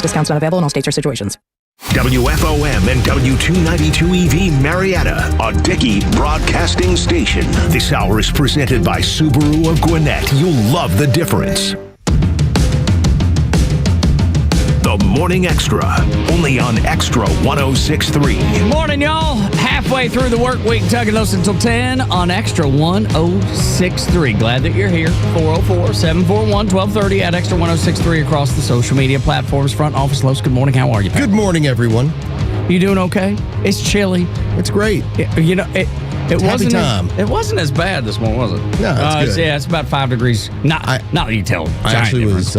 Discounts not available in all states or situations. WFOM and W292EV Marietta, a Dickey broadcasting station. This hour is presented by Subaru of Gwinnett. You'll love the difference. The Morning Extra, only on Extra 106.3. Morning, y'all. Halfway through the work week, Tug and Los until 10 on Extra 106.3. Glad that you're here. 404-741-1230 at Extra 106.3 across the social media platforms. Front office, Los, good morning. How are you, pal? Good morning, everyone. You doing okay? It's chilly. It's great. It wasn't as bad this morning, was it? No, it's good. Yeah, it's about 5 degrees. Not you tell. I actually was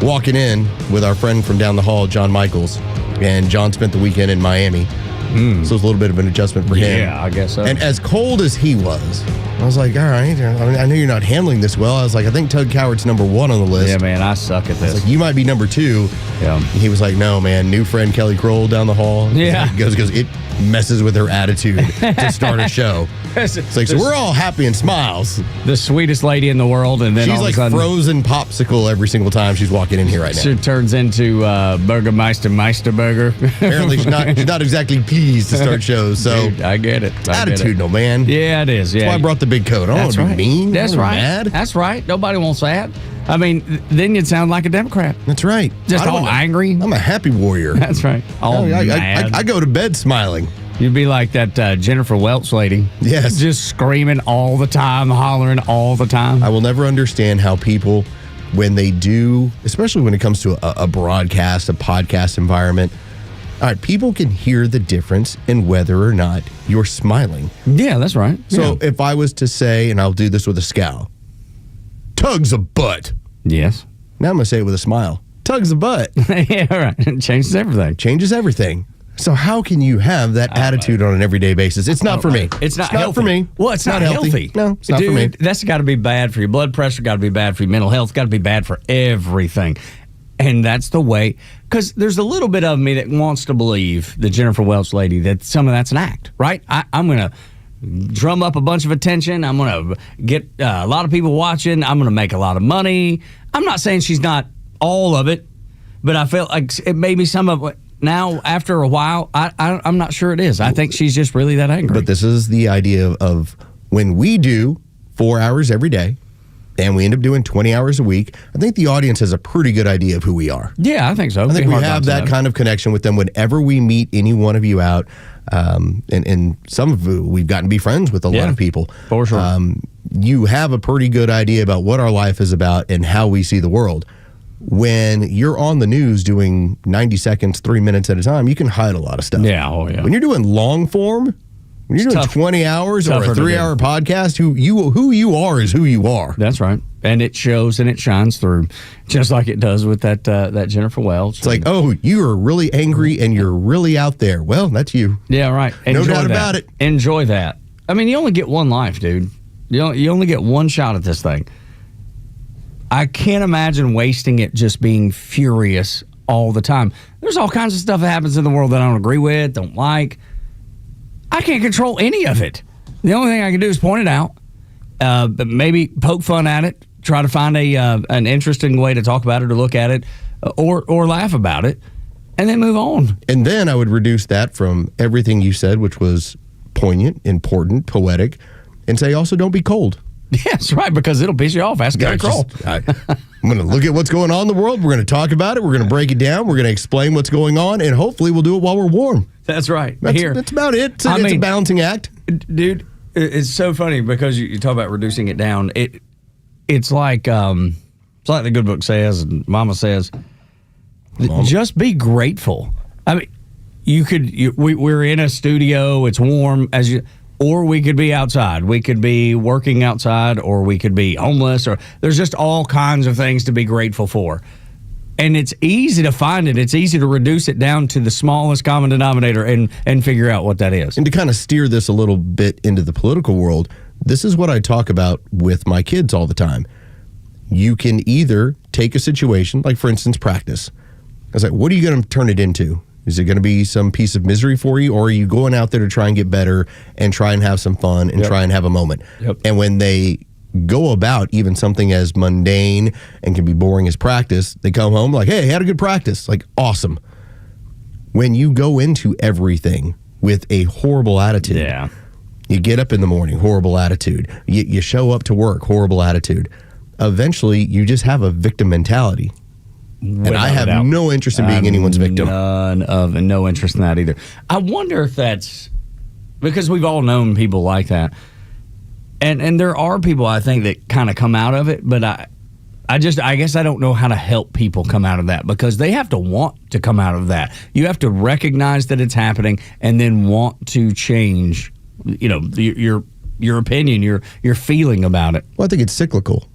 walking in with our friend from down the hall, John Michaels, and John spent the weekend in Miami. So it was a little bit of an adjustment for him. Yeah, I guess so. And as cold as he was, I was like, all right, I know you're not handling this well. I was like, I think Tug Cowart's number 1 on the list. Yeah, man, I suck at this. I was like, you might be number 2. Yeah. He was like, no, man, new friend Kelly Kroll down the hall. Yeah. He goes, it messes with her attitude to start a show. It's like, so we're all happy and smiles. The sweetest lady in the world, and then she's all like of a sudden, frozen popsicle every single time she's walking in here right now. She turns into Meisterburger. Apparently, she's not exactly pleased to start shows. So dude, I get it. Attitudinal, man. Yeah, it is. Yeah, that's why I brought the big coat. I don't want to be mean. That's right. Mad. That's right. Nobody wants that. I mean, then you'd sound like a Democrat. That's right. Just all angry. I'm a happy warrior. That's right. All mad. I go to bed smiling. You'd be like that Jennifer Welch lady. Yes. Just screaming all the time, hollering all the time. I will never understand how people, when they do, especially when it comes to a broadcast, a podcast environment, all right, people can hear the difference in whether or not you're smiling. Yeah, that's right. So if I was to say, and I'll do this with a scowl, Tug's a butt. Yes. Now I'm going to say it with a smile. Tug's a butt. Yeah, right. It changes everything. Changes everything. So how can you have that attitude on an everyday basis? It's not for me. It's not healthy. For me. Well, it's not healthy. No, it's not for me. That's got to be bad for your blood pressure, got to be bad for your mental health, got to be bad for everything. And that's the way, because there's a little bit of me that wants to believe, the Jennifer Welch lady, that some of that's an act, right? I'm going to drum up a bunch of attention. I'm going to get a lot of people watching. I'm going to make a lot of money. I'm not saying she's not all of it, but I felt like it may be some of it. Now, after a while, I'm not sure it is. I think she's just really that angry. But this is the idea of when we do 4 hours every day and we end up doing 20 hours a week, I think the audience has a pretty good idea of who we are. Yeah, I think so. I think we have that kind of connection with them whenever we meet any one of you out. And some of you, we've gotten to be friends with a lot of people. For sure. You have a pretty good idea about what our life is about and how we see the world. When you're on the news doing 90 seconds, 3 minutes at a time, you can hide a lot of stuff. Yeah, oh yeah. When you're doing long form, when you're doing 20 hours or a 3-hour podcast, who you are is who you are. That's right. And it shows and it shines through, just like it does with that Jennifer Welch. It's like, oh, you are really angry and you're really out there. Well, that's you. Yeah, right. No doubt about it. Enjoy that. I mean, you only get one life, dude. You only get one shot at this thing. I can't imagine wasting it just being furious all the time. There's all kinds of stuff that happens in the world that I don't agree with, don't like. I can't control any of it. The only thing I can do is point it out, but maybe poke fun at it, try to find an interesting way to talk about it or look at it, or laugh about it, and then move on. And then I would reduce that from everything you said, which was poignant, important, poetic, and say also don't be cold. Yeah, that's right, because it'll piss you off. Ask Kelly Kroll. I'm going to look at what's going on in the world. We're going to talk about it. We're going to break it down. We're going to explain what's going on, and hopefully we'll do it while we're warm. That's right. That's about it. It's a balancing act. Dude, it's so funny because you talk about reducing it down. It's like the good book says and Mama says, just be grateful. I mean, we're in a studio. It's warm or we could be outside. We could be working outside, or we could be homeless, or there's just all kinds of things to be grateful for. And it's easy to find it. It's easy to reduce it down to the smallest common denominator and figure out what that is. And to kind of steer this a little bit into the political world, this is what I talk about with my kids all the time. You can either take a situation, like for instance, practice. I was like, what are you going to turn it into? Is it going to be some piece of misery for you, or are you going out there to try and get better and try and have some fun and try and have a moment? Yep. And when they go about even something as mundane and can be boring as practice. They come home like, hey, I had a good practice. Like, awesome. When you go into everything with a horrible attitude, you get up in the morning, horrible attitude. You show up to work, horrible attitude. Eventually, you just have a victim mentality. And I have no interest in being anyone's victim. No interest in that either. I wonder if that's because we've all known people like that. And there are people, I think, that kind of come out of it, but I guess I don't know how to help people come out of that because they have to want to come out of that. You have to recognize that it's happening and then want to change, your opinion, your feeling about it. Well, I think it's cyclical.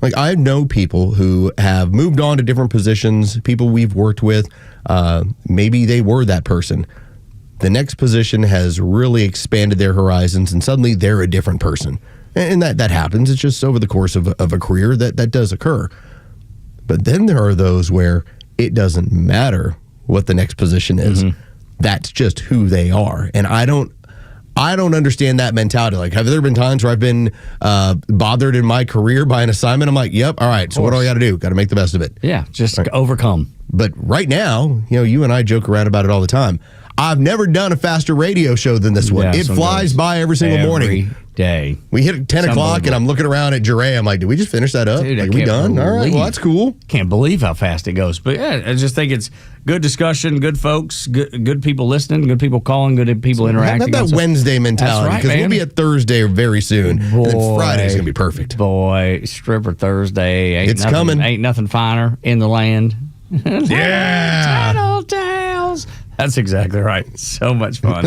Like, I know people who have moved on to different positions, people we've worked with, maybe they were that person. The next position has really expanded their horizons, and suddenly they're a different person. And that happens. It's just over the course of a career that does occur. But then there are those where it doesn't matter what the next position is. Mm-hmm. That's just who they are. And I don't understand that mentality. Like, have there been times where I've been bothered in my career by an assignment? I'm like, yep, all right, so what do I got to do? Got to make the best of it. Yeah, just overcome. But right now, you and I joke around about it all the time. I've never done a faster radio show than this one. It flies by every single morning. Every day. We hit 10 o'clock, and I'm looking around at Jure. I'm like, did we just finish that up? Dude, are we done? All right, well, that's cool. Can't believe how fast it goes. But yeah, I just think it's good discussion, good folks, good people listening, good people calling, good people interacting. Have that Wednesday mentality, because we'll be at Thursday very soon. Boy, and then Friday's going to be perfect. Boy, Stripper Thursday. It's coming. Ain't nothing finer in the land. Yeah. Tattle tales. That's exactly right. So much fun.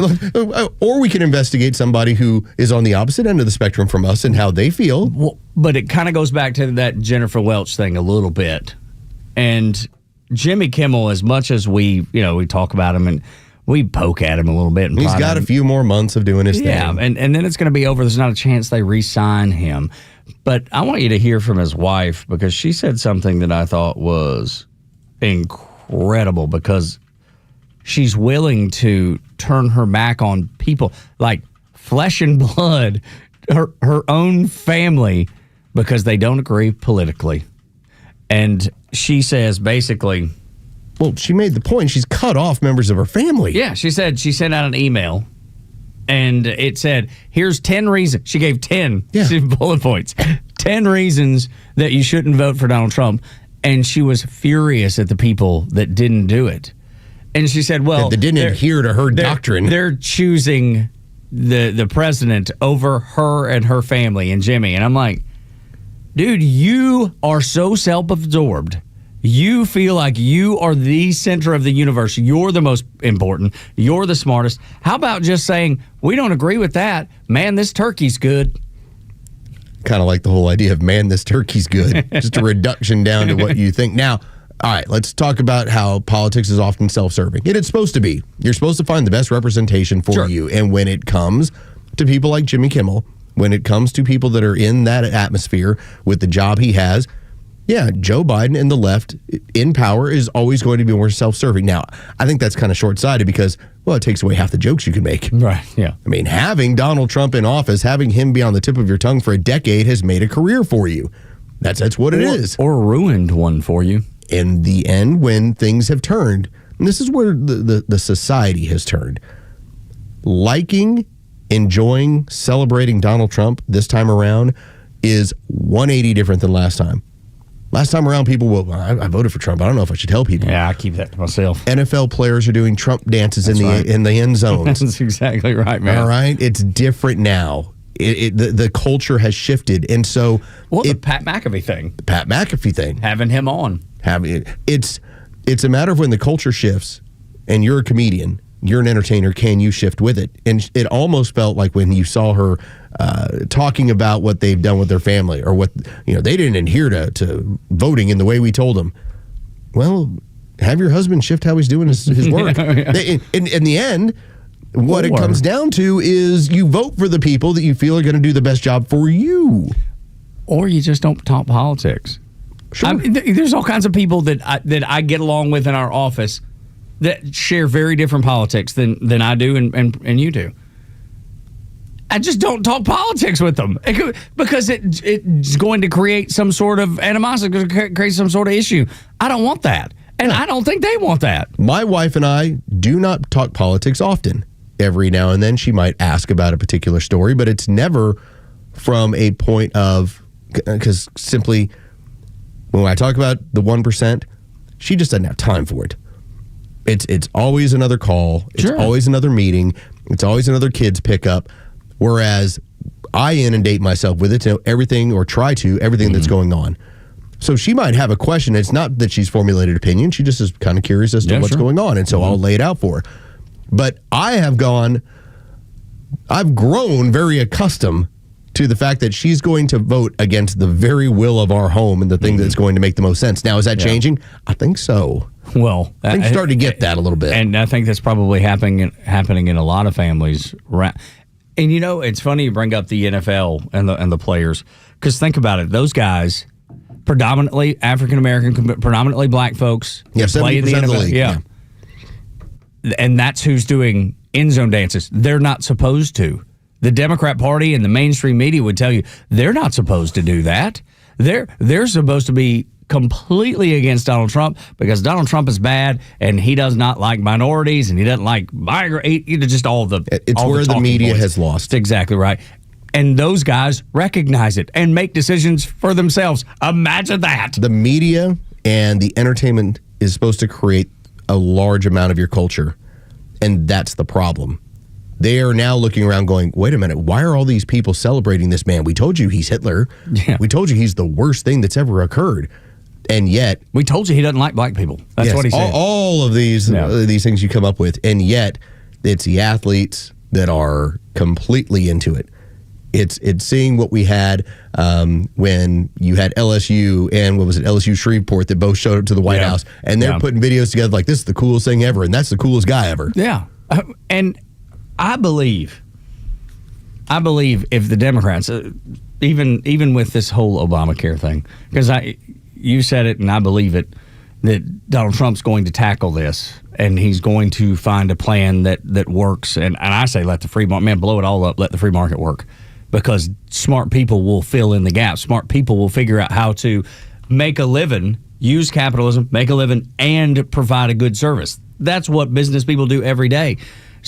Or we can investigate somebody who is on the opposite end of the spectrum from us and how they feel. Well, but it kind of goes back to that Jennifer Welch thing a little bit. And Jimmy Kimmel, as much as we talk about him and we poke at him a little bit. And he's got a few more months of doing his thing. Yeah, and then it's going to be over. There's not a chance they re-sign him. But I want you to hear from his wife because she said something that I thought was incredible because she's willing to turn her back on people like flesh and blood, her own family, because they don't agree politically. And she says basically... Well, she made the point. She's cut off members of her family. Yeah, she said she sent out an email, and it said, here's 10 reasons. She gave 10 bullet points. 10 reasons that you shouldn't vote for Donald Trump. And she was furious at the people that didn't do it. And she said, well... That didn't adhere to her doctrine. They're choosing the president over her and her family and Jimmy. And I'm like, dude, you are so self-absorbed. You feel like you are the center of the universe. You're the most important. You're the smartest. How about just saying, we don't agree with that. Man, this turkey's good. Kind of like the whole idea of, man, this turkey's good. Just a reduction down to what you think. Now, all right, let's talk about how politics is often self-serving. It's supposed to be. You're supposed to find the best representation for you. And when it comes to people like Jimmy Kimmel, when it comes to people that are in that atmosphere with the job he has, yeah, Joe Biden and the left in power is always going to be more self-serving. Now, I think that's kind of short-sighted because, well, it takes away half the jokes you can make. Right, yeah. I mean, having Donald Trump in office, having him be on the tip of your tongue for a decade has made a career for you. That's what it is. Or ruined one for you. In the end, when things have turned, and this is where the society has turned, liking, enjoying, celebrating Donald Trump this time around is 180 different than last time. Last time around, people, I voted for Trump. I don't know if I should tell people. Yeah, I keep that to myself. NFL players are doing Trump dances in the end zones. That's exactly right, man. All right? It's different now. The culture has shifted. And so... Well, the Pat McAfee thing. The Pat McAfee thing. Having him on. It's a matter of when the culture shifts and you're a comedian, you're an entertainer, can you shift with it? And it almost felt like when you saw her talking about what they've done with their family or what, they didn't adhere to voting in the way we told them. Well, have your husband shift how he's doing his work. Yeah. In the end, what it comes down to is you vote for the people that you feel are going to do the best job for you. Or you just don't talk politics. Sure. There's all kinds of people that I get along with in our office that share very different politics than I do and you do. I just don't talk politics with them because it's going to create some sort of animosity, create some sort of issue. I don't want that. And I don't think they want that. My wife and I do not talk politics often. Every now and then she might ask about a particular story, but it's never from a point of, because simply when I talk about the 1%, she just doesn't have time for it. It's always another call. It's always another meeting. It's always another kid's pickup. Whereas I inundate myself with it to know everything, or try to, everything that's going on. So she might have a question. It's not that she's formulated opinion. She just is kind of curious as to what's going on. And so I'll lay it out for her. But I've grown very accustomed to the fact that she's going to vote against the very will of our home and the thing that's going to make the most sense. Now, is that changing? I think so. Well, I think you're starting to get that a little bit. And I think that's probably happening in a lot of families. And you know, it's funny you bring up the NFL and the players, because think about it. Those guys, predominantly African American, predominantly black folks. Yeah, 70% of the league. Yeah. And that's who's doing end zone dances. They're not supposed to. The Democrat Party and the mainstream media would tell you they're not supposed to do that. They're supposed to be completely against Donald Trump because Donald Trump is bad and he does not like minorities and he doesn't like migrants. Just all the it's all where the media points. has lost. That's exactly right. And those guys recognize it and make decisions for themselves. Imagine that. The media and the entertainment is supposed to create a large amount of your culture, and that's the problem. They are now looking around going, wait a minute, why are all these people celebrating this man? We told you he's Hitler. Yeah. We told you he's the worst thing that's ever occurred. And yet... We told you he doesn't like black people. That's what he said. All of these things you come up with, and yet it's the athletes that are completely into it. It's seeing what we had when you had LSU and LSU Shreveport that both showed up to the White House, and they're putting videos together like, this is the coolest thing ever, and that's the coolest guy ever. Yeah. And I believe if the Democrats, even with this whole Obamacare thing, because you said it and I believe it, that Donald Trump's going to tackle this and he's going to find a plan that works. And I say let the free market, man, blow it all up, let the free market work. Because smart people will fill in the gaps. Smart people will figure out how to make a living, use capitalism, make a living, and provide a good service. That's what business people do every day.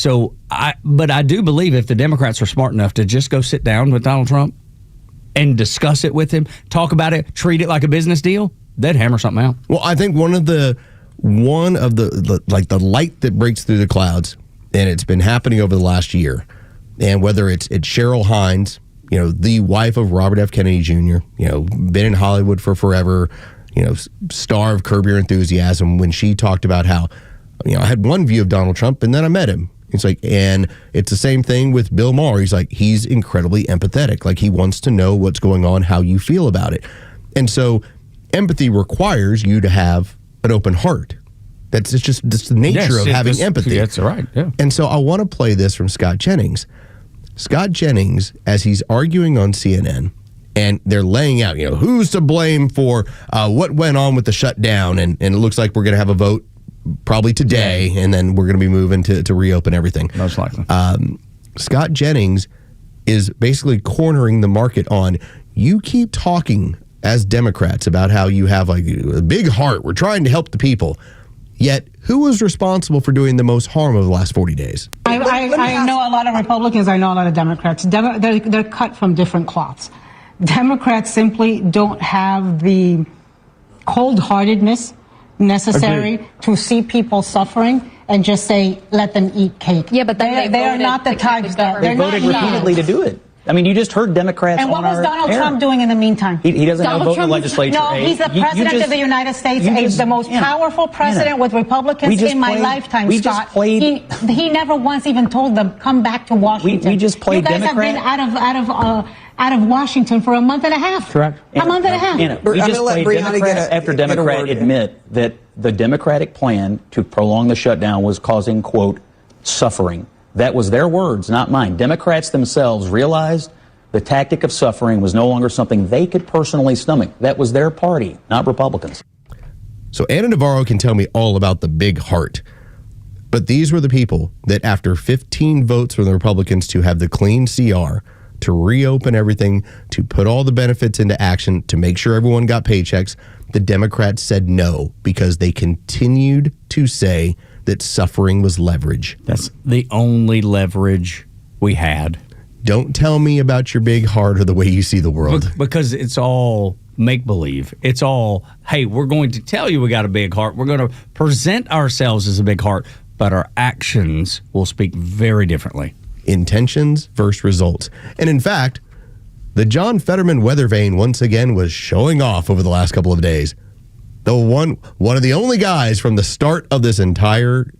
But I do believe if the Democrats are smart enough to just go sit down with Donald Trump and discuss it with him, talk about it, treat it like a business deal, they'd hammer something out. Well, I think one of the light that breaks through the clouds, and it's been happening over the last year. And whether it's Cheryl Hines, the wife of Robert F. Kennedy Jr., been in Hollywood for forever, star of Curb Your Enthusiasm, when she talked about how, I had one view of Donald Trump and then I met him. It's like, and it's the same thing with Bill Maher. He's like, he's incredibly empathetic. Like, he wants to know what's going on, how you feel about it. And so empathy requires you to have an open heart. That's the nature of having empathy. That's right. Yeah. And so I want to play this from Scott Jennings. Scott Jennings, as he's arguing on CNN, and they're laying out, who's to blame for what went on with the shutdown, and it looks like we're going to have a vote probably today, and then we're going to be moving to reopen everything. Most likely. Scott Jennings is basically cornering the market on, you keep talking as Democrats about how you have a big heart, we're trying to help the people. Yet, who was responsible for doing the most harm over the last 40 days? I know a lot of Republicans. I know a lot of Democrats. They're cut from different cloths. Democrats simply don't have the cold-heartedness necessary to see people suffering and just say, let them eat cake. Yeah, but they are not the types that they voted repeatedly to do it. I mean, you just heard Democrats. And what was Donald Trump doing in the meantime? He doesn't have a vote in the legislature. No, he's the president of the United States, the most powerful president with Republicans in my lifetime, Scott. He never once even told them, come back to Washington. We just played Democrat. You guys have been out of Washington for a month and a half. Correct. A month and a half. We just played Democrat after Democrat admit that the Democratic plan to prolong the shutdown was causing, quote, suffering. That was their words, not mine. Democrats themselves realized the tactic of suffering was no longer something they could personally stomach. That was their party, not Republicans. So Anna Navarro can tell me all about the big heart. But these were the people that after 15 votes from the Republicans to have the clean CR, to reopen everything, to put all the benefits into action, to make sure everyone got paychecks, the Democrats said no because they continued to say that suffering was leverage. That's the only leverage we had. Don't tell me about your big heart or the way you see the world. Because it's all make-believe. It's all, hey, we're going to tell you we got a big heart. We're going to present ourselves as a big heart, but our actions will speak very differently. Intentions versus results. And in fact, the John Fetterman weather vane once again was showing off over the last couple of days. The one of the only guys from the start of this entire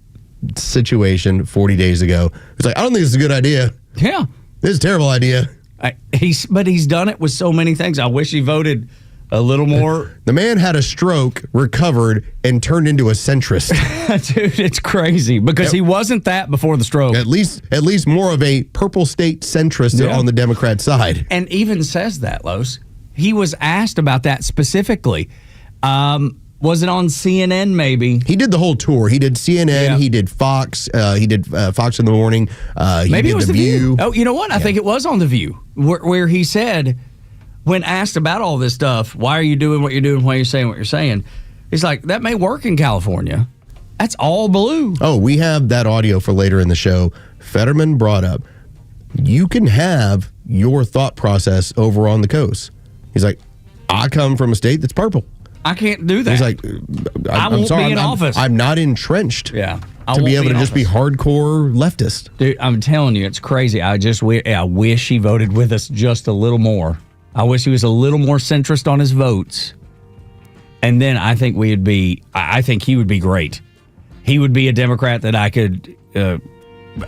situation 40 days ago was like, I don't think this is a good idea. Yeah. This is a terrible idea. But he's done it with so many things. I wish he voted a little more. The man had a stroke, recovered, and turned into a centrist. Dude, it's crazy because he wasn't that before the stroke. At least more of a purple state centrist on the Democrat side. And even says that, Los. He was asked about that specifically. Was it on CNN maybe? He did the whole tour. He did CNN. He did Fox. He did Fox in the Morning. Maybe it was The View. Oh, you know what? I Yeah. think it was on The View where he said, when asked about all this stuff, why are you doing what you're doing, why are you saying what you're saying? He's like, that may work in California. That's all blue. Oh, we have that audio for later in the show. Fetterman brought up, you can have your thought process over on the coast. He's like, I come from a state that's purple. I can't do that. He's like, I won't be in office. I'm not entrenched. Yeah. To be able to just be hardcore leftist. Dude, I'm telling you, it's crazy. I wish he voted with us just a little more. I wish he was a little more centrist on his votes. And then I think I think he would be great. He would be a Democrat that I could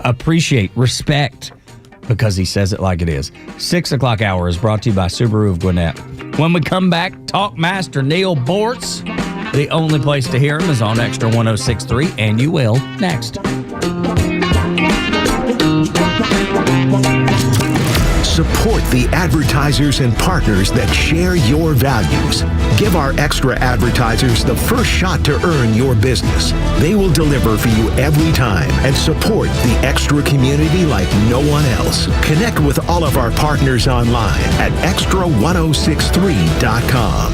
appreciate, respect, because he says it like it is. 6 o'clock hour is brought to you by Subaru of Gwinnett. When we come back, Talk Master Neil Bortz. The only place to hear him is on Extra 106.3, and you will next. Support the advertisers and partners that share your values. Give our extra advertisers the first shot to earn your business. They will deliver for you every time and support the extra community like no one else. Connect with all of our partners online at extra1063.com.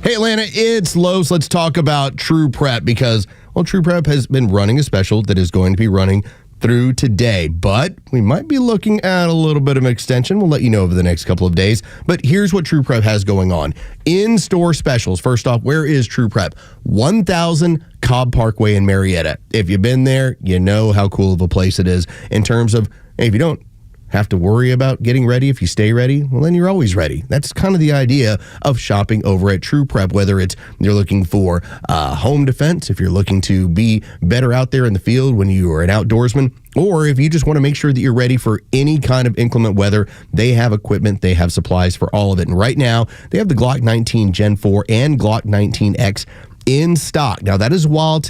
Hey Atlanta, it's Los. Let's talk about True Prep because, well, True Prep has been running a special that is going to be running through today, but we might be looking at a little bit of an extension. We'll let you know over the next couple of days. But here's what True Prep has going on. In-store specials. First off, where is True Prep? 1000 Cobb Parkway in Marietta. If you've been there, you know how cool of a place it is in terms of, hey, if you don't have to worry about getting ready, if you stay ready, well, then you're always ready. That's kind of the idea of shopping over at True Prep, whether it's you're looking for home defense, if you're looking to be better out there in the field when you are an outdoorsman, or if you just want to make sure that you're ready for any kind of inclement weather. They have equipment, they have supplies for all of it. And right now, they have the Glock 19 Gen 4 and Glock 19X in stock. Now, that is while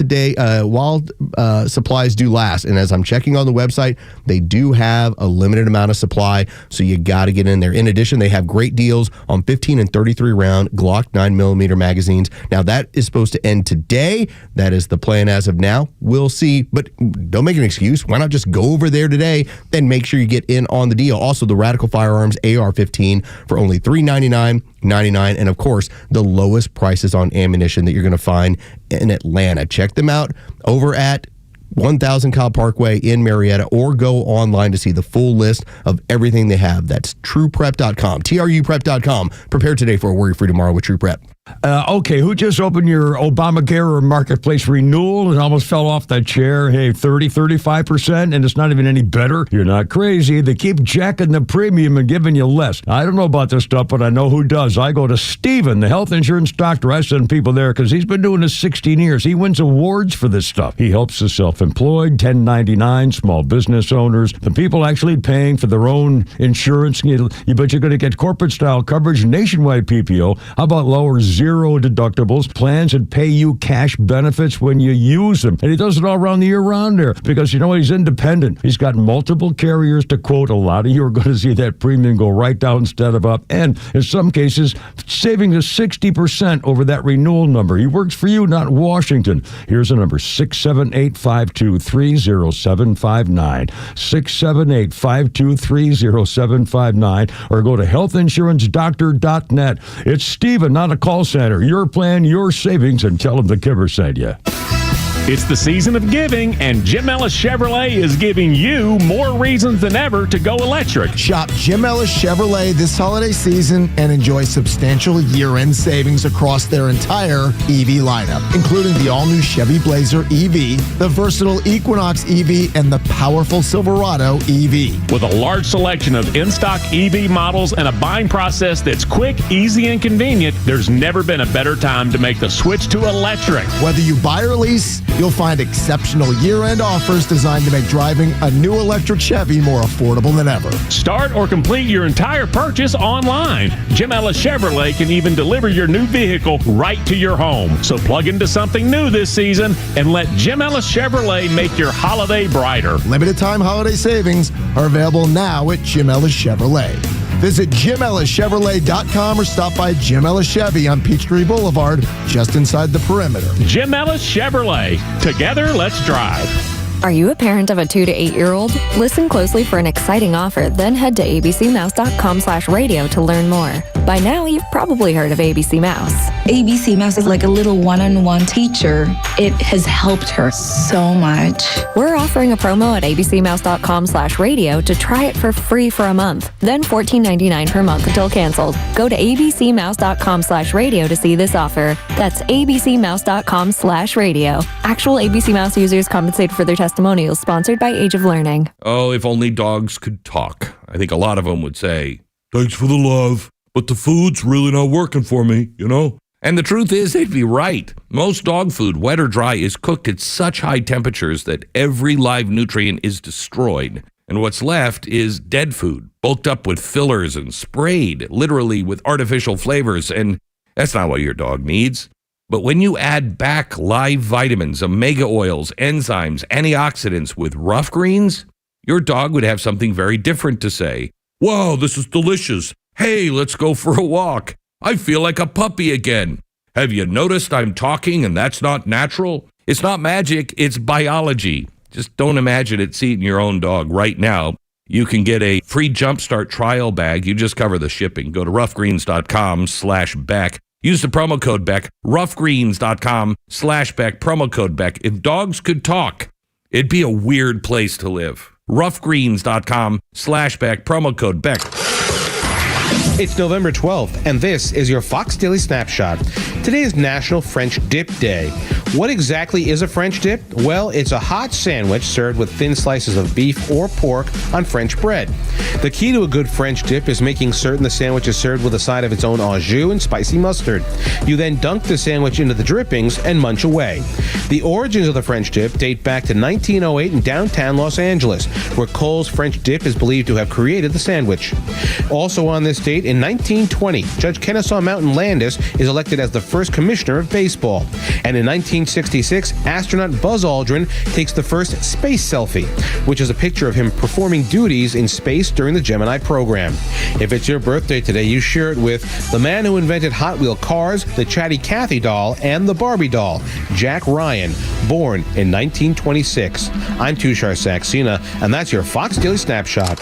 supplies do last. And as I'm checking on the website, they do have a limited amount of supply, so you got to get in there. In addition, they have great deals on 15 and 33 round Glock 9mm magazines. Now, that is supposed to end today. That is the plan as of now. We'll see, but don't make an excuse. Why not just go over there today and make sure you get in on the deal? Also, the Radical Firearms AR-15 for only $399.99, and of course, the lowest prices on ammunition that you're going to find in Atlanta. Check them out over at 1000 Cobb Parkway in Marietta, or go online to see the full list of everything they have. That's trueprep.com, truprep.com. Prepare today for a worry-free tomorrow with True Prep. Okay, who just opened your Obamacare or Marketplace renewal and almost fell off that chair? Hey, 35%, and it's not even any better? You're not crazy. They keep jacking the premium and giving you less. I don't know about this stuff, but I know who does. I go to Steven, the health insurance doctor. I send people there because he's been doing this 16 years. He wins awards for this stuff. He helps the self-employed, 1099, small business owners, the people actually paying for their own insurance. You bet you're going to get corporate-style coverage, nationwide PPO. How about lower zero deductibles, plans that pay you cash benefits when you use them. And he does it all around the year round there because, he's independent. He's got multiple carriers to quote. A lot of you are going to see that premium go right down instead of up. And in some cases, saving us 60% over that renewal number. He works for you, not Washington. Here's the number, 678-523-0759. 678-523-0759. Or go to healthinsurancedoctor.net. It's Steven, not a call center. Your plan, your savings, and tell him the Kibber sent you. It's the season of giving, and Jim Ellis Chevrolet is giving you more reasons than ever to go electric. Shop Jim Ellis Chevrolet this holiday season and enjoy substantial year-end savings across their entire EV lineup, including the all-new Chevy Blazer EV, the versatile Equinox EV, and the powerful Silverado EV. With a large selection of in-stock EV models and a buying process that's quick, easy, and convenient, there's never been a better time to make the switch to electric. Whether you buy or lease, you'll find exceptional year-end offers designed to make driving a new electric Chevy more affordable than ever. Start or complete your entire purchase online. Jim Ellis Chevrolet can even deliver your new vehicle right to your home. So plug into something new this season and let Jim Ellis Chevrolet make your holiday brighter. Limited time holiday savings are available now at Jim Ellis Chevrolet. Visit JimEllisChevrolet.com or stop by Jim Ellis Chevy on Peachtree Boulevard, just inside the perimeter. Jim Ellis Chevrolet. Together, let's drive. Are you a parent of a 2 to 8 year old? Listen closely for an exciting offer, then head to abcmouse.com/radio to learn more. By now, you've probably heard of ABC Mouse. ABC Mouse is like a little one-on-one teacher. It has helped her so much. We're offering a promo at abcmouse.com/radio to try it for free for a month, then $14.99 per month until canceled. Go to abcmouse.com/radio to see this offer. That's abcmouse.com/radio. Actual ABC Mouse users compensated for their testimonials, sponsored by Age of Learning. Oh, if only dogs could talk. I think a lot of them would say, "Thanks for the love, but the food's really not working for me, And the truth is, they'd be right. Most dog food, wet or dry, is cooked at such high temperatures that every live nutrient is destroyed. And what's left is dead food, bulked up with fillers and sprayed, literally with artificial flavors. And that's not what your dog needs. But when you add back live vitamins, omega oils, enzymes, antioxidants with rough greens, your dog would have something very different to say. "Wow, this is delicious. Hey, let's go for a walk. I feel like a puppy again. Have you noticed I'm talking and that's not natural?" It's not magic, it's biology. Just don't imagine it's eating your own dog right now. You can get a free Jumpstart trial bag. You just cover the shipping. Go to roughgreens.com/Beck. Use the promo code Beck, roughgreens.com/Beck, promo code Beck. If dogs could talk, it'd be a weird place to live. roughgreens.com/Beck, promo code Beck. It's November 12th, and this is your Fox Daily Snapshot. Today is National French Dip Day. What exactly is a French dip? Well, it's a hot sandwich served with thin slices of beef or pork on French bread. The key to a good French dip is making certain the sandwich is served with a side of its own au jus and spicy mustard. You then dunk the sandwich into the drippings and munch away. The origins of the French dip date back to 1908 in downtown Los Angeles, where Cole's French dip is believed to have created the sandwich. Also on this date, in 1920, Judge Kennesaw Mountain Landis is elected as the first commissioner of baseball. And in 1966, astronaut Buzz Aldrin takes the first space selfie, which is a picture of him performing duties in space during the Gemini program. If it's your birthday today, you share it with the man who invented Hot Wheel cars, the Chatty Cathy doll, and the Barbie doll, Jack Ryan, born in 1926. I'm Tushar Saxena, and that's your Fox Daily Snapshot.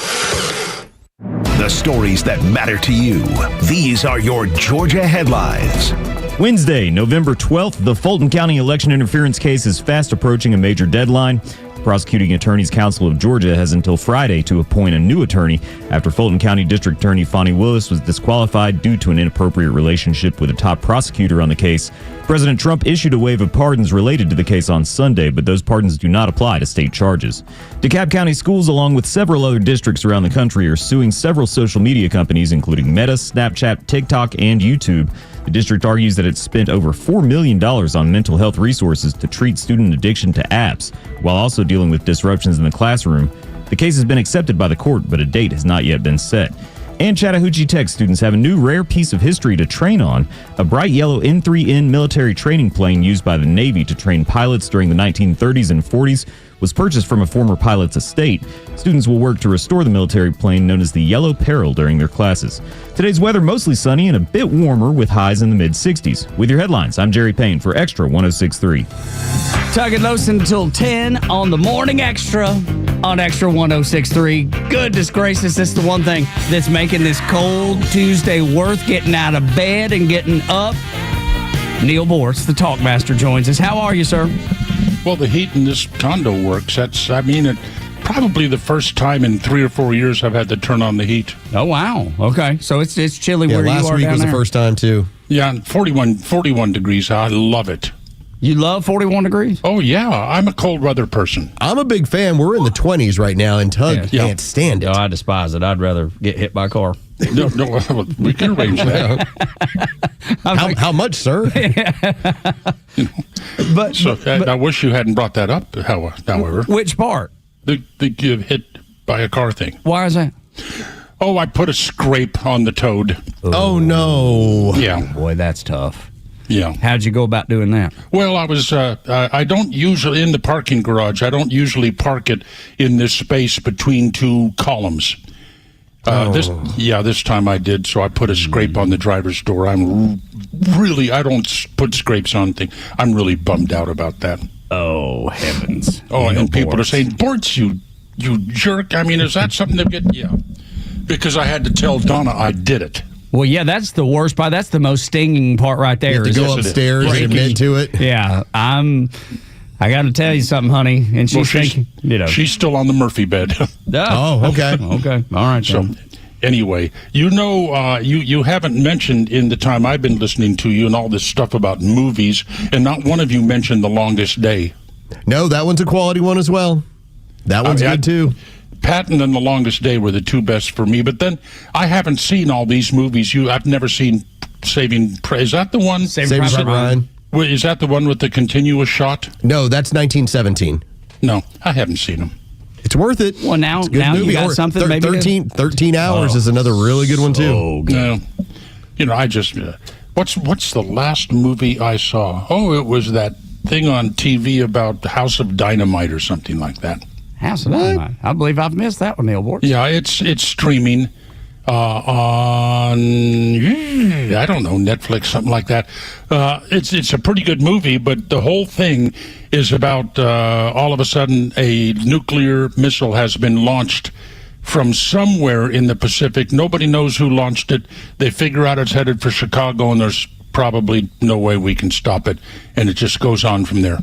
The stories that matter to you. These are your Georgia headlines. Wednesday, November 12th, the Fulton County election interference case is fast approaching a major deadline. The Prosecuting Attorneys Council of Georgia has until Friday to appoint a new attorney after Fulton County District Attorney Fonnie Willis was disqualified due to an inappropriate relationship with a top prosecutor on the case. President Trump issued a wave of pardons related to the case on Sunday, but those pardons do not apply to state charges. DeKalb County schools, along with several other districts around the country, are suing several social media companies, including Meta, Snapchat, TikTok, and YouTube. The district argues that it's spent over $4 million on mental health resources to treat student addiction to apps, while also dealing with disruptions in the classroom. The case has been accepted by the court, but a date has not yet been set. And Chattahoochee Tech students have a new rare piece of history to train on. A bright yellow N3N military training plane used by the Navy to train pilots during the 1930s and 40s was purchased from a former pilot's estate. Students will work to restore the military plane known as the Yellow Peril during their classes. Today's weather mostly sunny and a bit warmer with highs in the mid-60s. With your headlines, I'm Jerry Payne for Extra 106.3. Tug and Los until 10 on the Morning Extra on Extra 106.3. Goodness gracious, this is the one thing that's making this cold Tuesday worth getting out of bed and getting up. Neil Bortz, the Talkmaster, joins us. How are you, sir? Well, the heat in this condo works. Probably the first time in 3 or 4 years I've had to turn on the heat. Oh, wow. Okay. So it's chilly where you are last week down was there. the first time, too. Yeah, 41 degrees. I love it. You love 41 degrees? Oh, yeah. I'm a cold weather person. I'm a big fan. We're in the 20s right now, and Tug can't stand it. No, I despise it. I'd rather get hit by a car. No, we can arrange that. How much, sir? I wish you hadn't brought that up, however. Which part? The hit by a car thing. Why is that? Oh, I put a scrape on the toad. Oh, no. Yeah. Oh, boy, that's tough. Yeah. How'd you go about doing that? Well, I was, I don't usually, in the parking garage, I don't usually park it in this space between two columns. This time I did, so I put a scrape on the driver's door. I don't put scrapes on things. I'm really bummed out about that. Oh, heavens. Oh, and people are saying, Bortz, you jerk. I mean, is that something to get? Yeah. Because I had to tell Donna I did it. Well, yeah, that's the worst part. That's the most stinging part right there. You have to go upstairs and admit to it. Yeah, I got to tell you something, honey. And she's thinking, she's still on the Murphy bed. Oh, okay. Okay. All right. So, anyway, you haven't mentioned in the time I've been listening to you and all this stuff about movies, and not one of you mentioned The Longest Day. No, that one's a quality one as well. That one's good, too. Patton and The Longest Day were the two best for me, but then I haven't seen all these movies. I've never seen Saving Private. Is that the one? Saving Private Ryan. Is that the one with the continuous shot? No, that's 1917. No, I haven't seen them. It's worth it. Well, now movie. You got something. Maybe 13 hours is another really good one too. Oh, good. I just what's the last movie I saw? Oh, it was that thing on TV about the House of Dynamite or something like that. House of Dynamite. I believe I've missed that one, Neil Bortz. Yeah, it's streaming on I don't know, Netflix, something like that. It's a pretty good movie, but the whole thing is about all of a sudden a nuclear missile has been launched from somewhere in the Pacific. Nobody knows who launched it. They figure out it's headed for Chicago, and there's probably no way we can stop it, and it just goes on from there.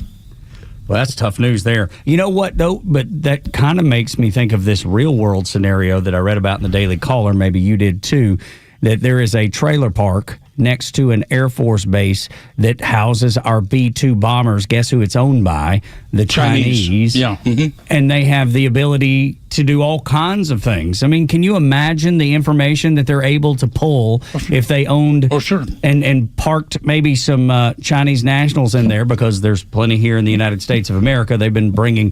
Well, that's tough news there. You know what, though? But that kind of makes me think of this real-world scenario that I read about in the Daily Caller. Maybe you did, too, that there is a trailer park next to an Air Force base that houses our B-2 bombers. Guess who it's owned by? The Chinese. Yeah. Mm-hmm. And they have the ability to do all kinds of things. I mean, can you imagine the information that they're able to pull if they owned and parked maybe some Chinese nationals in there, because there's plenty here in the United States of America. They've been bringing,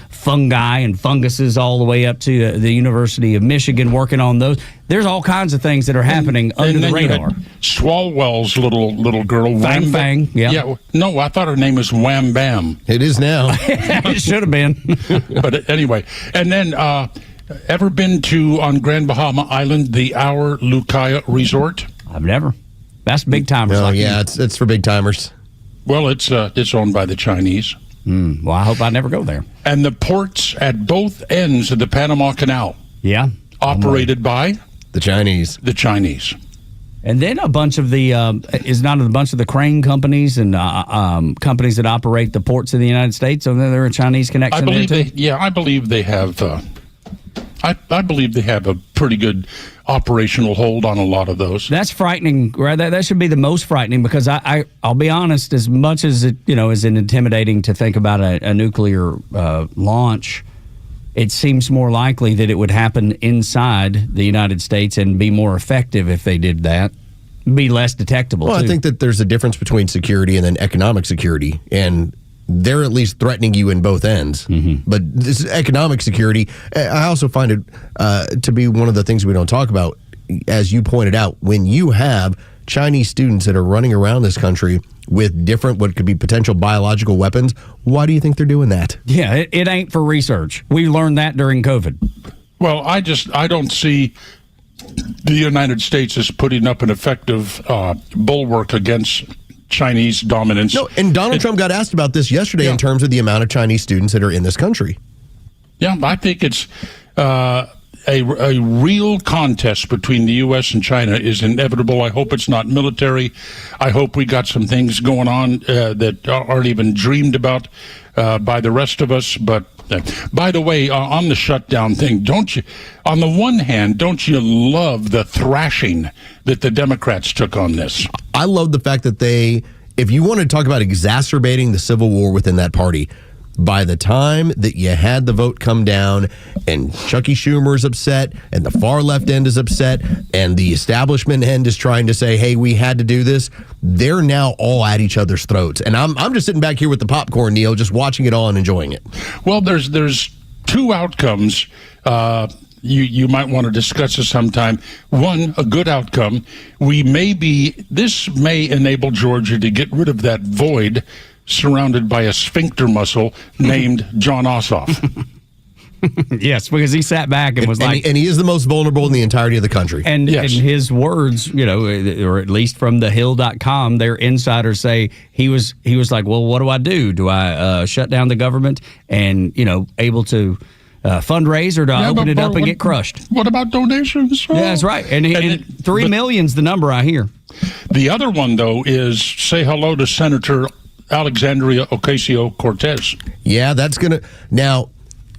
fungi and funguses all the way up to the University of Michigan, working on those. There's all kinds of things that are happening under the radar. Swalwell's little girl, Fang, yeah. No, I thought her name was Wham Bam. It is now. It should have been. But anyway, and then ever been on Grand Bahama Island, the Our Lucaya Resort? I've never. That's big timers. Oh, yeah, it's for big timers. Well, it's owned by the Chinese. Well, I hope I never go there. And the ports at both ends of the Panama Canal. Yeah. Operated by? The Chinese. The Chinese. And then a bunch of the crane companies and companies that operate the ports in the United States. So there are a Chinese connection there too. I believe they have. I believe they have a pretty good operational hold on a lot of those. That's frightening, right? That should be the most frightening, because I'll be honest. As much as it is intimidating to think about a nuclear launch, it seems more likely that it would happen inside the United States and be more effective if they did that. Be less detectable. Well, too. I think that there's a difference between security and then economic security, and they're at least threatening you in both ends. Mm-hmm. But this economic security, I also find it to be one of the things we don't talk about. as you pointed out, when you have Chinese students that are running around this country with different, what could be potential biological weapons, why do you think they're doing that? Yeah, it ain't for research. We learned that during COVID. Well, I don't see the United States as putting up an effective bulwark against Chinese dominance. No, and Donald Trump got asked about this yesterday in terms of the amount of Chinese students that are in this country. Yeah, I think it's a real contest between the U.S. and China is inevitable. I hope it's not military. I hope we got some things going on that aren't even dreamed about by the rest of us. But by the way, on the shutdown thing, on the one hand, don't you love the thrashing that the Democrats took on this? I love the fact that if you want to talk about exacerbating the civil war within that party, by the time that you had the vote come down and Chucky Schumer is upset and the far left end is upset and the establishment end is trying to say, hey, we had to do this, they're now all at each other's throats. And I'm just sitting back here with the popcorn, Neil, just watching it all and enjoying it. Well, there's two outcomes you might want to discuss this sometime. One, a good outcome. This may enable Georgia to get rid of that void surrounded by a sphincter muscle named John Ossoff. Yes, because he sat back and was like... And he is the most vulnerable in the entirety of the country. And in his words, or at least from thehill.com, their insiders say he was like, well, what do I do? Do I shut down the government and, able to fundraise, or do I open it up and get crushed? What about donations? Yeah, that's right. And $3 million's the number I hear. The other one, though, is say hello to Senator Alexandria Ocasio-Cortez. Yeah, that's going to... Now,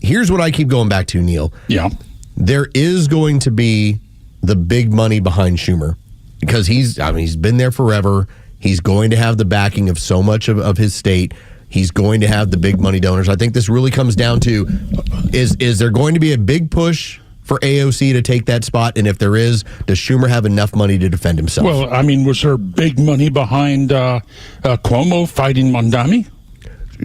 here's what I keep going back to, Neil. Yeah. There is going to be the big money behind Schumer because he's been there forever. He's going to have the backing of so much of his state. He's going to have the big money donors. I think this really comes down to, is there going to be a big push for AOC to take that spot? And if there is, does Schumer have enough money to defend himself? Well, was there big money behind Cuomo fighting Mondami?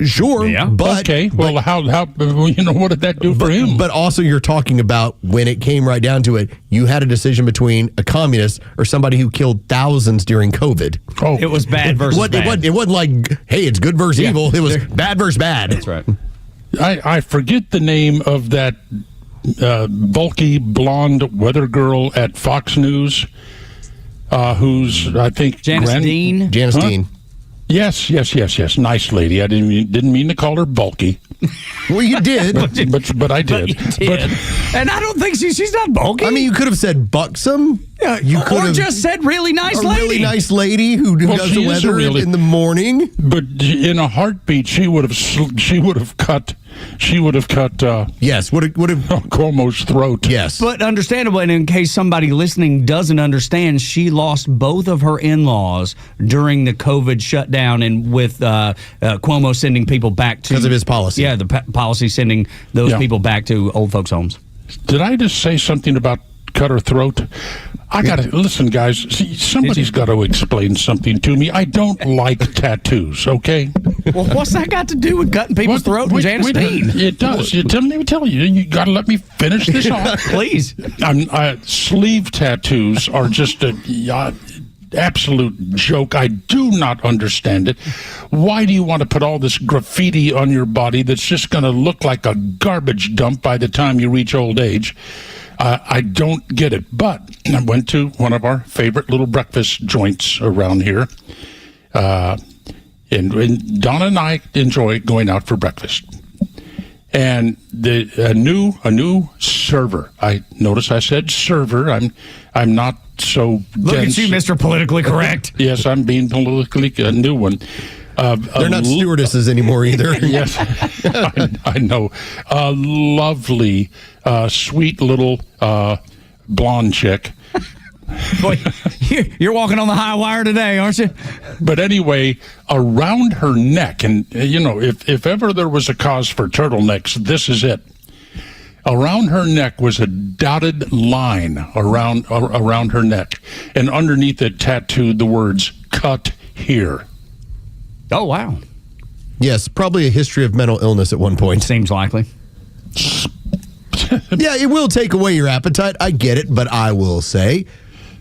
Sure, but... Okay, well, how what did that do for him? But also you're talking about when it came right down to it, you had a decision between a communist or somebody who killed thousands during COVID. Oh, it was bad versus bad. It wasn't like, hey, it's good versus evil. It was bad versus bad. That's right. I forget the name of that bulky blonde weather girl at Fox News, who's I think Janice Dean. Janice Dean. Yes. Nice lady. I didn't mean to call her bulky. Well, you did, but I did. And I don't think she's not bulky. I mean, you could have said buxom. Yeah, you could have just said really nice a lady. Really nice lady who does the weather in the morning. But in a heartbeat, she would have cut. Yes, would have Cuomo's throat. Yes, but understandable. And in case somebody listening doesn't understand, she lost both of her in-laws during the COVID shutdown, and with Cuomo sending people back to because of his policy. Yeah, the policy sending those people back to old folks' homes. Did I just say something about cut her throat? I gotta listen, guys. See, somebody's got to explain something to me. I don't like tattoos. Okay. Well, what's that got to do with cutting people's throat and Janice Dean? It does. Let me tell you. You got to let me finish this off, please. Sleeve tattoos are just a absolute joke. I do not understand it. Why do you want to put all this graffiti on your body that's just going to look like a garbage dump by the time you reach old age? I don't get it. But I went to one of our favorite little breakfast joints around here. And Donna and I enjoy going out for breakfast. And a new server. I notice I said server. I'm not so Look dense. at you, Mr. Politically Correct. Yes, I'm being politically a new one. They're not stewardesses anymore either. Yes, I know. A lovely, sweet little blonde chick. Boy, you're walking on the high wire today, aren't you? But anyway, around her neck, and if ever there was a cause for turtlenecks, this is it. Around her neck was a dotted line around her neck, and underneath it tattooed the words "cut here." Oh, wow. Yes, probably a history of mental illness at one point. Seems likely. Yeah, it will take away your appetite. I get it, but I will say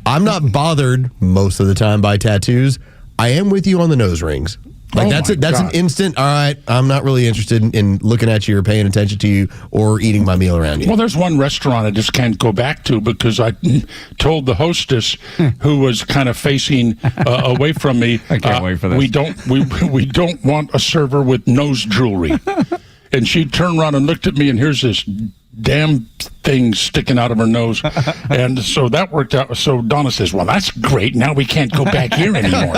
I'm not bothered most of the time by tattoos. I am with you on the nose rings. Like that's an instant, all right, I'm not really interested in looking at you or paying attention to you or eating my meal around you. Well, there's one restaurant I just can't go back to because I told the hostess who was kind of facing away from me, I can't wait for this. we don't want a server with nose jewelry. And she turned around and looked at me, and here's this damn thing sticking out of her nose. And so that worked out. So Donna says, well, that's great. Now we can't go back here anymore.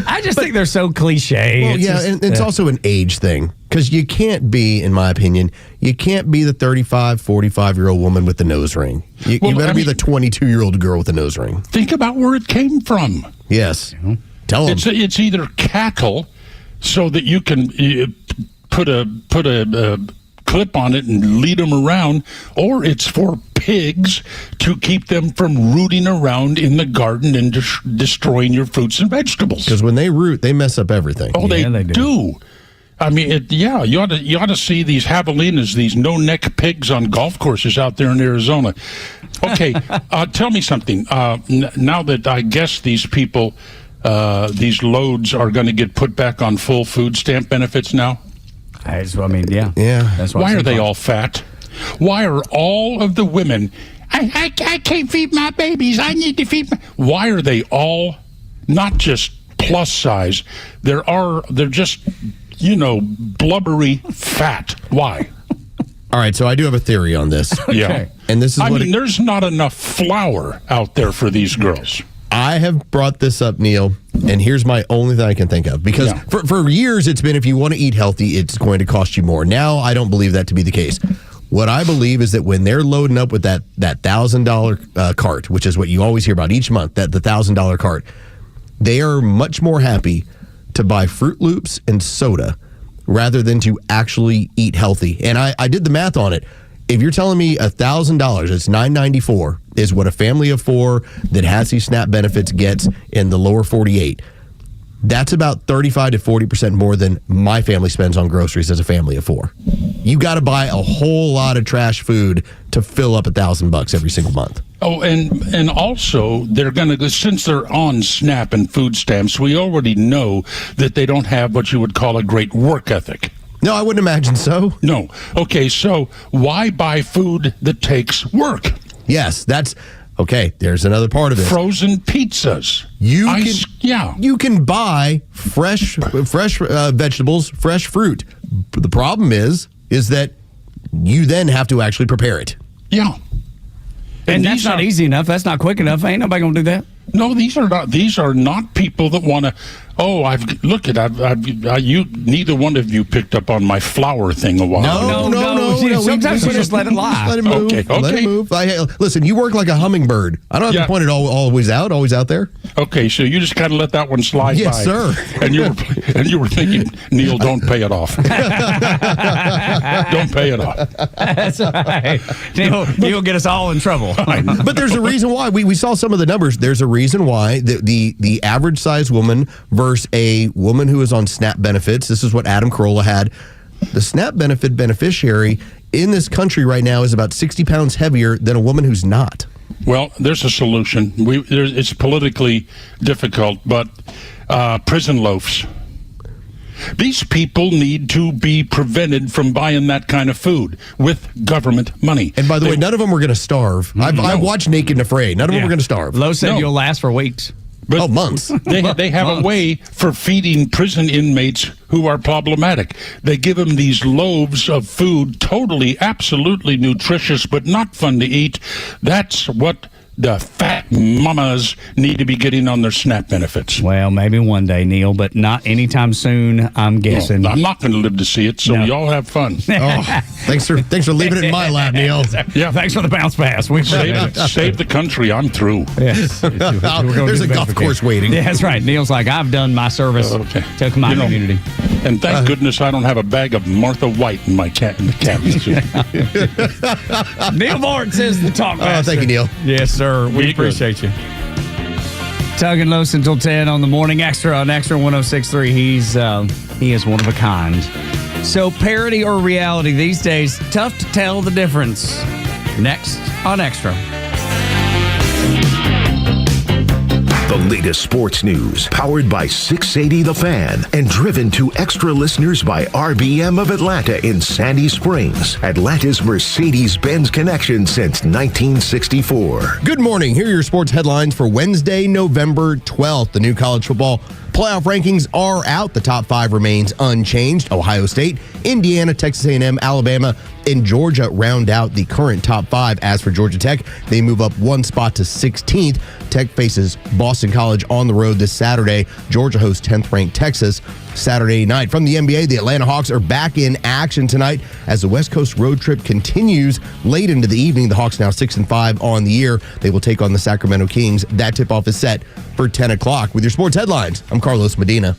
I just think they're so cliche. Well, and it's also an age thing. Because you can't be, in my opinion, you can't be the 35, 45-year-old woman with the nose ring. You better be the 22-year-old girl with the nose ring. Think about where it came from. Yes. Tell them. It's either cattle so that you can put a clip on it and lead them around, or it's for pigs to keep them from rooting around in the garden and destroying your fruits and vegetables. Because when they root, they mess up everything. Oh, they do. I mean, you ought to see these javelinas, these no-neck pigs on golf courses out there in Arizona. Okay, tell me something. Now that I guess these people, these loads are going to get put back on full food stamp benefits now. Yeah. That's why are they all fat? Why are all of the women, I can't feed my babies, I need to feed my... Why are they all not just plus size? They're just, blubbery fat. Why? All right, so I do have a theory on this. Yeah. And this is there's not enough flour out there for these girls. I have brought this up, Neil, and here's my only thing I can think of. Because for years it's been, if you want to eat healthy, it's going to cost you more. Now I don't believe that to be the case. What I believe is that when they're loading up with that $1,000 cart, which is what you always hear about each month, the $1,000 cart, they are much more happy to buy Fruit Loops and soda rather than to actually eat healthy. And I did the math on it. If you're telling me $1,000, it's $9.94, is what a family of four that has these SNAP benefits gets in the lower 48. That's about 35 to 40% more than my family spends on groceries as a family of four. You got to buy a whole lot of trash food to fill up $1,000 every single month. Oh, and also they're going to go, since they're on SNAP and food stamps, we already know that they don't have what you would call a great work ethic. No, I wouldn't imagine so. No. Okay, so why buy food that takes work? Yes, that's okay. There's another part of it. Frozen pizzas. You can buy fresh vegetables, fresh fruit. The problem is that you then have to actually prepare it. Yeah. And that's not easy enough. That's not quick enough. Ain't nobody gonna do that. No, these are not people that want to. Oh, neither one of you picked up on my flour thing a while ago. No. Sometimes we just let it lie. Let it move. Okay. Let it move. Listen, you work like a hummingbird. I don't have to point it always out there. Okay, so you just kind of let that one slide by. Yes, sir. And you were thinking, Neil, don't pay it off. Don't pay it off. That's right. He'll get us all in trouble. But there's a reason why. We saw some of the numbers. There's a reason why the average size woman versus a woman who is on SNAP benefits. This is what Adam Carolla had. The SNAP benefit beneficiary in this country right now is about 60 pounds heavier than a woman who's not. Well, there's a solution. It's politically difficult, but prison loafs. These people need to be prevented from buying that kind of food with government money. And by the way, none of them are going to starve. I've watched Naked and Afraid. None of them are going to starve. Lowe said you'll last for weeks. But months. They have a way for feeding prison inmates who are problematic. They give them these loaves of food, totally, absolutely nutritious, but not fun to eat. That's what the fat mamas need to be getting on their SNAP benefits. Well, maybe one day, Neil, but not anytime soon, I'm guessing. No, I'm not going to live to see it, so y'all have fun. Thanks for leaving it in my lap, Neil. Yeah, thanks for the bounce pass. We save the country. I'm through. Yes. There's a golf course waiting. Yeah, that's right. Neil's like, I've done my service to my community. And thank goodness I don't have a bag of Martha White in my cabinet. Neil Martin says the talk master. Thank you, Neil. Yes, sir. We appreciate you. Tug and Los until 10 on the Morning Extra on Extra 106.3. He is one of a kind. So parody or reality these days, tough to tell the difference. Next on Extra. The latest sports news, powered by 680 The Fan, and driven to Extra listeners by RBM of Atlanta in Sandy Springs, Atlanta's Mercedes-Benz connection since 1964. Good morning. Here are your sports headlines for Wednesday, November 12th. The new college football playoff rankings are out. The top 5 remains unchanged. Ohio State, Indiana, Texas A&M, Alabama, and Georgia round out the current top 5. As for Georgia Tech, they move up 1 spot to 16th. Tech faces Boston College on the road this Saturday. Georgia hosts 10th-ranked Texas Saturday night. From the NBA, the Atlanta Hawks are back in action tonight as the West Coast road trip continues late into the evening. The Hawks now 6-5 on the year. They will take on the Sacramento Kings. That tip-off is set for 10 o'clock. With your sports headlines, I'm Carlos Medina.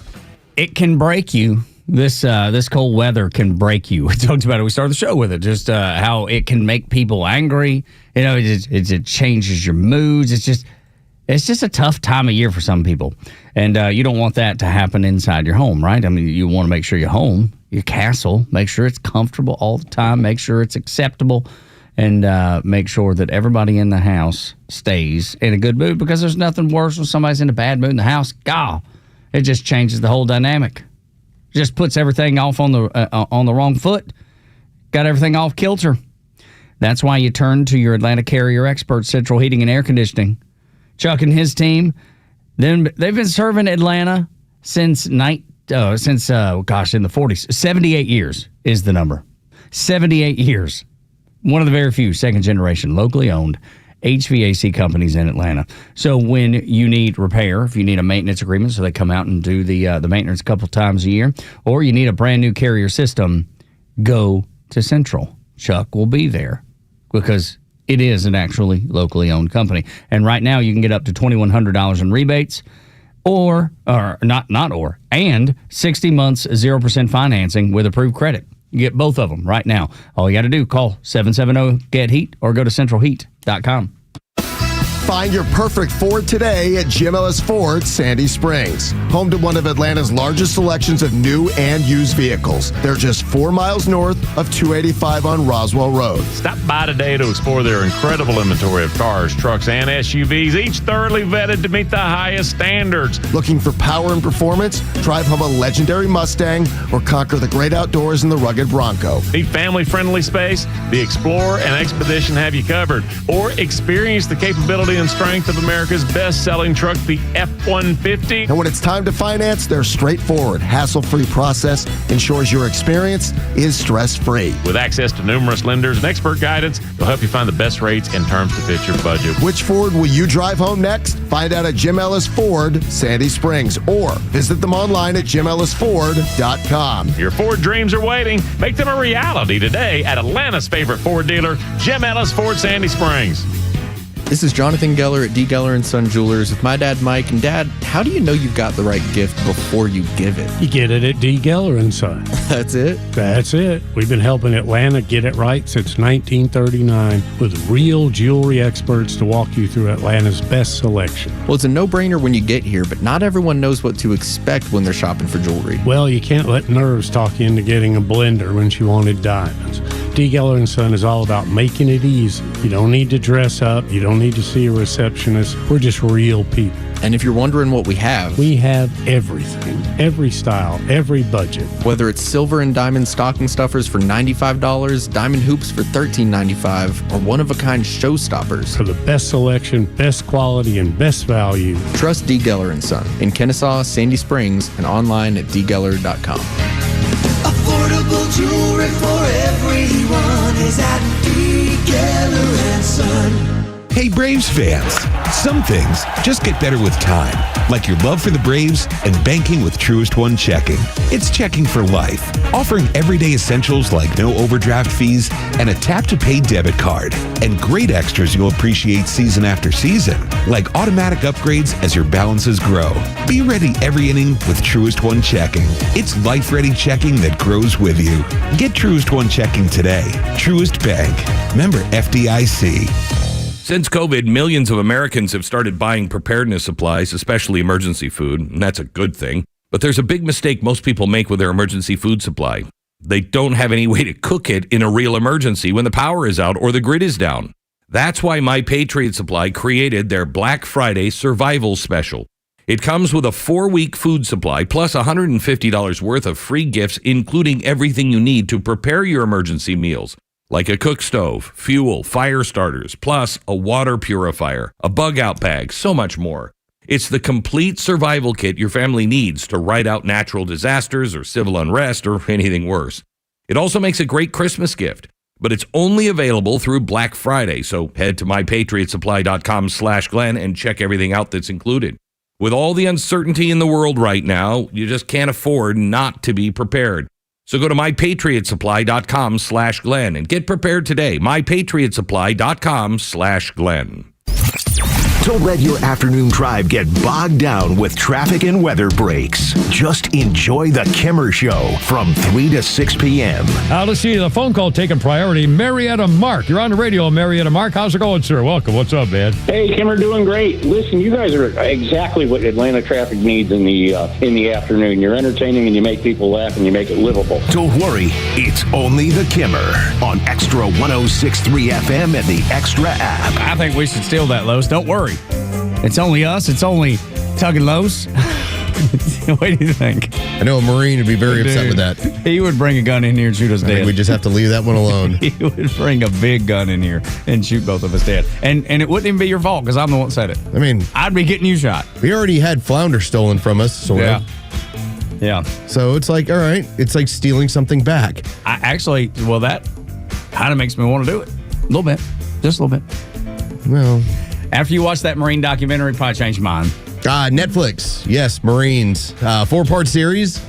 It can break you. This cold weather can break you. We talked about it. We started the show with it. Just how it can make people angry. You know, it changes your moods. It's just a tough time of year for some people. And you don't want that to happen inside your home, right? I mean, you want to make sure your home, your castle, make sure it's comfortable all the time, make sure it's acceptable, and make sure that everybody in the house stays in a good mood, because there's nothing worse when somebody's in a bad mood in the house. God, it just changes the whole dynamic. Just puts everything off on the wrong foot. Got everything off kilter. That's why you turn to your Atlanta Carrier expert, Central Heating and Air Conditioning. Chuck and his team, they've been serving Atlanta since in the 40s. 78 years is the number. 78 years. One of the very few second generation locally owned HVAC companies in Atlanta. So when you need repair, if you need a maintenance agreement, so they come out and do the maintenance a couple times a year, or you need a brand new Carrier system, go to Central. Chuck will be there because it is an actually locally owned company. And right now you can get up to $2,100 in rebates and 60 months 0% financing with approved credit. You get both of them right now. All you got to do, call 770-GET-HEAT or go to centralheat.com. Find your perfect Ford today at Jim Ellis Ford, Sandy Springs. Home to one of Atlanta's largest selections of new and used vehicles. They're just 4 miles north of 285 on Roswell Road. Stop by today to explore their incredible inventory of cars, trucks, and SUVs, each thoroughly vetted to meet the highest standards. Looking for power and performance? Drive home a legendary Mustang or conquer the great outdoors in the rugged Bronco. Need family-friendly space? The Explorer and Expedition have you covered. Or experience the capability and strength of America's best-selling truck, the F-150. And when it's time to finance, their straightforward, hassle-free process ensures your experience is stress-free. With access to numerous lenders and expert guidance, they'll help you find the best rates and terms to fit your budget. Which Ford will you drive home next? Find out at Jim Ellis Ford, Sandy Springs, or visit them online at jimellisford.com. Your Ford dreams are waiting. Make them a reality today at Atlanta's favorite Ford dealer, Jim Ellis Ford, Sandy Springs. This is Jonathan Geller at D. Geller & Son Jewelers with my dad, Mike. And Dad, how do you know you've got the right gift before you give it? You get it at D. Geller & Son. That's it? That's it. We've been helping Atlanta get it right since 1939 with real jewelry experts to walk you through Atlanta's best selection. Well, it's a no-brainer when you get here, but not everyone knows what to expect when they're shopping for jewelry. Well, you can't let nerves talk you into getting a blender when she wanted diamonds. D. Geller & Son is all about making it easy. You don't need to dress up. You don't need to see a receptionist. We're just real people. And if you're wondering what we have everything, every style, every budget. Whether it's silver and diamond stocking stuffers for $95, diamond hoops for $13.95, or one-of-a-kind showstoppers. For the best selection, best quality, and best value. Trust D. Geller & Son in Kennesaw, Sandy Springs, and online at dgeller.com. Affordable jewelry for everyone is at D. Geller & Son. Hey Braves fans, some things just get better with time, like your love for the Braves and banking with Truist One Checking. It's checking for life, offering everyday essentials like no overdraft fees and a tap-to-pay debit card. And great extras you'll appreciate season after season, like automatic upgrades as your balances grow. Be ready every inning with Truist One Checking. It's life-ready checking that grows with you. Get Truist One Checking today. Truist Bank. Member FDIC. Since COVID, millions of Americans have started buying preparedness supplies, especially emergency food, and that's a good thing. But there's a big mistake most people make with their emergency food supply. They don't have any way to cook it in a real emergency when the power is out or the grid is down. That's why My Patriot Supply created their Black Friday Survival Special. It comes with a 4-week food supply plus $150 worth of free gifts, including everything you need to prepare your emergency meals, like a cook stove, fuel, fire starters, plus a water purifier, a bug-out bag, so much more. It's the complete survival kit your family needs to ride out natural disasters or civil unrest or anything worse. It also makes a great Christmas gift, but it's only available through Black Friday, so head to mypatriotsupply.com/Glenn and check everything out that's included. With all the uncertainty in the world right now, you just can't afford not to be prepared. So go to mypatriotsupply.com/Glenn and get prepared today. mypatriotsupply.com/Glenn. Don't let your afternoon drive get bogged down with traffic and weather breaks. Just enjoy the Kimmer Show from 3 to 6 p.m. Let's see, the phone call taking priority. Marietta Mark. You're on the radio, Marietta Mark. How's it going, sir? Welcome. What's up, man? Hey, Kimmer, doing great. Listen, you guys are exactly what Atlanta traffic needs in the afternoon. You're entertaining and you make people laugh and you make it livable. Don't worry, it's only the Kimmer on Extra 106.3 FM and the Extra app. I think we should steal that, Los. Don't worry. It's only us. It's only Tug and Los. What do you think? I know a Marine would be very upset with that. He would bring a gun in here and shoot us dead. We just have to leave that one alone. He would bring a big gun in here and shoot both of us dead. And it wouldn't even be your fault because I'm the one that said it. I mean, I'd be getting you shot. We already had flounder stolen from us, sort of. Yeah. So it's like, all right, it's like stealing something back. That kind of makes me want to do it. A little bit. Just a little bit. Well, after you watch that Marine documentary, probably change your mind. Netflix. Yes, Marines. 4-part series.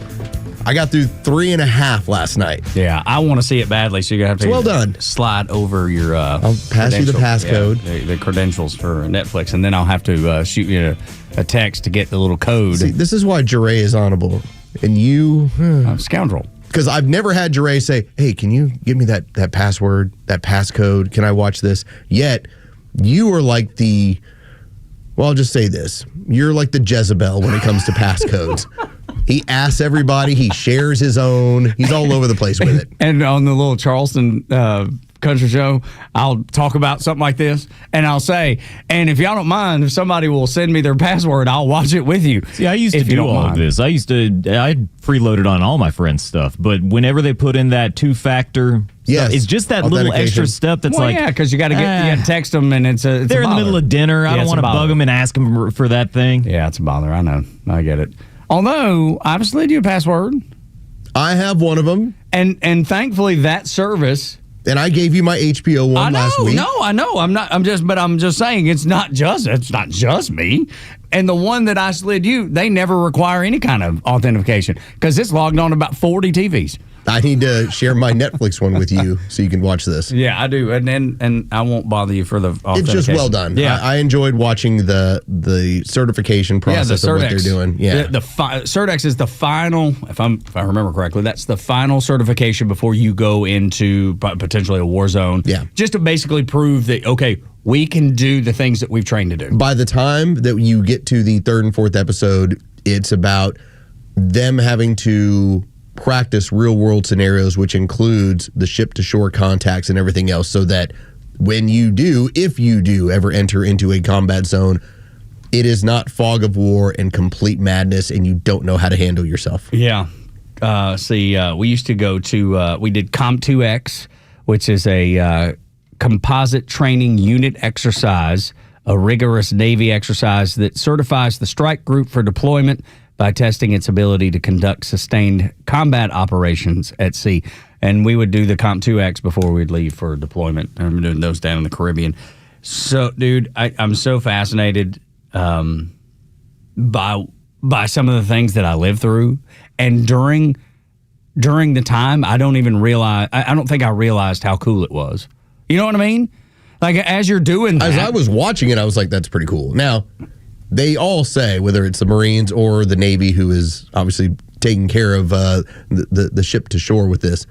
I got through 3.5 last night. Yeah, I want to see it badly, so you're going to have to well done. Slide over your I'll pass you the passcode. The credentials for Netflix, and then I'll have to shoot you a text to get the little code. See, this is why Jure is honorable. And you... scoundrel. Because I've never had Jure say, hey, can you give me that password, that passcode? Can I watch this? Yet... you are like I'll just say this. You're like the Jezebel when it comes to passcodes. He asks everybody. He shares his own. He's all over the place with it. And on the little Charleston country show, I'll talk about something like this, and I'll say, and if y'all don't mind, if somebody will send me their password, I'll watch it with you. See, I used to do all of this. I freeloaded on all my friends' stuff, but whenever they put in that 2-factor stuff, it's just that little extra step that's because you got to text them, and it's they're in the middle of dinner. I don't want to bug them and ask them for that thing. Yeah, it's a bother. I know. I get it. Although, I just slid you a password. I have one of them. And thankfully, that service... And I gave you my HBO one last week. No, I know. I'm just saying it's not just me. And the one that I slid you, they never require any kind of authentication because it's logged on to about 40 TVs. I need to share my Netflix one with you so you can watch this. Yeah, I do. And I won't bother you for the authentication. It's just well done. Yeah. I enjoyed watching the certification process of what they're doing. Yeah. The Certex is the final, if I remember correctly, that's the final certification before you go into potentially a war zone. Yeah. Just to basically prove that, okay, we can do the things that we've trained to do. By the time that you get to the 3rd and 4th episode, it's about them having to practice real world scenarios, which includes the ship to shore contacts and everything else, so that when you do, if you do ever enter into a combat zone, it is not fog of war and complete madness and you don't know how to handle yourself. Yeah. We used to go to, we did COM2X, which is a composite training unit exercise, a rigorous Navy exercise that certifies the strike group for deployment by testing its ability to conduct sustained combat operations at sea. And we would do the COMP2X before we'd leave for deployment. I'm doing those down in the Caribbean. So, dude, I'm so fascinated by some of the things that I lived through. And during the time, I don't think I realized how cool it was. You know what I mean? Like, as you're doing that. As I was watching it, I was like, that's pretty cool. Now, they all say, whether it's the Marines or the Navy, who is obviously taking care of the ship to shore with this,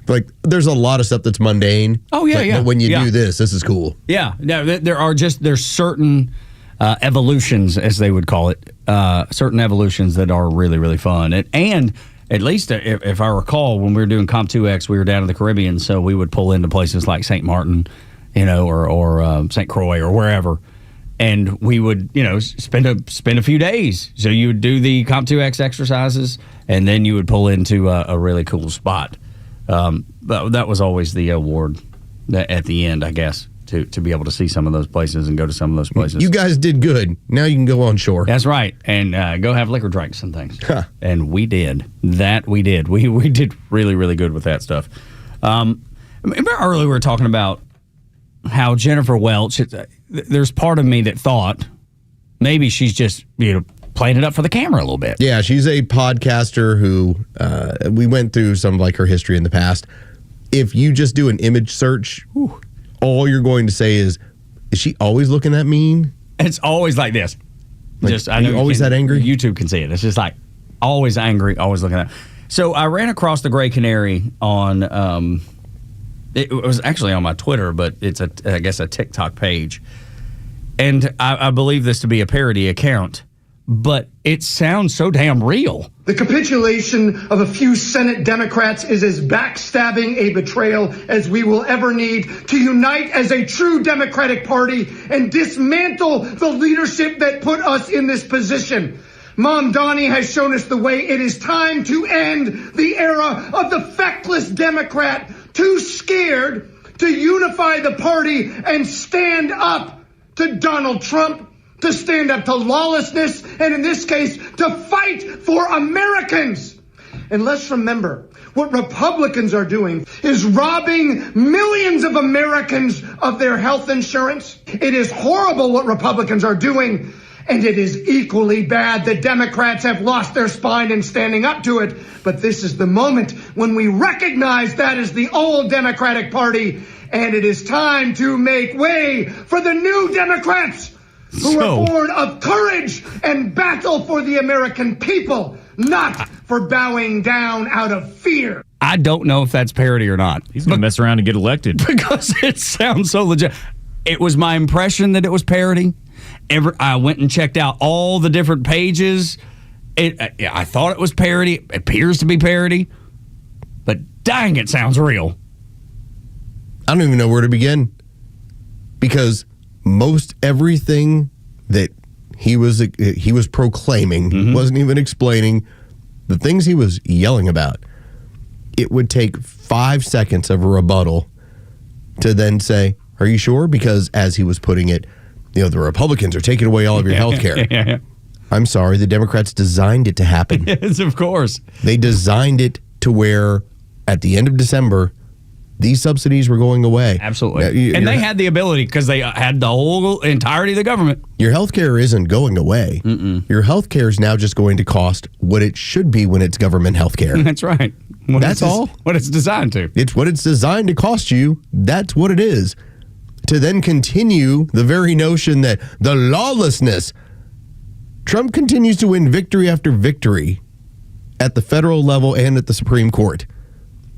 like, there's a lot of stuff that's mundane. Oh, yeah. But when you do this is cool. Yeah. No, there's certain evolutions, as they would call it, certain evolutions that are really, really fun. And at least if I recall, when we were doing Comp 2X, we were down in the Caribbean, so we would pull into places like St. Martin, or St. Croix or wherever, and we would, spend a few days. So you would do the Comp 2X exercises, and then you would pull into a really cool spot. That was always the award at the end, I guess, to be able to see some of those places and go to some of those places. You guys did good. Now you can go on shore. That's right, and go have liquor drinks and things. And we did. That we did. We did really, really good with that stuff. Remember earlier we were talking about how Jennifer Welch, there's part of me that thought maybe she's just, playing it up for the camera a little bit. Yeah, she's a podcaster who, we went through some of her history in the past. If you just do an image search, all you're going to say is she always looking that mean? It's always like this. I know always that angry? YouTube can see it. It's just like always angry, always looking at. So I ran across the Gray Canary on, it was actually on my Twitter, but it's I guess a TikTok page. And I believe this to be a parody account, but it sounds so damn real. The capitulation of a few Senate Democrats is as backstabbing a betrayal as we will ever need to unite as a true Democratic Party and dismantle the leadership that put us in this position. Mom Donnie has shown us the way. It is time to end the era of the feckless Democrat, too scared to unify the party and stand up to Donald Trump, to stand up to lawlessness, and in this case, to fight for Americans. And let's remember, what Republicans are doing is robbing millions of Americans of their health insurance. It is horrible what Republicans are doing, and it is equally bad that Democrats have lost their spine in standing up to it. But this is the moment when we recognize that is the old Democratic Party, and it is time to make way for the new Democrats who are born of courage and battle for the American people, not for bowing down out of fear. I don't know if that's parody or not. He's going to mess around and get elected. Because it sounds so legit. It was my impression that it was parody. I went and checked out all the different pages. I thought it was parody. It appears to be parody. But dang, it sounds real. I don't even know where to begin. Because most everything that he was proclaiming, wasn't even explaining, the things he was yelling about, it would take 5 seconds of a rebuttal to then say, are you sure? Because as he was putting it, the Republicans are taking away all of your health care. Yeah. I'm sorry, the Democrats designed it to happen. Yes, of course. They designed it to where at the end of December, these subsidies were going away. Absolutely. And they had the ability because they had the whole entirety of the government. Your health care isn't going away. Your health care is now just going to cost what it should be when it's government health care. That's right. That's all. What it's designed to. It's what it's designed to cost you. That's what it is. To then continue the very notion that the lawlessness, Trump continues to win victory after victory at the federal level and at the Supreme Court.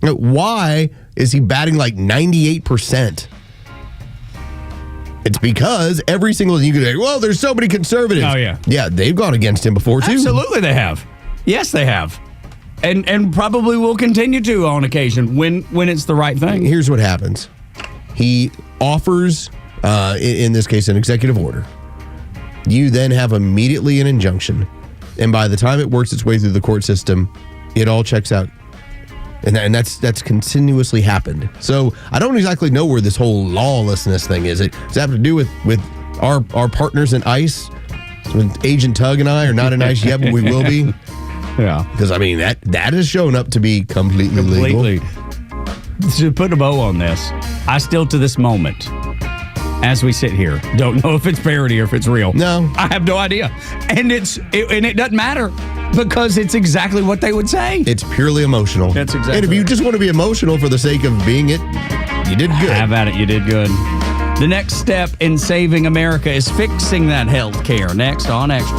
Why is he batting like 98%? It's because every single you can say, well, there's so many conservatives. Oh, yeah. Yeah, they've gone against him before, too. Absolutely they have. Yes, they have. And probably will continue to on occasion when it's the right thing. Here's what happens. He offers, in this case, an executive order. You then have immediately an injunction. And by the time it works its way through the court system, it all checks out. And that's continuously happened. So I don't exactly know where this whole lawlessness thing is. Does it have to do with our partners in ICE? With Agent Tug and I are not in ICE yet, but we will be. Yeah. Because, I mean, that has shown up to be completely legal. To put a bow on this, I still to this moment, as we sit here, don't know if it's parody or if it's real. No. I have no idea. And it doesn't matter because it's exactly what they would say. It's purely emotional. That's exactly. And if you just want to be emotional for the sake of being it, you did good. Have at it. You did good. The next step in saving America is fixing that health care. Next on Extra.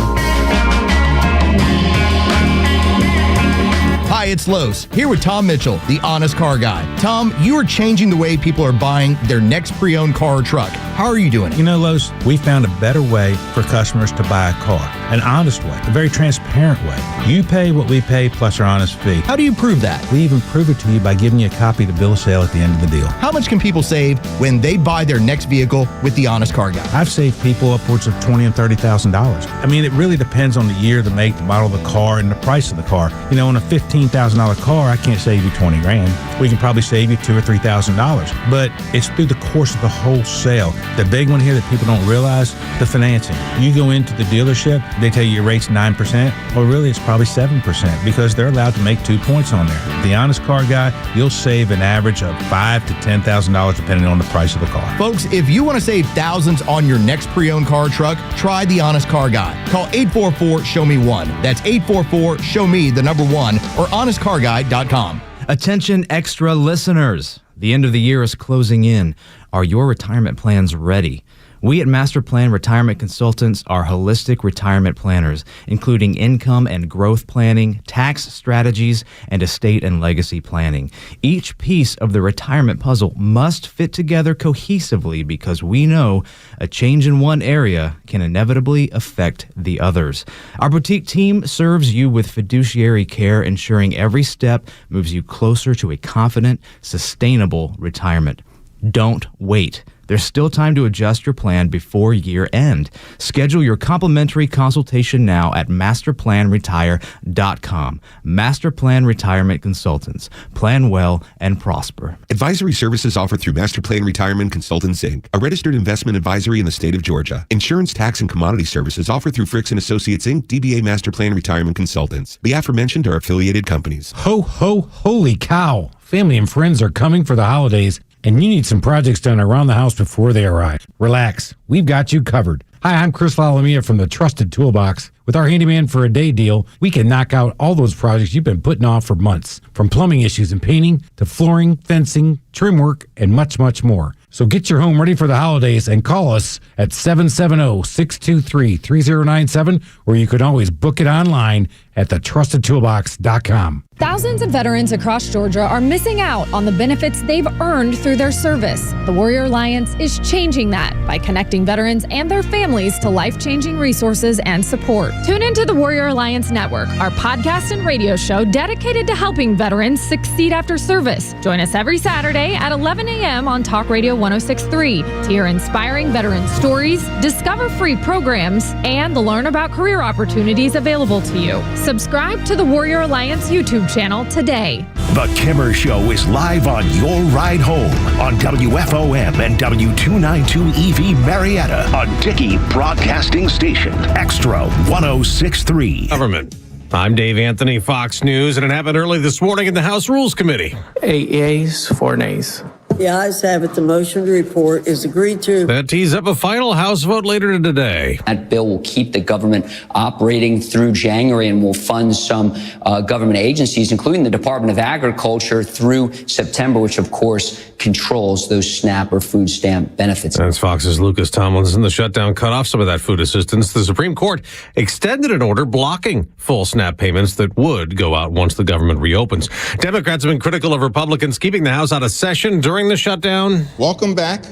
Hi, it's Los, here with Tom Mitchell, the honest car guy. Tom, you are changing the way people are buying their next pre-owned car or truck. How are you doing it? You know, Los, we found a better way for customers to buy a car. An honest way, a very transparent way. You pay what we pay plus our honest fee. How do you prove that? We even prove it to you by giving you a copy of the bill of sale at the end of the deal. How much can people save when they buy their next vehicle with the Honest Car Guy? I've saved people upwards of $20,000 and $30,000. I mean, it really depends on the year, the make, the model of the car, and the price of the car. You know, on a $15,000 car, I can't save you $20,000. We can probably save you $2,000 or $3,000. But it's through the course of the whole sale. The big one here that people don't realize, the financing. You go into the dealership, they tell you your rate's 9%. Well, really, it's probably 7% because they're allowed to make 2 points on there. The Honest Car Guy, you'll save an average of $5,000 to $10,000 depending on the price of the car. Folks, if you want to save thousands on your next pre-owned car or truck, try the Honest Car Guy. Call 844-SHOW-ME-1. That's 844-SHOW-ME, the number 1, or honestcarguy.com. Attention extra listeners. The end of the year is closing in. Are your retirement plans ready? We at Master Plan Retirement Consultants are holistic retirement planners, including income and growth planning, tax strategies, and estate and legacy planning. Each piece of the retirement puzzle must fit together cohesively because we know a change in one area can inevitably affect the others. Our boutique team serves you with fiduciary care, ensuring every step moves you closer to a confident, sustainable retirement. Don't wait. There's still time to adjust your plan before year end. Schedule your complimentary consultation now at masterplanretire.com. Master Plan Retirement Consultants. Plan well and prosper. Advisory services offered through Master Plan Retirement Consultants, Inc., a registered investment advisory in the state of Georgia. Insurance, tax, and commodity services offered through Fricks & Associates, Inc., DBA Master Plan Retirement Consultants. The aforementioned are affiliated companies. Ho, ho, holy cow. Family and friends are coming for the holidays, and you need some projects done around the house before they arrive. Relax. We've got you covered. Hi, I'm Chris Lalomia from the Trusted Toolbox. With our handyman for a day deal, we can knock out all those projects you've been putting off for months. From plumbing issues and painting to flooring, fencing, trim work, and much, much more. So get your home ready for the holidays and call us at 770-623-3097, or you can always book it online at thetrustedtoolbox.com. Thousands of veterans across Georgia are missing out on the benefits they've earned through their service. The Warrior Alliance is changing that by connecting veterans and their families to life-changing resources and support. Tune into the Warrior Alliance Network, our podcast and radio show dedicated to helping veterans succeed after service. Join us every Saturday at 11 a.m. on Talk Radio 106.3 to hear inspiring veteran stories, discover free programs, and learn about career opportunities available to you. Subscribe to the Warrior Alliance YouTube channel today. The Kimmer Show is live on your ride home on WFOM and W292EV Marietta on Dickey Broadcasting Station, Extra 106.3. Government. I'm Dave Anthony, Fox News, and it happened early this morning in the House Rules Committee. 8 yeas, 4 nays. The ayes have it. The motion to report is agreed to. That tees up a final House vote later today. That bill will keep the government operating through January and will fund some government agencies, including the Department of Agriculture, through September, which, of course, controls those SNAP or food stamp benefits. That's Fox's Lucas Tomlinson. The shutdown cut off some of that food assistance. The Supreme Court extended an order blocking full SNAP payments that would go out once the government reopens. Democrats have been critical of Republicans keeping the House out of session during the shutdown. Welcome back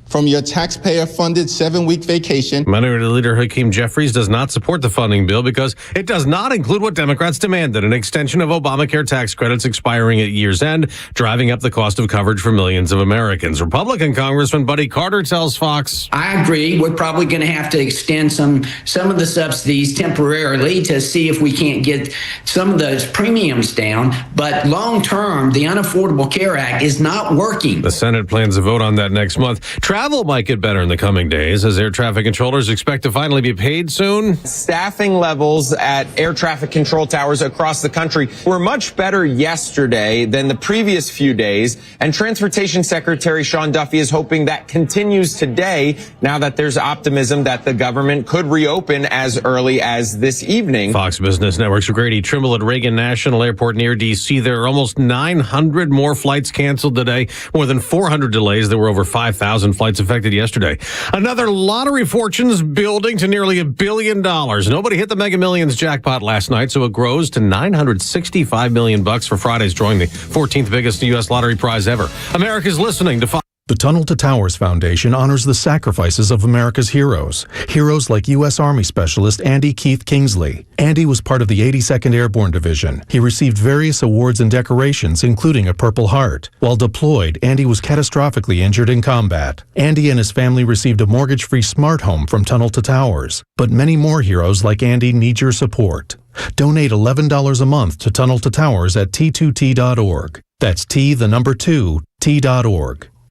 from your taxpayer-funded 7-week vacation. Minority Leader Hakeem Jeffries does not support the funding bill because it does not include what Democrats demanded, an extension of Obamacare tax credits expiring at year's end, driving up the cost of coverage for millions of Americans. Republican Congressman Buddy Carter tells Fox, I agree. We're probably going to have to extend some of the subsidies temporarily to see if we can't get some of those premiums down. But long term, the Unaffordable Care Act is not working. The Senate plans to vote on that next month. Travel might get better in the coming days as air traffic controllers expect to finally be paid soon. Staffing levels at air traffic control towers across the country were much better yesterday than the previous few days, and Transportation Secretary Sean Duffy is hoping that continues today now that there's optimism that the government could reopen as early as this evening. Fox Business Network's Grady Trimble at Reagan National Airport near D.C. There are almost 900 more flights canceled today, more than 400 delays. There were over 5,000 flights affected yesterday. Another lottery fortunes building to nearly $1 billion. Nobody hit the Mega Millions jackpot last night, so it grows to $965 million for Friday's drawing, the 14th biggest U.S. lottery prize ever. America's listening to Fox. The Tunnel to Towers Foundation honors the sacrifices of America's heroes. Heroes like U.S. Army Specialist Andy Keith Kingsley. Andy was part of the 82nd Airborne Division. He received various awards and decorations, including a Purple Heart. While deployed, Andy was catastrophically injured in combat. Andy and his family received a mortgage-free smart home from Tunnel to Towers. But many more heroes like Andy need your support. Donate $11 a month to Tunnel to Towers at T2T.org. That's T2T.org.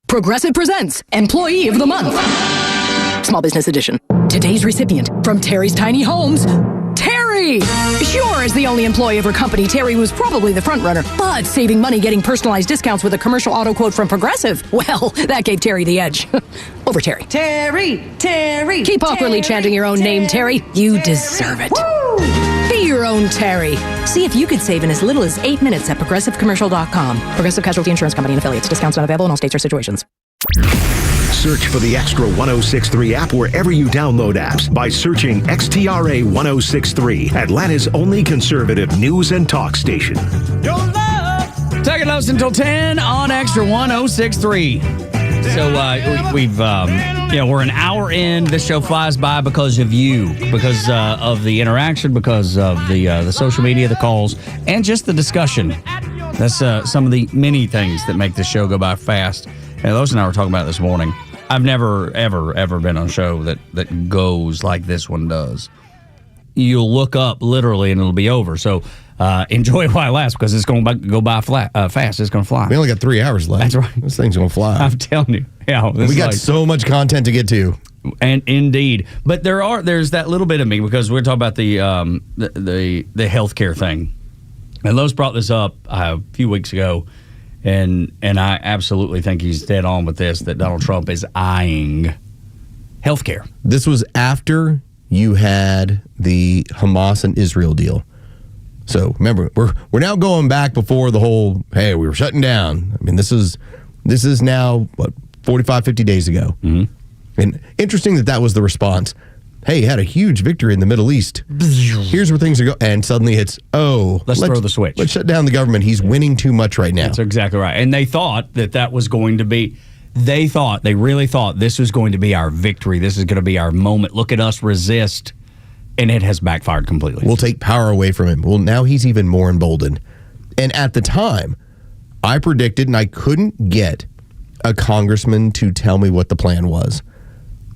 Progressive presents Employee of the Month. Small Business Edition. Today's recipient from Terry's Tiny Homes, Terry. Sure, as the only employee of her company, Terry was probably the front runner, but saving money getting personalized discounts with a commercial auto quote from Progressive, well, that gave Terry the edge. Over Terry. Terry, Terry. Keep awkwardly chanting your own name, Terry. You deserve it. Woo! Be your own Terry. See if you could save in as little as 8 minutes at progressivecommercial.com. Progressive Casualty Insurance Company and affiliates. Discounts not available in all states or situations. Search for the Extra 106.3 app wherever you download apps by searching XTRA 106.3, Atlanta's only conservative news and talk station. Tug and Los until 10 on Extra 106.3. So we're an hour in. This show flies by because of you, because of the interaction, because of the social media, the calls, and just the discussion. That's some of the many things that make this show go by fast. And Los and I were talking about it this morning. I've never, ever been on a show that goes like this one does. You'll look up literally and it'll be over. So enjoy it while it lasts, because it's going to go by fast. It's going to fly. We only got 3 hours left. That's right. This thing's going to fly. I'm telling you. Yeah, we got so much content to get to. And indeed, but there's that little bit of me, because we're talking about the healthcare thing, and Los brought this up a few weeks ago, and I absolutely think he's dead on with this, that Donald Trump is eyeing healthcare. This was after you had the Hamas and Israel deal. So remember, we're now going back before the whole, hey, we were shutting down. I mean, this is now, 45, 50 days ago. Mm-hmm. And interesting that was the response. Hey, had a huge victory in the Middle East. Here's where things are going. And suddenly it's, let's throw the switch. Let's shut down the government. He's winning too much right now. That's exactly right. And they thought that was going to be, they really thought this was going to be our victory. This is going to be our moment. Look at us resist. And it has backfired completely. We'll take power away from him. Well, now he's even more emboldened. And at the time, I predicted, and I couldn't get a congressman to tell me what the plan was.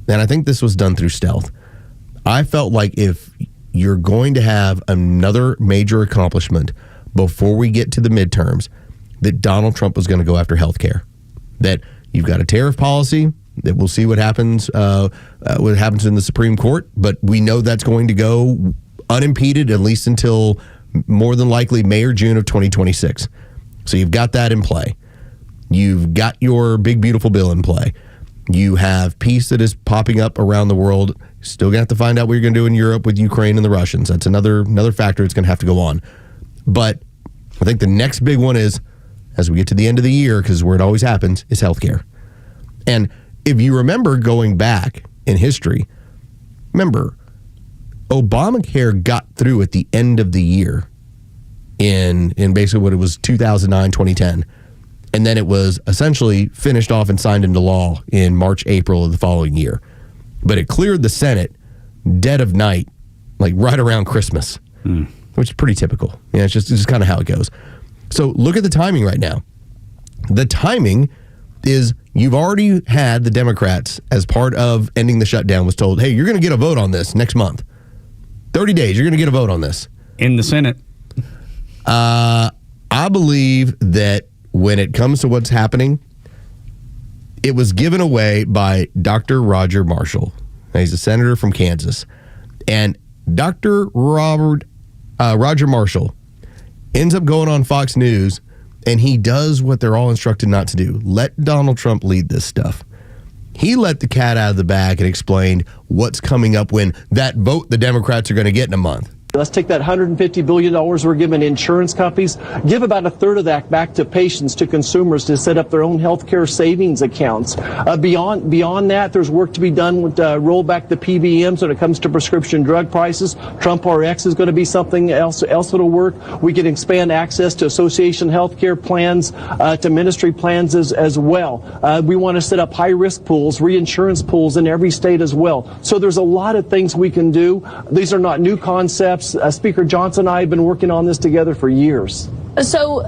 And I think this was done through stealth. I felt like if you're going to have another major accomplishment before we get to the midterms, that Donald Trump was going to go after health care. That you've got a tariff policy, that we'll see what happens in the Supreme Court, but we know that's going to go unimpeded at least until more than likely May or June of 2026. So you've got that in play. You've got your big, beautiful bill in play. You have peace that is popping up around the world. Still going to have to find out what you're going to do in Europe with Ukraine and the Russians. That's another factor that's going to have to go on. But I think the next big one is, as we get to the end of the year, because where it always happens, is healthcare. And if you remember going back in history, remember, Obamacare got through at the end of the year in basically what it was 2009, 2010. And then it was essentially finished off and signed into law in March, April of the following year. But it cleared the Senate dead of night, like right around Christmas, which is pretty typical. Yeah, it's just kind of how it goes. So look at the timing right now. The timing is you've already had the Democrats, as part of ending the shutdown, was told, hey, you're going to get a vote on this next month. 30 days, you're going to get a vote on this. In the Senate. I believe that when it comes to what's happening, it was given away by Dr. Roger Marshall. He's a senator from Kansas. And Dr. Roger Marshall ends up going on Fox News, and he does what they're all instructed not to do. Let Donald Trump lead this stuff. He let the cat out of the bag and explained what's coming up when that vote the Democrats are going to get in a month. Let's take that $150 billion we're giving insurance companies, give about a third of that back to patients, to consumers, to set up their own healthcare savings accounts. Beyond that, there's work to be done with roll back the PBMs when it comes to prescription drug prices. Trump RX is going to be something else that'll work. We can expand access to association healthcare plans, to ministry plans as well. We want to set up high-risk pools, reinsurance pools in every state as well. So there's a lot of things we can do. These are not new concepts. Speaker Johnson and I have been working on this together for years. So,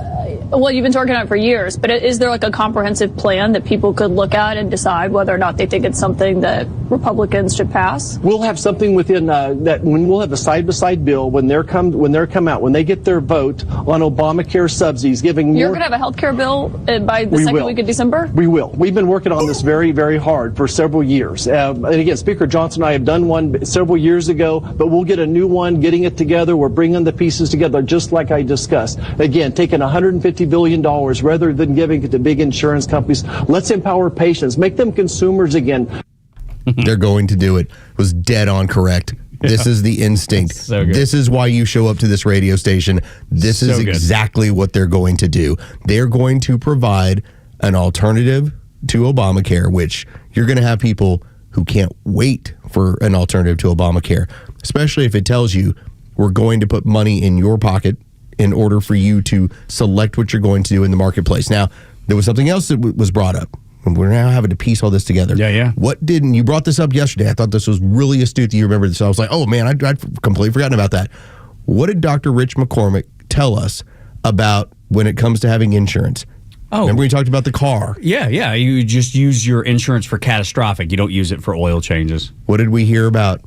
well, you've been working on it for years, but is there like a comprehensive plan that people could look at and decide whether or not they think it's something that Republicans should pass? We'll have something within that when we'll have a side-by-side bill when they come out, when they get their vote on Obamacare subsidies, giving more. You're going to have a health care bill by the second week of December? We will. We've been working on this very, very hard for several years. And again, Speaker Johnson and I have done one several years ago, but we'll get a new one, getting it together. We're bringing the pieces together just like I discussed. Again, taking $150 billion rather than giving it to big insurance companies. Let's empower patients, make them consumers again. They're going to do it. Was dead on correct. This is the instinct. So good. This is why you show up to this radio station. This is exactly what they're going to do. They're going to provide an alternative to Obamacare, which you're going to have people who can't wait for an alternative to Obamacare, especially if it tells you we're going to put money in your pocket in order for you to select what you're going to do in the marketplace. Now, there was something else that was brought up, and we're now having to piece all this together. Yeah. What didn't you brought this up yesterday? I thought this was really astute that you remember this. I was like, oh man, I'd completely forgotten about that. What did Dr. Rich McCormick tell us about when it comes to having insurance? Oh, remember we talked about the car? Yeah. You just use your insurance for catastrophic. You don't use it for oil changes. What did we hear about?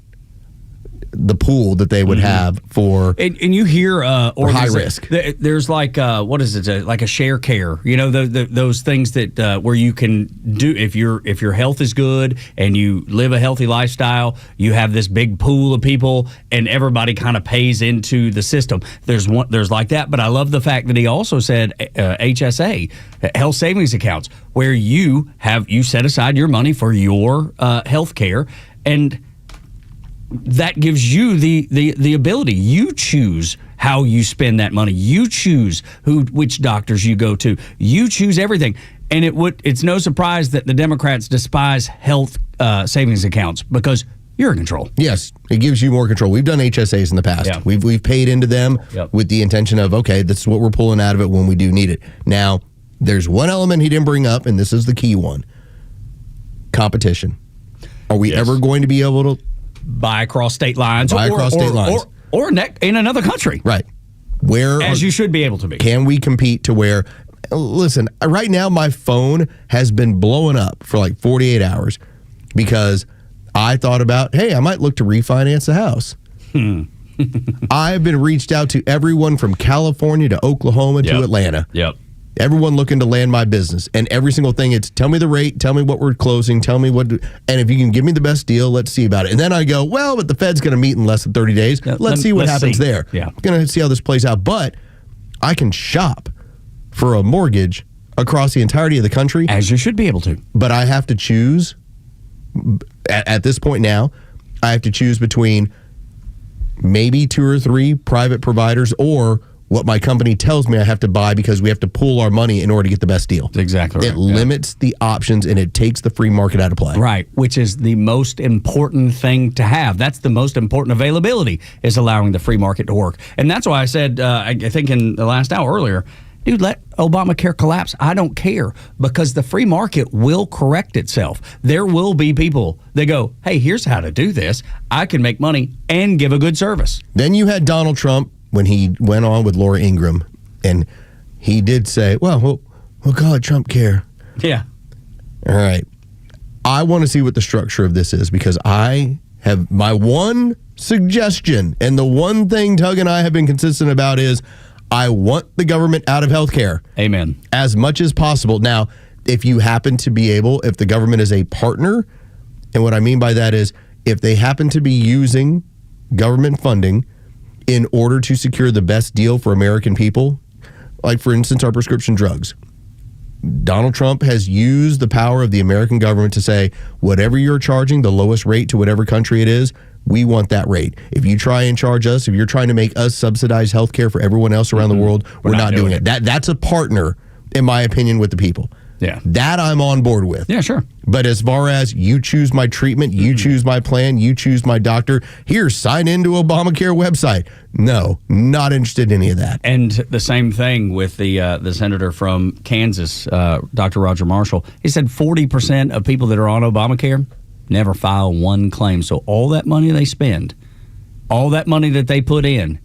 The pool that they would have for and you hear or high risk. There's like what is it? Like a share care. You know those things that where you can do if your health is good and you live a healthy lifestyle. You have this big pool of people and everybody kind of pays into the system. There's like that. But I love the fact that he also said HSA, health savings accounts, where you set aside your money for your health care, and that gives you the ability. You choose how you spend that money. You choose which doctors you go to. You choose everything. And it's no surprise that the Democrats despise health savings accounts because you're in control. Yes, it gives you more control. We've done HSAs in the past. Yeah. We've paid into them with the intention of, okay, this is what we're pulling out of it when we do need it. Now, there's one element he didn't bring up, and this is the key one. Competition. Are we ever going to be able to buy across state lines or in another country? Right. You should be able to be. Can we compete to where, listen, right now my phone has been blowing up for like 48 hours because I thought about, hey, I might look to refinance the house. I've been reached out to everyone from California to Oklahoma to Atlanta. Yep. Everyone looking to land my business. And every single thing, it's tell me the rate, tell me what we're closing, tell me what, and if you can give me the best deal, let's see about it. And then I go, well, but the Fed's going to meet in less than 30 days. Let's see what happens there. Yeah. Going to see how this plays out. But I can shop for a mortgage across the entirety of the country. As you should be able to. But I have to choose, at this point now, I have to choose between maybe 2 or 3 private providers or what my company tells me I have to buy because we have to pool our money in order to get the best deal. That's exactly right. It limits the options and it takes the free market out of play. Right, which is the most important thing to have. That's the most important availability, is allowing the free market to work. And that's why I said, I think in the last hour earlier, dude, let Obamacare collapse. I don't care, because the free market will correct itself. There will be people that go, hey, here's how to do this. I can make money and give a good service. Then you had Donald Trump when he went on with Laura Ingraham, and he did say, well, we'll call it Trump Care. Yeah. All right. I want to see what the structure of this is, because I have my one suggestion, and the one thing Tug and I have been consistent about is I want the government out of healthcare. Amen. As much as possible. Now, if you happen to be able, if the government is a partner, and what I mean by that is if they happen to be using government funding in order to secure the best deal for American people, like, for instance, our prescription drugs. Donald Trump has used the power of the American government to say, whatever you're charging, the lowest rate to whatever country it is, we want that rate. If you try and charge us, if you're trying to make us subsidize healthcare for everyone else around the world, we're not doing it. That's a partner, in my opinion, with the people. Yeah. That I'm on board with. Yeah, sure. But as far as you choose my treatment, you choose my plan, you choose my doctor, here, sign into Obamacare website. No, not interested in any of that. And the same thing with the senator from Kansas, Dr. Roger Marshall. He said 40% of people that are on Obamacare never file one claim. So all that money they spend, all that money that they put in,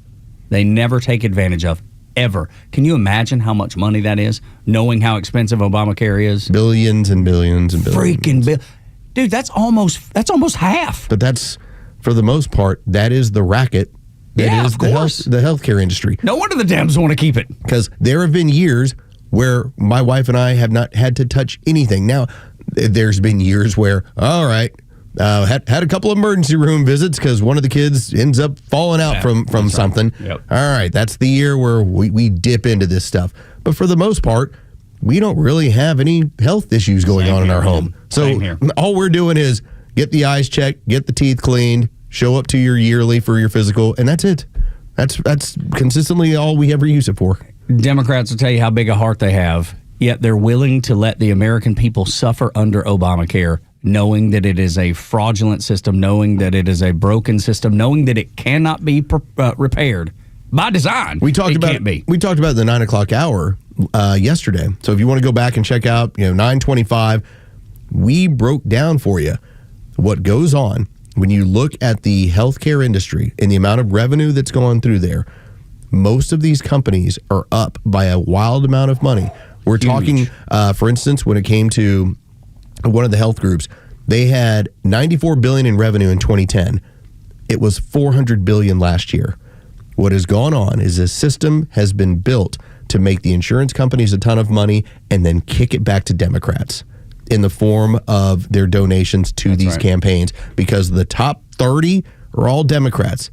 they never take advantage of. Ever. Can you imagine how much money that is, knowing how expensive Obamacare is? Billions and billions and billions. Freaking dude, that's almost half. But that's, for the most part, that is the racket that is the healthcare industry. No wonder the Dems want to keep it. Because there have been years where my wife and I have not had to touch anything. Now, there's been years where, all right, had a couple of emergency room visits because one of the kids ends up falling out from something. Right. Yep. All right, that's the year where we dip into this stuff. But for the most part, we don't really have any health issues going on in our home. So all we're doing is get the eyes checked, get the teeth cleaned, show up to your yearly for your physical, and that's it. That's consistently all we ever use it for. Democrats will tell you how big a heart they have, yet they're willing to let the American people suffer under Obamacare, knowing that it is a fraudulent system, knowing that it is a broken system, knowing that it cannot be repaired by design. We talked about the 9 o'clock hour yesterday. So if you want to go back and check out, 9:25, we broke down for you what goes on when you look at the healthcare industry and the amount of revenue that's going through there. Most of these companies are up by a wild amount of money. We're talking, for instance, when it came to one of the health groups, they had $94 billion in revenue in 2010. It was $400 billion last year. What has gone on is a system has been built to make the insurance companies a ton of money and then kick it back to Democrats in the form of their donations to these campaigns, because the top 30 are all Democrats.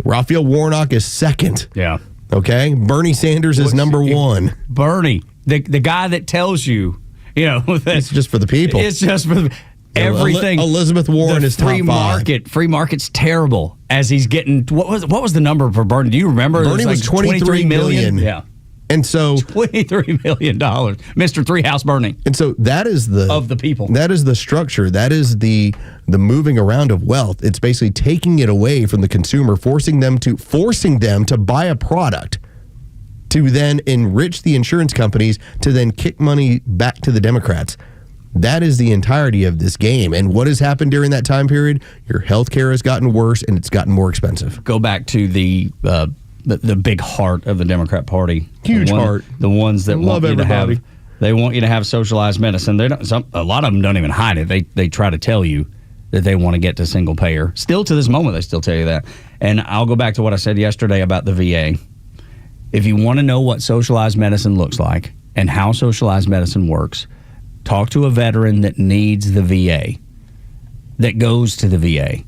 Raphael Warnock is second. Yeah. Okay? Bernie Sanders is number one. Bernie, the guy that tells you, it's just for the people. It's just for everything. Elizabeth Warren is top five. Free market's terrible. As he's getting, what was the number for Bernie? Do you remember? Bernie was $23 million. Yeah. And so $23 million, Mr. Three House Bernie. And so that is of the people. That is the structure. That is the moving around of wealth. It's basically taking it away from the consumer, forcing them to buy a product, to then enrich the insurance companies, to then kick money back to the Democrats. That is the entirety of this game. And what has happened during that time period? Your health care has gotten worse and it's gotten more expensive. Go back to the big heart of the Democrat Party. Huge heart. The ones that want you to everybody. they want you to have socialized medicine. They don't. A lot of them don't even hide it. They try to tell you that they want to get to single payer. Still to this moment, they still tell you that. And I'll go back to what I said yesterday about the VA. If you want to know what socialized medicine looks like and how socialized medicine works, talk to a veteran that needs the VA, that goes to the VA.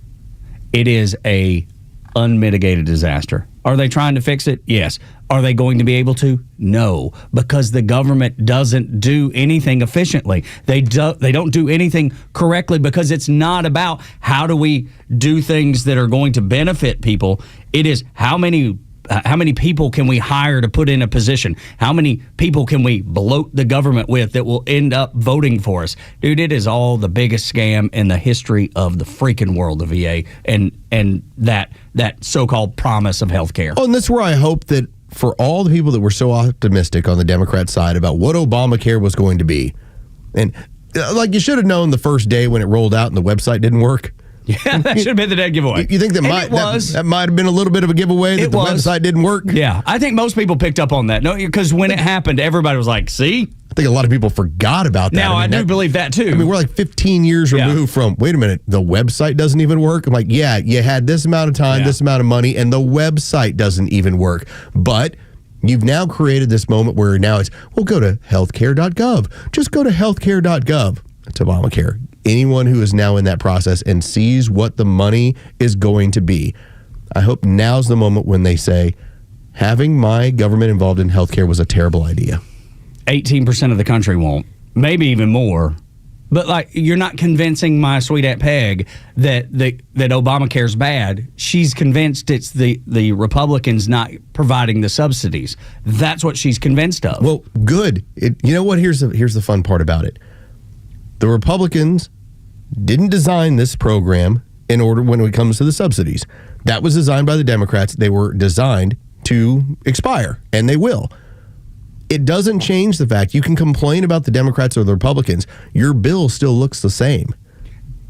It is a unmitigated disaster. Are they trying to fix it? Yes. Are they going to be able to? No, because the government doesn't do anything efficiently. They don't do anything correctly, because it's not about how do we do things that are going to benefit people. It is how many people can we hire to put in a position? How many people can we bloat the government with that will end up voting for us? Dude, it is all the biggest scam in the history of the freaking world, the VA, and that so-called promise of health care. Oh, and that's where I hope that for all the people that were so optimistic on the Democrat side about what Obamacare was going to be, and like you should have known the first day when it rolled out and the website didn't work. Yeah, that should have been the dead giveaway. You think that might have been a little bit of a giveaway that the website didn't work? Yeah, I think most people picked up on that. No, because when it happened, everybody was like, see? I think a lot of people forgot about that. Now, I do believe that, too. I mean, we're like 15 years removed from, wait a minute, the website doesn't even work? I'm like, yeah, you had this amount of time, this amount of money, and the website doesn't even work. But you've now created this moment where now it's, well, go to healthcare.gov. Just go to healthcare.gov. It's Obamacare. Anyone who is now in that process and sees what the money is going to be, I hope now's the moment when they say, having my government involved in healthcare was a terrible idea. 18% of the country won't. Maybe even more. But like, you're not convincing my sweet Aunt Peg that Obamacare's bad. She's convinced it's the Republicans not providing the subsidies. That's what she's convinced of. Well, good. You know what? Here's the fun part about it. The Republicans didn't design this program in order when it comes to the subsidies. That was designed by the Democrats. They were designed to expire, and they will. It doesn't change the fact you can complain about the Democrats or the Republicans. Your bill still looks the same.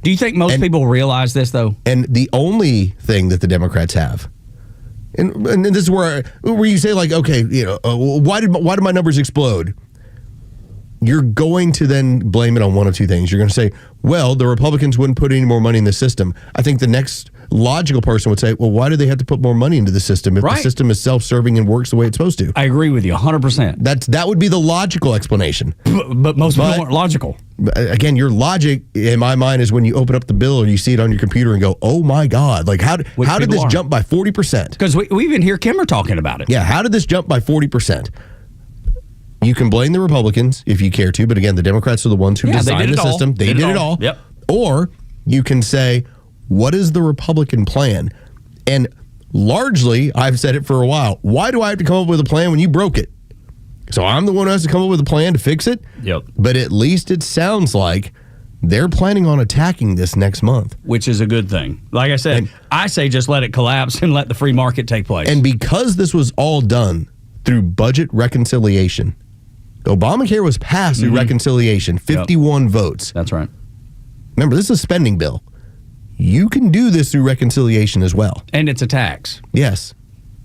Do you think most people realize this, though? And the only thing that the Democrats have, and this is where you say, like, okay, why did my numbers explode? You're going to then blame it on one of two things. You're going to say, well, the Republicans wouldn't put any more money in the system. I think the next logical person would say, well, why do they have to put more money into the system if the system is self-serving and works the way it's supposed to? I agree with you 100%. That would be the logical explanation. But most people aren't logical. Again, your logic in my mind is when you open up the bill or you see it on your computer and go, oh my God, like how did this jump by 40%? Because we even hear Kimmer talking about it. Yeah, how did this jump by 40%? You can blame the Republicans if you care to, but again, the Democrats are the ones who designed the system. They did it all. Yep. Or you can say, what is the Republican plan? And largely, I've said it for a while, why do I have to come up with a plan when you broke it? So I'm the one who has to come up with a plan to fix it? Yep. But at least it sounds like they're planning on attacking this next month. Which is a good thing. Like I said, I say just let it collapse and let the free market take place. And because this was all done through budget reconciliation, Obamacare was passed through reconciliation, 51 votes. That's right. Remember, this is a spending bill. You can do this through reconciliation as well. And it's a tax. Yes.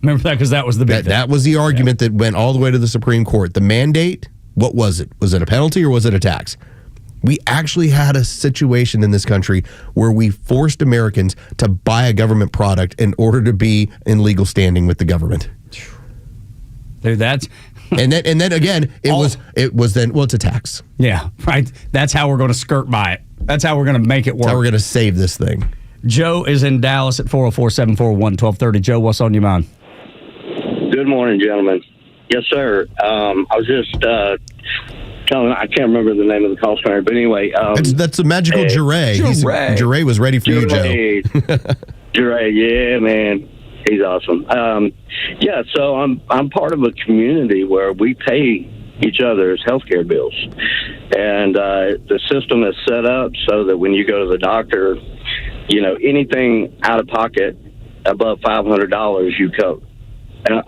Remember that, because that was the big thing. That was the argument that went all the way to the Supreme Court. The mandate, what was it? Was it a penalty or was it a tax? We actually had a situation in this country where we forced Americans to buy a government product in order to be in legal standing with the government. Dude, that's... And then again, it was it's a tax. Yeah, right. That's how we're going to skirt by it. That's how we're going to make it work. That's how we're going to save this thing. Joe is in Dallas at 404-741-1230. Joe, what's on your mind? Good morning, gentlemen. Yes, sir. I was just telling, I can't remember the name of the call center, but anyway. That's a magical Jure. Jure was ready for you, Joe. Jure, yeah, man. He's awesome. So I'm part of a community where we pay each other's healthcare bills, and the system is set up so that when you go to the doctor, anything out of pocket above $500 you cover.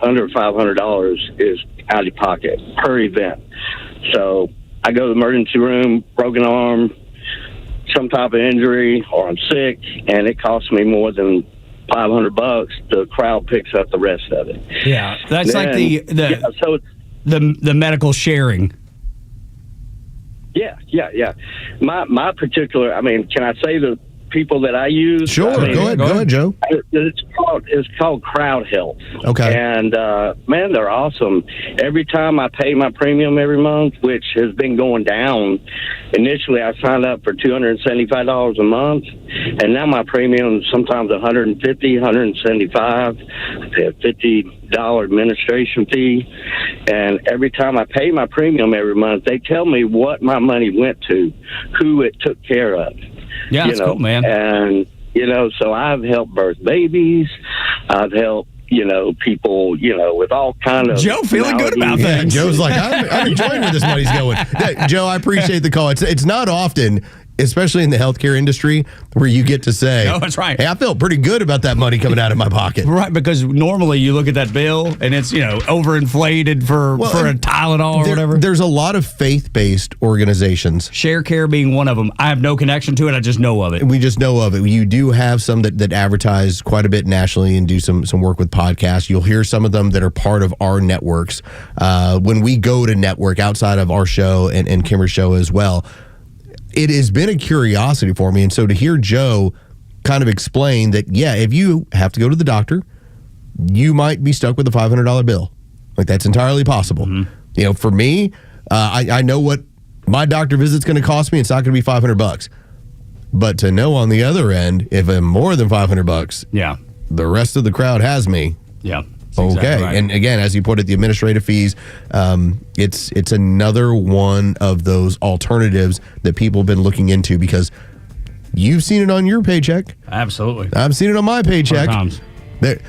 Under $500 is out of pocket per event. So I go to the emergency room, broken arm, some type of injury, or I'm sick, and it costs me more than $500. The crowd picks up the rest of it. Yeah, that's then, like the medical sharing. Yeah. My particular, can I say the people that I use? Sure, go ahead, Joe. It's called Crowd Health. Okay. And man, they're awesome. Every time I pay my premium every month, which has been going down. Initially, I signed up for $275 a month, and now my premium is sometimes $150, $175. I pay a $50 administration fee, and every time I pay my premium every month, they tell me what my money went to, who it took care of. Yeah, that's cool, man. And, so I've helped birth babies. I've helped, people, with all kind of... Joe feeling good about that. Joe's like, I'm enjoying where this money's going. Joe, I appreciate the call. It's not often, especially in the healthcare industry, where you get to say, no, that's right. Hey, I felt pretty good about that money coming out of my pocket. Right, because normally you look at that bill and it's, overinflated for a Tylenol or whatever. There's a lot of faith-based organizations. ShareCare being one of them. I have no connection to it. I just know of it. We just know of it. You do have some that advertise quite a bit nationally and do some work with podcasts. You'll hear some of them that are part of our networks. When we go to network outside of our show and Kimmer's show as well, it has been a curiosity for me. And so to hear Joe kind of explain that, yeah, if you have to go to the doctor, you might be stuck with a $500 bill. Like, that's entirely possible. Mm-hmm. For me, I know what my doctor visit's going to cost me. It's not going to be $500. But to know on the other end, if I'm more than $500, yeah, the rest of the crowd has me. Yeah. Okay. exactly right. And again, as you put it, the administrative fees, it's another one of those alternatives that people have been looking into because you've seen it on your paycheck. Absolutely. I've seen it on my paycheck. Times.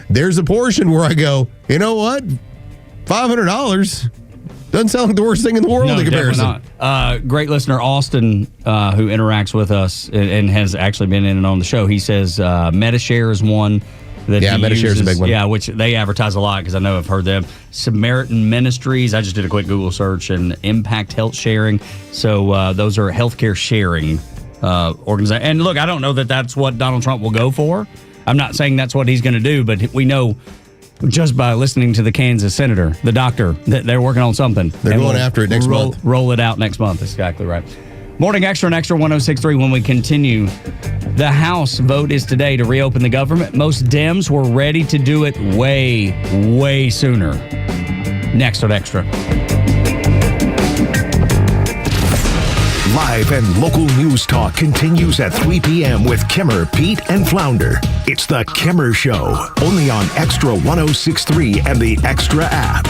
There's a portion where I go, you know what? $500 doesn't sound like the worst thing in the world in comparison. Not. Great listener, Austin, who interacts with us and has actually been in and on the show, he says MediShare is one that he MediShare uses, is a big one. Yeah, which they advertise a lot because I know I've heard them. Samaritan Ministries, I just did a quick Google search, and Impact Health Sharing. So those are healthcare sharing organizations. And look, I don't know that that's what Donald Trump will go for. I'm not saying that's what he's going to do, but we know just by listening to the Kansas senator, the doctor, that they're working on something. They're going after it next month. Roll it out next month. That's exactly right. Morning Xtra and Xtra 106.3 when we continue. The House vote is today to reopen the government. Most Dems were ready to do it way sooner. Next on Xtra. Live and local news talk continues at 3 p.m. with Kimmer, Pete, and Flounder. It's the Kimmer Show, only on Xtra 106.3 and the Xtra app.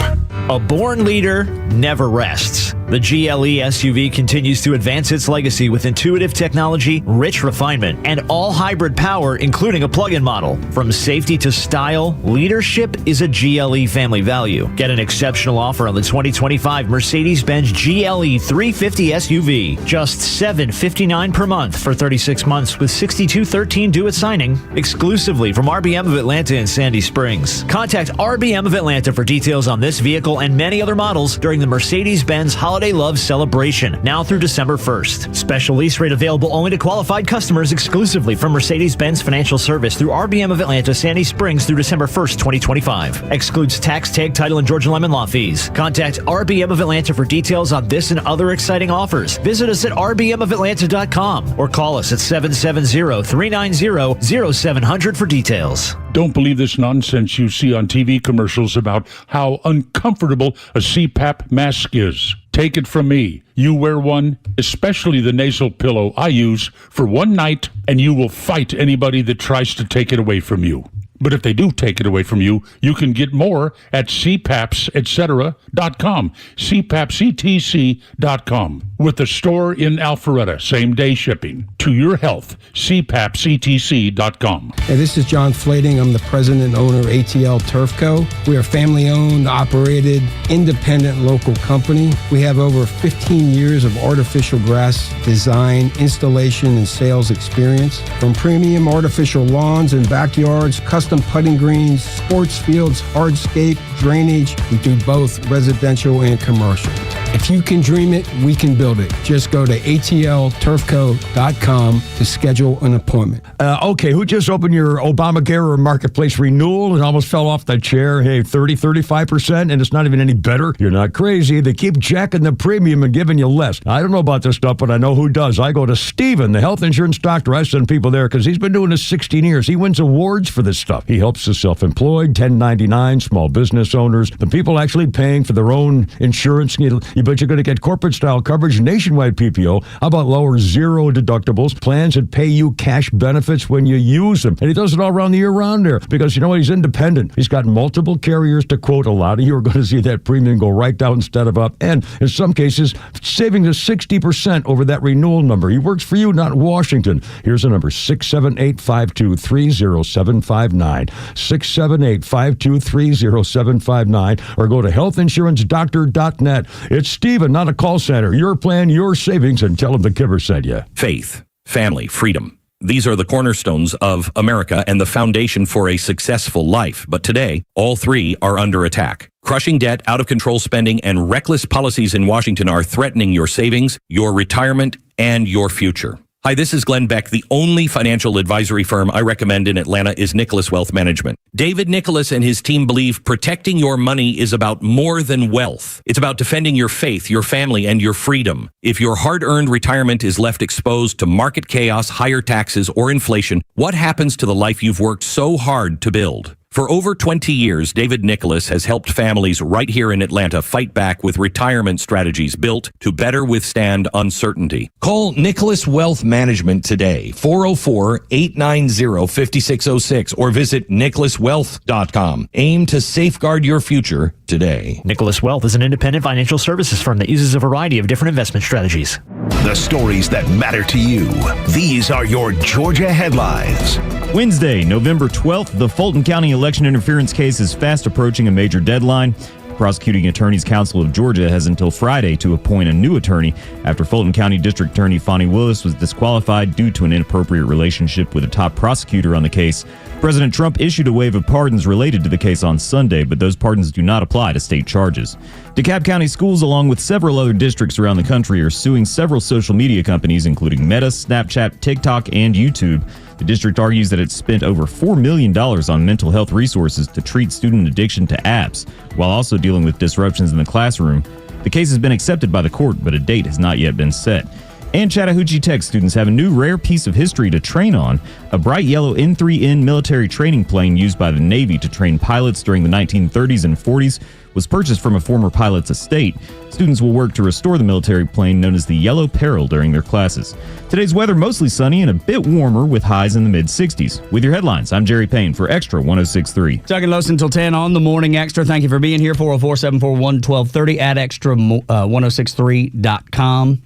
A born leader never rests. The GLE SUV continues to advance its legacy with intuitive technology, rich refinement, and all-hybrid power, including a plug-in model. From safety to style, leadership is a GLE family value. Get an exceptional offer on the 2025 Mercedes-Benz GLE 350 SUV. Just $759 per month for 36 months with $62.13 due at signing, exclusively from RBM of Atlanta and Sandy Springs. Contact RBM of Atlanta for details on this vehicle and many other models during the Mercedes-Benz Holiday Love Celebration, now through December 1st. Special lease rate available only to qualified customers exclusively from Mercedes-Benz Financial Service through RBM of Atlanta, Sandy Springs through December 1st, 2025. Excludes tax, tag, title, and Georgia Lemon Law fees. Contact RBM of Atlanta for details on this and other exciting offers. Visit us at rbmofatlanta.com or call us at 770-390-0700 for details. Don't believe this nonsense you see on TV commercials about how uncomfortable a CPAP mask is. Take it from me. You wear one, especially the nasal pillow I use, for one night, and you will fight anybody that tries to take it away from you. But if they do take it away from you, you can get more at cpapsetcetera.com, cpapsetc.com, with the store in Alpharetta, same-day shipping. To your health, cpapsetc.com. Hey, this is John Flading. I'm the president and owner of ATL Turf Co. We are a family-owned, operated, independent local company. We have over 15 years of artificial grass design, installation, and sales experience. From premium artificial lawns and backyards, custom putting greens, sports fields, hardscape, drainage. We do both residential and commercial. If you can dream it, we can build it. Just go to atlturfco.com to schedule an appointment. Okay, who just opened your Obamacare or Marketplace renewal and almost fell off the chair? Hey, 35%, and it's not even any better? You're not crazy. They keep jacking the premium and giving you less. I don't know about this stuff, but I know who does. I go to Steven, the health insurance doctor. I send people there because he's been doing this 16 years. He wins awards for this stuff. He helps the self-employed, 1099, small business owners, the people actually paying for their own insurance. You bet you're going to get corporate-style coverage, nationwide PPO. How about lower zero deductibles, plans that pay you cash benefits when you use them? And he does it all around the year round there because, you know what, he's independent. He's got multiple carriers to quote. A lot of you are going to see that premium go right down instead of up. And in some cases, saving to 60% over that renewal number. He works for you, not Washington. Here's the number, 678-523-0759. 678-523-0759. Or go to healthinsurancedoctor.net. It's Steven, not a call center. Your plan, your savings, and tell him the Kibber sent you. Faith, family, freedom. These are the cornerstones of America and the foundation for a successful life. But today, all three are under attack. Crushing debt, out-of-control spending, and reckless policies in Washington are threatening your savings, your retirement, and your future. Hi, this is Glenn Beck. The only financial advisory firm I recommend in Atlanta is Nicholas Wealth Management. David Nicholas and his team believe protecting your money is about more than wealth. It's about defending your faith, your family, and your freedom. If your hard-earned retirement is left exposed to market chaos, higher taxes, or inflation, what happens to the life you've worked so hard to build? For over 20 years, David Nicholas has helped families right here in Atlanta fight back with retirement strategies built to better withstand uncertainty. Call Nicholas Wealth Management today, 404-890-5606, or visit nicholaswealth.com. Aim to safeguard your future today. Nicholas Wealth is an independent financial services firm that uses a variety of different investment strategies. The stories that matter to you. These are your Georgia headlines. Wednesday, November 12th, the Fulton County election interference case is fast approaching a major deadline. Prosecuting Attorneys Council of Georgia has until Friday to appoint a new attorney after Fulton County District Attorney Fonnie Willis was disqualified due to an inappropriate relationship with a top prosecutor on the case. President Trump issued a wave of pardons related to the case on Sunday, but those pardons do not apply to state charges. DeKalb County schools, along with several other districts around the country, are suing several social media companies, including Meta, Snapchat, TikTok, and YouTube. The district argues that it spent over $4 million on mental health resources to treat student addiction to apps, while also dealing with disruptions in the classroom. The case has been accepted by the court, but a date has not yet been set. And Chattahoochee Tech students have a new rare piece of history to train on. A bright yellow N3N military training plane used by the Navy to train pilots during the 1930s and 40s was purchased from a former pilot's estate. Students will work to restore the military plane known as the Yellow Peril during their classes. Today's weather mostly sunny and a bit warmer with highs in the mid-60s. With your headlines, I'm Jerry Payne for Xtra 106.3. Tug and Los until 10 on the Morning Xtra. Thank you for being here. 404-741-1230 at extra1063.com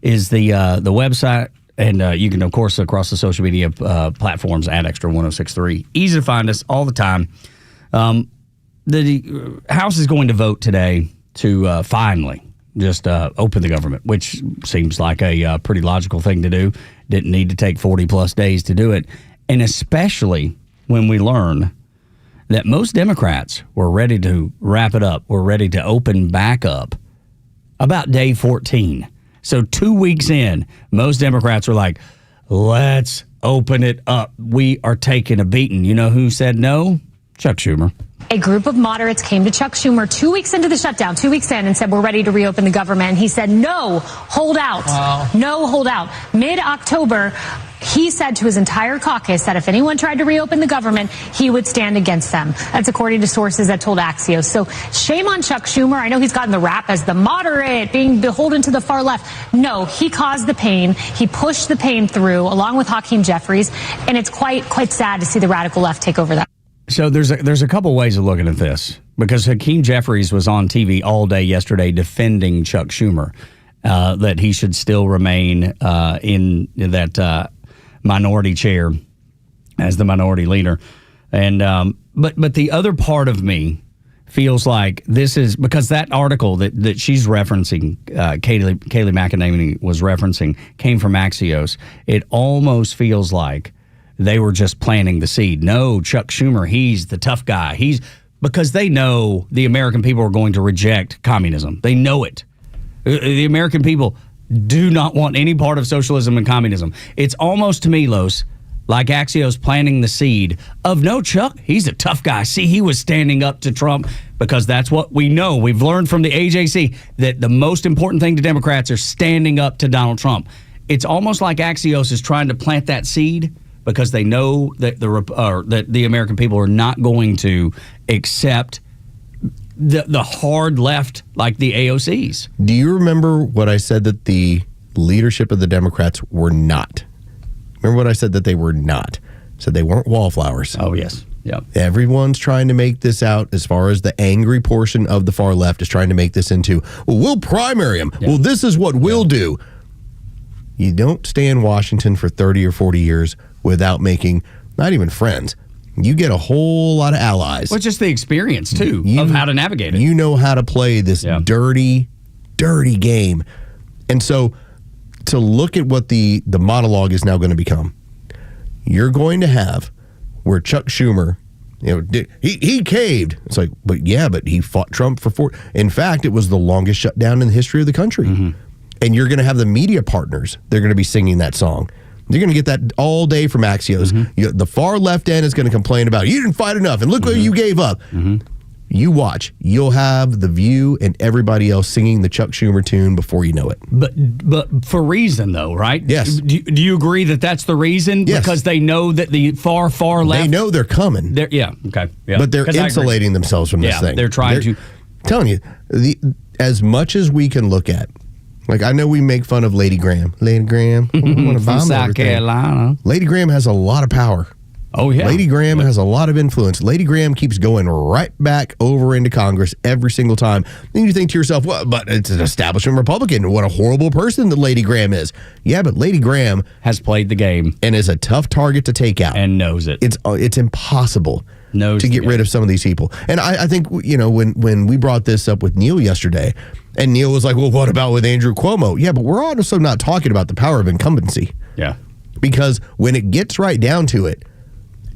is the website. And you can, of course, across the social media platforms at Extra 1063. Easy to find us all the time. The House is going to vote today to finally just open the government, which seems like a pretty logical thing to do. Didn't need to take 40-plus days to do it. And especially when we learn that most Democrats were ready to wrap it up, were ready to open back up about day 14. So 2 weeks in, most Democrats were like, let's open it up. We are taking a beating. You know who said no? Chuck Schumer. A group of moderates came to Chuck Schumer 2 weeks into the shutdown, 2 weeks in, and said, we're ready to reopen the government. And he said, no, hold out. Wow. No, hold out. Mid-October, he said to his entire caucus that if anyone tried to reopen the government, he would stand against them. That's according to sources that told Axios. So shame on Chuck Schumer. I know he's gotten the rap as the moderate, being beholden to the far left. No, he caused the pain. He pushed the pain through, along with Hakeem Jeffries. And it's quite sad to see the radical left take over that. So there's a couple ways of looking at this, because Hakeem Jeffries was on TV all day yesterday defending Chuck Schumer, that he should still remain in that minority chair as the minority leader. And but the other part of me feels like this is because that article that she's referencing, Kayleigh McEnany was referencing, came from Axios. It almost feels like they were just planting the seed. No, Chuck Schumer, he's the tough guy. Because they know the American people are going to reject communism. They know it. The American people do not want any part of socialism and communism. It's almost, to me, Los, like Axios planting the seed of, no, Chuck, he's a tough guy. See, he was standing up to Trump, because that's what we know. We've learned from the AJC that the most important thing to Democrats are standing up to Donald Trump. It's almost like Axios is trying to plant that seed, because they know that the American people are not going to accept the hard left like the AOCs. Do you remember what I said that the leadership of the Democrats were not? Remember what I said that they were not? I said they weren't wallflowers. Oh, yes. Yeah. Everyone's trying to make this out, as far as the angry portion of the far left is trying to make this into, well, we'll primary them. Yeah. Well, this is what we'll do. You don't stay in Washington for 30 or 40 years without making not even friends. You get a whole lot of allies. Well, just the experience, too, of how to navigate it. You know how to play this dirty game. And so to look at what the monologue is now going to become, you're going to have where Chuck Schumer, he caved. It's like, but he fought Trump for 4. In fact, it was the longest shutdown in the history of the country. Mm-hmm. And you're going to have the media partners. They're going to be singing that song. You're going to get that all day from Axios. Mm-hmm. The far left end is going to complain about, you didn't fight enough, and look what you gave up. Mm-hmm. You watch. You'll have The View and everybody else singing the Chuck Schumer tune before you know it. But for reason, though, right? Yes. Do you agree that that's the reason? Yes. Because they know that the far left... They know they're coming. Okay. Yeah. But they're insulating themselves from this thing. They're trying to... Telling you, as much as we can look at, like I know we make fun of Lady Graham. Lady Graham. From South Carolina. Lady Graham has a lot of power. Oh, yeah. Lady Graham has a lot of influence. Lady Graham keeps going right back over into Congress every single time. Then you think to yourself, well, but it's an establishment Republican. What a horrible person that Lady Graham is. Yeah, but Lady Graham has played the game and is a tough target to take out. And knows it. It's impossible to get rid of some of these people. And I think, when we brought this up with Neil yesterday, and Neil was like, well, what about with Andrew Cuomo? Yeah, but we're also not talking about the power of incumbency. Yeah. Because when it gets right down to it,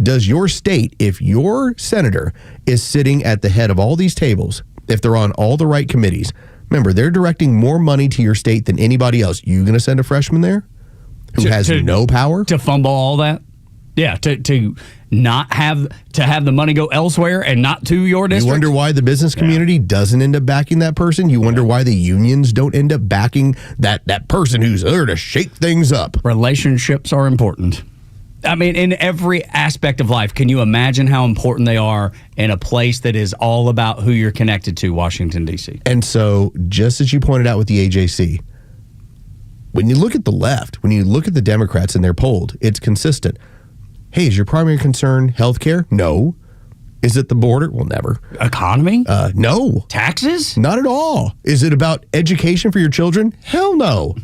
does your state, if your senator is sitting at the head of all these tables, if they're on all the right committees, remember, they're directing more money to your state than anybody else. You going to send a freshman there who has no power? To fumble all that? Yeah, to not have the money go elsewhere and not to your district? You wonder why the business community doesn't end up backing that person? You wonder why the unions don't end up backing that person who's there to shake things up? Relationships are important. I mean, in every aspect of life, can you imagine how important they are in a place that is all about who you're connected to, Washington, D.C.? And so, just as you pointed out with the AJC, when you look at the left, when you look at the Democrats and they're polled, it's consistent. Hey, is your primary concern healthcare? No. Is it the border? Well, never. Economy? No. Taxes? Not at all. Is it about education for your children? Hell no.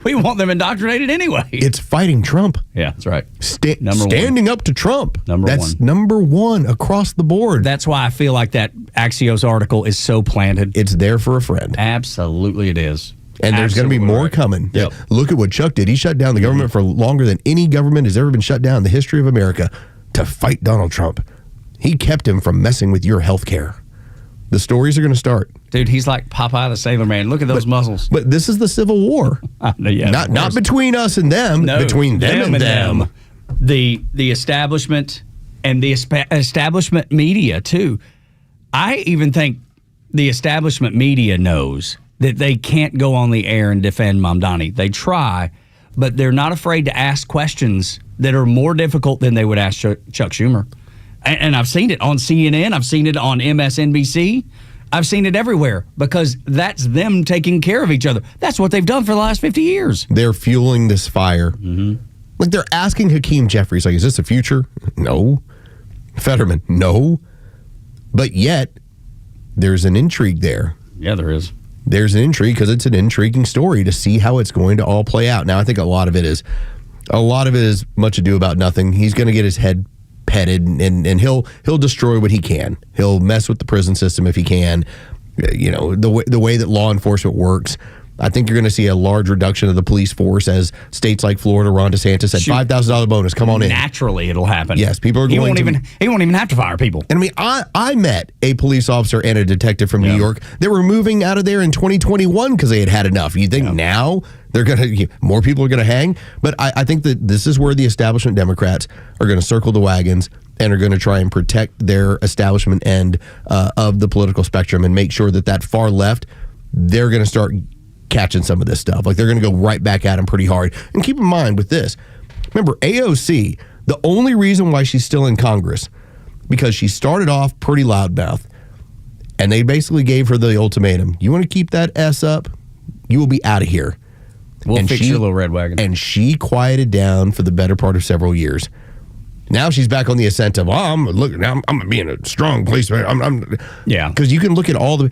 We want them indoctrinated anyway. It's fighting Trump. Yeah, that's right. Standing up to Trump. That's number one across the board. That's why I feel like that Axios article is so planted. It's there for a friend. Absolutely it is. And there's going to be more coming. Yep. Look at what Chuck did. He shut down the government for longer than any government has ever been shut down in the history of America to fight Donald Trump. He kept him from messing with your health care. The stories are going to start. Dude, he's like Popeye the Sailor Man. Look at those muscles. But this is the Civil War. Not between us and them, between them and them. The establishment and the establishment media, too. I even think the establishment media knows that they can't go on the air and defend Mamdani. They try, but they're not afraid to ask questions that are more difficult than they would ask Chuck Schumer. And I've seen it on CNN. I've seen it on MSNBC. I've seen it everywhere because that's them taking care of each other. That's what they've done for the last 50 years. They're fueling this fire. Mm-hmm. Like they're asking Hakeem Jeffries, like, is this the future? No. Fetterman, no. But yet, there's an intrigue there. Yeah, there is. There's an intrigue because it's an intriguing story to see how it's going to all play out. Now, I think a lot of it is much ado about nothing. He's going to get his head petted, and he'll destroy what he can. He'll mess with the prison system if he can. You know, the way that law enforcement works. I think you're going to see a large reduction of the police force as states like Florida, Ron DeSantis said, $5,000 bonus. Come on in. Naturally, it'll happen. Yes, people are going to. He won't even have to fire people. And I mean, I met a police officer and a detective from New York that were moving out of there in 2021 because they had had enough. You think now more people are going to hang? But I think that this is where the establishment Democrats are going to circle the wagons and are going to try and protect their establishment end of the political spectrum and make sure that far left, they're going to start catching some of this stuff. Like they're going to go right back at him pretty hard. And keep in mind with this, remember AOC, the only reason why she's still in Congress, because she started off pretty loudmouth, and they basically gave her the ultimatum. You want to keep that S up? You will be out of here. We'll fix your little red wagon. And she quieted down for the better part of several years. Now she's back on the ascent of, I'm going to be in a strong place. Yeah. Because you can look at all the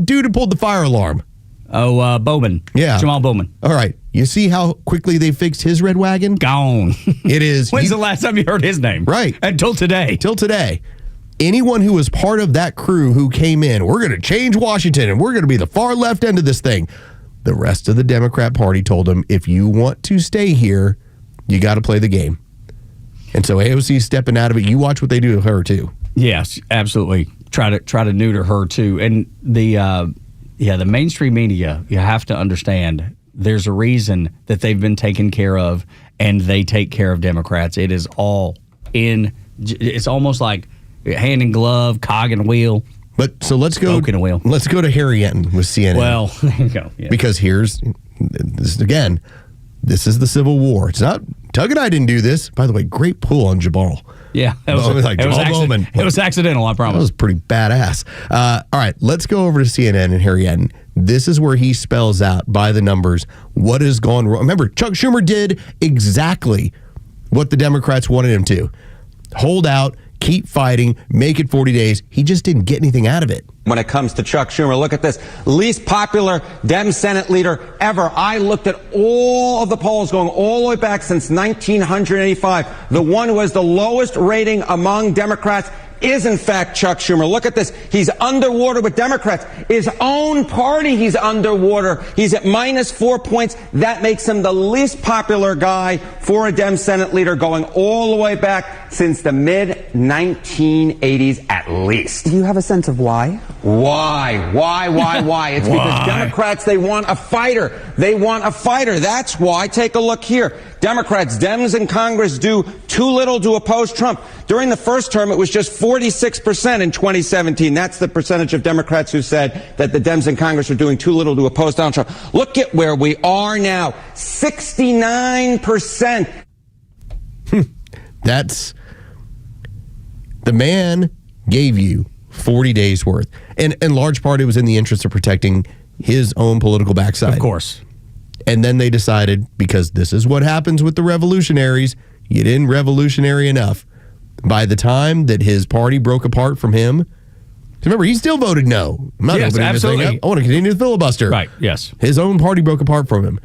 dude who pulled the fire alarm. Oh, Bowman. Yeah. Jamal Bowman. All right. You see how quickly they fixed his red wagon? Gone. It is. When's the last time you heard his name? Right. Until today. Till today. Anyone who was part of that crew who came in, we're going to change Washington and we're going to be the far left end of this thing. The rest of the Democrat Party told them, if you want to stay here, you got to play the game. And so AOC's stepping out of it. You watch what they do to her, too. Yes, absolutely. Try to neuter her, too. And the mainstream media, you have to understand, there's a reason that they've been taken care of, and they take care of Democrats. It is all it's almost like hand in glove, cog and wheel. But so let's go. Let's go to Harry Enton with CNN. Well, there you go. Yeah. Because this is the Civil War. It's not. Tug and I didn't do this. By the way, great pull on Jabal. Yeah, it was accidental, I promise. That was pretty badass. All right, let's go over to CNN and Harry Enton. This is where he spells out by the numbers what has gone wrong. Remember, Chuck Schumer did exactly what the Democrats wanted him to. Hold out, keep fighting, make it 40 days. He just didn't get anything out of it. When it comes to Chuck Schumer, look at this. Least popular Dem Senate leader ever. I looked at all of the polls going all the way back since 1985. The one who has the lowest rating among Democrats is, in fact, Chuck Schumer. Look at this. He's underwater with Democrats. His own party, he's underwater. He's at -4 points. That makes him the least popular guy for a Dem Senate leader going all the way back since the mid-1980s at least. Do you have a sense of why? Why? It's because Democrats, they want a fighter. They want a fighter. That's why. Take a look here. Democrats, Dems in Congress do too little to oppose Trump. During the first term, it was just 46% in 2017. That's the percentage of Democrats who said that the Dems in Congress are doing too little to oppose Donald Trump. Look at where we are now. 69%. That's the man gave you 40 days worth. And in large part, it was in the interest of protecting his own political backside. Of course. And then they decided, because this is what happens with the revolutionaries, you didn't revolutionary enough. By the time that his party broke apart from him, remember, he still voted no. I'm not opening this thing up. I want to continue to filibuster. Right, yes. His own party broke apart from him.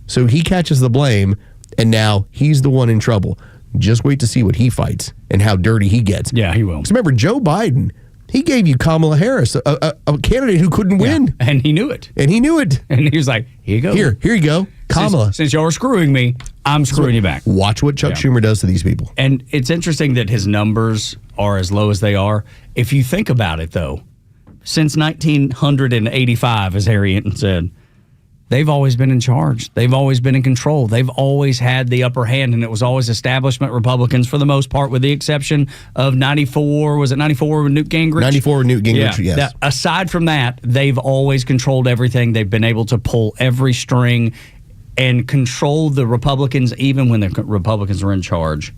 So he catches the blame, and now he's the one in trouble. Just wait to see what he fights and how dirty he gets. Yeah, he will. Because remember, Joe Biden, he gave you Kamala Harris, a candidate who couldn't win. And he knew it. And he he was like, here you go. Here you go. Kamala. Since y'all are screwing me, I'm screwing you back. Watch what Chuck Schumer does to these people. And it's interesting that his numbers are as low as they are. If you think about it, though, since 1985, as Harry Enton said, they've always been in charge. They've always been in control. They've always had the upper hand, and it was always establishment Republicans for the most part, with the exception of 94. Was it 94 with Newt Gingrich? 94 with Newt Gingrich, yes. Now, aside from that, they've always controlled everything. They've been able to pull every string and control the Republicans even when the Republicans are in charge.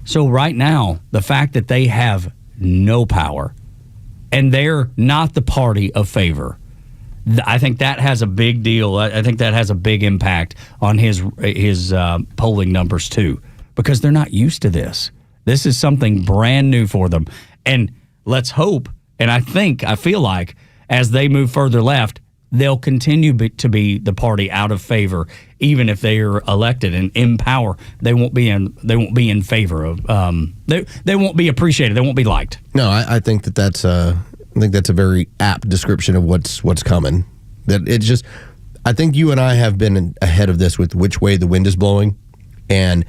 So right now, the fact that they have no power and they're not the party of favor, I think that has a big deal. I think that has a big impact on his polling numbers too, because they're not used to this. This is something brand new for them. And let's hope, and I feel like as they move further left, they'll continue to be the party out of favor, even if they are elected and in power. They won't be in favor of. They won't be appreciated. They won't be liked. No, I think that's a very apt description of what's coming. That it's just, I think you and I have been ahead of this with which way the wind is blowing, and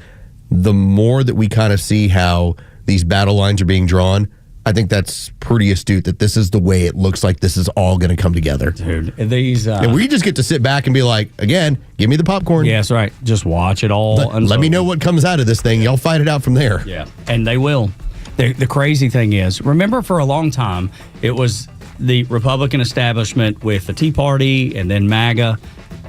the more that we kind of see how these battle lines are being drawn, I think that's pretty astute that this is the way it looks like this is all going to come together. Dude, these... and we just get to sit back and be like, again, give me the popcorn. Yeah, that's right. Just watch it all. Let me know what comes out of this thing. Y'all fight it out from there. Yeah, and they will. The crazy thing is, remember for a long time, it was the Republican establishment with the Tea Party and then MAGA,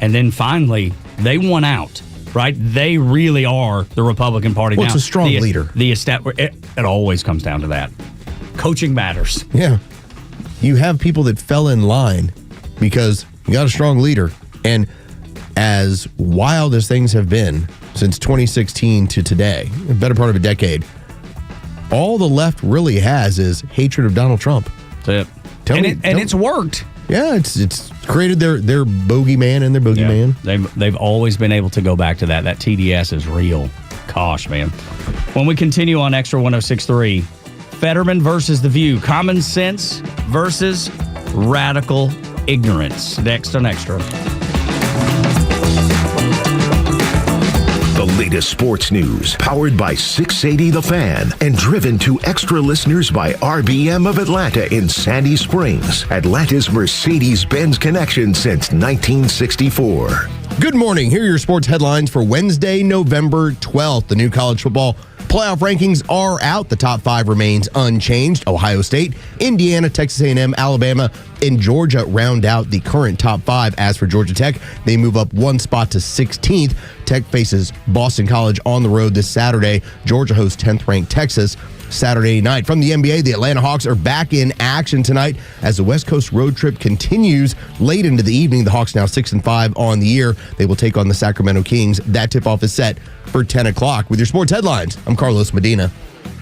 and then finally they won out. Right, they really are the Republican Party now. It's a strong leader. It always comes down to that. Coaching matters. Yeah, you have people that fell in line because you got a strong leader. And as wild as things have been since 2016 to today, a better part of a decade, all the left really has is hatred of Donald Trump. That's it. And it's worked. Yeah, it's created their bogeyman and their boogeyman. Yeah, they've always been able to go back to that. That TDS is real. Gosh, man. When we continue on Extra 106.3, Fetterman versus The View. Common sense versus radical ignorance. Next on Extra. The latest sports news, powered by 680 The Fan, and driven to Extra listeners by RBM of Atlanta in Sandy Springs, Atlanta's Mercedes-Benz connection since 1964. Good morning. Here are your sports headlines for Wednesday, November 12th. The new college football Playoff rankings are out. The top 5 remains unchanged. Ohio State, Indiana, Texas A&M, Alabama, and Georgia round out the current top 5. As for Georgia Tech, they move up 1 spot to 16th. Tech faces Boston College on the road this Saturday. Georgia hosts 10th-ranked Texas Saturday night. From the NBA, the Atlanta Hawks are back in action tonight as the West Coast road trip continues late into the evening. The Hawks now 6-5 on the year. They will take on the Sacramento Kings. That tip-off is set for 10 o'clock. With your sports headlines, I'm Carlos Medina.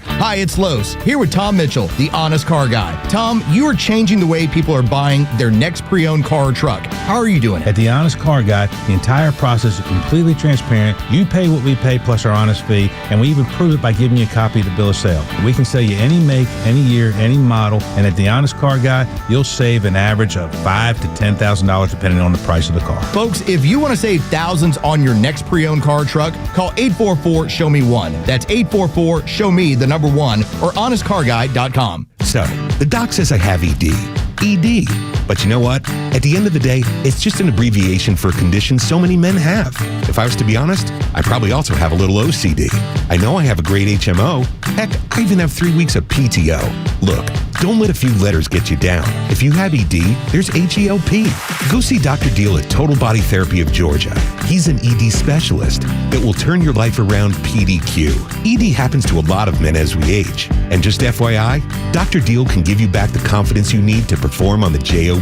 Hi, it's Los, here with Tom Mitchell, the honest car guy. Tom, you are changing the way people are buying their next pre-owned car or truck. How are you doing it? At the Honest Car Guy, the entire process is completely transparent. You pay what we pay plus our honest fee, and we even prove it by giving you a copy of the bill of sale. We can sell you any make, any year, any model, and at the Honest Car Guy, you'll save an average of $5,000 to $10,000 depending on the price of the car. Folks, if you want to save thousands on your next pre-owned car or truck, call 844-SHOW-ME-1. That's 844-SHOW-ME, the number 1, or honestcarguy.com. So, the doc says I have ED. ED. But you know what? At the end of the day, it's just an abbreviation for a condition so many men have. If I was to be honest, I probably also have a little OCD. I know I have a great HMO. Heck, I even have 3 weeks of PTO. Look, don't let a few letters get you down. If you have ED, there's HELP. Go see Dr. Deal at Total Body Therapy of Georgia. He's an ED specialist that will turn your life around PDQ. ED happens to a lot of men as we age. And just FYI, Dr. Deal can give you back the confidence you need to perform on the JOB.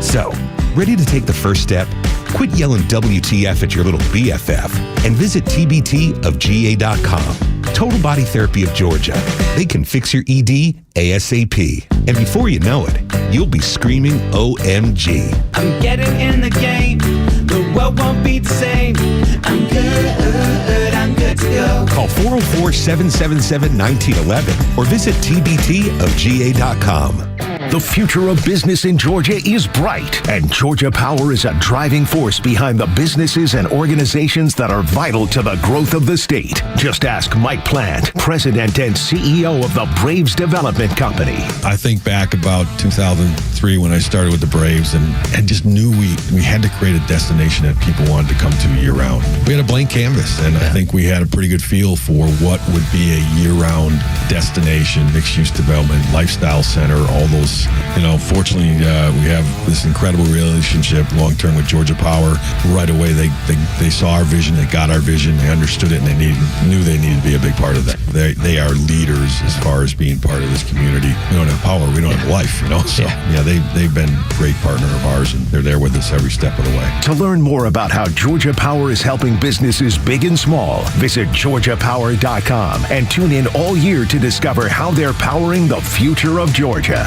So, ready to take the first step? Quit yelling WTF at your little BFF and visit tbtofga.com. Total Body Therapy of Georgia. They can fix your ED ASAP. And before you know it, you'll be screaming OMG. I'm getting in the game. The world won't be the same. I'm good to go. Call 404-777-1911 or visit tbtofga.com. The future of business in Georgia is bright, and Georgia Power is a driving force behind the businesses and organizations that are vital to the growth of the state. Just ask Mike Plant, President and CEO of the Braves Development Company. I think back about 2003 when I started with the Braves and just knew we had to create a destination that people wanted to come to year-round. We had a blank canvas, and I think we had a pretty good feel for what would be a year-round destination, mixed-use development, lifestyle center, all those. Fortunately, we have this incredible relationship long-term with Georgia Power. Right away, they saw our vision, they got our vision, they understood it, and they knew they needed to be a big part of that. They are leaders as far as being part of this community. We don't have power, we don't have life, So, they've been a great partner of ours, and they're there with us every step of the way. To learn more about how Georgia Power is helping businesses big and small, visit georgiapower.com and tune in all year to discover how they're powering the future of Georgia.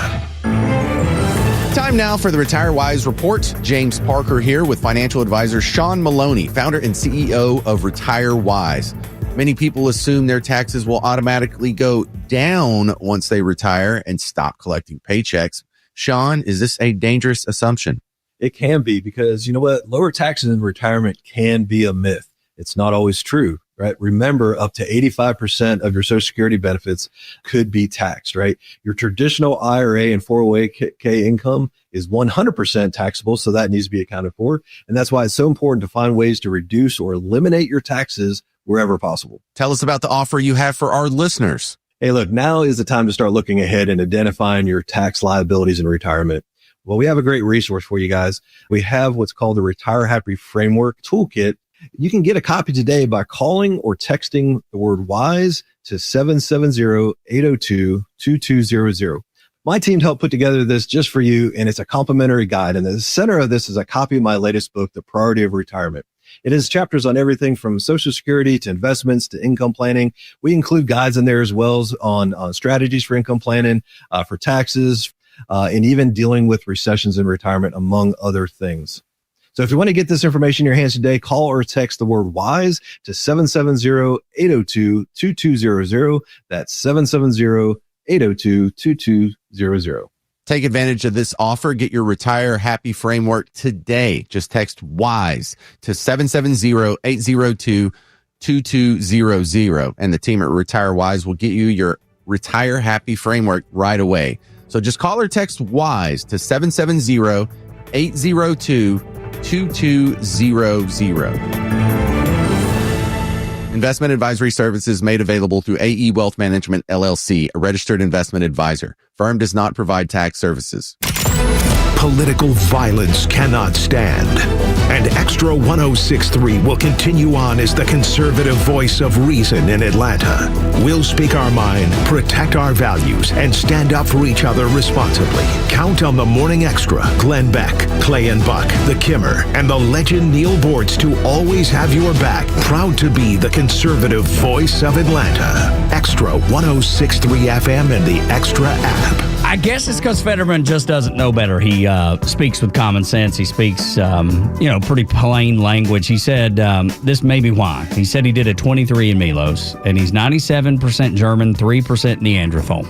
Time now for the Retire Wise Report. James Parker here with financial advisor Sean Maloney, founder and CEO of Retire Wise. Many people assume their taxes will automatically go down once they retire and stop collecting paychecks. Sean, is this a dangerous assumption? It can be, because you know what? Lower taxes in retirement can be a myth. It's not always true, right? Remember, up to 85% of your Social Security benefits could be taxed, right? Your traditional IRA and 401k income is 100% taxable, so that needs to be accounted for. And that's why it's so important to find ways to reduce or eliminate your taxes wherever possible. Tell us about the offer you have for our listeners. Hey, look, now is the time to start looking ahead and identifying your tax liabilities in retirement. Well, we have a great resource for you guys. We have what's called the Retire Happy Framework Toolkit. You can get a copy today by calling or texting the word WISE to 770-802-2200. My team helped put together this just for you, and it's a complimentary guide. And the center of this is a copy of my latest book, The Priority of Retirement. It has chapters on everything from Social Security to investments to income planning. We include guides in there as well as on strategies for income planning, for taxes, and even dealing with recessions in retirement, among other things. So if you want to get this information in your hands today, call or text the word WISE to 770-802-2200. That's 770-802-2200. Take advantage of this offer. Get your Retire Happy Framework today. Just text WISE to 770-802-2200. And the team at Retire Wise will get you your Retire Happy Framework right away. So just call or text WISE to 770-802-2200. Investment advisory services made available through AE Wealth Management, LLC, a registered investment advisor. Firm does not provide tax services. Political violence cannot stand. And Xtra 106.3 will continue on as the conservative voice of reason in Atlanta. We'll speak our mind, protect our values, and stand up for each other responsibly. Count on the Morning Extra, Glenn Beck, Clay and Buck, The Kimmer, and the legend Neil Boards to always have your back. Proud to be the conservative voice of Atlanta. Extra 106.3 FM and the Extra app. I guess it's because Fetterman just doesn't know better. He speaks with common sense. He speaks, pretty plain language. He said, this may be why. He said he did a 23andMe, Los, and he's 97% German, 3% Neanderthal.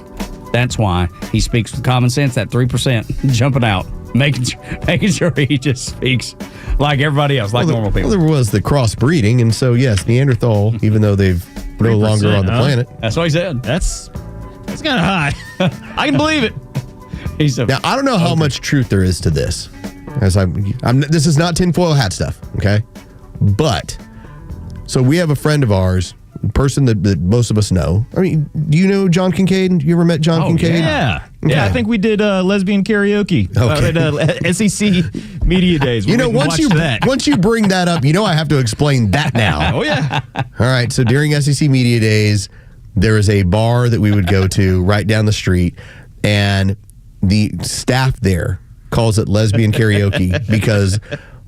That's why he speaks with common sense, that 3% jumping out, making sure he just speaks like everybody else, like normal people. Well, there was the crossbreeding, and so, yes, Neanderthal, even though they've no longer on the planet. That's what he said. That's kind of high. I can believe it. Now, I don't know how much truth there is to this. As this is not tinfoil hat stuff, okay? But, so we have a friend of ours, a person that most of us know. I mean, do you know John Kincaid? You ever met John Kincaid? Yeah. Okay. Yeah, I think we did lesbian karaoke at SEC Media Days. Once you bring that up, I have to explain that now. Oh, yeah. All right, so during SEC Media Days, there is a bar that we would go to right down the street, and the staff there calls it lesbian karaoke because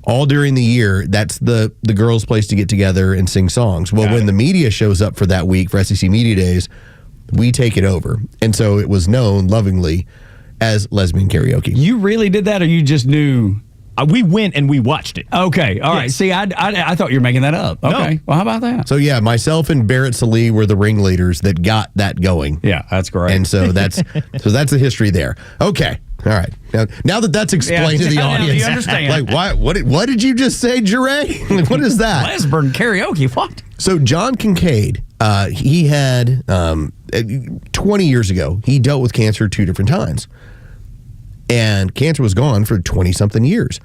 all during the year, that's the girls' place to get together and sing songs. Well, when the media shows up for that week for SEC Media Days, we take it over. And so it was known lovingly as lesbian karaoke. You really did that, or you just knew? We went and we watched it. Okay, all right. See, I thought you were making that up. Okay, well, how about that? So yeah, myself and Barrett Salih were the ringleaders that got that going. Yeah, that's great. And so that's the history there. Okay, all right. Now that that's explained to the audience, you understand? Like, what did you just say, Jure? Like, what is that? Lesbian karaoke. What? So John Kincaid, he had 20 years ago, he dealt with cancer 2 different times. And cancer was gone for 20-something years.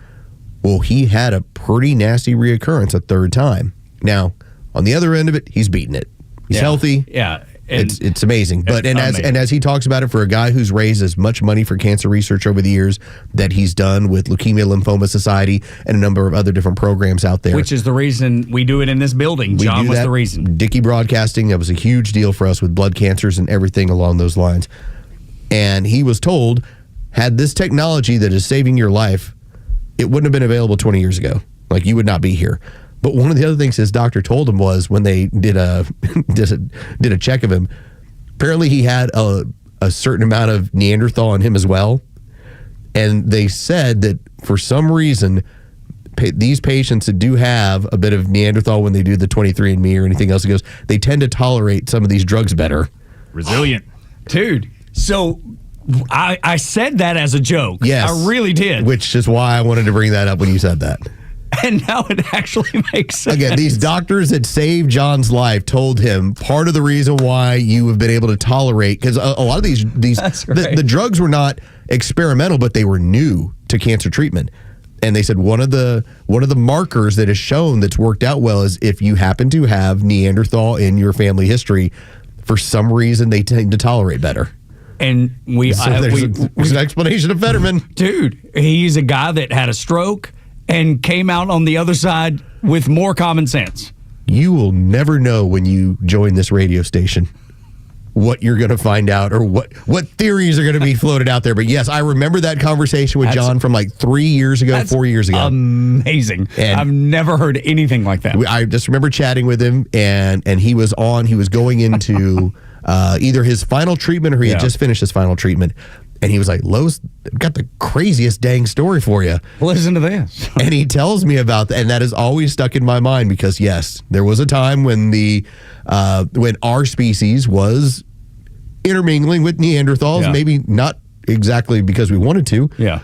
Well, he had a pretty nasty reoccurrence a third time. Now, on the other end of it, he's beating it. He's healthy. Yeah. It's amazing. But as he talks about it, for a guy who's raised as much money for cancer research over the years that he's done with Leukemia Lymphoma Society and a number of other different programs out there. Which is the reason we do it in this building. John was the reason. Dickey Broadcasting, that was a huge deal for us with blood cancers and everything along those lines. And he was told, had this technology that is saving your life, it wouldn't have been available 20 years ago. Like, you would not be here. But one of the other things his doctor told him was when they did a check of him, apparently he had a certain amount of Neanderthal in him as well. And they said that for some reason, these patients that do have a bit of Neanderthal when they do the 23andMe or anything else, they tend to tolerate some of these drugs better. Resilient. Dude, so I said that as a joke. Yes. I really did. Which is why I wanted to bring that up when you said that. And now it actually makes sense. Again, these doctors that saved John's life told him part of the reason why you have been able to tolerate, because a lot of these the drugs were not experimental, but they were new to cancer treatment. And they said one of the markers that is shown that's worked out well is if you happen to have Neanderthal in your family history, for some reason they tend to tolerate better. And there's an explanation of Fetterman. Dude, he's a guy that had a stroke and came out on the other side with more common sense. You will never know when you join this radio station what you're going to find out or what theories are going to be floated out there. But yes, I remember that conversation with John from like 4 years ago. Amazing. And I've never heard anything like that. I just remember chatting with him, and he was going into either his final treatment or he had just finished his final treatment. And he was like, Lowe's got the craziest dang story for you. Listen to this. And he tells me about that, and that has always stuck in my mind because, yes, there was a time when when our species was intermingling with Neanderthals, maybe not exactly because we wanted to. Yeah.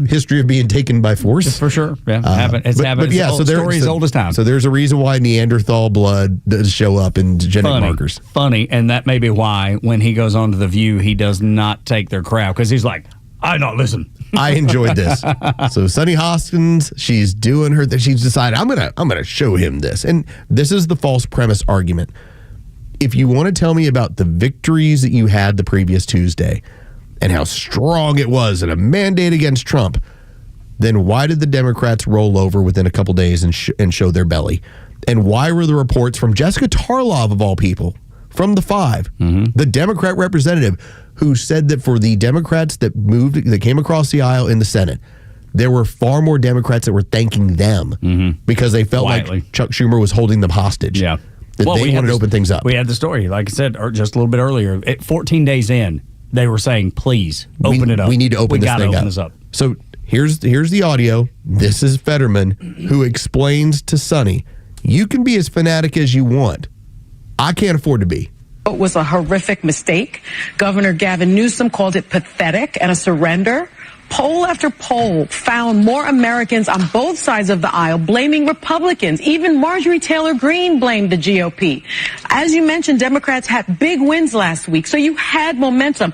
History of being taken by force. For sure. Yeah. It's happened. Yeah, so story as old as time. So there's a reason why Neanderthal blood does show up in genetic markers. Funny. And that may be why when he goes on to The View, he does not take their crowd because he's like, listen. I enjoyed this. So Sunny Hoskins, she's doing her thing. She's decided, I'm gonna show him this. And this is the false premise argument. If you want to tell me about the victories that you had the previous Tuesday and how strong it was in a mandate against Trump, then why did the Democrats roll over within a couple days and show their belly? And why were the reports from Jessica Tarlov, of all people, from the Five, the Democrat representative, who said that for the Democrats that came across the aisle in the Senate, there were far more Democrats that were thanking them because they felt like Chuck Schumer was holding them hostage. Yeah. They wanted to open things up. We had the story, like I said just a little bit earlier. 14 days in, they were saying, please, open it up. We need to open this up. So here's the audio. This is Fetterman, who explains to Sonny, you can be as fanatic as you want. I can't afford to be. It was a horrific mistake. Governor Gavin Newsom called it pathetic and a surrender. Poll after poll found more Americans on both sides of the aisle blaming Republicans. Even Marjorie Taylor Greene blamed the GOP. As you mentioned, Democrats had big wins last week, so you had momentum.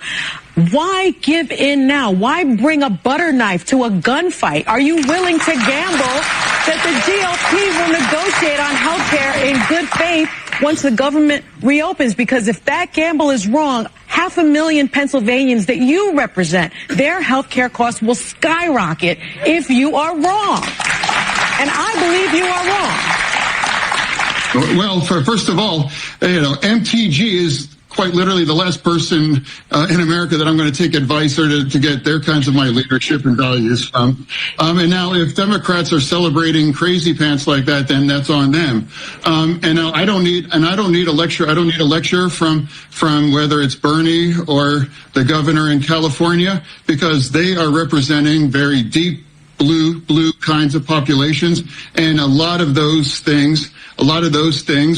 Why give in now? Why bring a butter knife to a gunfight? Are you willing to gamble that the GOP will negotiate on health care in good faith once the government reopens? Because if that gamble is wrong, 500,000 Pennsylvanians that you represent, their health care costs will skyrocket if you are wrong. And I believe you are wrong. Well, first of all, MTG is quite literally the last person in America that I'm going to take advice or to get their kinds of my leadership and values from. And now if Democrats are celebrating crazy pants like that, then that's on them. And now I don't need a lecture. I don't need a lecture from whether it's Bernie or the governor in California, because they are representing very deep blue kinds of populations. And a lot of those things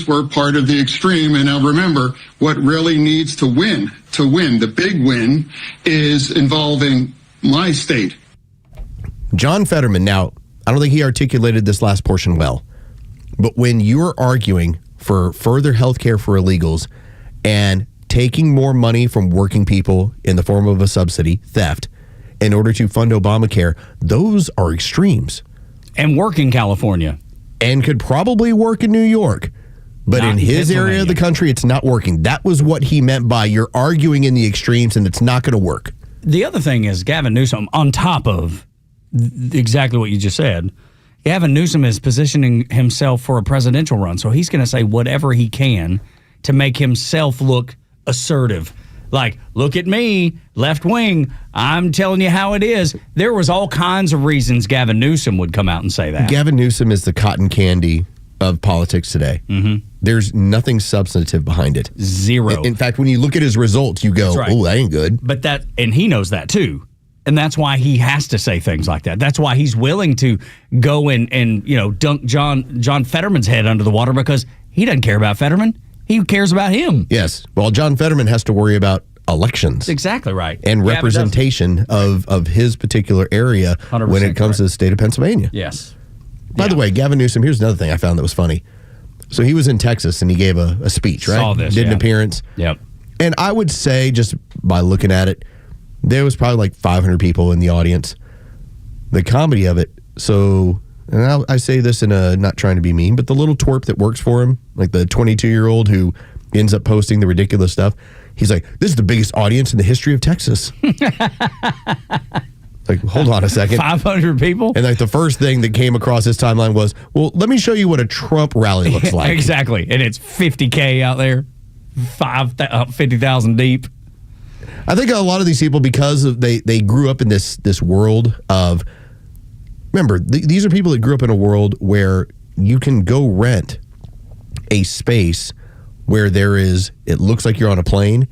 were part of the extreme. And now remember, what really needs to win, the big win, is involving my state. John Fetterman, now, I don't think he articulated this last portion well, but when you're arguing for further health care for illegals and taking more money from working people in the form of a subsidy, theft, in order to fund Obamacare, those are extremes. And work in California. And could probably work in New York. But in his area of the country, it's not working. That was what he meant by you're arguing in the extremes and it's not going to work. The other thing is Gavin Newsom, on top of exactly what you just said, Gavin Newsom is positioning himself for a presidential run. So he's going to say whatever he can to make himself look assertive. Like, look at me, left wing, I'm telling you how it is. There was all kinds of reasons Gavin Newsom would come out and say that. Gavin Newsom is the cotton candy of politics today. There's nothing substantive behind it. Zero. In fact, when you look at his results, you go, oh, that ain't good. But and he knows that too. And that's why he has to say things like that. That's why he's willing to go and dunk John Fetterman's head under the water, because he doesn't care about Fetterman. He cares about him. Yes. Well, John Fetterman has to worry about elections. Exactly right. And representation of his particular area when it comes to the state of Pennsylvania. Yes. By the way, Gavin Newsom, here's another thing I found that was funny. So he was in Texas and he gave a speech, right? Saw this, Did an appearance. Yep. And I would say, just by looking at it, there was probably like 500 people in the audience. The comedy of it, and I say this in a, not trying to be mean, but the little twerp that works for him, like the 22-year-old who ends up posting the ridiculous stuff, he's like, this is the biggest audience in the history of Texas. Like, hold on a second. 500 people? And like the first thing that came across his timeline was, well, let me show you what a Trump rally looks like. Exactly. And it's 50K out there, 50,000 deep. I think a lot of these people, because they grew up in this world of, remember, these are people that grew up in a world where you can go rent a space where it looks like you're on a plane,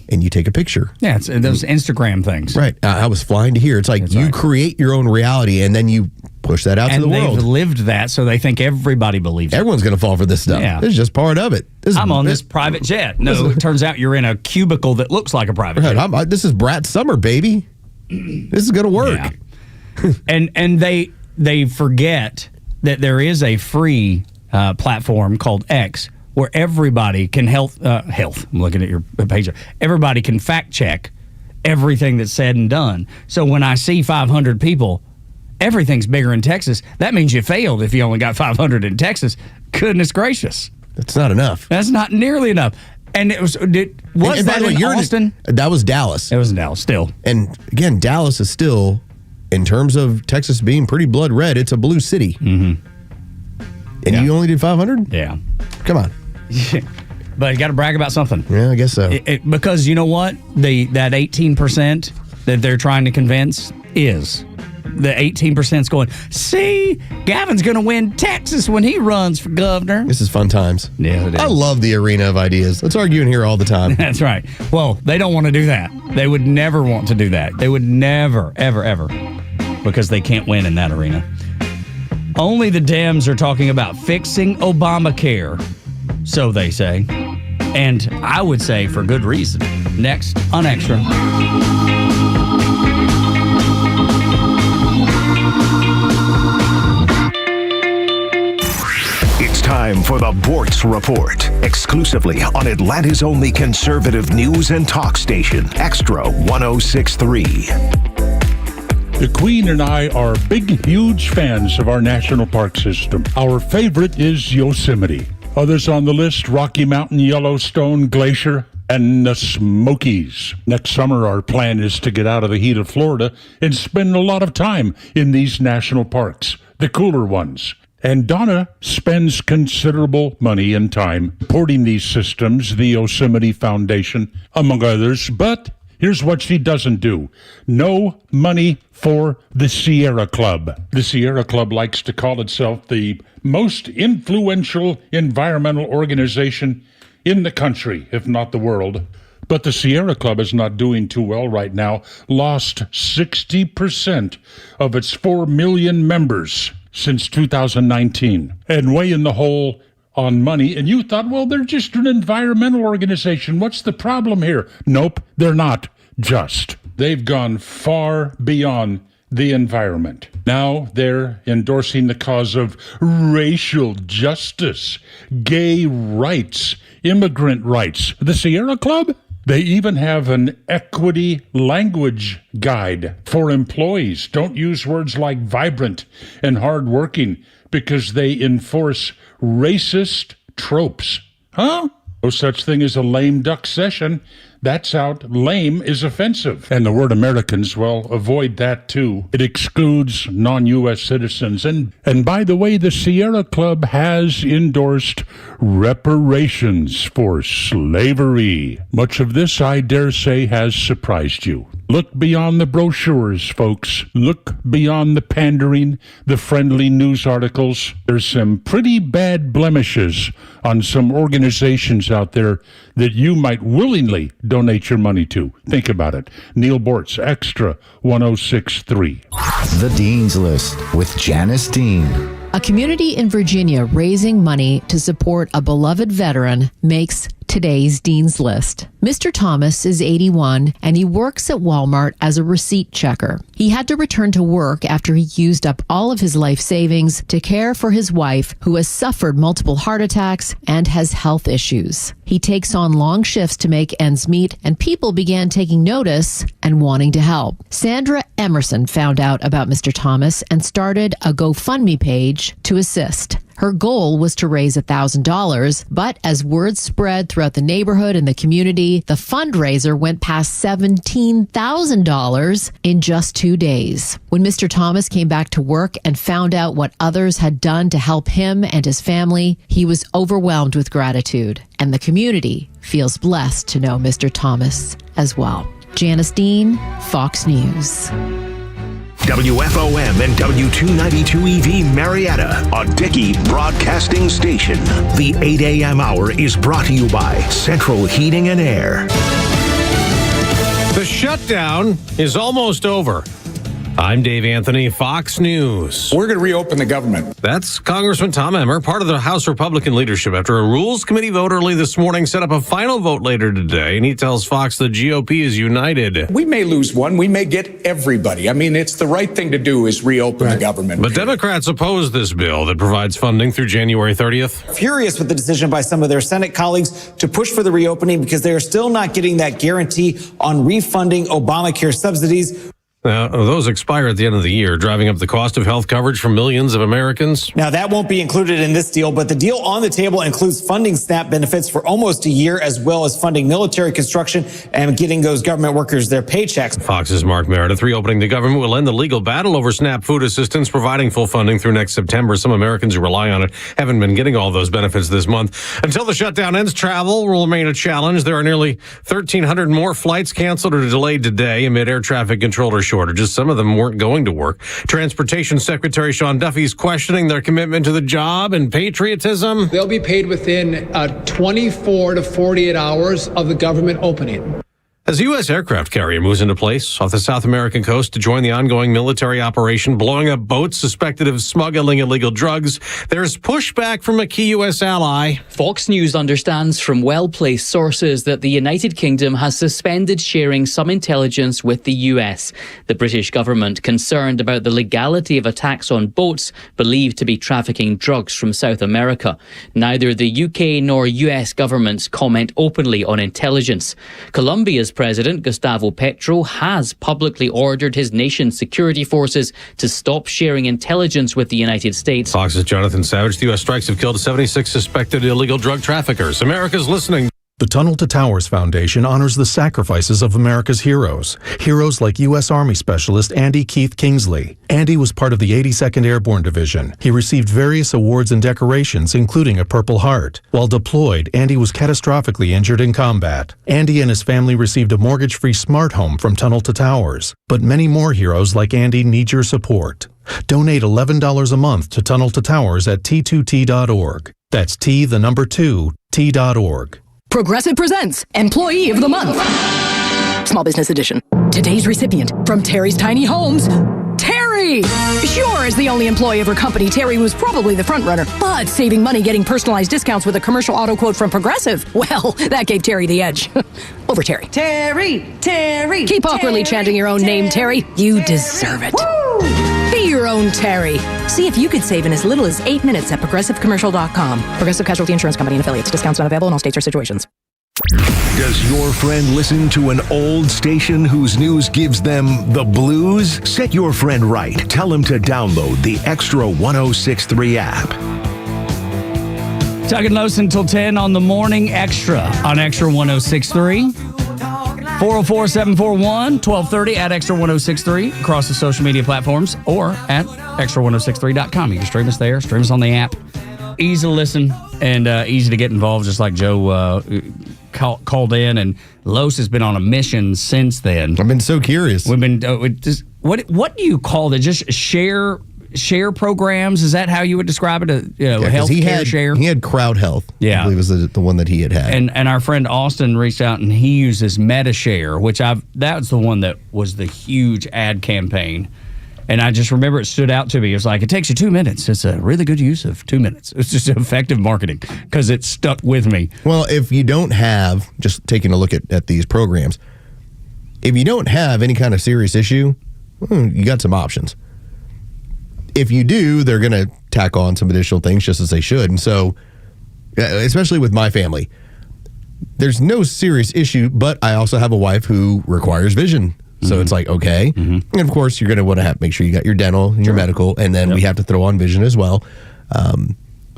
and you take a picture. Yeah, it's those Instagram things. Right. I was flying to here. It's like you create your own reality, and then you push that out to the world. And they've lived that, so they think everybody believes it. Everyone's going to fall for this stuff. Yeah. It's just part of it. I'm on this private jet. No, it turns out you're in a cubicle that looks like a private jet. This is Brat Summer, baby. This is going to work. Yeah. and they forget that there is a free platform called X, where everybody can health. I'm looking at your page. Everybody can fact check everything that's said and done. So when I see 500 people, everything's bigger in Texas. That means you failed if you only got 500 in Texas. Goodness gracious. That's not enough. That's not nearly enough. And it was that in Austin? That was Dallas. It was in Dallas still. And again, Dallas is still, in terms of Texas being pretty blood red, it's a blue city. Mm-hmm. And you only did 500? Yeah. Come on. But you got to brag about something. Yeah, I guess so. Because you know what? That 18% that they're trying to convince is. The 18%'s going, see, Gavin's going to win Texas when he runs for governor. This is fun times. Yeah, it is. I love the arena of ideas. Let's argue in here all the time. That's right. Well, they don't want to do that. They would never want to do that. They would never, ever, ever. Because they can't win in that arena. Only the Dems are talking about fixing Obamacare. So they say. And I would say for good reason. Next on Extra. It's time for the Bortz Report, exclusively on Atlanta's only conservative news and talk station, Extra 106.3. The Queen and I are big, huge fans of our national park system. Our favorite is Yosemite. Others on the list, Rocky Mountain, Yellowstone, Glacier, and the Smokies. Next summer, our plan is to get out of the heat of Florida and spend a lot of time in these national parks, the cooler ones. And Donna spends considerable money and time supporting these systems, the Yosemite Foundation, among others. But here's what she doesn't do. No money for the Sierra Club. The Sierra Club likes to call itself the most influential environmental organization in the country, if not the world. But the Sierra Club is not doing too well right now. Lost 60% of its 4 million members since 2019, and way in the hole on money. And you thought, well, they're just an environmental organization. What's the problem here? Nope, they're not just. They've gone far beyond the environment. Now they're endorsing the cause of racial justice, gay rights, immigrant rights. The Sierra Club? They even have an equity language guide for employees. Don't use words like vibrant and hardworking because they enforce racist tropes. Huh? No such thing as a lame duck session. That's out. Lame is offensive. And the word Americans, well, avoid that too. It excludes non-U.S. citizens. And by the way, the Sierra Club has endorsed reparations for slavery. Much of this, I dare say, has surprised you. Look beyond the brochures, folks. Look beyond the pandering, the friendly news articles. There's some pretty bad blemishes on some organizations out there that you might willingly donate your money to. Think about it. Neil Bortz, Extra 106.3. The Dean's List with Janice Dean. A community in Virginia raising money to support a beloved veteran makes today's Dean's List. Mr. Thomas is 81 and he works at Walmart as a receipt checker. He had to return to work after he used up all of his life savings to care for his wife, who has suffered multiple heart attacks and has health issues. He takes on long shifts to make ends meet, and people began taking notice and wanting to help. Sandra Emerson found out about Mr. Thomas and started a GoFundMe page to assist. Her goal was to raise $1,000, but as word spread throughout the neighborhood and the community, the fundraiser went past $17,000 in just 2 days. When Mr. Thomas came back to work and found out what others had done to help him and his family, he was overwhelmed with gratitude, and the community feels blessed to know Mr. Thomas as well. Janice Dean, Fox News. WFOM and W292EV Marietta, a Dickey broadcasting station. The 8 a.m. hour is brought to you by Central Heating and Air. The shutdown is almost over. I'm Dave Anthony, Fox News. We're going to reopen the government. That's Congressman Tom Emmer, part of the House Republican leadership, after a Rules Committee vote early this morning set up a final vote later today, and he tells Fox the GOP is united. We may lose one. We may get everybody. I mean, it's the right thing to do is reopen the government. But Democrats oppose this bill that provides funding through January 30th. Furious with the decision by some of their Senate colleagues to push for the reopening because they are still not getting that guarantee on refunding Obamacare subsidies. Now, those expire at the end of the year, driving up the cost of health coverage for millions of Americans. Now, that won't be included in this deal, but the deal on the table includes funding SNAP benefits for almost a year, as well as funding military construction and getting those government workers their paychecks. Fox's Mark Meredith. Reopening the government will end the legal battle over SNAP food assistance, providing full funding through next September. Some Americans who rely on it haven't been getting all those benefits this month. Until the shutdown ends, travel will remain a challenge. There are nearly 1,300 more flights canceled or delayed today amid air traffic controller shortages. Some of them weren't going to work. Transportation Secretary Sean Duffy is questioning their commitment to the job and patriotism. They'll be paid within 24 to 48 hours of the government opening. As a U.S. aircraft carrier moves into place off the South American coast to join the ongoing military operation blowing up boats suspected of smuggling illegal drugs, there's pushback from a key U.S. ally. Fox News understands from well-placed sources that the United Kingdom has suspended sharing some intelligence with the U.S. The British government, concerned about the legality of attacks on boats believed to be trafficking drugs from South America. Neither the UK nor U.S. governments comment openly on intelligence. Colombia's President Gustavo Petro has publicly ordered his nation's security forces to stop sharing intelligence with the United States. Fox's Jonathan Savage. The U.S. strikes have killed 76 suspected illegal drug traffickers. America's listening. The Tunnel to Towers Foundation honors the sacrifices of America's heroes. Heroes like U.S. Army Specialist Andy Keith Kingsley. Andy was part of the 82nd Airborne Division. He received various awards and decorations, including a Purple Heart. While deployed, Andy was catastrophically injured in combat. Andy and his family received a mortgage-free smart home from Tunnel to Towers. But many more heroes like Andy need your support. Donate $11 a month to Tunnel to Towers at T2T.org. That's T2T.org. Progressive presents Employee of the Month. Small Business Edition. Today's recipient from Terry's Tiny Homes, Terry! Sure, as the only employee of her company, Terry was probably the front runner, but saving money getting personalized discounts with a commercial auto quote from Progressive, well, that gave Terry the edge. Over Terry. Terry! Keep awkwardly chanting your own name, Terry. You deserve it. Woo! Be your own Terry. See if you could save in as little as 8 minutes at progressivecommercial.com. Progressive Casualty Insurance Company and affiliates. Discounts not available in all states or situations. Does your friend listen to an old station whose news gives them the blues? Set your friend right. Tell him to download the Extra 1063 app. Tug and Los until 10 on the Morning Extra on Extra 1063. 404-741-1230 at Extra 1063 across the social media platforms or at extra1063.com. You can stream us there, stream us on the app. Easy to listen and easy to get involved, just like Joe called in, and Los has been on a mission since then. I've been so curious. We've been what do you call it? Just share programs? Is that how you would describe it? Healthcare share. He had Crowd Health. Yeah, I believe was the one that he had. And our friend Austin reached out and he uses MetaShare, which that's the one that was the huge ad campaign. And I just remember it stood out to me. It was like, it takes you 2 minutes. It's a really good use of 2 minutes. It's just effective marketing because it stuck with me. Well, if you don't have, just taking a look at these programs, if you don't have any kind of serious issue, you got some options. If you do, they're going to tack on some additional things just as they should. And so, especially with my family, there's no serious issue, but I also have a wife who requires vision. So it's like, okay. Mm-hmm. And of course, you're going to want to make sure you got your dental and your medical, and then we have to throw on vision as well.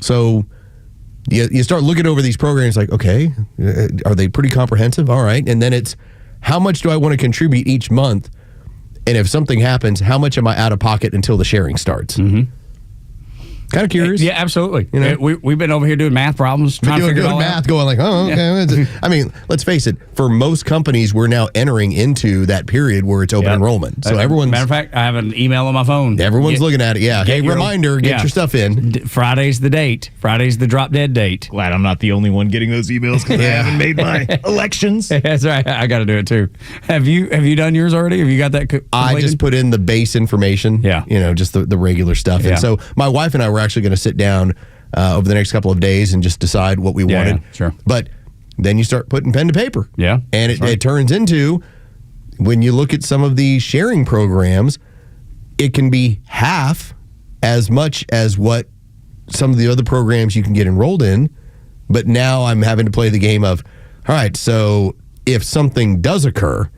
So you start looking over these programs like, okay, are they pretty comprehensive? All right. And then it's, how much do I want to contribute each month? And if something happens, how much am I out of pocket until the sharing starts? Mm-hmm. Kind of curious. Yeah, absolutely. We've been over here doing math problems, trying to figure it all out. Going like, okay. I mean, let's face it. For most companies, we're now entering into that period where it's open enrollment. So everyone's. Matter of fact, I have an email on my phone. Everyone's looking at it. Yeah. Hey, reminder, get your stuff in. Friday's the date. Friday's the drop dead date. Glad I'm not the only one getting those emails because I haven't made my elections. That's right. I got to do it too. Have you done yours already? Have you got that completed? I just put in the base information. Yeah. Just the regular stuff. Yeah. And so my wife and I were actually going to sit down over the next couple of days and just decide what we wanted. Yeah, sure. But then you start putting pen to paper. Yeah. And it turns into, when you look at some of the sharing programs, it can be half as much as what some of the other programs you can get enrolled in. But now I'm having to play the game of, all right, so if something does occur,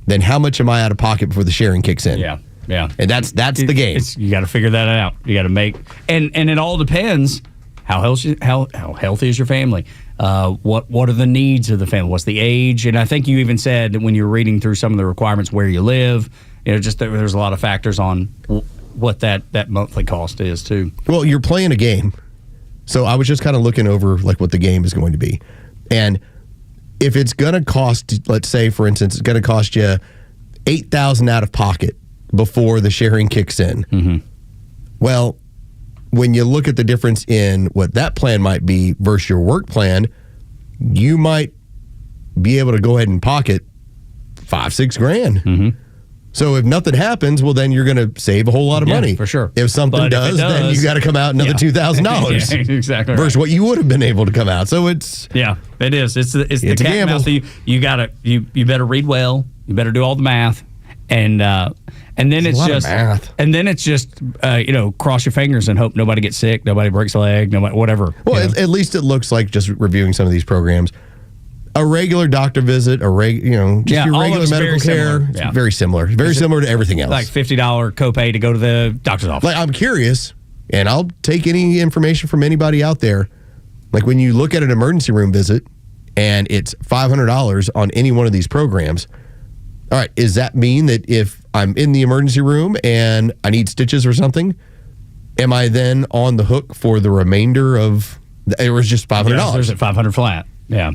then how much am I out of pocket before the sharing kicks in? Yeah. Yeah. And that's the game. You got to figure that out. You got to make, and it all depends how healthy is your family. What are the needs of the family? What's the age? And I think you even said that when you're reading through some of the requirements where you live, just there's a lot of factors on what that monthly cost is too. Well, you're playing a game. So I was just kind of looking over like what the game is going to be. And if it's going to cost, let's say, for instance, it's going to cost you $8,000 out of pocket before the sharing kicks in. Mm-hmm. Well, when you look at the difference in what that plan might be versus your work plan, you might be able to go ahead and pocket $5-6 grand. Mm-hmm. So if nothing happens, well, then you're going to save a whole lot of money. For sure. If something does, then you got to come out another $2,000. Yeah, exactly. Versus what you would have been able to come out. So it's it is. It's the cat gamble. mouse. You better read well. You better do all the math, and then it's just cross your fingers and hope nobody gets sick, nobody breaks a leg, nobody whatever. Well, at least it looks like, just reviewing some of these programs, a regular doctor visit, your regular medical care. It's very similar. Very similar to everything else. Like $50 copay to go to the doctor's office. Like, I'm curious, and I'll take any information from anybody out there. Like, when you look at an emergency room visit and it's $500 on any one of these programs, all right, does that mean that if I'm in the emergency room and I need stitches or something, am I then on the hook for the remainder of it was just $500? Yeah, there's at $500 flat. Yeah.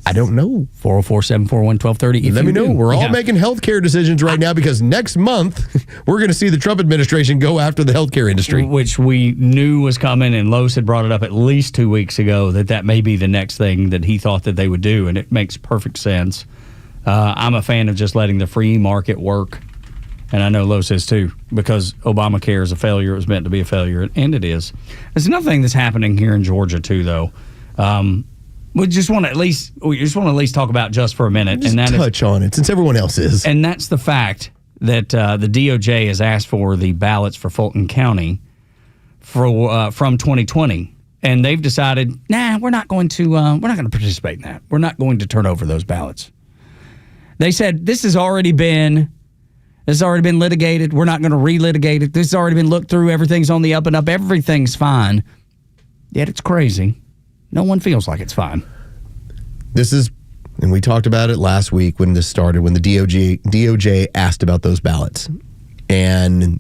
I don't know. 404-741-1230. Let me know. We're all making healthcare decisions right now because next month we're going to see the Trump administration go after the healthcare industry. Which we knew was coming, and Los had brought it up at least 2 weeks ago that may be the next thing that he thought that they would do, and it makes perfect sense. I'm a fan of just letting the free market work, and I know Los is too, because Obamacare is a failure. It was meant to be a failure, and it is. There's another thing that's happening here in Georgia too, though. We just want to at least talk about just for a minute, and that touch on it since everyone else is. And that's the fact that the DOJ has asked for the ballots for Fulton County from 2020, and they've decided, we're not going to participate in that. We're not going to turn over those ballots. They said this has already been litigated. We're not going to relitigate it. This has already been looked through. Everything's on the up and up. Everything's fine. Yet it's crazy. No one feels like it's fine. This is, and we talked about it last week when this started, when the DOJ asked about those ballots. And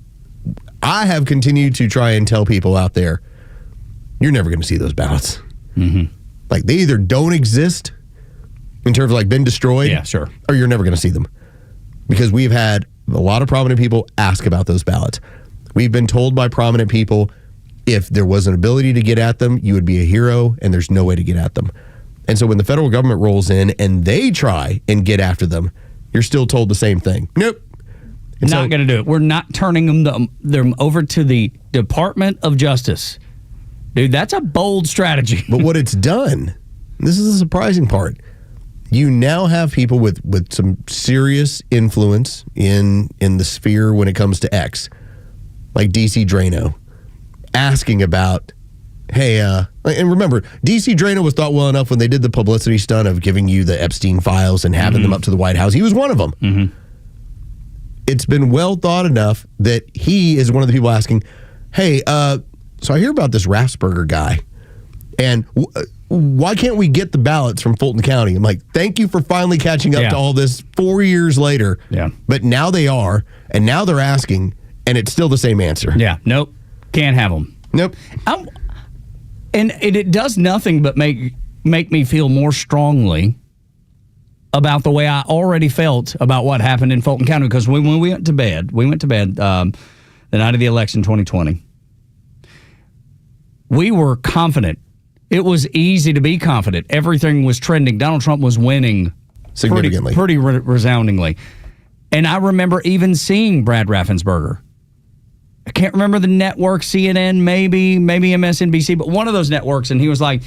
I have continued to try and tell people out there, you're never going to see those ballots. Mm-hmm. Like, they either don't exist in terms of been destroyed, or you're never going to see them. Because we've had a lot of prominent people ask about those ballots. We've been told by prominent people, if there was an ability to get at them, you would be a hero, and there's no way to get at them. And so when the federal government rolls in and they try and get after them, you're still told the same thing. Nope. Not going to do it. We're not turning them over to the Department of Justice. Dude, that's a bold strategy. But what it's done, this is the surprising part, you now have people with some serious influence in the sphere when it comes to X, like DC Drano, asking about, hey, and remember, DC Drano was thought well enough when they did the publicity stunt of giving you the Epstein files and having them up to the White House. He was one of them. Mm-hmm. It's been well thought enough that he is one of the people asking, hey, so I hear about this Raffsperger guy, and why can't we get the ballots from Fulton County? I'm like, thank you for finally catching up to all this 4 years later. Yeah. But now they are, and now they're asking, and it's still the same answer. Yeah, nope. Can't have them. Nope. And it does nothing but make me feel more strongly about the way I already felt about what happened in Fulton County. Because when we went to bed, the night of the election 2020, we were confident. It was easy to be confident. Everything was trending. Donald Trump was winning significantly, pretty resoundingly. And I remember even seeing Brad Raffensperger. I can't remember the network, CNN, maybe MSNBC, but one of those networks, and he was like,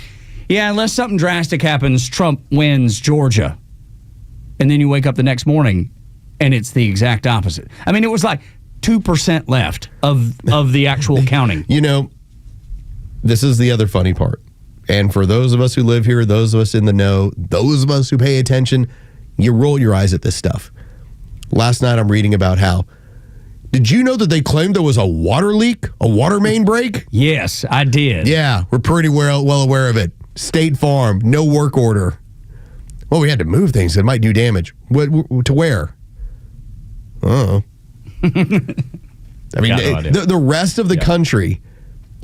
yeah, unless something drastic happens, Trump wins Georgia. And then you wake up the next morning, and it's the exact opposite. I mean, it was like 2% left of the actual counting. You know, this is the other funny part. And for those of us who live here, those of us in the know, those of us who pay attention, you roll your eyes at this stuff. Last night I'm reading about how, did you know that they claimed there was a water leak, a water main break? Yes, I did. Yeah, we're pretty well aware of it. State Farm, no work order. Well, we had to move things that might do damage. To where? I mean, the rest of the country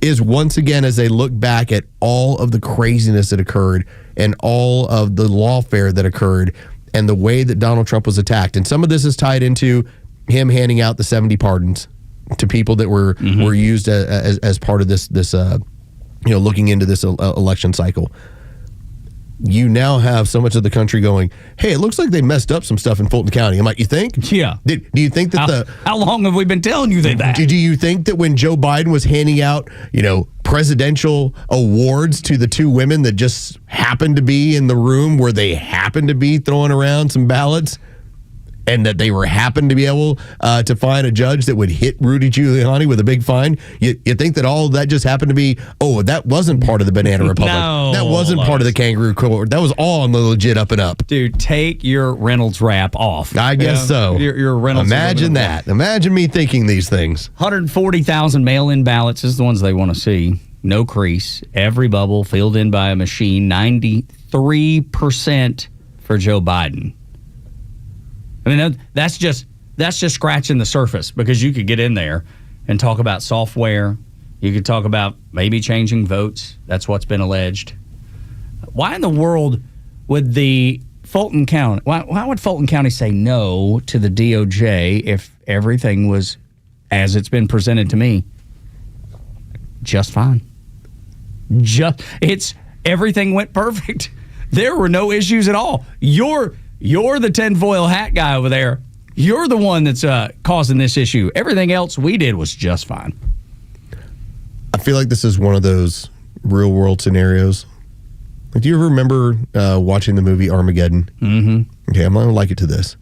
is once again, as they look back at all of the craziness that occurred and all of the lawfare that occurred and the way that Donald Trump was attacked. And some of this is tied into him handing out the 70 pardons to people that were used as part of this looking into this election cycle. You now have so much of the country going, hey, it looks like they messed up some stuff in Fulton County. I'm like, you think? Yeah. Do you think that how long have we been telling you that? Do you think that when Joe Biden was handing out, presidential awards to the two women that just happened to be in the room where they happened to be throwing around some ballots, and that they happened to be able to find a judge that would hit Rudy Giuliani with a big fine? You think that all of that just happened to be, that wasn't part of the Banana Republic. No, that wasn't part of the Kangaroo Court. That was all on the legit up and up. Dude, take your Reynolds wrap off. I guess so. Your Reynolds. Imagine that. Imagine me thinking these things. 140,000 mail-in ballots is the ones they want to see. No crease. Every bubble filled in by a machine. 93% for Joe Biden. I mean, that's just scratching the surface, because you could get in there and talk about software. You could talk about maybe changing votes. That's what's been alleged. Why in the world would the Fulton County? Why would Fulton County say no to the DOJ if everything was as it's been presented to me? Just fine. Everything went perfect. There were no issues at all. You're the tinfoil hat guy over there. You're the one that's causing this issue. Everything else we did was just fine. I feel like this is one of those real world scenarios. Do you ever remember watching the movie Armageddon? Mm-hmm. Okay, I'm going to like it to this.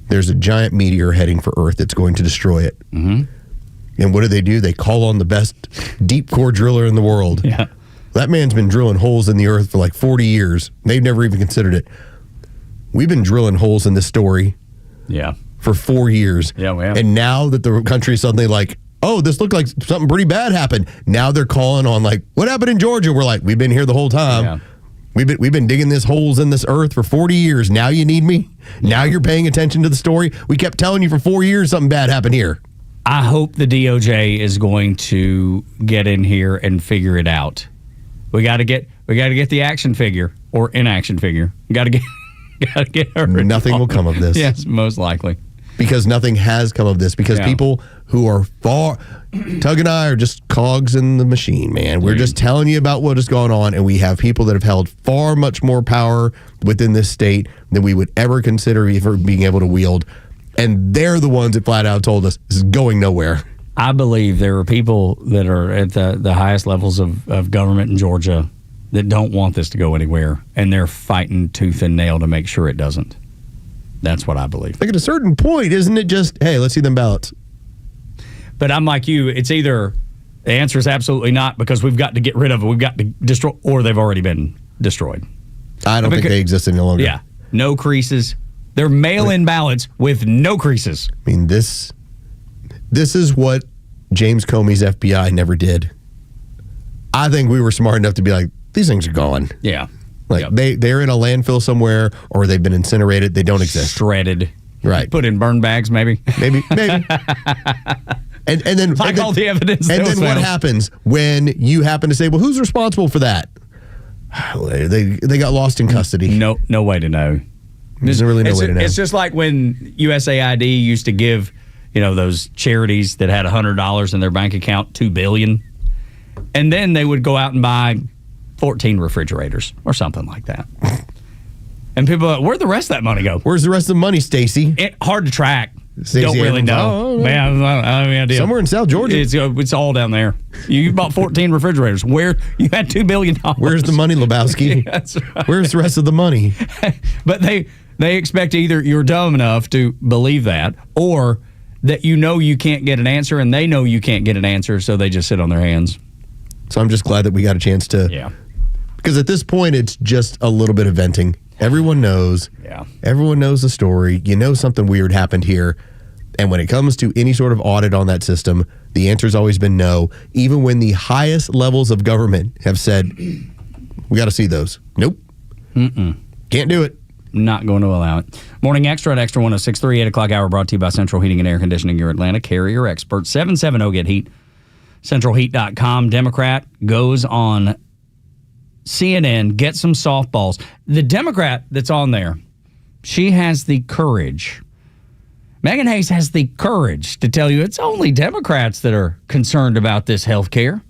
There's a giant meteor heading for Earth that's going to destroy it. Mm-hmm. And what do? They call on the best deep core driller in the world. Yeah. That man's been drilling holes in the Earth for like 40 years. They've never even considered it. We've been drilling holes in this story for 4 years. Yeah, we have. And now that the country's suddenly like, oh, this looked like something pretty bad happened. Now they're calling on like, what happened in Georgia? We're like, we've been here the whole time. Yeah. We've been digging these holes in this earth for 40 years. Now you need me? Now you're paying attention to the story? We kept telling you for 4 years something bad happened here. I hope the DOJ is going to get in here and figure it out. We got to get the action figure or inaction figure. Got to get her. Nothing will come of this. Yes, most likely. Because nothing has come of this. Because people who are Tug and I are just cogs in the machine, man. We're just telling you about what has gone on, and we have people that have held far much more power within this state than we would ever consider being able to wield. And they're the ones that flat out told us this is going nowhere. I believe there are people that are at the highest levels of government in Georgia that don't want this to go anywhere, and they're fighting tooth and nail to make sure it doesn't. That's what I believe. Like at a certain point, isn't it just, hey, let's see them ballots? But I'm like you. It's either the answer is absolutely not, because we've got to get rid of it. We've got to destroy, or they've already been destroyed. I don't think they exist any longer. Yeah. No creases. They're mail-in ballots with no creases. I mean, this is what James Comey's FBI never did. I think we were smart enough to be like, these things are gone. Yeah. Like they're in a landfill somewhere, or they've been incinerated. They don't exist. Shredded. Right. Put in burn bags, maybe. Maybe. And then all the evidence. And then what happens when you happen to say, well, who's responsible for that? They got lost in custody. No way to know. There's really no way to know. It's just like when USAID used to give, those charities that had $100 in their bank account, $2 billion. And then they would go out and buy 14 refrigerators or something like that. And people are like, where'd the rest of that money go? Where's the rest of the money, Stacey? Hard to track. Stacey Don't really Abrams, know. Man, I don't have any idea. Somewhere in South Georgia. It's all down there. You bought 14 refrigerators. Where you had $2 billion. Where's the money, Lebowski? That's right. Where's the rest of the money? But they expect either you're dumb enough to believe that, or that you can't get an answer, and they know you can't get an answer, so they just sit on their hands. So I'm just glad that we got a chance to. Yeah. Because at this point, it's just a little bit of venting. Everyone knows. Yeah. Everyone knows the story. Something weird happened here. And when it comes to any sort of audit on that system, the answer's always been no. Even when the highest levels of government have said, we got to see those. Nope. Can't do it. Not going to allow it. Morning Extra at Extra 106.3, 8 o'clock hour, brought to you by Central Heating and Air Conditioning, your Atlanta carrier expert. 770-GET-HEAT. CentralHeat.com. Democrat goes on CNN, get some softballs. The Democrat that's on there, she has the courage. Megan Hayes has the courage to tell you it's only Democrats that are concerned about this health care.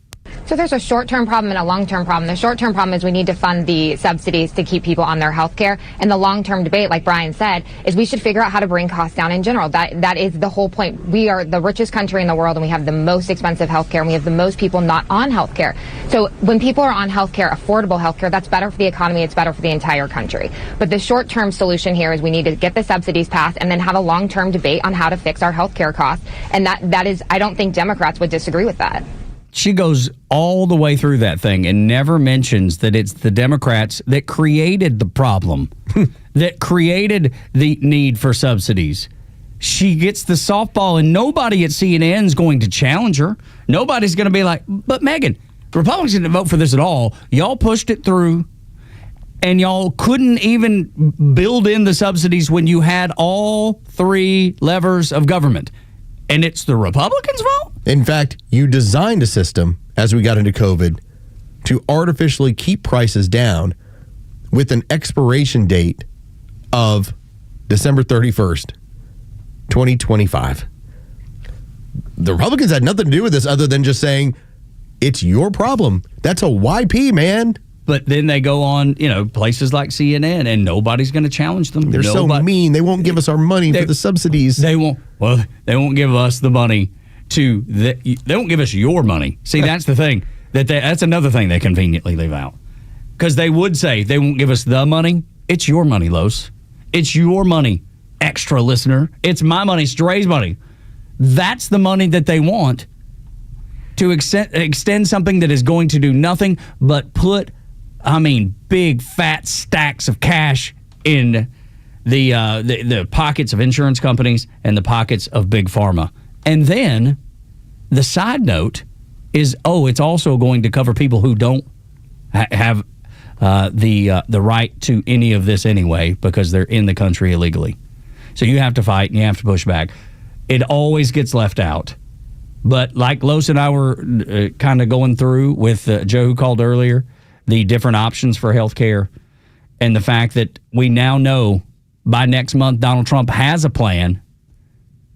So there's a short-term problem and a long-term problem. The short-term problem is we need to fund the subsidies to keep people on their health care. And the long-term debate, like Brian said, is we should figure out how to bring costs down in general. That is the whole point. We are the richest country in the world, and we have the most expensive health care, and we have the most people not on health care. So when people are on health care, affordable health care, that's better for the economy. It's better for the entire country. But the short-term solution here is we need to get the subsidies passed and then have a long-term debate on how to fix our health care costs. And that is, I don't think Democrats would disagree with that. She goes all the way through that thing and never mentions that it's the Democrats that created the problem, that created the need for subsidies. She gets the softball, and nobody at CNN is going to challenge her. Nobody's going to be like, but Megan, Republicans didn't vote for this at all. Y'all pushed it through, and y'all couldn't even build in the subsidies when you had all three levers of government. And it's the Republicans' fault? In fact, you designed a system, as we got into COVID, to artificially keep prices down with an expiration date of December 31st, 2025. The Republicans had nothing to do with this other than just saying, it's your problem. That's a YP, man. But then they go on, places like CNN, and nobody's going to challenge them. They're so mean. They won't give us our money for the subsidies. They won't give us the money they won't give us your money. See, that's the thing. That's another thing they conveniently leave out. Because they would say they won't give us the money. It's your money, Los. It's your money, extra listener. It's my money, Stray's money. That's the money that they want to extend something that is going to do nothing but put big fat stacks of cash in the pockets of insurance companies and the pockets of big pharma. And then the side note is, it's also going to cover people who don't have the right to any of this anyway because they're in the country illegally. So you have to fight and you have to push back. It always gets left out. But like Los and I were kind of going through with Joe, who called earlier, the different options for health care, and the fact that we now know by next month Donald Trump has a plan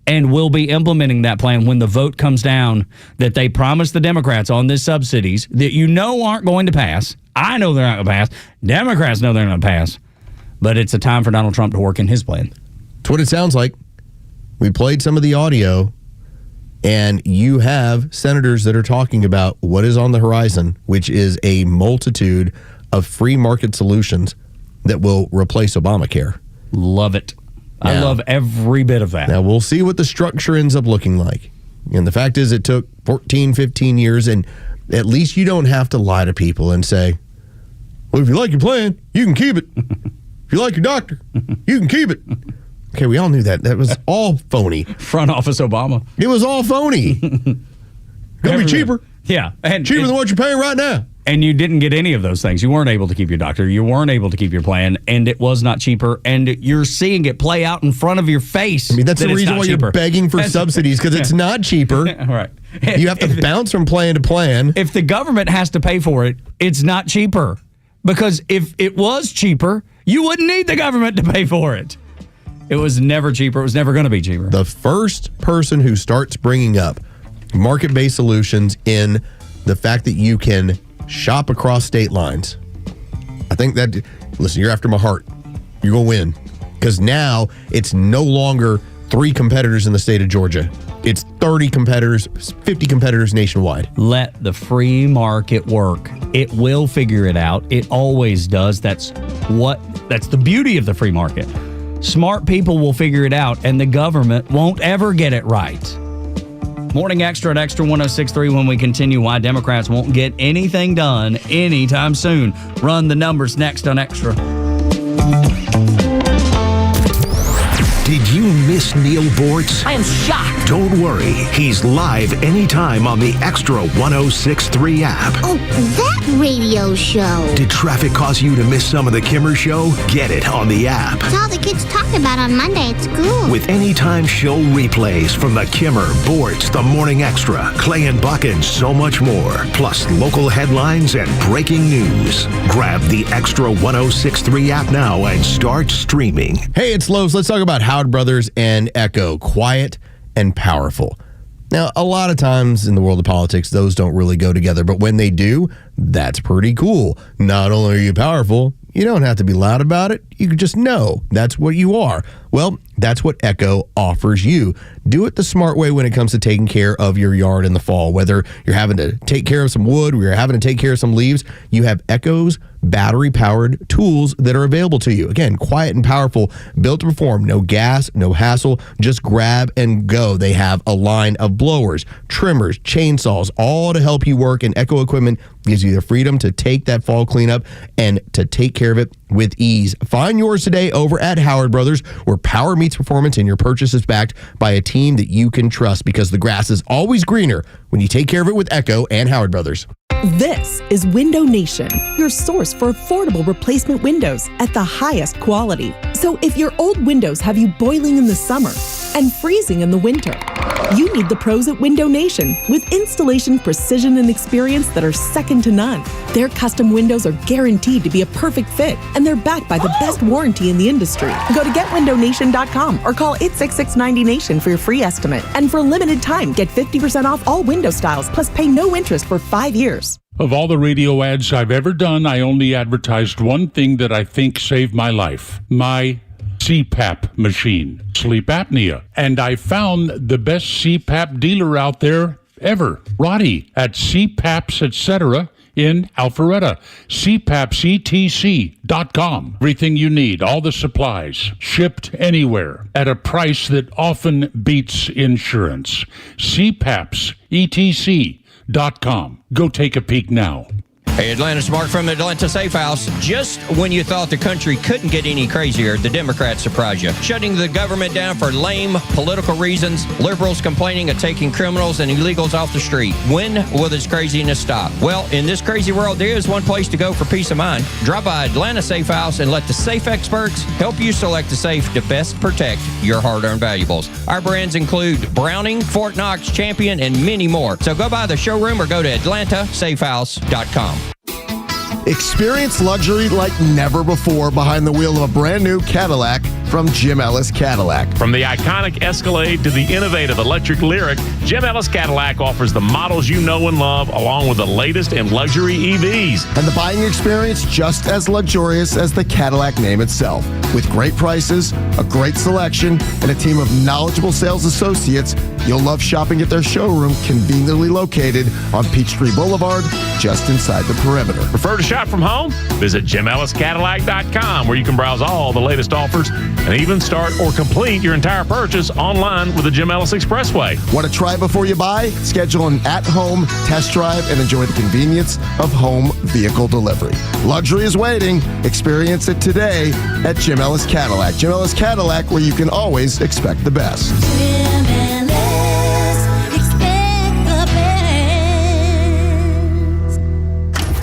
and will be implementing that plan when the vote comes down that they promised the Democrats on this subsidies that aren't going to pass. I know they're not going to pass. Democrats know they're not going to pass. But it's a time for Donald Trump to work in his plan. That's what it sounds like. We played some of the audio, and you have senators that are talking about what is on the horizon, which is a multitude of free market solutions that will replace Obamacare. Love it. Now, I love every bit of that. Now, we'll see what the structure ends up looking like. And the fact is, it took 14, 15 years, and at least you don't have to lie to people and say, well, if you like your plan, you can keep it. If you like your doctor, you can keep it. Okay, we all knew that. That was all phony. Front office Obama. It was all phony. Gonna be cheaper. Yeah. Cheaper than what you're paying right now. and you didn't get any of those things. You weren't able to keep your doctor. You weren't able to keep your plan, and it was not cheaper. And you're seeing it play out in front of your face. I mean, that's the reason why you're begging for subsidies, because it's not cheaper. Right. You have to bounce from plan to plan. If the government has to pay for it, it's not cheaper. Because if it was cheaper, you wouldn't need the government to pay for it. It was never cheaper. It was never going to be cheaper. The first person who starts bringing up market-based solutions in the fact that you can shop across state lines, I think that, listen, you're after my heart. You're going to win. Because now it's no longer 3 competitors in the state of Georgia. It's 30 competitors, 50 competitors nationwide. Let the free market work. It will figure it out. It always does. That's the beauty of the free market. Smart people will figure it out, and the government won't ever get it right. Morning Extra at Extra 106.3 when we continue why Democrats won't get anything done anytime soon. Run the numbers next on Extra. Did you miss Neil Bortz? I am shocked. Don't worry. He's live anytime on the Extra 106.3 app. Oh, that radio show. Did traffic cause you to miss some of the Kimmer Show? Get it on the app. It's all the kids talk about on Monday at school. With anytime show replays from the Kimmer, Bortz, the Morning Extra, Clay and Buck, and so much more. Plus local headlines and breaking news. Grab the Extra 106.3 app now and start streaming. Hey, it's Lowe's. Let's talk about Howard Brothers and Echo. Quiet and powerful. Now, a lot of times in the world of politics, those don't really go together. But when they do, that's pretty cool. Not only are you powerful, you don't have to be loud about it. You can just know that's what you are. Well, that's what Echo offers you. Do it the smart way when it comes to taking care of your yard in the fall. Whether you're having to take care of some wood, or you're having to take care of some leaves, you have Echo's battery-powered tools that are available to you. Again, quiet and powerful, built to perform. No gas, no hassle, just grab and go. They have a line of blowers, trimmers, chainsaws, all to help you work, and Echo equipment gives you the freedom to take that fall cleanup and to take care of it with ease. Find yours today over at Howard Brothers, where power meets performance and your purchase is backed by a team that you can trust, because the grass is always greener when you take care of it with Echo and Howard Brothers. This is Window Nation, your source for affordable replacement windows at the highest quality. So if your old windows have you boiling in the summer and freezing in the winter, you need the pros at Window Nation with installation precision and experience that are second to none. Their custom windows are guaranteed to be a perfect fit, and they're backed by the best warranty in the industry. Go to getwindownation.com or call 866-90NATION for your free estimate. And for a limited time, get 50% off all window styles, plus pay no interest for 5 years. Of all the radio ads I've ever done, I only advertised one thing that I think saved my life. My CPAP machine, sleep apnea. And I found the best CPAP dealer out there ever, Roddy, at CPAPs, etc. in Alpharetta. CPAPsETC.com. Everything you need, all the supplies, shipped anywhere at a price that often beats insurance. CPAPsETC.com. Go take a peek now. Hey, Atlanta's Mark from Atlanta Safe House. Just when you thought the country couldn't get any crazier, the Democrats surprise you. Shutting the government down for lame political reasons, liberals complaining of taking criminals and illegals off the street. When will this craziness stop? Well, in this crazy world, there is one place to go for peace of mind. Drop by Atlanta Safe House and let the safe experts help you select the safe to best protect your hard-earned valuables. Our brands include Browning, Fort Knox, Champion, and many more. So go by the showroom or go to AtlantaSafeHouse.com. Experience luxury like never before behind the wheel of a brand new Cadillac from Jim Ellis Cadillac. From the iconic Escalade to the innovative electric Lyric, Jim Ellis Cadillac offers the models you know and love, along with the latest in luxury EVs. And the buying experience just as luxurious as the Cadillac name itself. With great prices, a great selection, and a team of knowledgeable sales associates, you'll love shopping at their showroom conveniently located on Peachtree Boulevard, just inside the perimeter. Prefer to shop from home? Visit JimEllisCadillac.com, where you can browse all the latest offers and even start or complete your entire purchase online with the Jim Ellis Expressway. Want to try before you buy? Schedule an at-home test drive and enjoy the convenience of home vehicle delivery. Luxury is waiting. Experience it today at Jim Ellis Cadillac. Jim Ellis Cadillac, where you can always expect the best.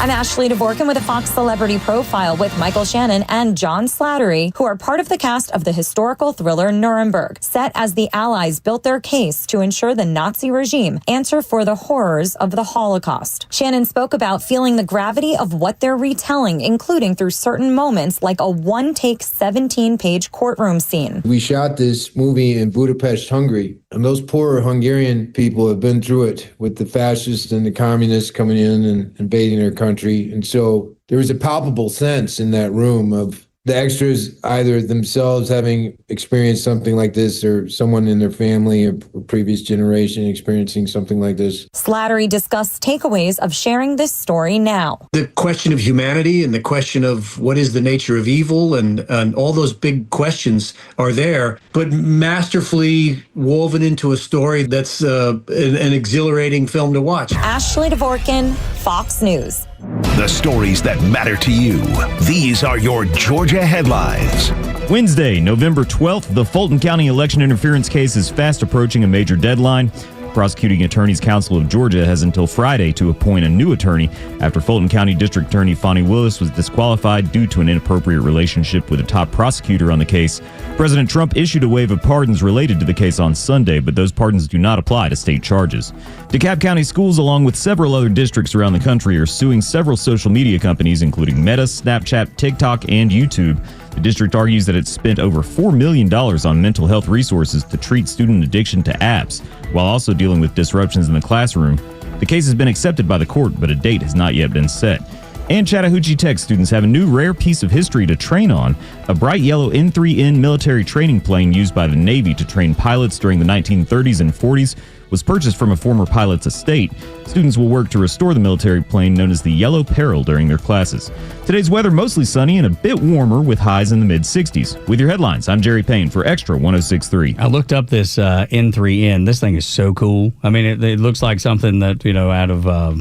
I'm Ashley Dvorkin with a Fox Celebrity Profile with Michael Shannon and John Slattery, who are part of the cast of the historical thriller Nuremberg, set as the Allies built their case to ensure the Nazi regime answer for the horrors of the Holocaust. Shannon spoke about feeling the gravity of what they're retelling, including through certain moments like a one-take 17-page courtroom scene. We shot this movie in Budapest, Hungary, and those poor Hungarian people have been through it with the fascists and the communists coming in and invading their country. And so there was a palpable sense in that room of the extras either themselves having experienced something like this or someone in their family or previous generation experiencing something like this. Slattery discussed takeaways of sharing this story now. The question of humanity and the question of what is the nature of evil and all those big questions are there, but masterfully woven into a story that's an exhilarating film to watch. Ashley Dvorkin, Fox News. The stories that matter to you. These are your Georgia headlines. Wednesday, November 12th, the Fulton County election interference case is fast approaching a major deadline. Prosecuting Attorneys Council of Georgia has until Friday to appoint a new attorney after Fulton County District Attorney Fonnie Willis was disqualified due to an inappropriate relationship with a top prosecutor on the case. President Trump issued a wave of pardons related to the case on Sunday, but those pardons do not apply to state charges. DeKalb County schools, along with several other districts around the country, are suing several social media companies, including Meta, Snapchat, TikTok, and YouTube. The district argues that it's spent over $4 million on mental health resources to treat student addiction to apps, while also dealing with disruptions in the classroom. The case has been accepted by the court, but a date has not yet been set. And Chattahoochee Tech students have a new rare piece of history to train on. A bright yellow N3N military training plane used by the Navy to train pilots during the 1930s and 40s was purchased from a former pilot's estate. Students will work to restore the military plane known as the Yellow Peril during their classes. Today's weather mostly sunny and a bit warmer with highs in the mid-60s. With your headlines, I'm Jerry Payne for Extra 106.3. I looked up this N3N. This thing is so cool. I mean, it looks like something that, out of, I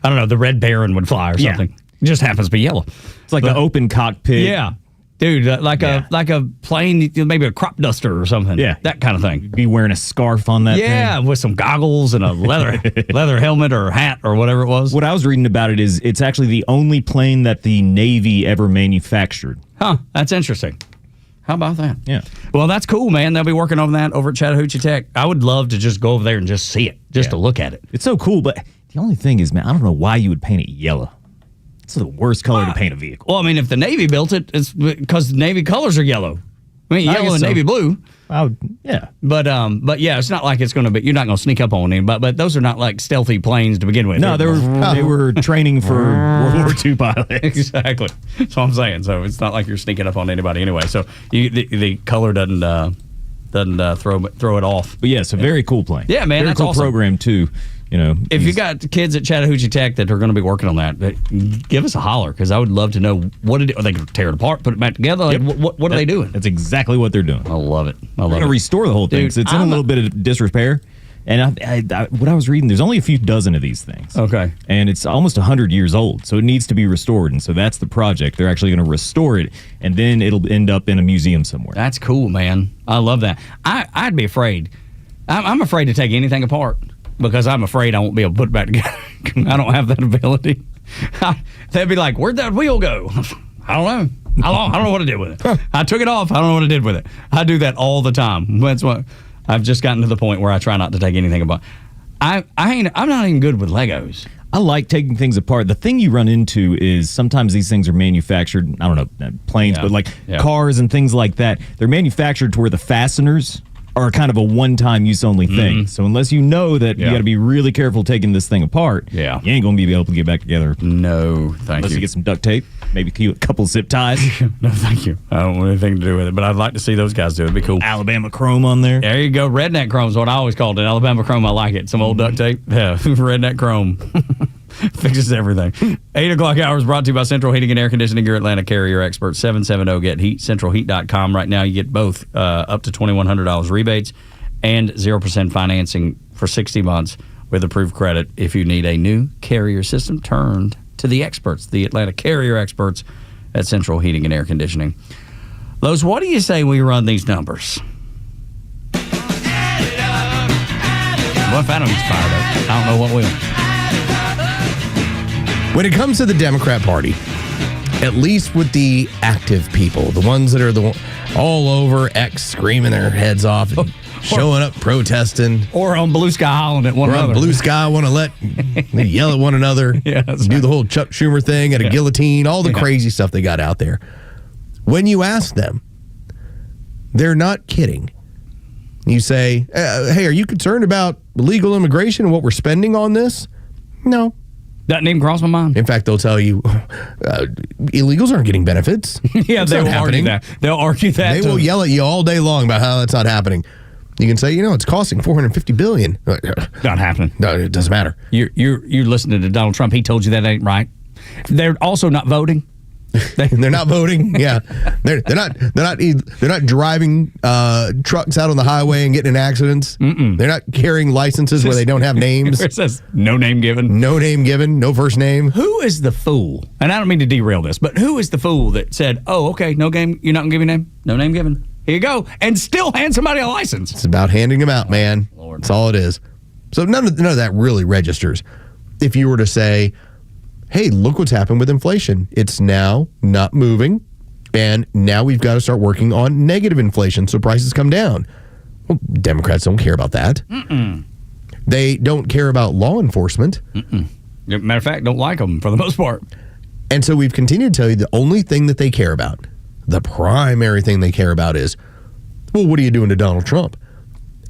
don't know, the Red Baron would fly or something. Yeah. It just happens to be yellow. It's like an open cockpit. Yeah. Dude, like a plane, maybe a crop duster or something. Yeah. That kind of thing. You'd be wearing a scarf on that thing. Yeah, with some goggles and a leather helmet or hat or whatever it was. What I was reading about it is it's actually the only plane that the Navy ever manufactured. Huh, that's interesting. How about that? Yeah. Well, that's cool, man. They'll be working on that over at Chattahoochee Tech. I would love to just go over there and just see it, to look at it. It's so cool, but the only thing is, man, I don't know why you would paint it yellow. It's the worst color to paint a vehicle. Well, I mean, if the Navy built it, it's because Navy colors are yellow. I mean, yellow and navy blue. Yeah. But yeah, it's not like it's going to be. You're not going to sneak up on him. But those are not like stealthy planes to begin with. No, they were training for World War II pilots. Exactly. That's what I'm saying. So it's not like you're sneaking up on anybody anyway. So the color doesn't throw it off. But yeah, it's a very cool plane. Yeah, man, very that's cool awesome. program too. If you got kids at Chattahoochee Tech that are going to be working on that, give us a holler because I would love to know what are they going to tear it apart, put it back together? Like, what are they doing? That's exactly what they're doing. I love it. They're going to restore the whole thing. Dude, it's in a little bit of disrepair. And what I was reading, there's only a few dozen of these things. Okay. And it's almost 100 years old, so it needs to be restored. And so that's the project. They're actually going to restore it, and then it'll end up in a museum somewhere. That's cool, man. I love that. I'd be afraid. I'm afraid to take anything apart because I'm afraid I won't be able to put it back together. I don't have that ability. They'd be like, where'd that wheel go? I don't know. I don't know what to do with it. I took it off. I don't know what I did with it. I do that all the time. That's what I've just gotten to the point where I try not to take anything apart. I'm not even good with Legos. I like taking things apart. The thing you run into is sometimes these things are manufactured, I don't know, planes, but like cars and things like that. They're manufactured to where the fasteners are kind of a one-time use only thing. Mm-hmm. So unless you know that you got to be really careful taking this thing apart, you ain't going to be able to get back together. No, thank you. Unless you get some duct tape, maybe a couple zip ties. No, thank you. I don't want anything to do with it, but I'd like to see those guys do it. It'd be cool. Alabama Chrome on there. There you go. Redneck Chrome is what I always called it. Alabama Chrome, I like it. Some old duct tape. Yeah, Redneck Chrome. Fixes everything. 8 o'clock hour is brought to you by Central Heating and Air Conditioning, your Atlanta carrier expert. 770-GET-HEAT. CentralHeat.com. Right now, you get both up to $2,100 rebates and 0% financing for 60 months with approved credit. If you need a new carrier system, turn to the experts, the Atlanta carrier experts at Central Heating and Air Conditioning. Los, what do you say we run these numbers? Well, if I don't get fired up, I don't know what will. When it comes to the Democrat Party, at least with the active people, the ones that are all over X screaming their heads off, and showing up protesting. Or on Blue Sky Island at one another. On Blue Sky, want to they yell at one another, do the whole Chuck Schumer thing at a guillotine, all the crazy stuff they got out there. When you ask them, they're not kidding. You say, hey, are you concerned about illegal immigration and what we're spending on this? No. Doesn't even cross my mind. In fact, they'll tell you illegals aren't getting benefits. Yeah, they will argue that. They'll argue that. They will yell at you all day long about how that's not happening. You can say, it's costing $450 billion. Not happening. No, it doesn't matter. You're listening to Donald Trump. He told you that ain't right. They're also not voting. They're not voting. Yeah, they're not driving trucks out on the highway and getting in accidents. They're not carrying licenses where they don't have names. It says no name given. No name given. No first name. Who is the fool? And I don't mean to derail this, but who is the fool that said, "Oh, okay, no game. You're not gonna give your name. No name given. Here you go," and still hand somebody a license? It's about handing them out, man. Lord. That's all it is. So none of that really registers. If you were to say, hey, look what's happened with inflation. It's now not moving, and now we've got to start working on negative inflation so prices come down. Well, Democrats don't care about that. They don't care about law enforcement. Matter of fact, don't like them for the most part. And so we've continued to tell you the only thing that they care about, the primary thing they care about is, well, what are you doing to Donald Trump?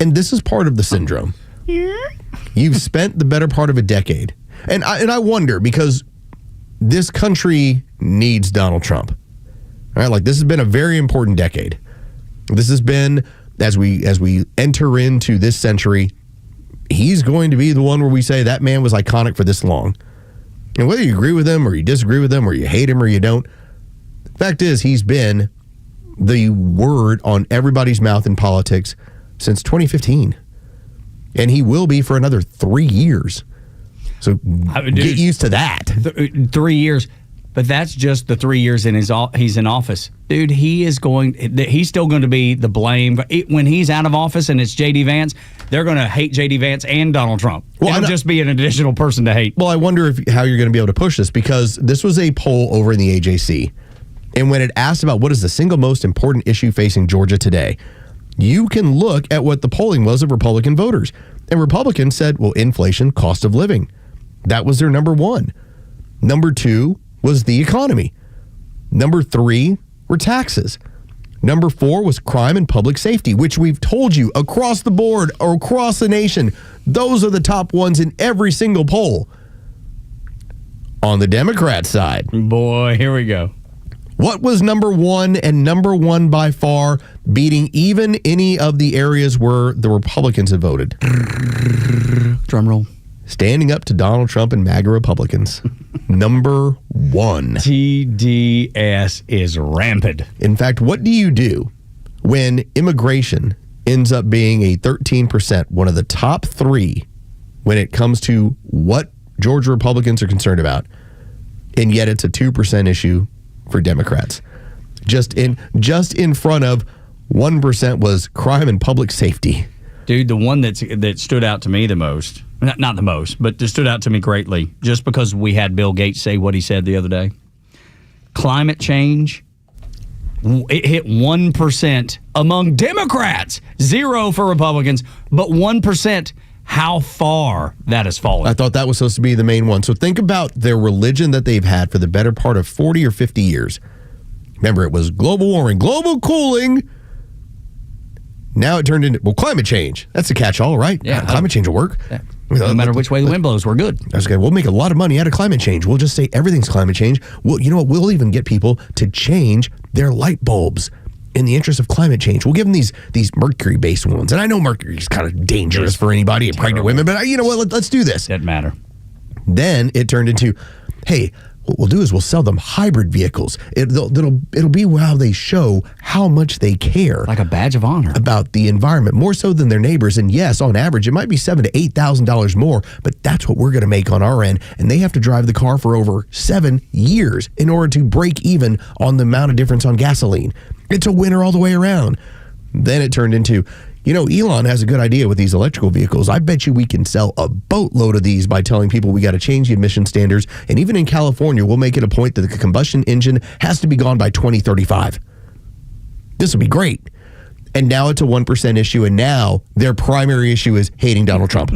And this is part of the syndrome. You've spent the better part of a decade. And I wonder, because this country needs Donald Trump. All right, this has been a very important decade. This has been, as we enter into this century, he's going to be the one where we say that man was iconic for this long. And whether you agree with him or you disagree with him or you hate him or you don't, the fact is he's been the word on everybody's mouth in politics since 2015. And he will be for another 3 years. So get used to that. 3 years. But that's just the 3 years he's in office. Dude, he's still going to be the blame. When he's out of office and it's J.D. Vance, they're going to hate J.D. Vance and Donald Trump. Well, it'll just be an additional person to hate. Well, I wonder how you're going to be able to push this, because this was a poll over in the AJC. And when it asked about what is the single most important issue facing Georgia today, you can look at what the polling was of Republican voters. And Republicans said, well, inflation, cost of living. That was their number one. Number two was the economy. Number three were taxes. Number four was crime and public safety, which we've told you across the board or across the nation, those are the top ones in every single poll. On the Democrat side. Boy, here we go. What was number one, and number one by far, beating even any of the areas where the Republicans have voted? Drum roll. Standing up to Donald Trump and MAGA Republicans. Number one. TDS is rampant. In fact, what do you do when immigration ends up being a 13%, one of the top three when it comes to what Georgia Republicans are concerned about, and yet it's a 2% issue for Democrats? Just in front of 1% was crime and public safety. Dude, the one that stood out to me the most, not the most, but that stood out to me greatly, just because we had Bill Gates say what he said the other day. Climate change, it hit 1% among Democrats, 0 for Republicans, but 1%. How far that has fallen. I thought that was supposed to be the main one. So think about their religion that they've had for the better part of 40 or 50 years. Remember, it was global warming, global cooling. Now it turned into, climate change. That's the catch-all, right? Yeah. Climate change will work. Yeah. No matter which way the wind blows, we're good. Okay, we'll make a lot of money out of climate change. We'll just say everything's climate change. Well, you know what? We'll even get people to change their light bulbs in the interest of climate change. We'll give them these mercury-based ones. And I know mercury is kind of dangerous for anybody and pregnant women, but you know what? Let's do this. Doesn't matter. Then it turned into, hey, what we'll do is we'll sell them hybrid vehicles. It'll be how they show how much they care. Like a badge of honor. About the environment, more so than their neighbors. And yes, on average, it might be $7,000 to $8,000 more, but that's what we're going to make on our end. And they have to drive the car for over 7 years in order to break even on the amount of difference on gasoline. It's a winner all the way around. Then it turned into, you know, Elon has a good idea with these electrical vehicles. I bet you we can sell a boatload of these by telling people we got to change the emission standards. And even in California, we'll make it a point that the combustion engine has to be gone by 2035. This would be great. And now it's a 1% issue, and now their primary issue is hating Donald Trump.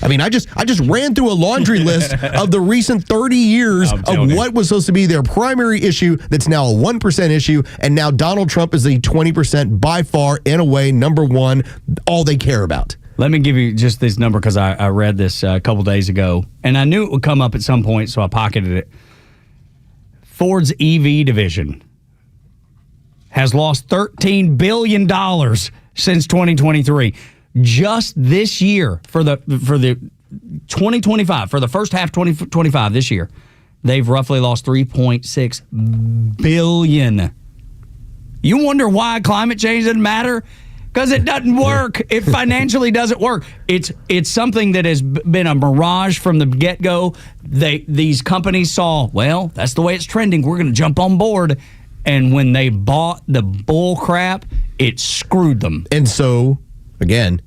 I mean, I just ran through a laundry list of the recent 30 years of what was supposed to be their primary issue that's now a 1% issue, and now Donald Trump is the 20% by far, in a way, number one, all they care about. Let me give you just this number because I read this a couple days ago, and I knew it would come up at some point, so I pocketed it. Ford's EV division has lost $13 billion since 2023. Just this year, for the 2025, for the first half 2025 this year, they've roughly lost $3.6 billion. You wonder why climate change doesn't matter? Because it doesn't work. It financially doesn't work. It's something that has been a mirage from the get-go. These companies saw, well, that's the way it's trending. We're going to jump on board. And when they bought the bull crap, it screwed them. And so, again,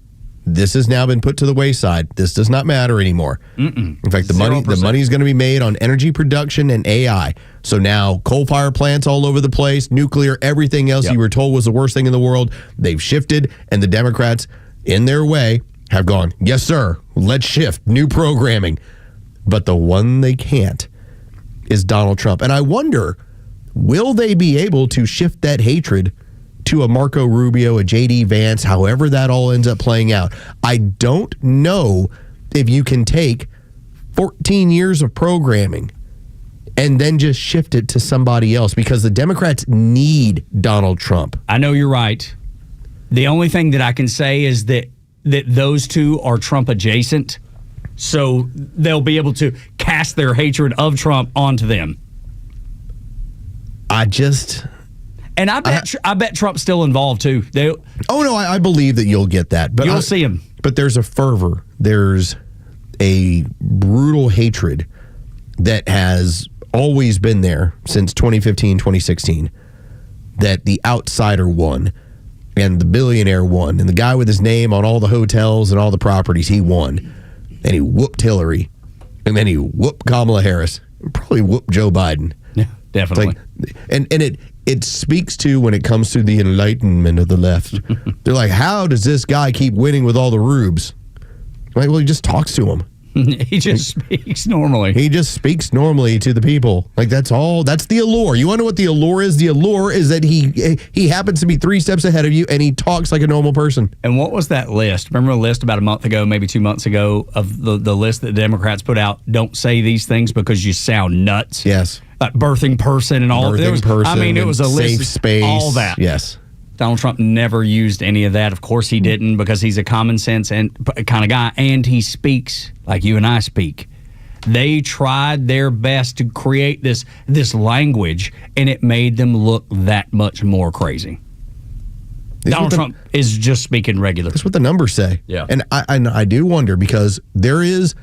this has now been put to the wayside. This does not matter anymore. In fact, the money is going to be made on energy production and AI. So now coal-fired plants all over the place, nuclear, everything else you were told was the worst thing in the world. They've shifted, and the Democrats, in their way, have gone, yes, sir, let's shift, new programming. But the one they can't is Donald Trump. And I wonder, will they be able to shift that hatred to a Marco Rubio, a J.D. Vance, however that all ends up playing out? I don't know if you can take 14 years of programming and then just shift it to somebody else, because the Democrats need Donald Trump. I know you're right. The only thing that I can say is that those two are Trump adjacent, so they'll be able to cast their hatred of Trump onto them. I bet Trump's still involved too. I believe that you'll get that. But you'll see him. But there's a fervor. There's a brutal hatred that has always been there since 2015, 2016. That the outsider won, and the billionaire won, and the guy with his name on all the hotels and all the properties, he won. And he whooped Hillary, and then he whooped Kamala Harris, and probably whooped Joe Biden. Yeah, definitely. And it speaks to, when it comes to the enlightenment of the left, they're like, how does this guy keep winning with all the rubes? I'm like, well, he just talks to them. He just speaks normally. He just speaks normally to the people. Like, that's all. That's the allure. You want to know what the allure is? The allure is that he happens to be 3 steps ahead of you, and he talks like a normal person. And what was that list? Remember a list about a month ago, maybe 2 months ago, of the list that the Democrats put out? Don't say these things because you sound nuts. Yes. Like birthing person and all. It was a list. Safe space. All that. Yes. Donald Trump never used any of that. Of course he didn't, because he's a common sense and kind of guy, and he speaks like you and I speak. They tried their best to create this language, and it made them look that much more crazy. Donald Trump is just speaking regular. That's what the numbers say. Yeah. And I do wonder, because there is,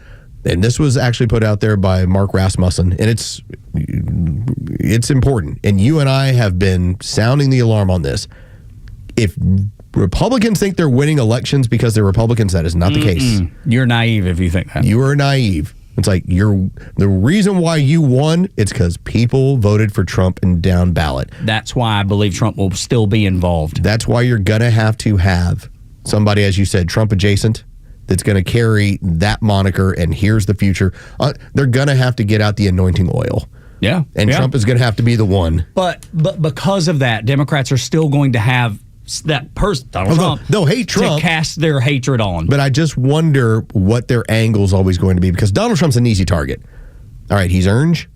and this was actually put out there by Mark Rasmussen, and it's important. And you and I have been sounding the alarm on this. If Republicans think they're winning elections because they're Republicans, that is not the case. You're naive if you think that. You are naive. It's like the reason why you won, it's because people voted for Trump in down ballot. That's why I believe Trump will still be involved. That's why you're going to have somebody, as you said, Trump adjacent, that's going to carry that moniker, and here's the future. They're going to have to get out the anointing oil. Yeah. And Trump is going to have to be the one. But because of that, Democrats are still going to have that person, Donald Trump, they'll hate Trump, to cast their hatred on. But I just wonder what their angle is always going to be, because Donald Trump's an easy target. All right, he's orange,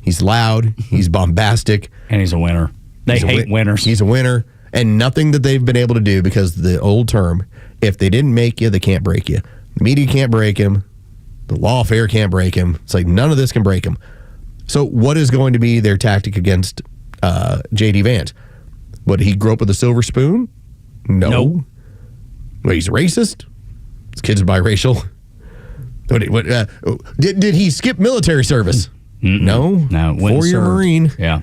he's loud, he's bombastic, and he's a winner. They hate winners. He's a winner, and nothing that they've been able to do, because the old term, if they didn't make you, they can't break you. The media can't break him. The lawfare can't break him. It's like none of this can break him. So what is going to be their tactic against J.D. Vance? What, he grew up with a silver spoon? No. What, he's racist? His kid's biracial? Did he skip military service? No. 4-year Marine. Yeah.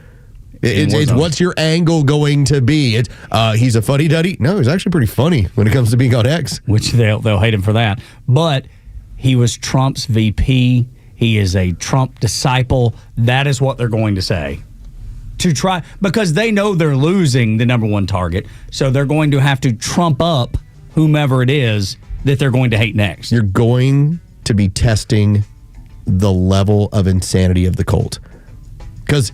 It's what's your angle going to be? He's a fuddy-duddy. No, he's actually pretty funny when it comes to being on X. Which they'll hate him for that. But he was Trump's VP. He is a Trump disciple. That is what they're going to say. To try, because they know they're losing the number one target, so they're going to have to trump up whomever it is that they're going to hate next. You're going to be testing the level of insanity of the cult. Because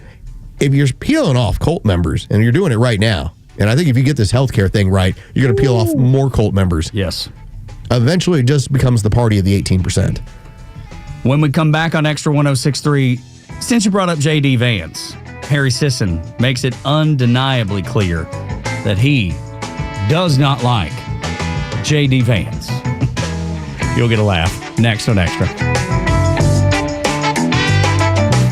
if you're peeling off cult members, and you're doing it right now, and I think if you get this healthcare thing right, you're going to peel off more cult members. Yes. Eventually, it just becomes the party of the 18%. When we come back on Extra 106.3, since you brought up J.D. Vance, Harry Sisson makes it undeniably clear that he does not like J.D. Vance. You'll get a laugh next on Extra.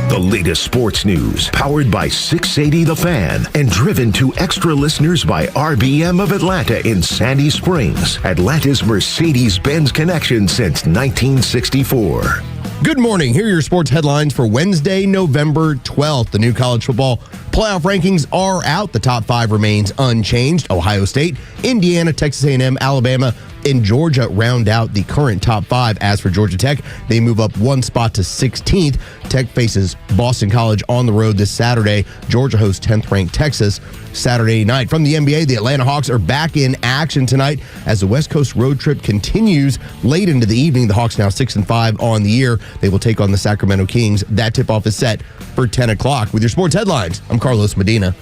The latest sports news, powered by 680 The Fan, and driven to Extra listeners by RBM of Atlanta in Sandy Springs, Atlanta's Mercedes-Benz connection since 1964. Good morning. Here are your sports headlines for Wednesday, November 12th. The new college football playoff rankings are out. The top 5 remains unchanged. Ohio State, Indiana, Texas A&M, Alabama, and Georgia round out the current top 5. As for Georgia Tech, they move up 1 spot to 16th. Tech faces Boston College on the road this Saturday. Georgia hosts 10th-ranked Texas Saturday night. From the NBA, the Atlanta Hawks are back in action tonight as the West Coast road trip continues late into the evening. The Hawks now 6-5 on the year. They will take on the Sacramento Kings. That tip-off is set for 10 o'clock. With your sports headlines, I'm Carlos Medina.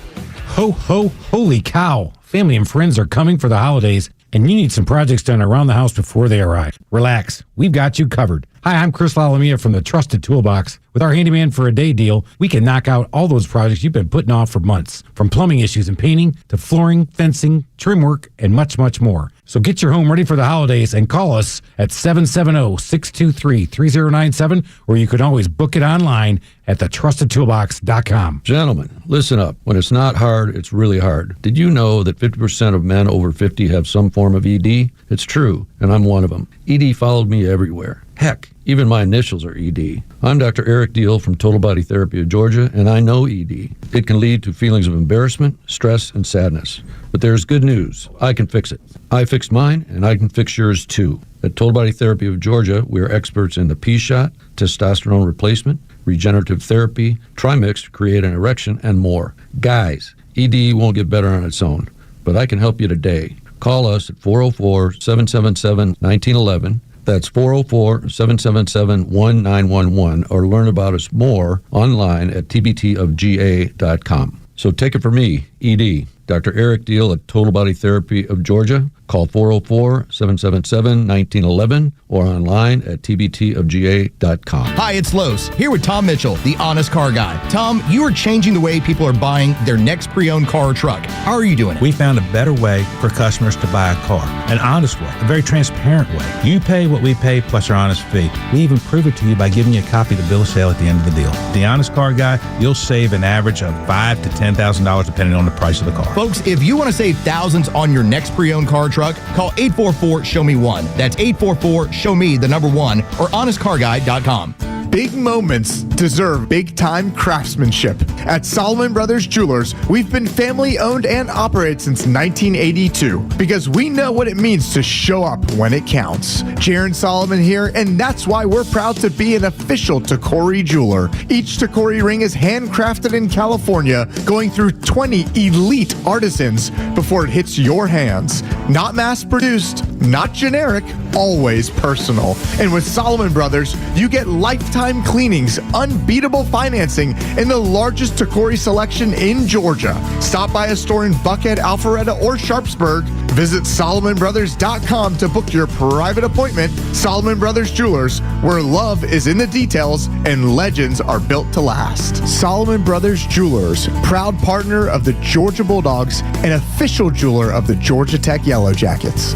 Ho, ho, holy cow. Family and friends are coming for the holidays, and you need some projects done around the house before they arrive. Relax. We've got you covered. Hi, I'm Chris Lalamia from the Trusted Toolbox. With our Handyman for a Day deal, we can knock out all those projects you've been putting off for months. From plumbing issues and painting to flooring, fencing, trim work, and much, much more. So get your home ready for the holidays and call us at 770-623-3097, or you can always book it online at thetrustedtoolbox.com. Gentlemen, listen up. When it's not hard, it's really hard. Did you know that 50% of men over 50 have some form of ED? It's true, and I'm one of them. ED followed me everywhere. Heck, even my initials are ED. I'm Dr. Eric Deal from Total Body Therapy of Georgia, and I know ED. It can lead to feelings of embarrassment, stress, and sadness. But there's good news. I can fix it. I fixed mine, and I can fix yours too. At Total Body Therapy of Georgia, we are experts in the P-shot, testosterone replacement, regenerative therapy, trimix to create an erection, and more. Guys, ED won't get better on its own, but I can help you today. Call us at 404-777-1911. That's 404-777-1911, or learn about us more online at tbtofga.com. So take it from me, ED, Dr. Eric Deal at Total Body Therapy of Georgia. Call 404-777-1911 or online at tbtofga.com. Hi, it's Los, here with Tom Mitchell, the Honest Car Guy. Tom, you are changing the way people are buying their next pre-owned car or truck. How are you doing it? We found a better way for customers to buy a car, an honest way, a very transparent way. You pay what we pay plus our honest fee. We even prove it to you by giving you a copy of the bill of sale at the end of the deal. The Honest Car Guy, you'll save an average of $5,000 to $10,000 depending on the price of the car. Folks, if you want to save thousands on your next pre-owned car or truck, call 844-SHOW-ME-1. That's 844-SHOW-ME, the number 1, or honestcarguy.com. Big moments deserve big-time craftsmanship. At Solomon Brothers Jewelers, we've been family-owned and operated since 1982 because we know what it means to show up when it counts. Jaron Solomon here, and that's why we're proud to be an official Tacori jeweler. Each Tacori ring is handcrafted in California, going through 20 elite artisans before it hits your hands. Not mass-produced, not generic, always personal. And with Solomon Brothers, you get lifetime cleanings, unbeatable financing, and the largest Tacori selection in Georgia. Stop by a store in Buckhead, Alpharetta, or Sharpsburg. Visit SolomonBrothers.com to book your private appointment. Solomon Brothers Jewelers, where love is in the details and legends are built to last. Solomon Brothers Jewelers, proud partner of the Georgia Bulldogs and official jeweler of the Georgia Tech Yellow Jackets.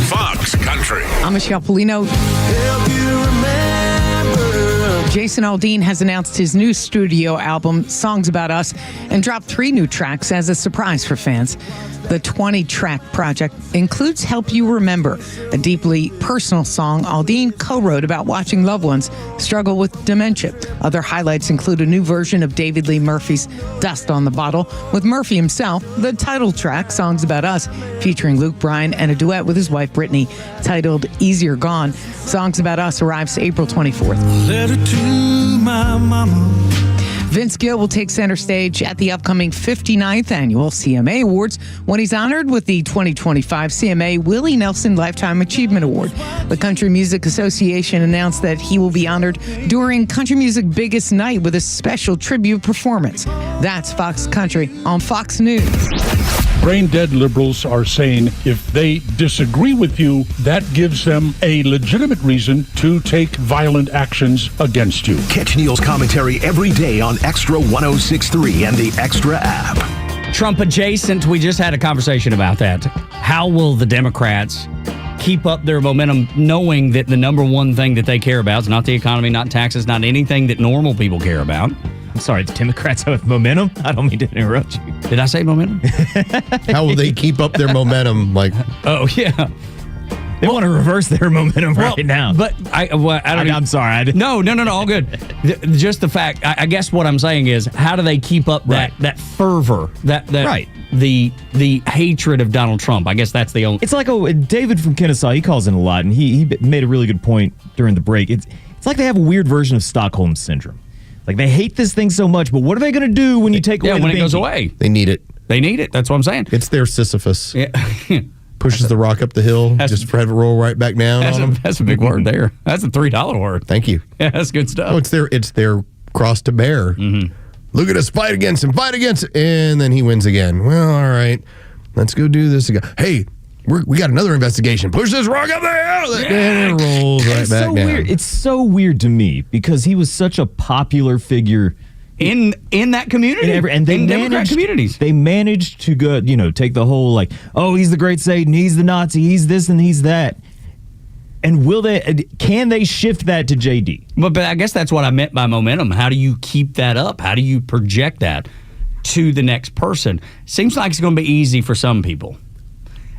Fox Country. I'm Michelle Polino. Jason Aldean has announced his new studio album, Songs About Us, and dropped 3 new tracks as a surprise for fans. The 20-track project includes Help You Remember, a deeply personal song Aldean co-wrote about watching loved ones struggle with dementia. Other highlights include a new version of David Lee Murphy's Dust on the Bottle with Murphy himself, the title track, Songs About Us, featuring Luke Bryan, and a duet with his wife Brittany titled Easier Gone. Songs About Us arrives April 24th. Letter to my mama. Vince Gill will take center stage at the upcoming 59th Annual CMA Awards when he's honored with the 2025 CMA Willie Nelson Lifetime Achievement Award. The Country Music Association announced that he will be honored during country music's biggest night with a special tribute performance. That's Fox Country on Fox News. Brain-dead liberals are saying if they disagree with you, that gives them a legitimate reason to take violent actions against you. Catch Neil's commentary every day on Extra 106.3 and the Extra app. Trump adjacent, we just had a conversation about that. How will the Democrats keep up their momentum knowing that the number one thing that they care about is not the economy, not taxes, not anything that normal people care about? I'm sorry, the Democrats have momentum? I don't mean to interrupt you. Did I say momentum? How will they keep up their momentum? Oh, yeah. They want to reverse their momentum right now. But I'm sorry. No, all good. Just the fact, I guess what I'm saying is, how do they keep up that fervor, that right. the hatred of Donald Trump? I guess that's the only. It's like David from Kennesaw, he calls in a lot, and he made a really good point during the break. It's like they have a weird version of Stockholm Syndrome. Like, they hate this thing so much, but what are they going to do when you take away the when it binky? goes away? They need it. That's what I'm saying. It's their Sisyphus. Yeah. Pushes the rock up the hill, just for it to roll right back down on them. That's a big word there. That's a $3 word. Thank you. Yeah, that's good stuff. Oh, it's their cross to bear. Mm-hmm. Look at us fight against him, and then he wins again. Well, all right, let's go do this again. Hey, we got another investigation. Push this rock up there, and it rolls right back down. Weird. It's so weird to me because he was such a popular figure in that community, and they Democrat communities. They managed to go, take the whole he's the great Satan, he's the Nazi, he's this and he's that. And can they shift that to JD? But I guess that's what I meant by momentum. How do you keep that up? How do you project that to the next person? Seems like it's going to be easy for some people.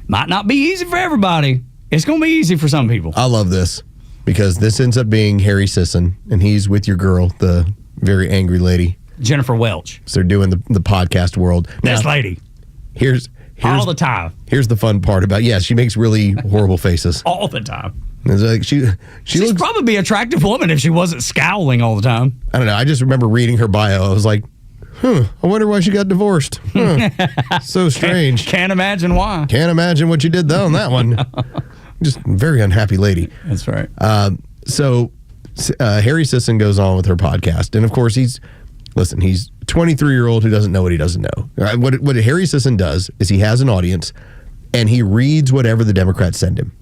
Might not be easy for everybody. It's going to be easy for some people. I love this because this ends up being Harry Sisson, and he's with your girl, the very angry lady, Jennifer Welch. So they're doing the podcast world. This lady. Here's all the time. Here's the fun part about she makes really horrible faces all the time. It's like she's probably an attractive woman if she wasn't scowling all the time. I don't know. I just remember reading her bio. I was like, I wonder why she got divorced. So strange. Can't imagine why. Can't imagine what you did on that one. Just a very unhappy lady. That's right. So Harry Sisson goes on with her podcast. And of course, he's a 23-year-old who doesn't know what he doesn't know. What Harry Sisson does is he has an audience and he reads whatever the Democrats send him.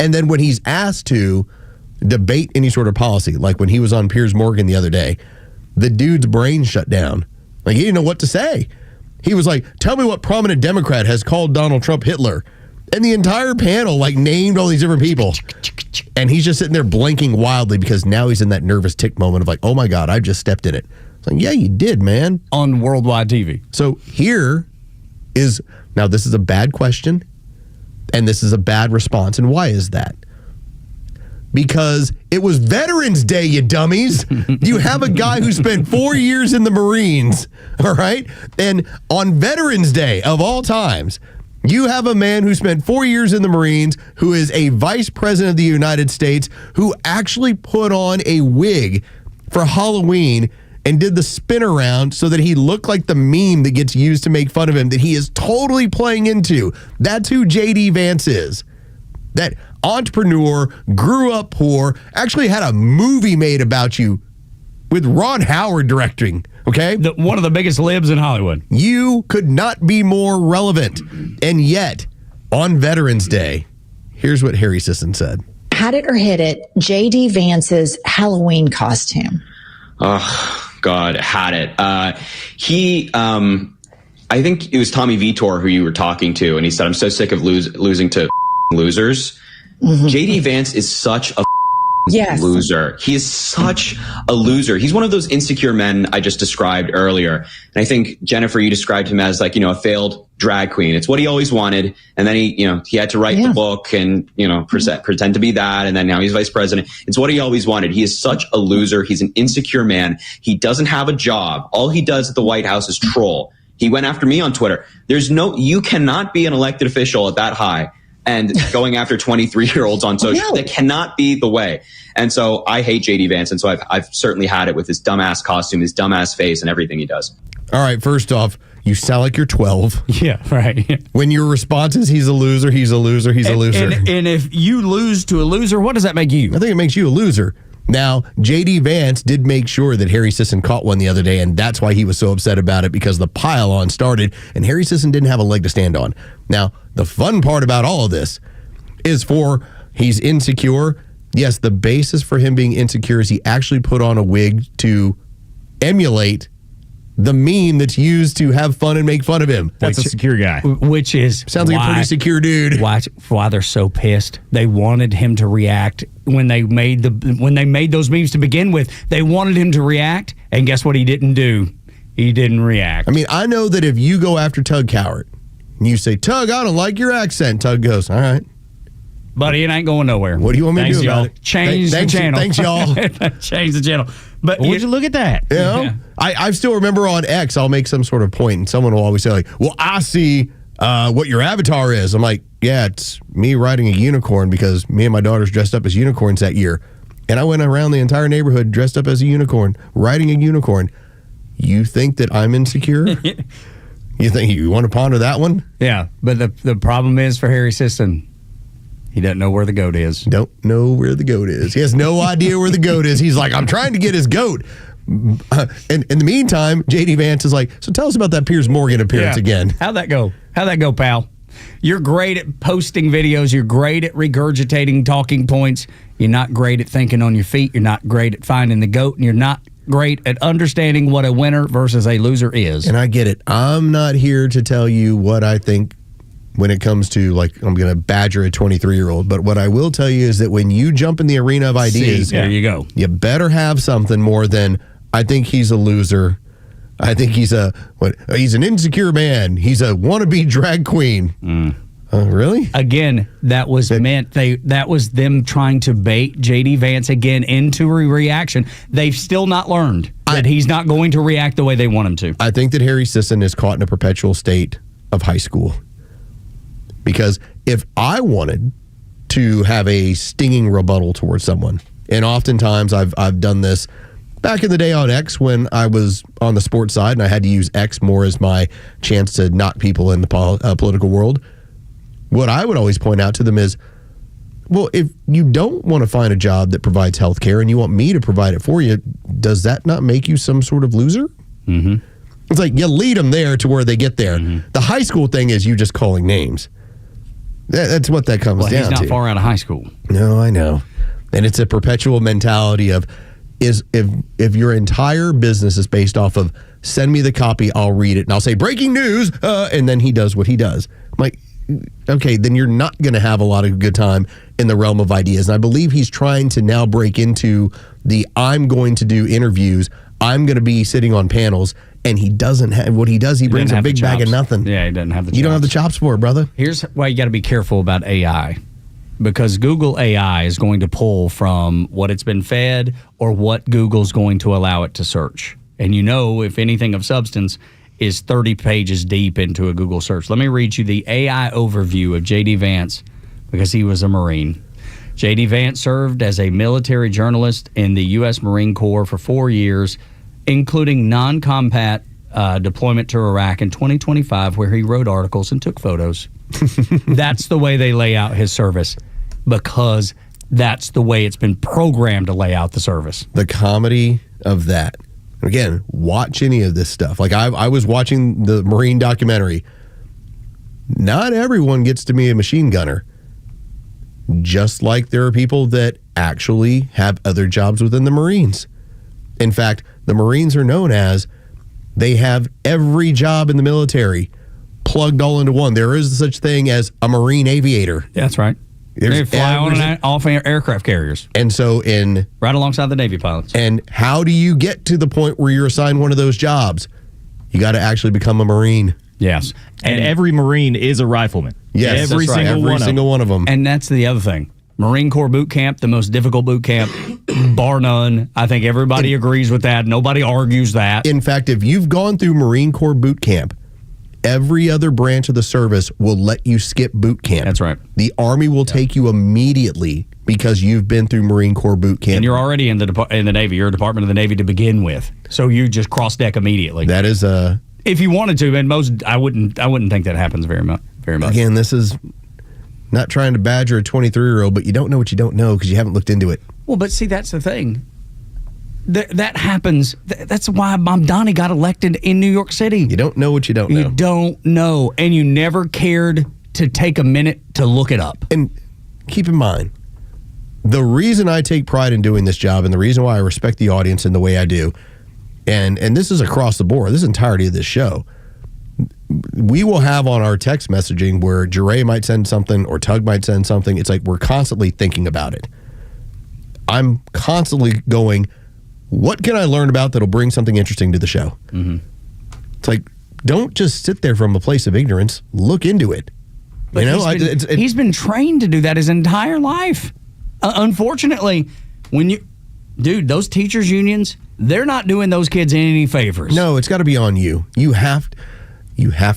And then when he's asked to debate any sort of policy, like when he was on Piers Morgan the other day, the dude's brain shut down. Like, he didn't know what to say. He was like, tell me what prominent Democrat has called Donald Trump Hitler. And the entire panel, named all these different people. And he's just sitting there blinking wildly because now he's in that nervous tick moment of oh my God, I just stepped in it. It's like, yeah, you did, man. On worldwide TV. So now this is a bad question, and this is a bad response. And why is that? Because it was Veterans Day, you dummies. You have a guy who spent 4 years in the Marines, all right? And on Veterans Day, of all times, you have a man who spent 4 years in the Marines, who is a vice president of the United States, who actually put on a wig for Halloween and did the spin around so that he looked like the meme that gets used to make fun of him, that he is totally playing into. That's who J.D. Vance is. That entrepreneur, grew up poor, actually had a movie made about you with Ron Howard directing, okay? One of the biggest libs in Hollywood. You could not be more relevant. And yet, on Veterans Day, here's what Harry Sisson said. Had it or hit it, J.D. Vance's Halloween costume. Oh, God, had it. I think it was Tommy Vitor who you were talking to, and he said, I'm so sick of losing to losers. Mm-hmm. J.D. Vance is such a Yes. loser. He is such a loser. He's one of those insecure men I just described earlier. And I think, Jennifer, you described him as like, a failed drag queen. It's what he always wanted. And then he had to write the book and, pretend to be that. And then now he's vice president. It's what he always wanted. He is such a loser. He's an insecure man. He doesn't have a job. All he does at the White House is troll. He went after me on Twitter. You cannot be an elected official at that high and going after 23-year-olds on social. That cannot be the way. And so I hate JD Vance. And so I've certainly had it with his dumbass costume, his dumbass face, and everything he does. All right, first off, you sound like you're 12. Yeah, right. When your response is he's a loser, he's a loser, he's a loser. And if you lose to a loser, what does that make you? I think it makes you a loser. Now, J.D. Vance did make sure that Harry Sisson caught one the other day, and that's why he was so upset about it, because the pile-on started, and Harry Sisson didn't have a leg to stand on. Now, the fun part about all of this is he's insecure. Yes, the basis for him being insecure is he actually put on a wig to emulate the meme that's used to have fun and make fun of him. That's a secure guy. Which is sounds like a pretty secure dude. Why they're so pissed. They wanted him to react when they made those memes to begin with. They wanted him to react, and guess what he didn't do? He didn't react. I mean, I know that if you go after Tug Cowart and you say, Tug, I don't like your accent, Tug goes, all right. Buddy, it ain't going nowhere. What do you want me to do about it? Change the channel. Thanks, y'all. Change the channel. But would you look at that? You know? Yeah. I still remember on X, I'll make some sort of point, and someone will always say, like, well, I see what your avatar is. I'm like, yeah, it's me riding a unicorn because me and my daughters dressed up as unicorns that year. And I went around the entire neighborhood dressed up as a unicorn, riding a unicorn. You think that I'm insecure? You think you want to ponder that one? Yeah, but the problem is for Harry Sisson, he doesn't know where the goat is. Don't know where the goat is. He has no idea where the goat is. He's like, I'm trying to get his goat. And in the meantime, J.D. Vance is like, so tell us about that Piers Morgan appearance again. How'd that go? Pal? You're great at posting videos. You're great at regurgitating talking points. You're not great at thinking on your feet. You're not great at finding the goat. And you're not great at understanding what a winner versus a loser is. And I get it. I'm not here to tell you what I think when it comes to, like, I'm going to badger a 23-year-old. But what I will tell you is that when you jump in the arena of ideas, there you go. You better have something more than, I think he's a loser. I think he's he's an insecure man. He's a wannabe drag queen. Really? Again, that was them trying to bait J.D. Vance again into a reaction. They've still not learned that he's not going to react the way they want him to. I think that Harry Sisson is caught in a perpetual state of high school. Because if I wanted to have a stinging rebuttal towards someone, and oftentimes I've done this back in the day on X when I was on the sports side and I had to use X more as my chance to knock people in the political world, what I would always point out to them is, well, if you don't want to find a job that provides health care and you want me to provide it for you, does that not make you some sort of loser? Mm-hmm. It's like you lead them there to where they get there. Mm-hmm. The high school thing is you just calling names. That's what that comes down to. He's not far out of high school. No, I know. And it's a perpetual mentality of, if your entire business is based off of, send me the copy, I'll read it, and I'll say, breaking news, and then he does what he does. I'm like, okay, then you're not going to have a lot of good time in the realm of ideas. And I believe he's trying to now break into I'm going to do interviews, I'm going to be sitting on panels, and he doesn't have what he does. He brings a big bag of nothing. Yeah, he doesn't have the chops. You don't have the chops for it, brother. Here's why you got to be careful about AI. Because Google AI is going to pull from what it's been fed or what Google's going to allow it to search. And if anything of substance is 30 pages deep into a Google search. Let me read you the AI overview of J.D. Vance because he was a Marine. J.D. Vance served as a military journalist in the U.S. Marine Corps for 4 years, including non-combat deployment to Iraq in 2025, where he wrote articles and took photos. That's the way they lay out his service, because that's the way it's been programmed to lay out the service. The comedy of that. Again, watch any of this stuff. Like I was watching the Marine documentary. Not everyone gets to be a machine gunner. Just like there are people that actually have other jobs within the Marines. In fact, the Marines are known as, they have every job in the military plugged all into one. There is such thing as a Marine aviator. That's right. They fly on and off aircraft carriers. And so right alongside the Navy pilots. And how do you get to the point where you're assigned one of those jobs? You got to actually become a Marine. Yes. And every Marine is a rifleman. Yes, every single one of them. And that's the other thing. Marine Corps boot camp, the most difficult boot camp, bar none. I think everybody agrees with that. Nobody argues that. In fact, if you've gone through Marine Corps boot camp, every other branch of the service will let you skip boot camp. That's right. The Army will take you immediately because you've been through Marine Corps boot camp. And you're already in the Navy. You're a Department of the Navy to begin with. So you just cross deck immediately. That is if you wanted to, and most I wouldn't think that happens very much. Again, this is not trying to badger a 23-year-old, but you don't know what you don't know because you haven't looked into it. Well, but see, that's the thing. That happens. That's why Mom Donnie got elected in New York City. You don't know what you don't know. You don't know, and you never cared to take a minute to look it up. And keep in mind, the reason I take pride in doing this job and the reason why I respect the audience in the way I do, and this is across the board, this entirety of this show, we will have on our text messaging where Jeray might send something or Tug might send something. It's like we're constantly thinking about it. I'm constantly going, what can I learn about that'll bring something interesting to the show? Mm-hmm. It's like, don't just sit there from a place of ignorance. Look into it. But he's been trained to do that his entire life. Unfortunately, those teachers' unions, they're not doing those kids any favors. No, it's got to be on you. You have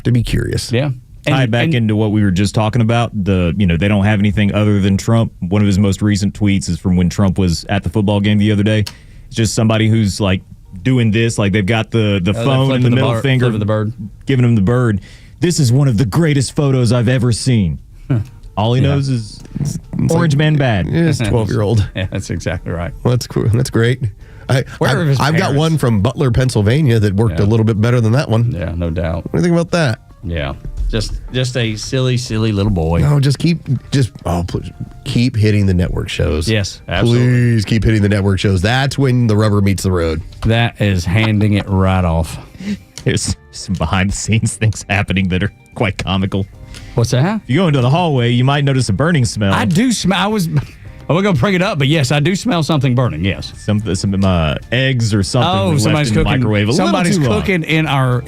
to be curious. Yeah. Tie back into what we were just talking about. They don't have anything other than Trump. One of his most recent tweets is from when Trump was at the football game the other day. It's just somebody who's like doing this, like they've got the phone and the middle finger, the bird, giving him the bird. This is one of the greatest photos I've ever seen. All he knows is Orange Man bad. Yeah, it's 12-year-old. Yeah, that's exactly right. Well, that's cool. That's great. I've got parents? one from Butler, Pennsylvania that worked a little bit better than that one. Yeah, no doubt. What do you think about that? Yeah. Just a silly little boy. No, please keep hitting the network shows. Yes, absolutely. Please keep hitting the network shows. That's when the rubber meets the road. That is handing it right off. There's some behind-the-scenes things happening that are quite comical. What's that? If you go into the hallway, you might notice a burning smell. I do smell. I wasn't going to bring it up, but yes, I do smell something burning. Yes, some eggs or something. Oh, somebody's left in cooking. The microwave. Somebody's cooking in our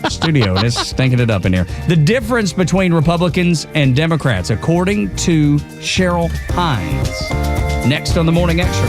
studio, and it's stinking it up in here. The difference between Republicans and Democrats, according to Cheryl Hines. Next on the Morning Extra.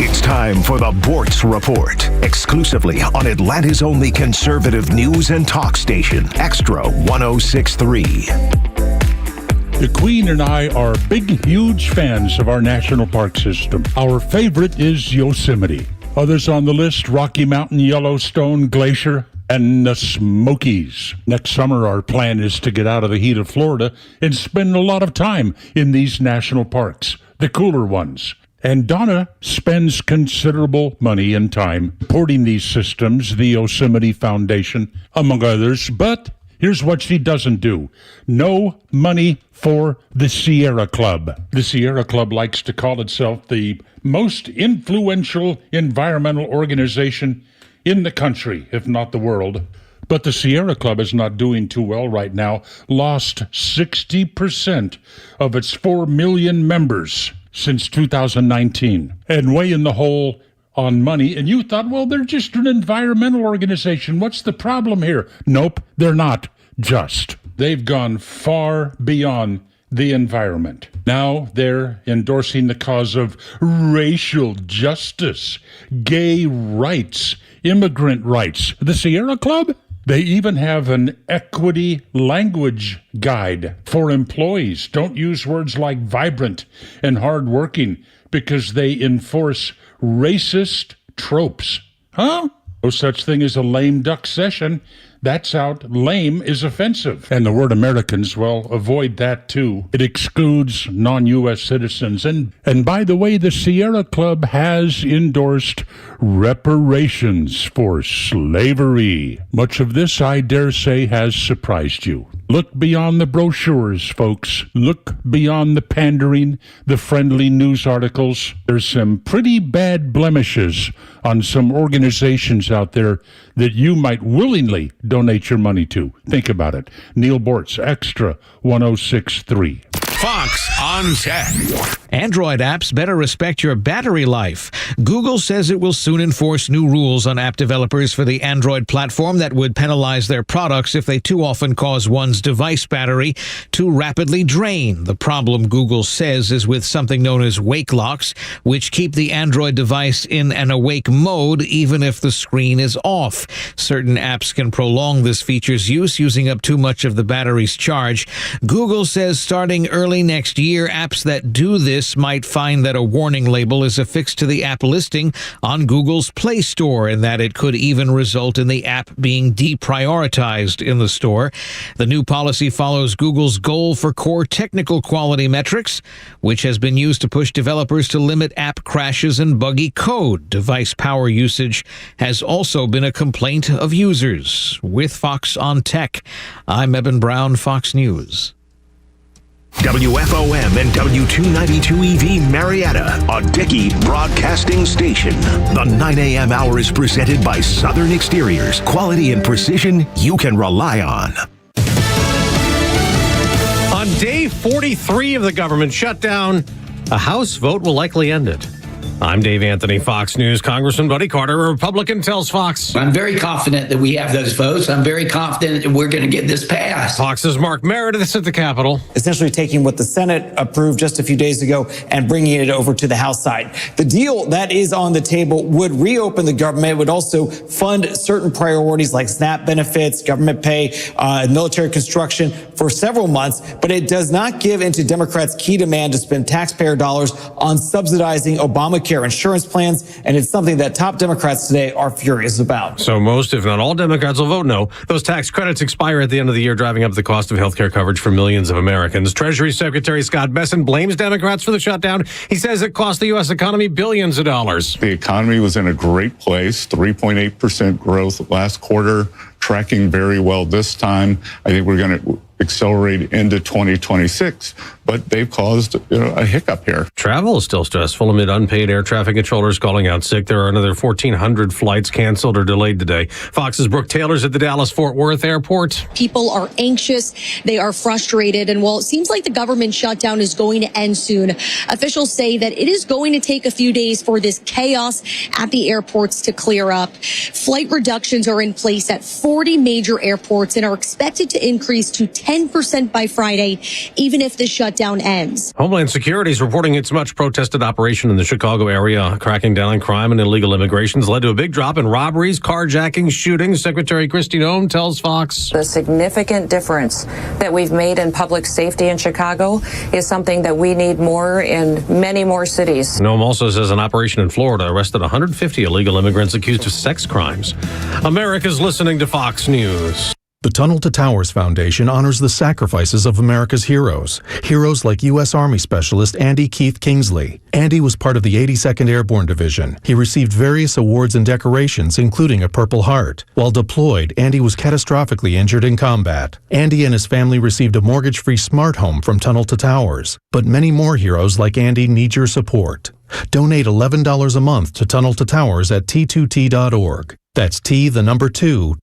It's time for the Bortz Report, exclusively on Atlanta's only conservative news and talk station, Extra 106.3. The Queen and I are big, huge fans of our national park system. Our favorite is Yosemite. Others on the list, Rocky Mountain, Yellowstone, Glacier, and the Smokies. Next summer, our plan is to get out of the heat of Florida and spend a lot of time in these national parks, the cooler ones. And Donna spends considerable money and time supporting these systems, the Yosemite Foundation, among others. But here's what she doesn't do. No money for the Sierra Club. The Sierra Club likes to call itself the most influential environmental organization in the country, if not the world. But the Sierra Club is not doing too well right now. Lost 60% of its 4 million members since 2019, and way in the hole on money. And you thought, well, they're just an environmental organization. What's the problem here? Nope, they're not just. They've gone far beyond the environment. Now they're endorsing the cause of racial justice, gay rights, immigrant rights. The Sierra Club? They even have an equity language guide for employees. Don't use words like vibrant and hardworking because they enforce racist tropes. Huh? No such thing as a lame duck session. That's out. Lame is offensive. And the word Americans, well, avoid that too. It excludes non-U.S. citizens. And by the way, the Sierra Club has endorsed reparations for slavery. Much of this, I dare say, has surprised you. Look beyond the brochures, folks. Look beyond the pandering, the friendly news articles. There's some pretty bad blemishes on some organizations out there that you might willingly donate your money to. Think about it. Neil Bortz, Extra 106.3. Fox on Tech. Android apps better respect your battery life. Google says it will soon enforce new rules on app developers for the Android platform that would penalize their products if they too often cause one's device battery to rapidly drain. The problem, Google says, is with something known as wake locks, which keep the Android device in an awake mode even if the screen is off. Certain apps can prolong this feature's use, using up too much of the battery's charge. Google says starting early next year, apps that do this might find that a warning label is affixed to the app listing on Google's Play Store, and that it could even result in the app being deprioritized in the store. The new policy follows Google's goal for core technical quality metrics, which has been used to push developers to limit app crashes and buggy code. Device power usage has also been a complaint of users. With Fox on Tech, I'm Eben Brown, Fox News. WFOM and W292 EV Marietta, a Dickey Broadcasting Station. The 9 a.m. hour is presented by Southern Exteriors. Quality and precision you can rely on. On day 43 of the government shutdown, a House vote will likely end it. I'm Dave Anthony, Fox News. Congressman Buddy Carter, a Republican, tells Fox. I'm very confident that we have those votes. I'm very confident that we're going to get this passed. Fox's Mark Meredith at the Capitol. Essentially taking what the Senate approved just a few days ago and bringing it over to the House side. The deal that is on the table would reopen the government. It would also fund certain priorities like SNAP benefits, government pay, military construction for several months. But it does not give into Democrats' key demand to spend taxpayer dollars on subsidizing Obamacare insurance plans, and it's something that top Democrats today are furious about. So most, if not all, Democrats will vote no. Those tax credits expire at the end of the year, driving up the cost of health care coverage for millions of Americans. Treasury Secretary Scott Bessent blames Democrats for the shutdown. He says it cost the U.S. economy billions of dollars. The economy was in a great place, 3.8% growth last quarter, tracking very well this time. I think we're going to accelerate into 2026, but they've caused a hiccup here. Travel is still stressful amid unpaid air traffic controllers calling out sick. There are another 1,400 flights canceled or delayed today. Fox's Brooke Taylor's at the Dallas-Fort Worth airport. People are anxious. They are frustrated. And while it seems like the government shutdown is going to end soon, officials say that it is going to take a few days for this chaos at the airports to clear up. Flight reductions are in place at 40 major airports and are expected to increase to 10% by Friday, even if the shutdown ends. Homeland Security is reporting its much protested operation in the Chicago area, cracking down on crime and illegal immigration, has led to a big drop in robberies, carjackings, shootings. Secretary Kristi Noem tells Fox. The significant difference that we've made in public safety in Chicago is something that we need more in many more cities. Noem also says an operation in Florida arrested 150 illegal immigrants accused of sex crimes. America's listening to Fox News. The Tunnel to Towers Foundation honors the sacrifices of America's heroes. Heroes like U.S. Army Specialist Andy Keith Kingsley. Andy was part of the 82nd Airborne Division. He received various awards and decorations, including a Purple Heart. While deployed, Andy was catastrophically injured in combat. Andy and his family received a mortgage-free smart home from Tunnel to Towers. But many more heroes like Andy need your support. Donate $11 a month to Tunnel to Towers at T2T.org. That's T2T.org.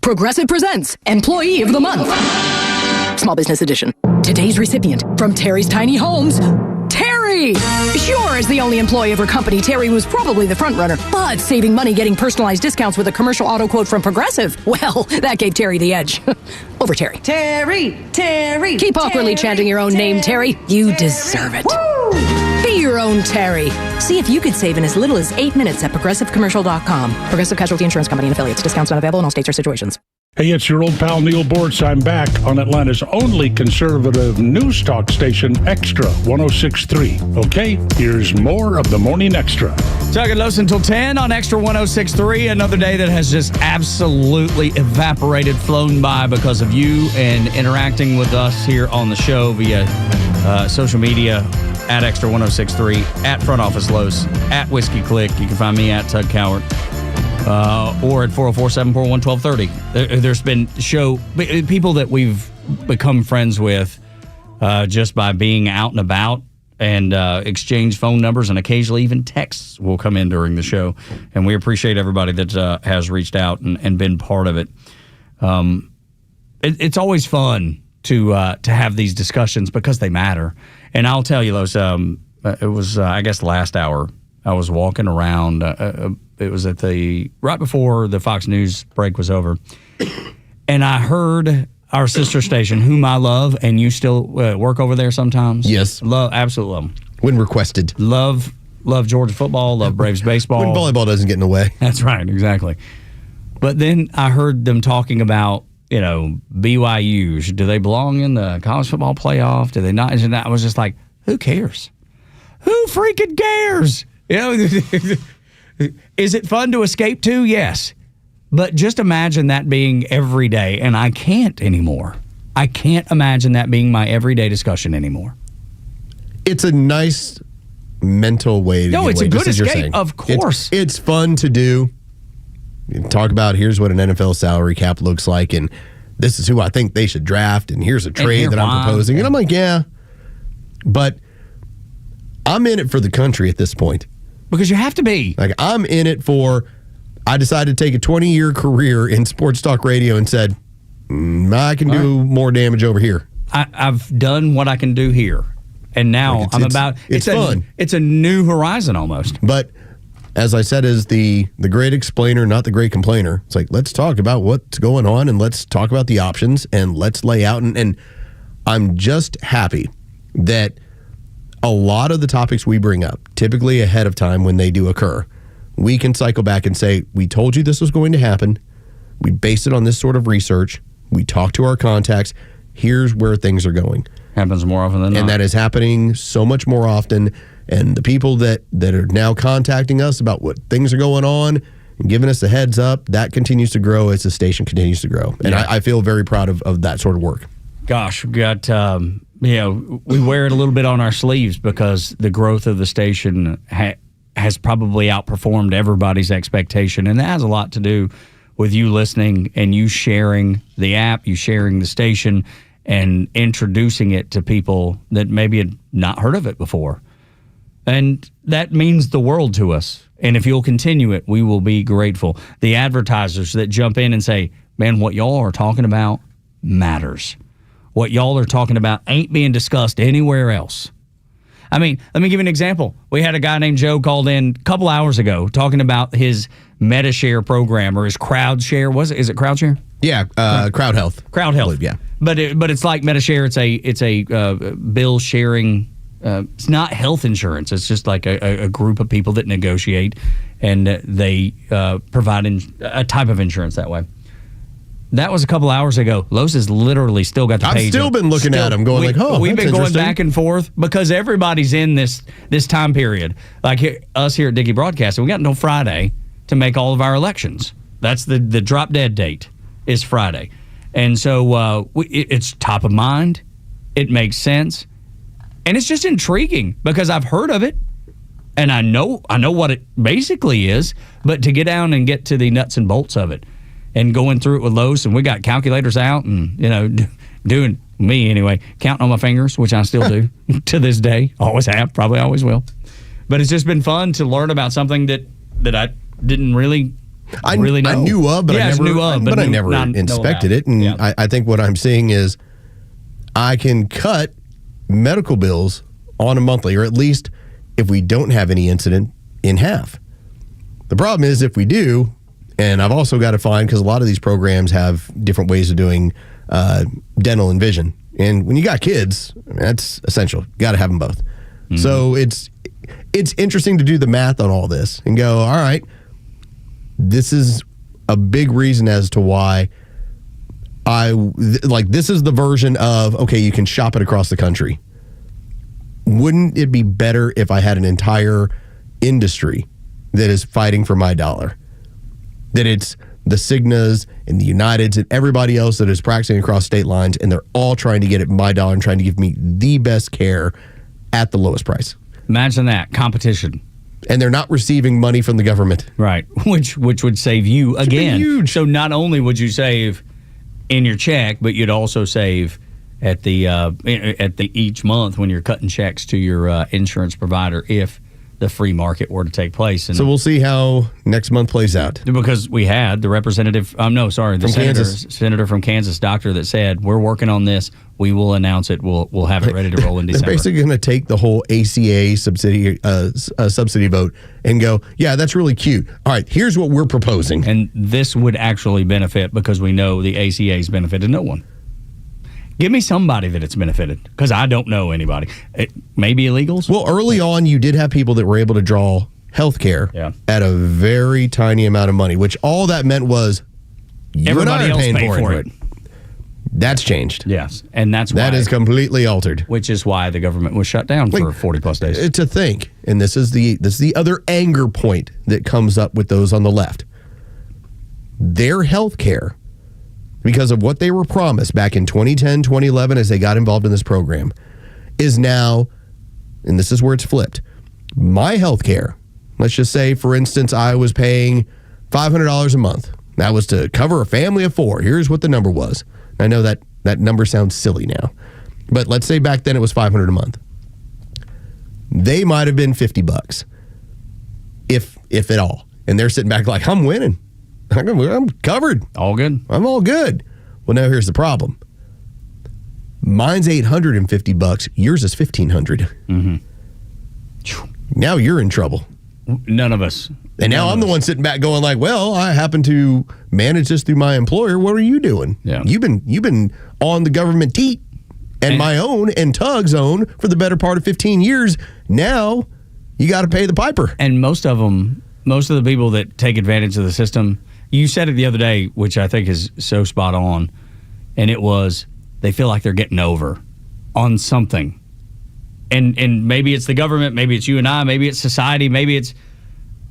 Progressive presents Employee of the Month. Small Business Edition. Today's recipient from Terry's Tiny Homes, Terry! Sure, as the only employee of her company, Terry was probably the front runner, but saving money getting personalized discounts with a commercial auto quote from Progressive, well, that gave Terry the edge. Over Terry. Terry! Keep awkwardly chanting your own name, Terry. You deserve it. Woo! Be your own Terry. See if you could save in as little as 8 minutes at ProgressiveCommercial.com. Progressive Casualty Insurance Company and Affiliates. Discounts not available in all states or situations. Hey, it's your old pal Neil Bortz. I'm back on Atlanta's only conservative news talk station, Extra 106.3. Okay, here's more of the Morning Extra. Tug and Los until 10 on Extra 106.3. Another day that has just absolutely evaporated, flown by because of you and interacting with us here on the show via social media at Extra 106.3, at Front Office Los, at Whiskey Click. You can find me at Tug Cowart. Or at 404-741-1230. There's been people that we've become friends with just by being out and about and exchange phone numbers, and occasionally even texts will come in during the show. And we appreciate everybody that has reached out and been part of it. It's always fun to have these discussions because they matter. And I'll tell you, Los, it was I guess last hour I was walking around. It was right before the Fox News break was over, and I heard our sister station, whom I love, and you still work over there sometimes. Yes, absolutely love them when requested. Love Georgia football. Love Braves baseball. When volleyball doesn't get in the way. That's right, exactly. But then I heard them talking about, BYU. Do they belong in the college football playoff? Do they not? And I was just like, who cares? Who freaking cares? Is it fun to escape to? Yes. But just imagine that being every day, and I can't anymore. I can't imagine that being my everyday discussion anymore. It's a nice mental way to it's away, a good escape, of course. It's fun to do. You talk about here's what an NFL salary cap looks like, and this is who I think they should draft, and here's a trade that I'm proposing. And I'm like, yeah. But I'm in it for the country at this point. Because you have to be. Like, I'm in it for, I decided to take a 20-year career in sports talk radio and said, I can do more damage over here. I've done what I can do here. And now it's fun. It's a new horizon almost. But as I said, as the great explainer, not the great complainer, it's like, let's talk about what's going on and let's talk about the options and let's lay out. And I'm just happy that a lot of the topics we bring up, typically ahead of time when they do occur, we can cycle back and say, we told you this was going to happen. We based it on this sort of research. We talked to our contacts. Here's where things are going. Happens more often than not. And that is happening so much more often. And the people that are now contacting us about what things are going on and giving us a heads up, that continues to grow as the station continues to grow. And I feel very proud of that sort of work. Gosh, we got, we wear it a little bit on our sleeves because the growth of the station has probably outperformed everybody's expectation. And that has a lot to do with you listening and you sharing the app, you sharing the station, and introducing it to people that maybe had not heard of it before. And that means the world to us. And if you'll continue it, we will be grateful. The advertisers that jump in and say, man, what y'all are talking about matters. What y'all are talking about ain't being discussed anywhere else. I mean, let me give you an example. We had a guy named Joe called in a couple hours ago talking about his MetaShare program or his CrowdShare. Is it CrowdShare? Yeah, Crowd Health. Crowd Health. Yeah. But it's like MetaShare. It's a bill sharing. It's not health insurance. It's just like a group of people that negotiate, and they provide a type of insurance that way. That was a couple hours ago. Los has literally still got the page. I've still been looking at him going we've been going interesting. back and forth because everybody's in this time period. Like us here at Dickey Broadcasting, we got until Friday to make all of our elections. That's the drop dead date is Friday. And so it's top of mind. It makes sense. And it's just intriguing because I've heard of it and I know what it basically is, but to get down and get to the nuts and bolts of it and going through it with Los, and we got calculators out and, doing me anyway, counting on my fingers, which I still do to this day. Always have, probably always will. But it's just been fun to learn about something that I didn't really know. I knew of, but I never inspected it. And I think what I'm seeing is I can cut medical bills on a monthly, or at least if we don't have any incident, in half. The problem is if we do, and I've also got to find, because a lot of these programs have different ways of doing dental and vision. And when you got kids, that's essential. You got to have them both. Mm-hmm. So it's interesting to do the math on all this and go, all right, this is a big reason as to why this is the version of, okay, you can shop it across the country. Wouldn't it be better if I had an entire industry that is fighting for my dollar? That it's the Cignas and the Uniteds and everybody else that is practicing across state lines, and they're all trying to get at my dollar and trying to give me the best care at the lowest price. Imagine that, competition. And they're not receiving money from the government. Right, which would save you again. Huge. So not only would you save in your check, but you'd also save at the each month when you're cutting checks to your insurance provider if the free market were to take place. And so we'll see how next month plays out. Because we had the representative, senator from Kansas, doctor that said, we're working on this. We will announce it. We'll have it ready to roll in December. They're basically going to take the whole ACA subsidy vote and go, yeah, that's really cute. All right, here's what we're proposing. And this would actually benefit because we know the ACA's benefited no one. Give me somebody that it's benefited, because I don't know anybody. Maybe illegals? Well, early on, you did have people that were able to draw health care at a very tiny amount of money, which all that meant was everybody else paying paid for it. That's changed. Yes, and that is completely altered. Which is why the government was shut down for 40-plus days. To think, and this is the other anger point that comes up with those on the left. Their health care, because of what they were promised back in 2010, 2011, as they got involved in this program, is now, and this is where it's flipped, my health care, let's just say, for instance, I was paying $500 a month. That was to cover a family of 4. Here's what the number was. I know that number sounds silly now, but let's say back then it was $500 a month. They might have been $50, if at all. And they're sitting back like, I'm winning. I'm covered. All good. I'm all good. Well, now here's the problem. Mine's $850. Yours is $1,500. Mm-hmm. Now you're in trouble. None of us. And now I'm the one sitting back going like, well, I happen to manage this through my employer. What are you doing? Yeah. You've been on the government teat and my own and Tug's own for the better part of 15 years. Now you got to pay the piper. And most of the people that take advantage of the system, you said it the other day, which I think is so spot on, and it was they feel like they're getting over on something. And maybe it's the government, maybe it's you and I, maybe it's society, maybe it's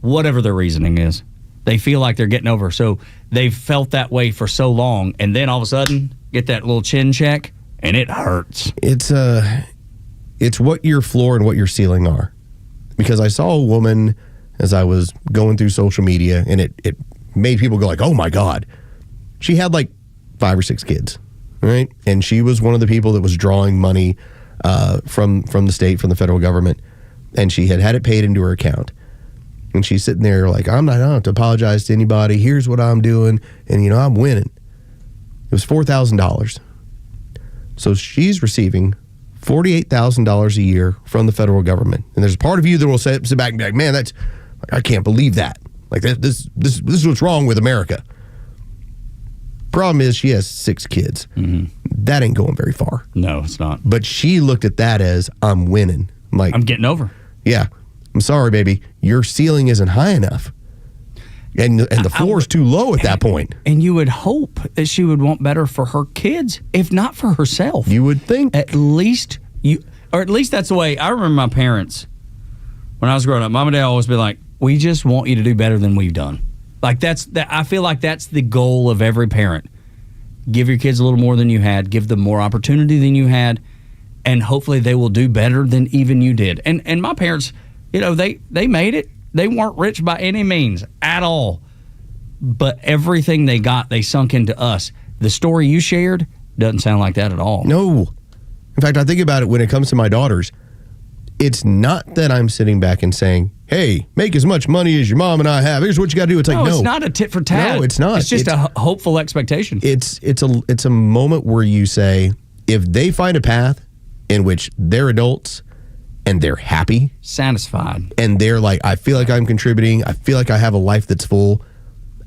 whatever their reasoning is. They feel like they're getting over. So they've felt that way for so long, and then all of a sudden get that little chin check, and it hurts. It's what your floor and what your ceiling are. Because I saw a woman as I was going through social media, and it made people go like, oh my God. She had like 5 or 6 kids, right? And she was one of the people that was drawing money from the state, from the federal government, and she had it paid into her account. And she's sitting there like, I don't have to apologize to anybody. Here's what I'm doing, and I'm winning. It was $4,000. So she's receiving $48,000 a year from the federal government. And there's a part of you that will sit back and be like, man, I can't believe that. Like this is what's wrong with America. Problem is she has 6 kids. Mm-hmm. That ain't going very far. No, it's not. But she looked at that as, I'm winning. I'm getting over. Yeah. I'm sorry, baby. Your ceiling isn't high enough. And the floor's too low at that point. And you would hope that she would want better for her kids, if not for herself. You would think. At least that's the way. I remember my parents, when I was growing up, Mom and Dad always be like, we just want you to do better than we've done. Like I feel like that's the goal of every parent. Give your kids a little more than you had, give them more opportunity than you had, and hopefully they will do better than even you did. And my parents, they made it. They weren't rich by any means at all. But everything they got, they sunk into us. The story you shared doesn't sound like that at all. No. In fact, I think about it when it comes to my daughters. It's not that I'm sitting back and saying, hey, make as much money as your mom and I have. Here's what you got to do. It's like, no. It's not a tit for tat. No, it's not. It's just a hopeful expectation. It's a moment where you say, if they find a path in which they're adults and they're happy, satisfied, and they're like, I feel like I'm contributing, I feel like I have a life that's full,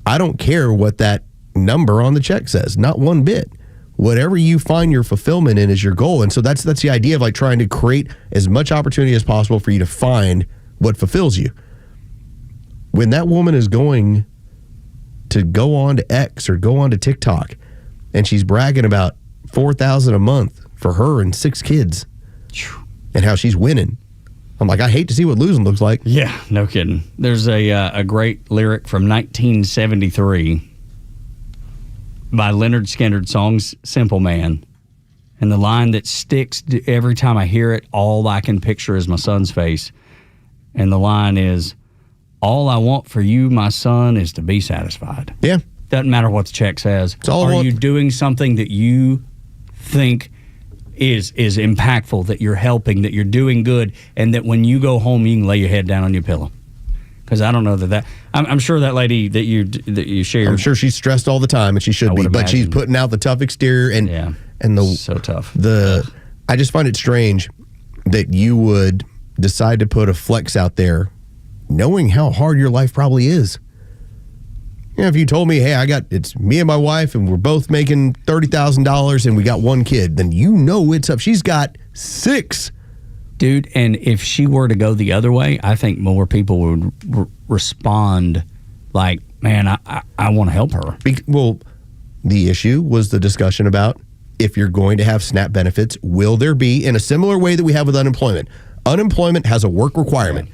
I don't care what that number on the check says, not one bit. Whatever you find your fulfillment in is your goal. And so that's the idea of like trying to create as much opportunity as possible for you to find what fulfills you. When that woman is going to go on to X or go on to TikTok and she's bragging about $4,000 a month for her and 6 kids and how she's winning, I'm like, I hate to see what losing looks like. Yeah, no kidding. There's a great lyric from 1973 by Leonard Skinner's songs Simple Man. And the line that sticks every time I hear it, all I can picture is my son's face. And the line is, all I want for you, my son, is to be satisfied. Yeah. Doesn't matter what the check says. Are you doing something that you think is impactful, that you're helping, that you're doing good, and that when you go home, you can lay your head down on your pillow. Because I don't know that I'm sure that lady that you shared. I'm sure she's stressed all the time, and she should be. But she's putting out the tough exterior, and the so tough. I just find it strange that you would decide to put a flex out there, knowing how hard your life probably is. You know, if you told me, hey, it's me and my wife, and we're both making $30,000, and we got one kid, then you know it's up. She's got 6. Dude, and if she were to go the other way, I think more people would respond like, man, I want to help her. Well, the issue was the discussion about if you're going to have SNAP benefits, will there be, in a similar way that we have with unemployment? Unemployment has a work requirement.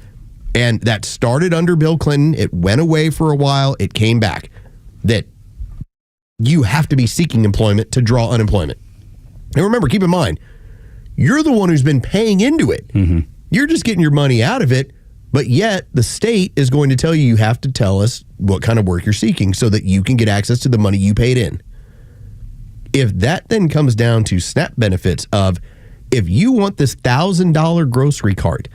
And that started under Bill Clinton. It went away for a while. It came back. That you have to be seeking employment to draw unemployment. And remember, keep in mind, you're the one who's been paying into it. Mm-hmm. You're just getting your money out of it, but yet the state is going to tell you have to tell us what kind of work you're seeking so that you can get access to the money you paid in. If that then comes down to SNAP benefits of, if you want this $1,000 grocery cart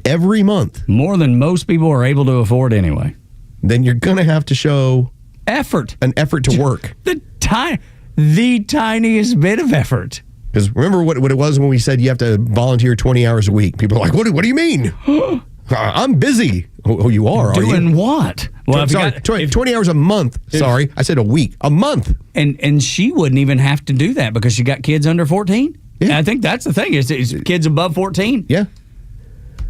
every month, more than most people are able to afford anyway, then you're going to have to show an effort to work. The tiniest bit of effort. Because remember what it was when we said you have to volunteer 20 hours a week? People are like, what do you mean? I'm busy. Oh, you are? Doing what? Well, sorry, 20 hours a month. Sorry, I said a week. A month. And she wouldn't even have to do that because she got kids under 14? Yeah. I think that's the thing, is kids above 14. Yeah.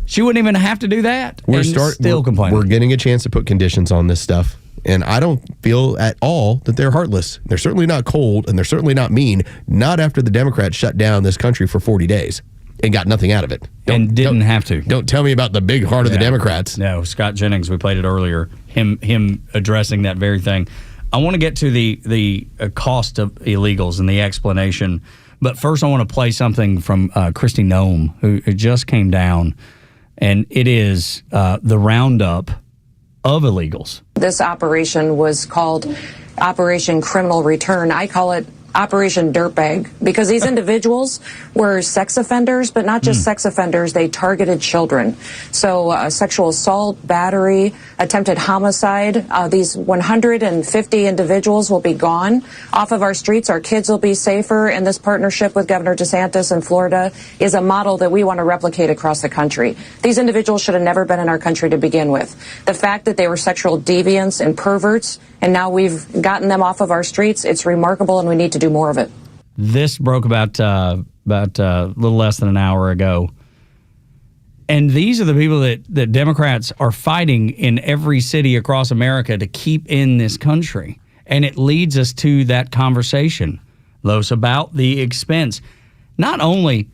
She wouldn't even have to do that. We're still complaining. We're getting a chance to put conditions on this stuff. And I don't feel at all that they're heartless. They're certainly not cold, and they're certainly not mean. Not after the Democrats shut down this country for 40 days and got nothing out of it. And didn't have to. Don't tell me about the big heart of the Democrats. No, Scott Jennings, we played it earlier, him addressing that very thing. I want to get to the cost of illegals and the explanation. But first, I want to play something from Kristi Noem, who just came down. And it is the roundup of illegals. This operation was called Operation Criminal Return. I call it Operation Dirtbag, because these individuals were sex offenders, but not just sex offenders. They targeted children. So sexual assault, battery, attempted homicide. These 150 individuals will be gone off of our streets. Our kids will be safer. And this partnership with Governor DeSantis in Florida is a model that we want to replicate across the country. These individuals should have never been in our country to begin with. The fact that they were sexual deviants and perverts, and now we've gotten them off of our streets, it's remarkable, and we need to do more of it. This broke about a little less than an hour ago. And these are the people that Democrats are fighting in every city across America to keep in this country. And it leads us to that conversation, Los, about the expense. Not only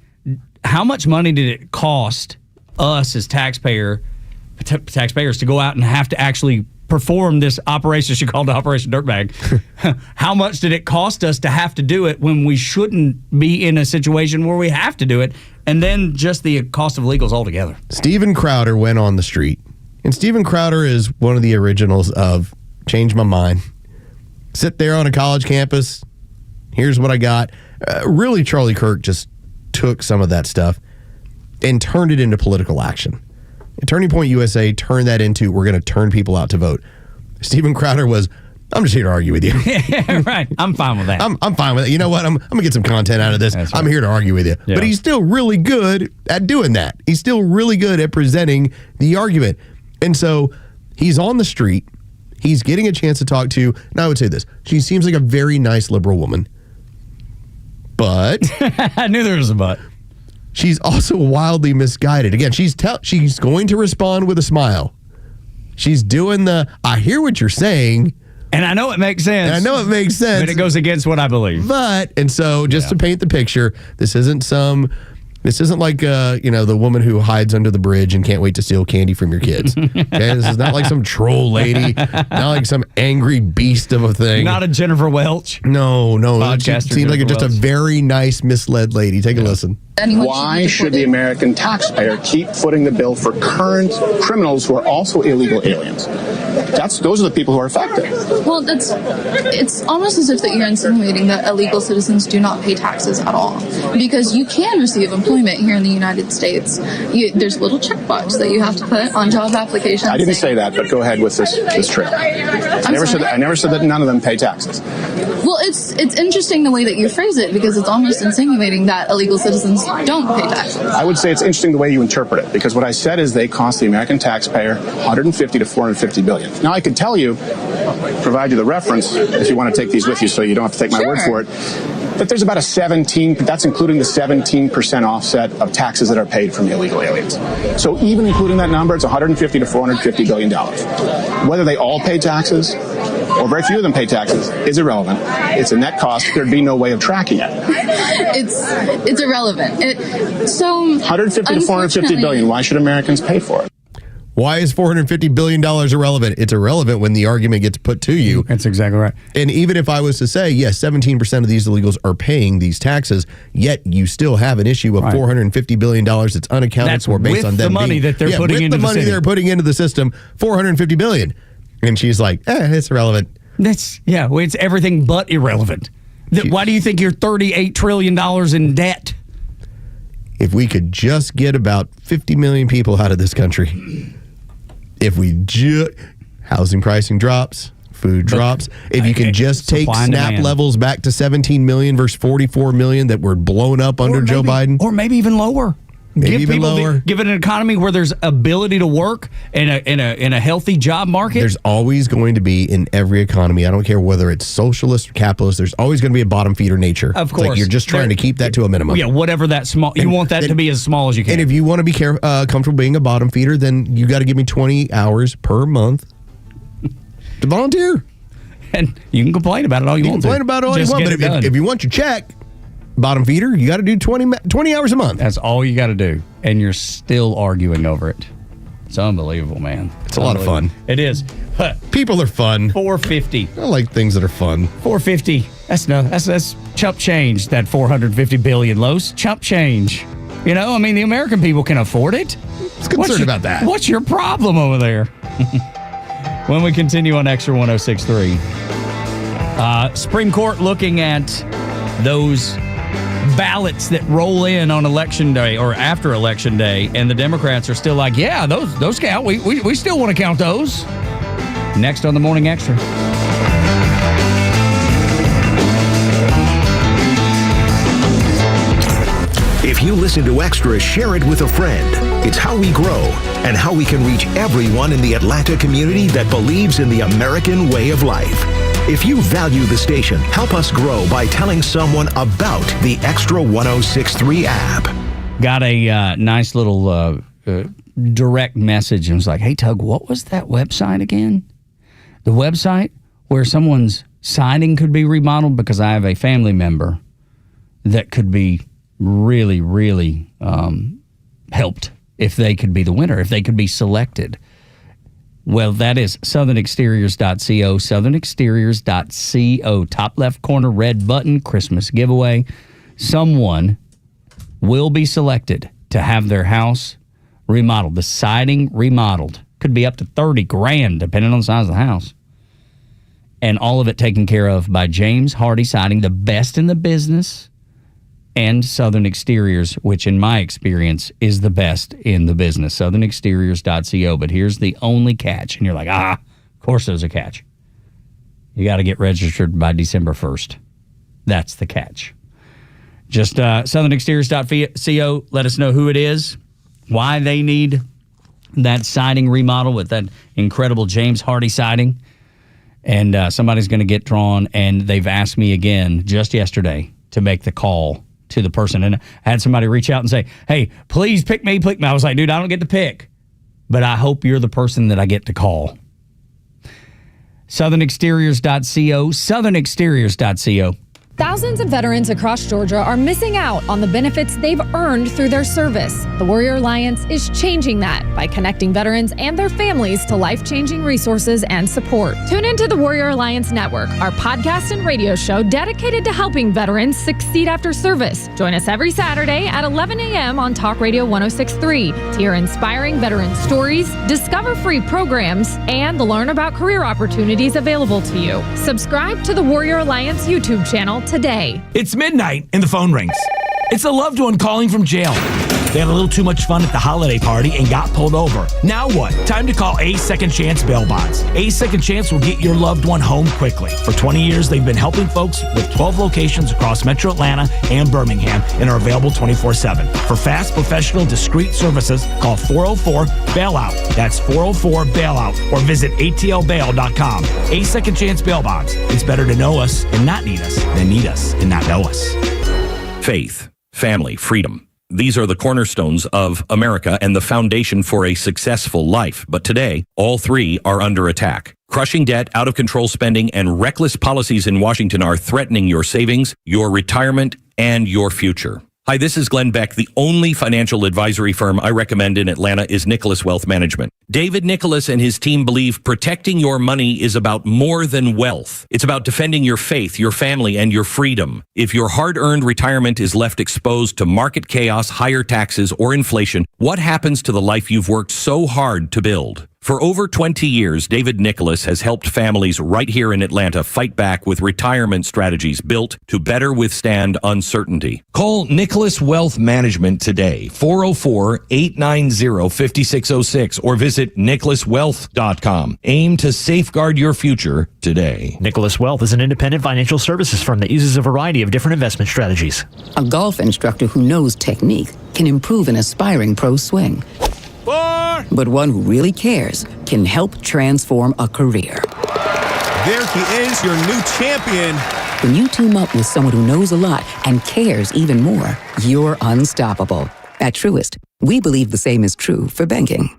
how much money did it cost us as taxpayers to go out and have to actually perform this operation she called Operation Dirtbag. How much did it cost us to have to do it when we shouldn't be in a situation where we have to do it? And then just the cost of illegals altogether. Steven Crowder went on the street. And Steven Crowder is one of the originals of Change My Mind. Sit there on a college campus. Here's what I got. Really, Charlie Kirk just took some of that stuff and turned it into political action. Turning Point USA turned that into, we're going to turn people out to vote. Steven Crowder was, I'm just here to argue with you. Yeah, right. I'm fine with that. I'm fine with it. You know what? I'm going to get some content out of this. Right. I'm here to argue with you. Yeah. But he's still really good at doing that. He's still really good at presenting the argument. And so he's on the street. He's getting a chance to talk to, and I would say this, she seems like a very nice liberal woman. But I knew there was a but. She's also wildly misguided. Again, she's going to respond with a smile. She's doing I hear what you're saying. And I know it makes sense. But it goes against what I believe. And so just to paint the picture, this isn't some This isn't like, the woman who hides under the bridge and can't wait to steal candy from your kids. Okay? This is not like some troll lady, not like some angry beast of a thing. Not a Jennifer Welch. No. Podcaster It seems like Jennifer just a Welch. very nice, misled lady. Take a listen. Why should the American taxpayer keep footing the bill for current criminals who are also illegal aliens? Those are the people who are affected. Well, it's almost as if that you're insinuating that illegal citizens do not pay taxes at all, because you can receive employment here in the United States. There's a little checkbox that you have to put on job applications. I didn't say that, but go ahead with this trail. I never said that none of them pay taxes. Well, it's interesting the way that you phrase it, because it's almost insinuating that illegal citizens don't pay taxes. I would say it's interesting the way you interpret it, because what I said is they cost the American taxpayer $150 to $450 billion. Now, I could tell you, provide you the reference if you want to take these with you so you don't have to take my word for it, that there's about that's including the 17% offset of taxes that are paid from illegal aliens. So even including that number, it's $150 to $450 billion. Whether they all pay taxes or very few of them pay taxes is irrelevant. It's a net cost. There'd be no way of tracking it. It's irrelevant. $150 to $450 billion. Why should Americans pay for it? Why is $450 billion irrelevant? It's irrelevant when the argument gets put to you. That's exactly right. And even if I was to say, yes, 17% of these illegals are paying these taxes, yet you still have an issue of $450 billion that's unaccounted for based on them the money that they're putting into the money city. they're putting into the system, $450 billion. And she's like, it's irrelevant. It's everything but irrelevant. Why do you think you're $38 trillion in debt? If we could just get about 50 million people out of this country, if we housing pricing drops, food drops, if you can just take SNAP levels back to 17 million versus 44 million that were blown up under Joe Biden. Or maybe even lower. Give it an economy where there's ability to work in a healthy job market. There's always going to be in every economy, I don't care whether it's socialist or capitalist, there's always going to be a bottom feeder nature. Of course. It's like you're just trying to keep that to a minimum. Yeah, whatever that small. You want that to be as small as you can. And if you want to be comfortable being a bottom feeder, then you got to give me 20 hours per month to volunteer. And you can complain about it all you want. Complain about it all you want, but if you want your check, bottom feeder, you got to do 20 hours a month. That's all you got to do. And you're still arguing over it. It's unbelievable, man. It's a lot of fun. It is. People are fun. $450. I like things that are fun. $450. That's chump change, that $450 billion, Los. Chump change. The American people can afford it. I was concerned about that. What's your problem over there? When we continue on Extra 106.3. Supreme Court looking at those ballots that roll in on election day or after election day, and the Democrats are still like, yeah, those count. We still want to count those. Next on the Morning Extra. If you listen to Extra, share it with a friend. It's how we grow and how we can reach everyone in the Atlanta community that believes in the American way of life. If you value the station, help us grow by telling someone about the Extra 106.3 app. Got a nice little direct message and was like, hey, Tug, what was that website again? The website where someone's siding could be remodeled, because I have a family member that could be really, really helped if they could be the winner, if they could be selected. Well, that is southernexteriors.co, southernexteriors.co, top left corner, red button, Christmas giveaway. Someone will be selected to have their house remodeled, the siding remodeled. Could be up to $30,000 depending on the size of the house. And all of it taken care of by James Hardy Siding, the best in the business, and Southern Exteriors, which in my experience is the best in the business, southernexteriors.co. But here's the only catch. And you're like, of course there's a catch. You got to get registered by December 1st. That's the catch. Just southernexteriors.co. Let us know who it is, why they need that siding remodel with that incredible James Hardy siding. And somebody's going to get drawn. And they've asked me again just yesterday to make the call to the person. And I had somebody reach out and say, hey, please pick me. I was like, dude, I don't get to pick, but I hope you're the person that I get to call. southernexteriors.co, southernexteriors.co. Thousands of veterans across Georgia are missing out on the benefits they've earned through their service. The Warrior Alliance is changing that by connecting veterans and their families to life-changing resources and support. Tune into the Warrior Alliance Network, our podcast and radio show dedicated to helping veterans succeed after service. Join us every Saturday at 11 a.m. on Talk Radio 106.3 to hear inspiring veteran stories, discover free programs, and learn about career opportunities available to you. Subscribe to the Warrior Alliance YouTube channel today. It's midnight and the phone rings. It's a loved one calling from jail. They had a little too much fun at the holiday party and got pulled over. Now what? Time to call A Second Chance Bail Bonds. A Second Chance will get your loved one home quickly. For 20 years, they've been helping folks with 12 locations across Metro Atlanta and Birmingham and are available 24/7. For fast, professional, discreet services, call 404-BAILOUT. That's 404-BAILOUT or visit atlbail.com. A Second Chance Bail Bonds. It's better to know us and not need us than need us and not know us. Faith, family, freedom. These are the cornerstones of America and the foundation for a successful life. But today, all three are under attack. Crushing debt, out-of-control spending, and reckless policies in Washington are threatening your savings, your retirement, and your future. Hi, this is Glenn Beck. The only financial advisory firm I recommend in Atlanta is Nicholas Wealth Management. David Nicholas and his team believe protecting your money is about more than wealth. It's about defending your faith, your family, and your freedom. If your hard-earned retirement is left exposed to market chaos, higher taxes, or inflation, what happens to the life you've worked so hard to build? For over 20 years, David Nicholas has helped families right here in Atlanta fight back with retirement strategies built to better withstand uncertainty. Call Nicholas Wealth Management today, 404-890-5606, or visit nicholaswealth.com. Aim to safeguard your future today. Nicholas Wealth is an independent financial services firm that uses a variety of different investment strategies. A golf instructor who knows technique can improve an aspiring pro swing. But one who really cares can help transform a career. There he is, your new champion. When you team up with someone who knows a lot and cares even more, you're unstoppable. At Truist, we believe the same is true for banking.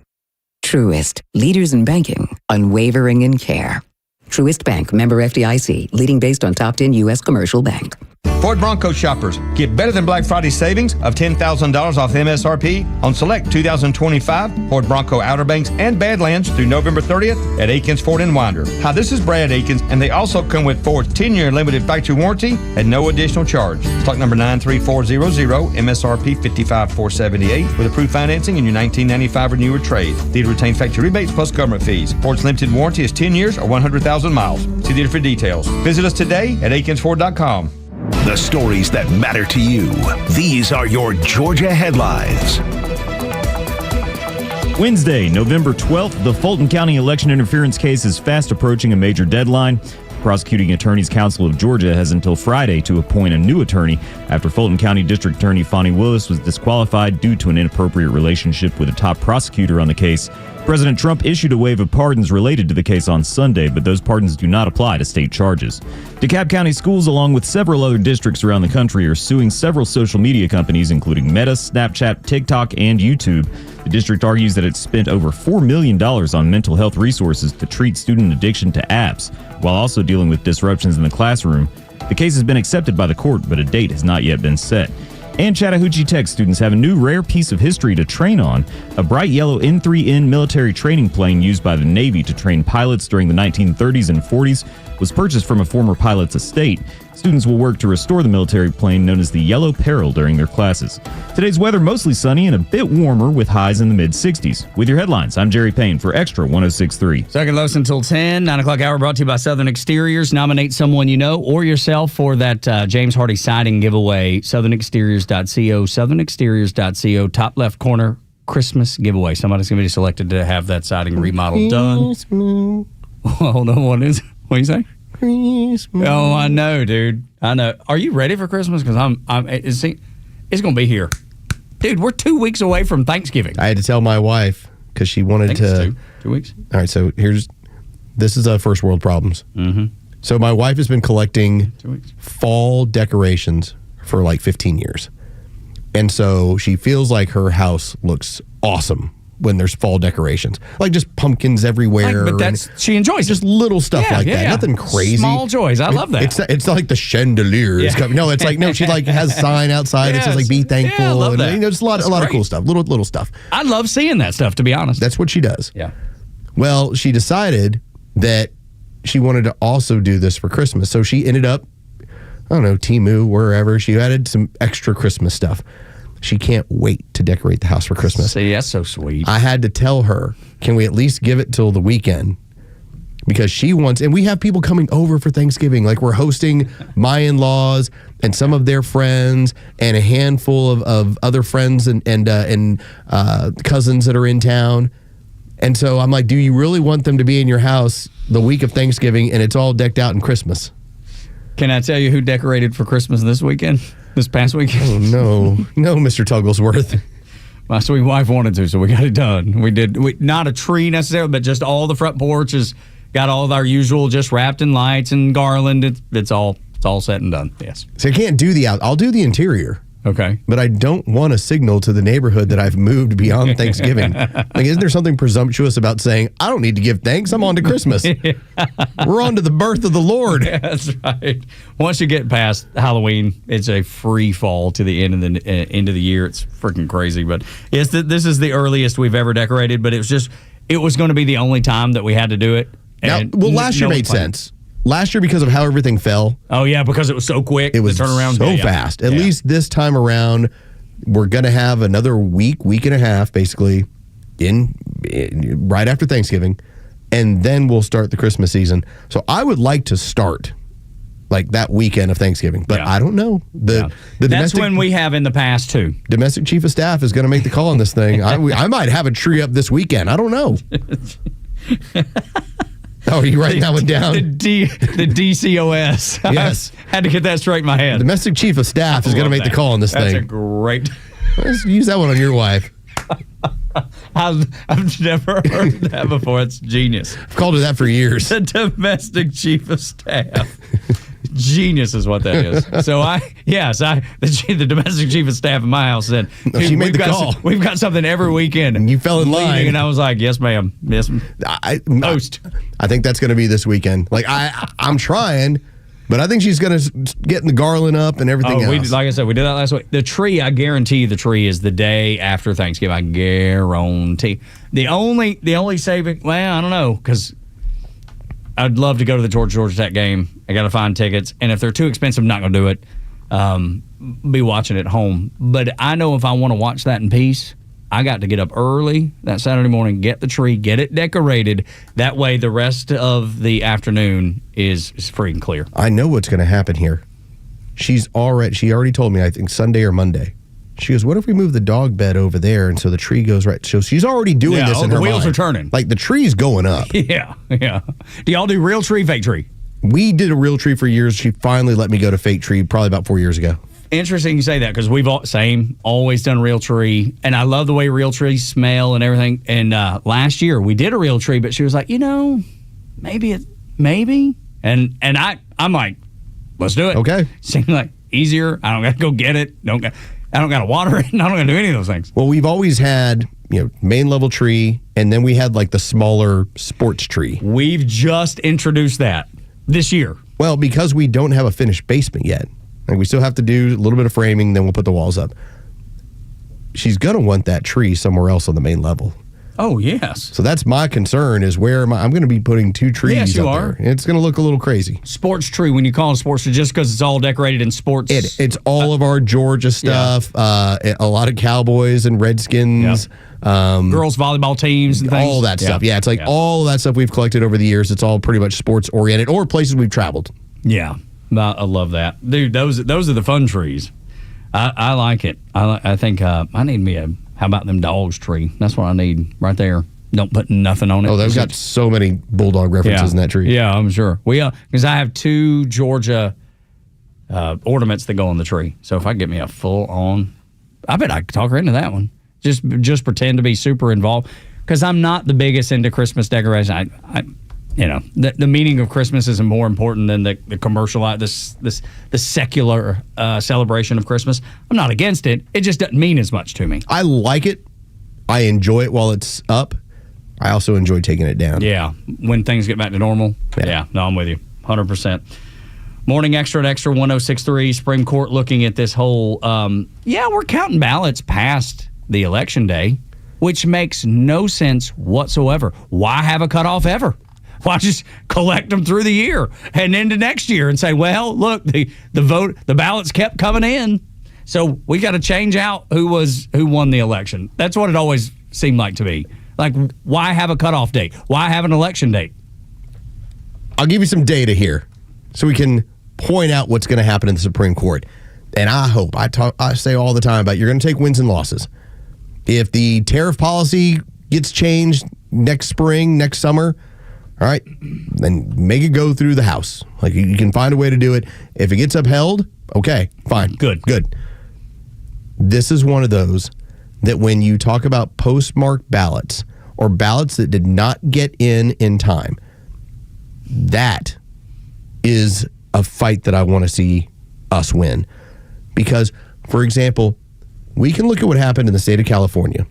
Truist, leaders in banking, unwavering in care. Truist Bank, member FDIC, leading based on top 10 U.S. commercial bank. Ford Bronco shoppers, get better than Black Friday savings of $10,000 off MSRP on select 2025 Ford Bronco Outer Banks and Badlands through November 30th at Aikens Ford in Winder. Hi, this is Brad Aikens, and they also come with Ford's 10-year limited factory warranty at no additional charge. Stock number 93400, MSRP $55,478 with approved financing in your 1995 or newer trade. These retain factory rebates plus government fees. Ford's limited warranty is 10 years or 100,000 miles. See dealer for details. Visit us today at aikensford.com. The stories that matter to you. These are your Georgia headlines. Wednesday, November 12th, the Fulton County election interference case is fast approaching a major deadline. Prosecuting Attorneys Council of Georgia has until Friday to appoint a new attorney after Fulton County District Attorney Fonnie Willis was disqualified due to an inappropriate relationship with a top prosecutor on the case. President Trump issued a wave of pardons related to the case on Sunday, but those pardons do not apply to state charges. DeKalb County schools, along with several other districts around the country, are suing several social media companies, including Meta, Snapchat, TikTok, and YouTube. The district argues that it spent over $4 million on mental health resources to treat student addiction to apps, while also dealing with disruptions in the classroom. The case has been accepted by the court, but a date has not yet been set. And Chattahoochee Tech students have a new rare piece of history to train on. A bright yellow N-3N military training plane used by the Navy to train pilots during the 1930s and 40s was purchased from a former pilot's estate. Students will work to restore the military plane known as the Yellow Peril during their classes. Today's weather mostly sunny and a bit warmer with highs in the mid-60s. With your headlines, I'm Jerry Payne for Extra 106.3. Tug and Los until 10, 9 o'clock hour brought to you by Southern Exteriors. Nominate someone you know or yourself for that James Hardy siding giveaway. SouthernExteriors.co, SouthernExteriors.co, top left corner, Christmas giveaway. Somebody's going to be selected to have that siding remodel done. Hold on, what is it? What do you say? Christmas. Oh, I know, dude. I know. Are you ready for Christmas? Because it's going to be here. Dude, we're 2 weeks away from Thanksgiving. I had to tell my wife because she wanted to. 2 weeks. All right, so this is first world problems. Mm-hmm. So my wife has been collecting fall decorations for like 15 years. And so she feels like her house looks awesome when there's fall decorations, like just pumpkins everywhere. But she enjoys just little stuff like that. Nothing crazy. Small joys. I love that. It's not like the chandelier is coming. No, it's like she like has a sign outside that says like "Be thankful." Yeah, I love that. And there's a lot of cool stuff. Little stuff. I love seeing that stuff. To be honest, that's what she does. Yeah. Well, she decided that she wanted to also do this for Christmas, so she ended up, I don't know, Temu, wherever. She added some extra Christmas stuff. She can't wait to decorate the house for Christmas. See, that's so sweet. I had to tell her, can we at least give it till the weekend? Because she wants, and we have people coming over for Thanksgiving. Like we're hosting my in-laws and some of their friends and a handful of other friends and cousins that are in town. And so I'm like, do you really want them to be in your house the week of Thanksgiving and it's all decked out in Christmas? Can I tell you who decorated for Christmas this past weekend? Oh, no, Mr. Tugglesworth. My sweet wife wanted to, so we got it done. We did, not a tree necessarily, but just all the front porches, got all of our usual, just wrapped in lights and garland. It's all set and done, yes. So I can't do I'll do the interior. Okay. But I don't want to signal to the neighborhood that I've moved beyond Thanksgiving. Like, isn't there something presumptuous about saying, I don't need to give thanks, I'm on to Christmas. We're on to the birth of the Lord. Yeah, that's right. Once you get past Halloween, it's a free fall to the end of the year. It's freaking crazy. But yes, this is the earliest we've ever decorated, but it was going to be the only time that we had to do it. Now, last year made sense. Last year, because of how everything fell. Oh, yeah, because it was so quick. It was the turnaround so fast. At least this time around, we're going to have another week and a half, basically, right after Thanksgiving, and then we'll start the Christmas season. So I would like to start like that weekend of Thanksgiving, but I don't know. That's when we have in the past, too. Domestic chief of staff is going to make the call on this thing. I might have a tree up this weekend. I don't know. Oh, are you writing that one down? The DCOS. Yes. Had to get that straight in my head. Domestic chief of staff is going to make the call on this thing. That's a great. Let's use that one on your wife. I've never heard that before. It's genius. I've called her that for years. The domestic chief of staff. Genius is what that is. So the domestic chief of staff in my house said, she made the call. We've got something every weekend. And you fell in line. And I was like, yes, ma'am. Yes, Post. I think that's going to be this weekend. Like, I'm trying, but I think she's going to get the garland up and everything else. Like I said, we did that last week. The tree, I guarantee the tree is the day after Thanksgiving. I guarantee. The only saving, well, I don't know, because I'd love to go to the Georgia Tech game. I got to find tickets. And if they're too expensive, I'm not going to do it. Be watching at home. But I know if I want to watch that in peace, I got to get up early that Saturday morning, get the tree, get it decorated. That way the rest of the afternoon is free and clear. I know what's going to happen here. She already told me, I think Sunday or Monday. She goes, what if we move the dog bed over there and so the tree goes right? So she's already doing this in her mind. The wheels are turning. Like the tree's going up. Yeah. Do y'all do real tree, fake tree? We did a real tree for years. She finally let me go to fake tree probably about 4 years ago. Interesting you say that because we've always done real tree. And I love the way real trees smell and everything. And last year we did a real tree, but she was like, maybe. And I'm like, let's do it. Okay. Seemed like easier. I don't got to go get it. I don't got to water it. I don't got to do any of those things. Well, we've always had, main level tree, and then we had like the smaller sports tree. We've just introduced that this year. Well, because we don't have a finished basement yet. Like we still have to do a little bit of framing, then we'll put the walls up. She's going to want that tree somewhere else on the main level. Oh, yes. So that's my concern is where I'm going to be putting two trees yes, you up are. there. It's going to look a little crazy. Sports tree, when you call it sports tree, just because it's all decorated in sports. It's all of our Georgia stuff, a lot of Cowboys and Redskins. Yep. Girls volleyball teams and things. All that stuff. Yeah, it's like all that stuff we've collected over the years. It's all pretty much sports oriented or places we've traveled. Yeah, I love that. Dude, those are the fun trees. I like it. I think I need me how about them dogs tree? That's what I need right there. Don't put nothing on it. Oh, they've got so many bulldog references in that tree. Yeah, I'm sure. Because I have two Georgia ornaments that go on the tree. So if I get me a full on, I bet I could talk her into that one. Just pretend to be super involved. Because I'm not the biggest into Christmas decoration. The meaning of Christmas is more important than the commercial, the secular celebration of Christmas. I'm not against it. It just doesn't mean as much to me. I like it I enjoy it while it's up. I also enjoy taking it down. Yeah, when things get back to normal. Yeah, no, I'm with you, 100%. Morning Xtra at Extra 106.3. Supreme Court looking at this whole, we're counting ballots past the election day, which makes no sense whatsoever. Why have a cutoff ever? Why just collect them through the year and into next year and say, well, look, the ballots kept coming in, so we got to change out who won the election. That's what it always seemed like to me. Like, why have a cutoff date? Why have an election date? I'll give you some data here so we can point out what's going to happen in the Supreme Court. And I hope, I say all the time about you're going to take wins and losses. If the tariff policy gets changed next spring, next summer, all right, then make it go through the House. Like, you can find a way to do it. If it gets upheld, okay, fine. Good. This is one of those that when you talk about postmarked ballots or ballots that did not get in time, that is a fight that I want to see us win. Because, for example, we can look at what happened in the state of California.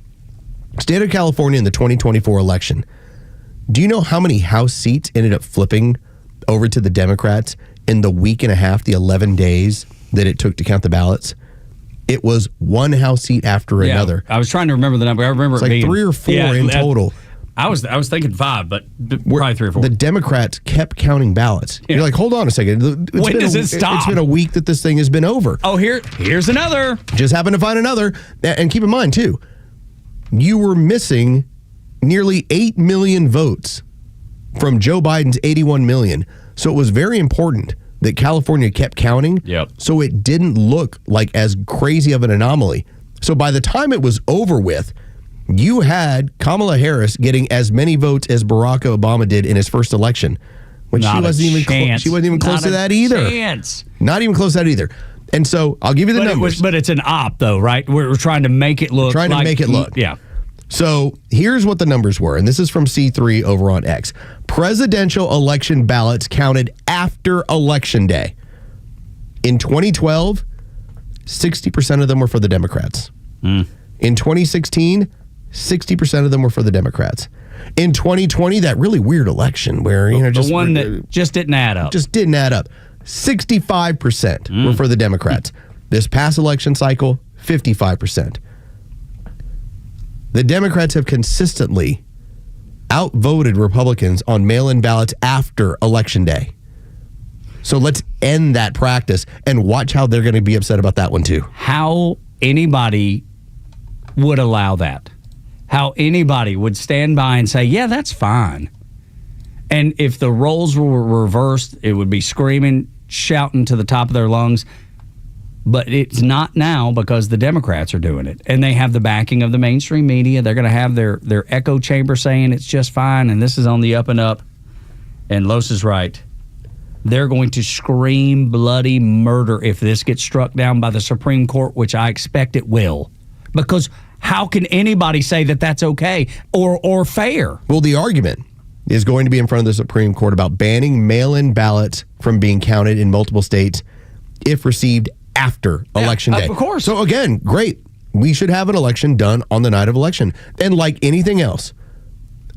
State of California in the 2024 election. Do you know how many House seats ended up flipping over to the Democrats in the week and a half, the 11 days that it took to count the ballots? It was one House seat after another. I was trying to remember the number. I remember it's it like being 3 or 4 in total. I was thinking 5, but probably 3 or 4. The Democrats kept counting ballots. Yeah. You're like, hold on a second. When does it stop? It's been a week that this thing has been over. Oh, here's another. Just happened to find another. And keep in mind, too, you were missing nearly 8 million votes from Joe Biden's 81 million. So it was very important that California kept counting. Yep. So it didn't look like as crazy of an anomaly. So by the time it was over with, you had Kamala Harris getting as many votes as Barack Obama did in his first election. When she wasn't even close to that either. Not even close to that either. And so I'll give you the numbers. But it's an op, though, right? We're trying to make it look Yeah. So here's what the numbers were, and this is from C3 over on X. Presidential election ballots counted after Election Day. In 2012, 60% of them were for the Democrats. In 2016, 60% of them were for the Democrats. In 2020, that really weird election where, the one that just didn't add up. 65% were for the Democrats. This past election cycle, 55%. The Democrats have consistently outvoted Republicans on mail-in ballots after Election Day. So let's end that practice and watch how they're going to be upset about that one too. How anybody would allow that. How anybody would stand by and say, yeah, that's fine. And if the roles were reversed, it would be screaming, shouting to the top of their lungs. But it's not now because the Democrats are doing it. And they have the backing of the mainstream media. They're going to have their echo chamber saying it's just fine and this is on the up and up. And Los is right. They're going to scream bloody murder if this gets struck down by the Supreme Court, which I expect it will. Because how can anybody say that that's okay or fair? Well, the argument is going to be in front of the Supreme Court about banning mail-in ballots from being counted in multiple states if received after Election Day. Of course. So again, great. We should have an election done on the night of election. And like anything else,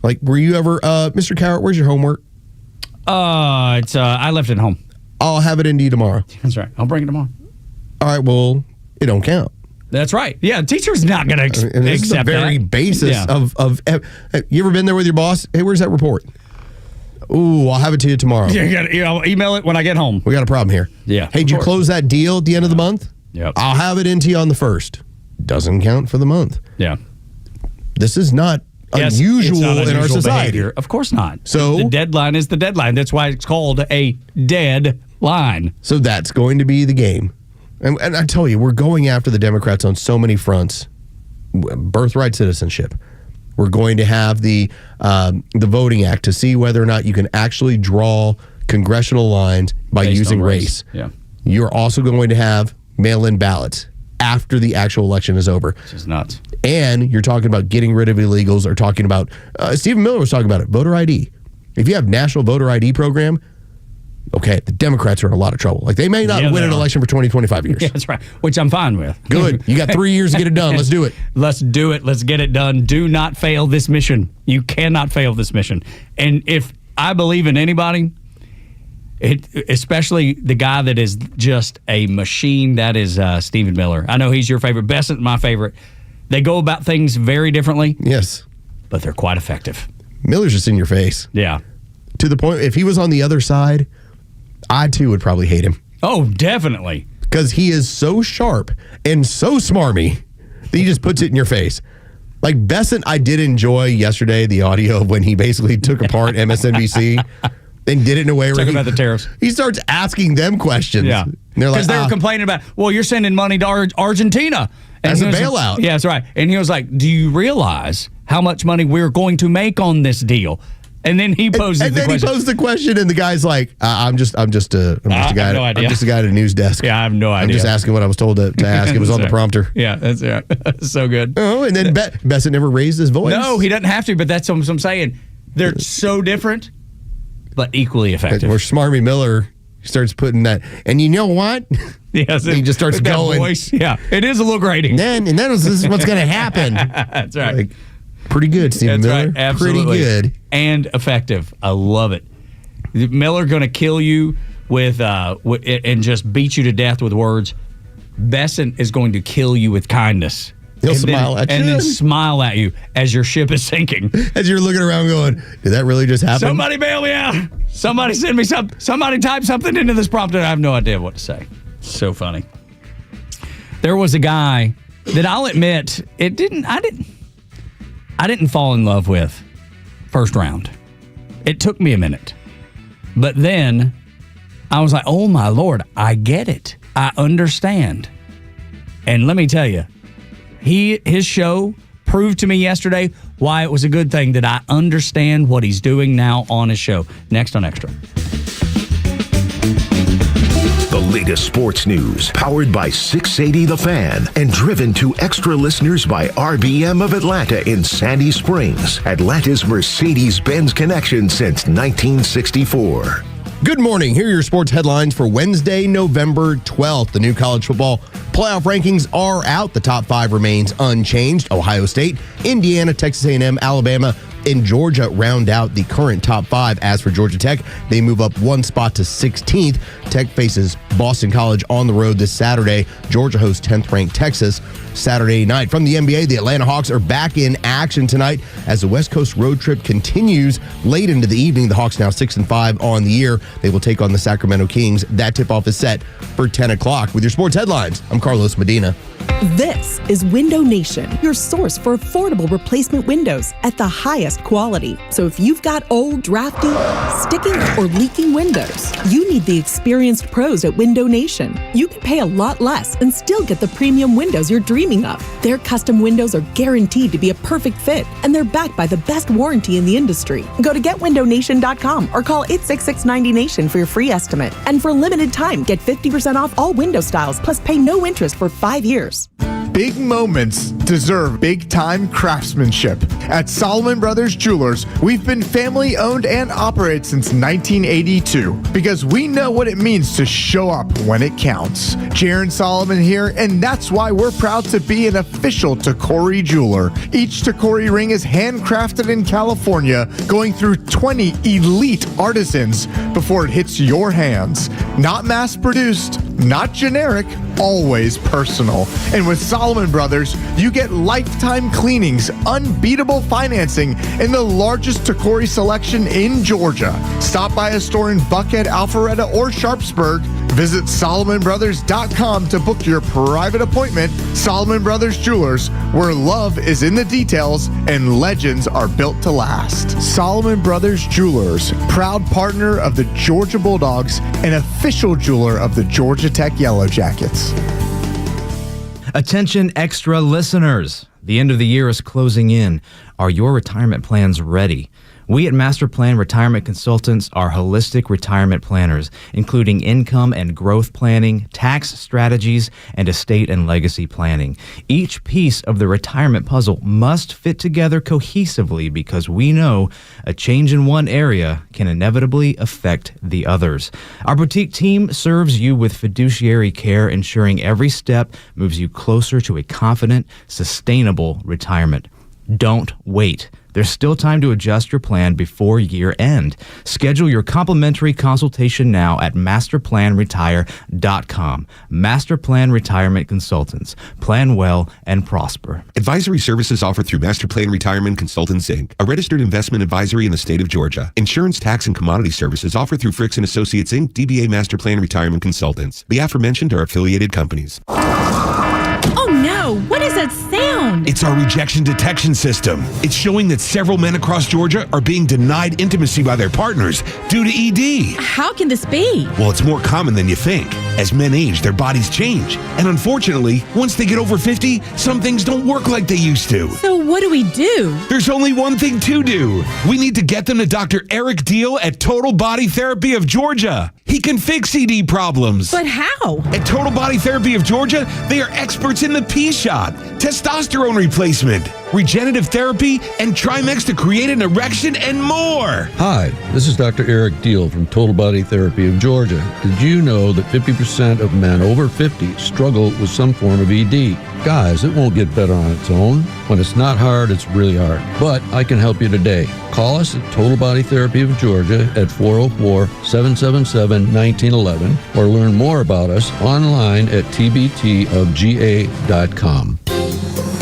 like were you ever, Mr. Cowart, where's your homework? I left it home. I'll have it into you tomorrow. That's right. I'll bring it tomorrow. All right, well, it don't count. That's right. Yeah, teacher's not going to accept that. This is the very basis of. You ever been there with your boss? Hey, where's that report? Ooh, I'll have it to you tomorrow. Yeah, I'll email it when I get home. We got a problem here. Yeah. Hey, did you close that deal at the end of the month? Yep. I'll have it into you on the 1st. Doesn't count for the month. Yeah. This is not unusual in our society. Behavior. Of course not. So the deadline is the deadline. That's why it's called a deadline. So that's going to be the game. And I tell you, we're going after the Democrats on so many fronts. Birthright citizenship. We're going to have the Voting Act to see whether or not you can actually draw congressional lines by Based using on race. Yeah. You're also going to have mail-in ballots after the actual election is over. Which is nuts. And you're talking about getting rid of illegals or talking about, Stephen Miller was talking about it, voter ID. If you have national voter ID program, okay, the Democrats are in a lot of trouble. Like, they may not win an election for 20, 25 years. Yeah, that's right, which I'm fine with. Good. You got 3 years to get it done. Let's do it. Let's do it. Let's get it done. Do not fail this mission. You cannot fail this mission. And if I believe in anybody, especially the guy that is just a machine, that is Stephen Miller. I know he's your favorite. Besant's my favorite. They go about things very differently. Yes. But they're quite effective. Miller's just in your face. Yeah. To the point, if he was on the other side, I too would probably hate him. Oh, definitely. Because he is so sharp and so smarmy that he just puts it in your face. Like Besant, I did enjoy yesterday the audio of when he basically took apart MSNBC and did it in a way where Talking about the tariffs. He starts asking them questions. Yeah. And they're like, because they were complaining about, well, you're sending money to Argentina. And as a he was bailout. Yeah, that's right. And he was like, do you realize how much money we're going to make on this deal? And then he poses and the then question. he posed the question, and the guy's like, I'm just a guy. no idea. I'm just a guy at a news desk. Yeah, I have no idea. I'm just asking what I was told to ask. It was on the prompter. Yeah, that's right. So good. Oh, and then Besant never raised his voice. No, he doesn't have to, but that's what I'm saying. They're so different, but equally effective. Where Smarmy Miller starts putting that, and you know what? Yes, he just starts with that going. Voice, yeah, it is a little grating. This is what's going to happen. That's right. Like, pretty good, Stephen Miller. Right, absolutely. Pretty good. And effective. I love it. Miller going to kill you with and just beat you to death with words. Besant is going to kill you with kindness. He'll smile at you. And then smile at you as your ship is sinking. As you're looking around going, did that really just happen? Somebody bail me out. Somebody send me something. Somebody type something into this prompter. I have no idea what to say. So funny. There was a guy that I'll admit I didn't fall in love with first round. It took me a minute. But then I was like, oh my Lord, I get it. I understand. And let me tell you, his show proved to me yesterday why it was a good thing that I understand what he's doing now on his show. Next on Extra. The latest sports news, powered by 680 The Fan, and driven to Extra listeners by RBM of Atlanta in Sandy Springs, Atlanta's Mercedes-Benz connection since 1964. Good morning. Here are your sports headlines for Wednesday, November 12th. The new college football playoff rankings are out. The top 5 remains unchanged. Ohio State, Indiana, Texas A&M, Alabama, and Georgia round out the current top 5. As for Georgia Tech, they move up 1 spot to 16th. Tech faces Boston College on the road this Saturday. Georgia hosts 10th-ranked Texas Saturday night. From the NBA, the Atlanta Hawks are back in action tonight as the West Coast road trip continues late into the evening. The Hawks now 6-5 on the year. They will take on the Sacramento Kings. That tip-off is set for 10 o'clock. With your sports headlines, I'm Carlos Medina. This is Window Nation, your source for affordable replacement windows at the highest quality. So if you've got old, drafty, sticking, or leaking windows, you need the experienced pros at Window Nation. You can pay a lot less and still get the premium windows you're dreaming of. Their custom windows are guaranteed to be a perfect fit, and they're backed by the best warranty in the industry. Go to getwindownation.com or call 866-90NATION for your free estimate. And for a limited time, get 50% off all window styles, plus pay no interest for 5 years. Big moments deserve big-time craftsmanship. At Solomon Brothers Jewelers, we've been family-owned and operated since 1982 because we know what it means to show up when it counts. Jaron Solomon here, and that's why we're proud to be an official Tacori jeweler. Each Tacori ring is handcrafted in California, going through 20 elite artisans before it hits your hands. Not mass-produced, not generic, always personal. And with Solomon Brothers, you get lifetime cleanings, unbeatable financing, and the largest Tacori selection in Georgia. Stop by a store in Buckhead, Alpharetta, or Sharpsburg. Visit SolomonBrothers.com to book your private appointment. Solomon Brothers Jewelers, where love is in the details and legends are built to last. Solomon Brothers Jewelers, proud partner of the Georgia Bulldogs and official jeweler of the Georgia Tech Yellow Jackets. Attention extra listeners. The end of the year is closing in. Are your retirement plans ready? We at Master Plan Retirement Consultants are holistic retirement planners, including income and growth planning, tax strategies, and estate and legacy planning. Each piece of the retirement puzzle must fit together cohesively because we know a change in one area can inevitably affect the others. Our boutique team serves you with fiduciary care, ensuring every step moves you closer to a confident, sustainable retirement. Don't wait. There's still time to adjust your plan before year end. Schedule your complimentary consultation now at masterplanretire.com. Master Plan Retirement Consultants. Plan well and prosper. Advisory services offered through Master Plan Retirement Consultants, Inc., a registered investment advisory in the state of Georgia. Insurance, tax, and commodity services offered through Fricks & Associates, Inc., DBA Master Plan Retirement Consultants. The aforementioned are affiliated companies. Oh no, what is that sound? It's our rejection detection system. It's showing that several men across Georgia are being denied intimacy by their partners due to ED. How can this be? Well, it's more common than you think. As men age, their bodies change. And unfortunately, once they get over 50, some things don't work like they used to. So what do we do? There's only one thing to do. We need to get them to Dr. Eric Deal at Total Body Therapy of Georgia. He can fix ED problems. But how? At Total Body Therapy of Georgia, they are experts in the P-shot, testosterone replacement, regenerative therapy, and Trimex to create an erection and more. Hi, this is Dr. Eric Deal from Total Body Therapy of Georgia. Did you know that 50% of men over 50 struggle with some form of ED? Guys, it won't get better on its own. When it's not hard, it's really hard. But I can help you today. Call us at Total Body Therapy of Georgia at 404-777-1911 or learn more about us online at tbtofga.com.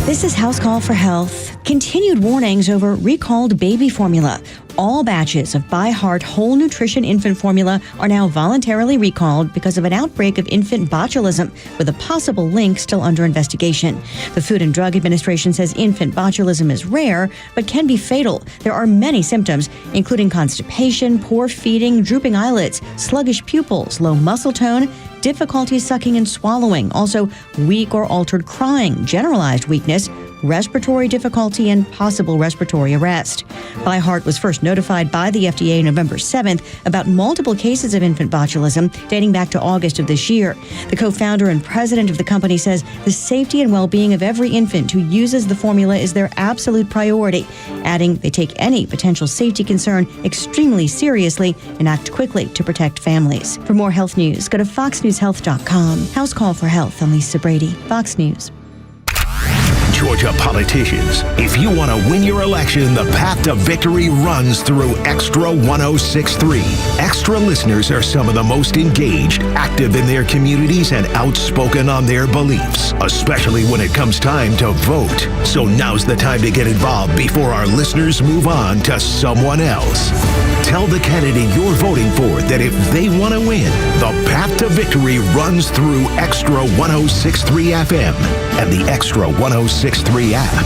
This is House Call for Health. Continued warnings over recalled baby formula. All batches of By Heart Whole Nutrition Infant Formula are now voluntarily recalled because of an outbreak of infant botulism, with a possible link still under investigation. The Food and Drug Administration says infant botulism is rare, but can be fatal. There are many symptoms, including constipation, poor feeding, drooping eyelids, sluggish pupils, low muscle tone, difficulty sucking and swallowing, also weak or altered crying, generalized weakness, respiratory difficulty, and possible respiratory arrest. By Heart was first notified by the FDA November 7th about multiple cases of infant botulism dating back to August of this year. The co-founder and president of the company says the safety and well-being of every infant who uses the formula is their absolute priority, adding they take any potential safety concern extremely seriously and act quickly to protect families. For more health news, go to foxnewshealth.com. House Call for Health. I'm Lisa Brady, Fox News. Georgia politicians, if you want to win your election, the path to victory runs through Xtra 106.3. Xtra listeners are some of the most engaged, active in their communities, and outspoken on their beliefs, especially when it comes time to vote. So now's the time to get involved before our listeners move on to someone else. Tell the candidate you're voting for that if they want to win, the path to victory runs through Xtra 106.3 FM and the Xtra 106.3 app.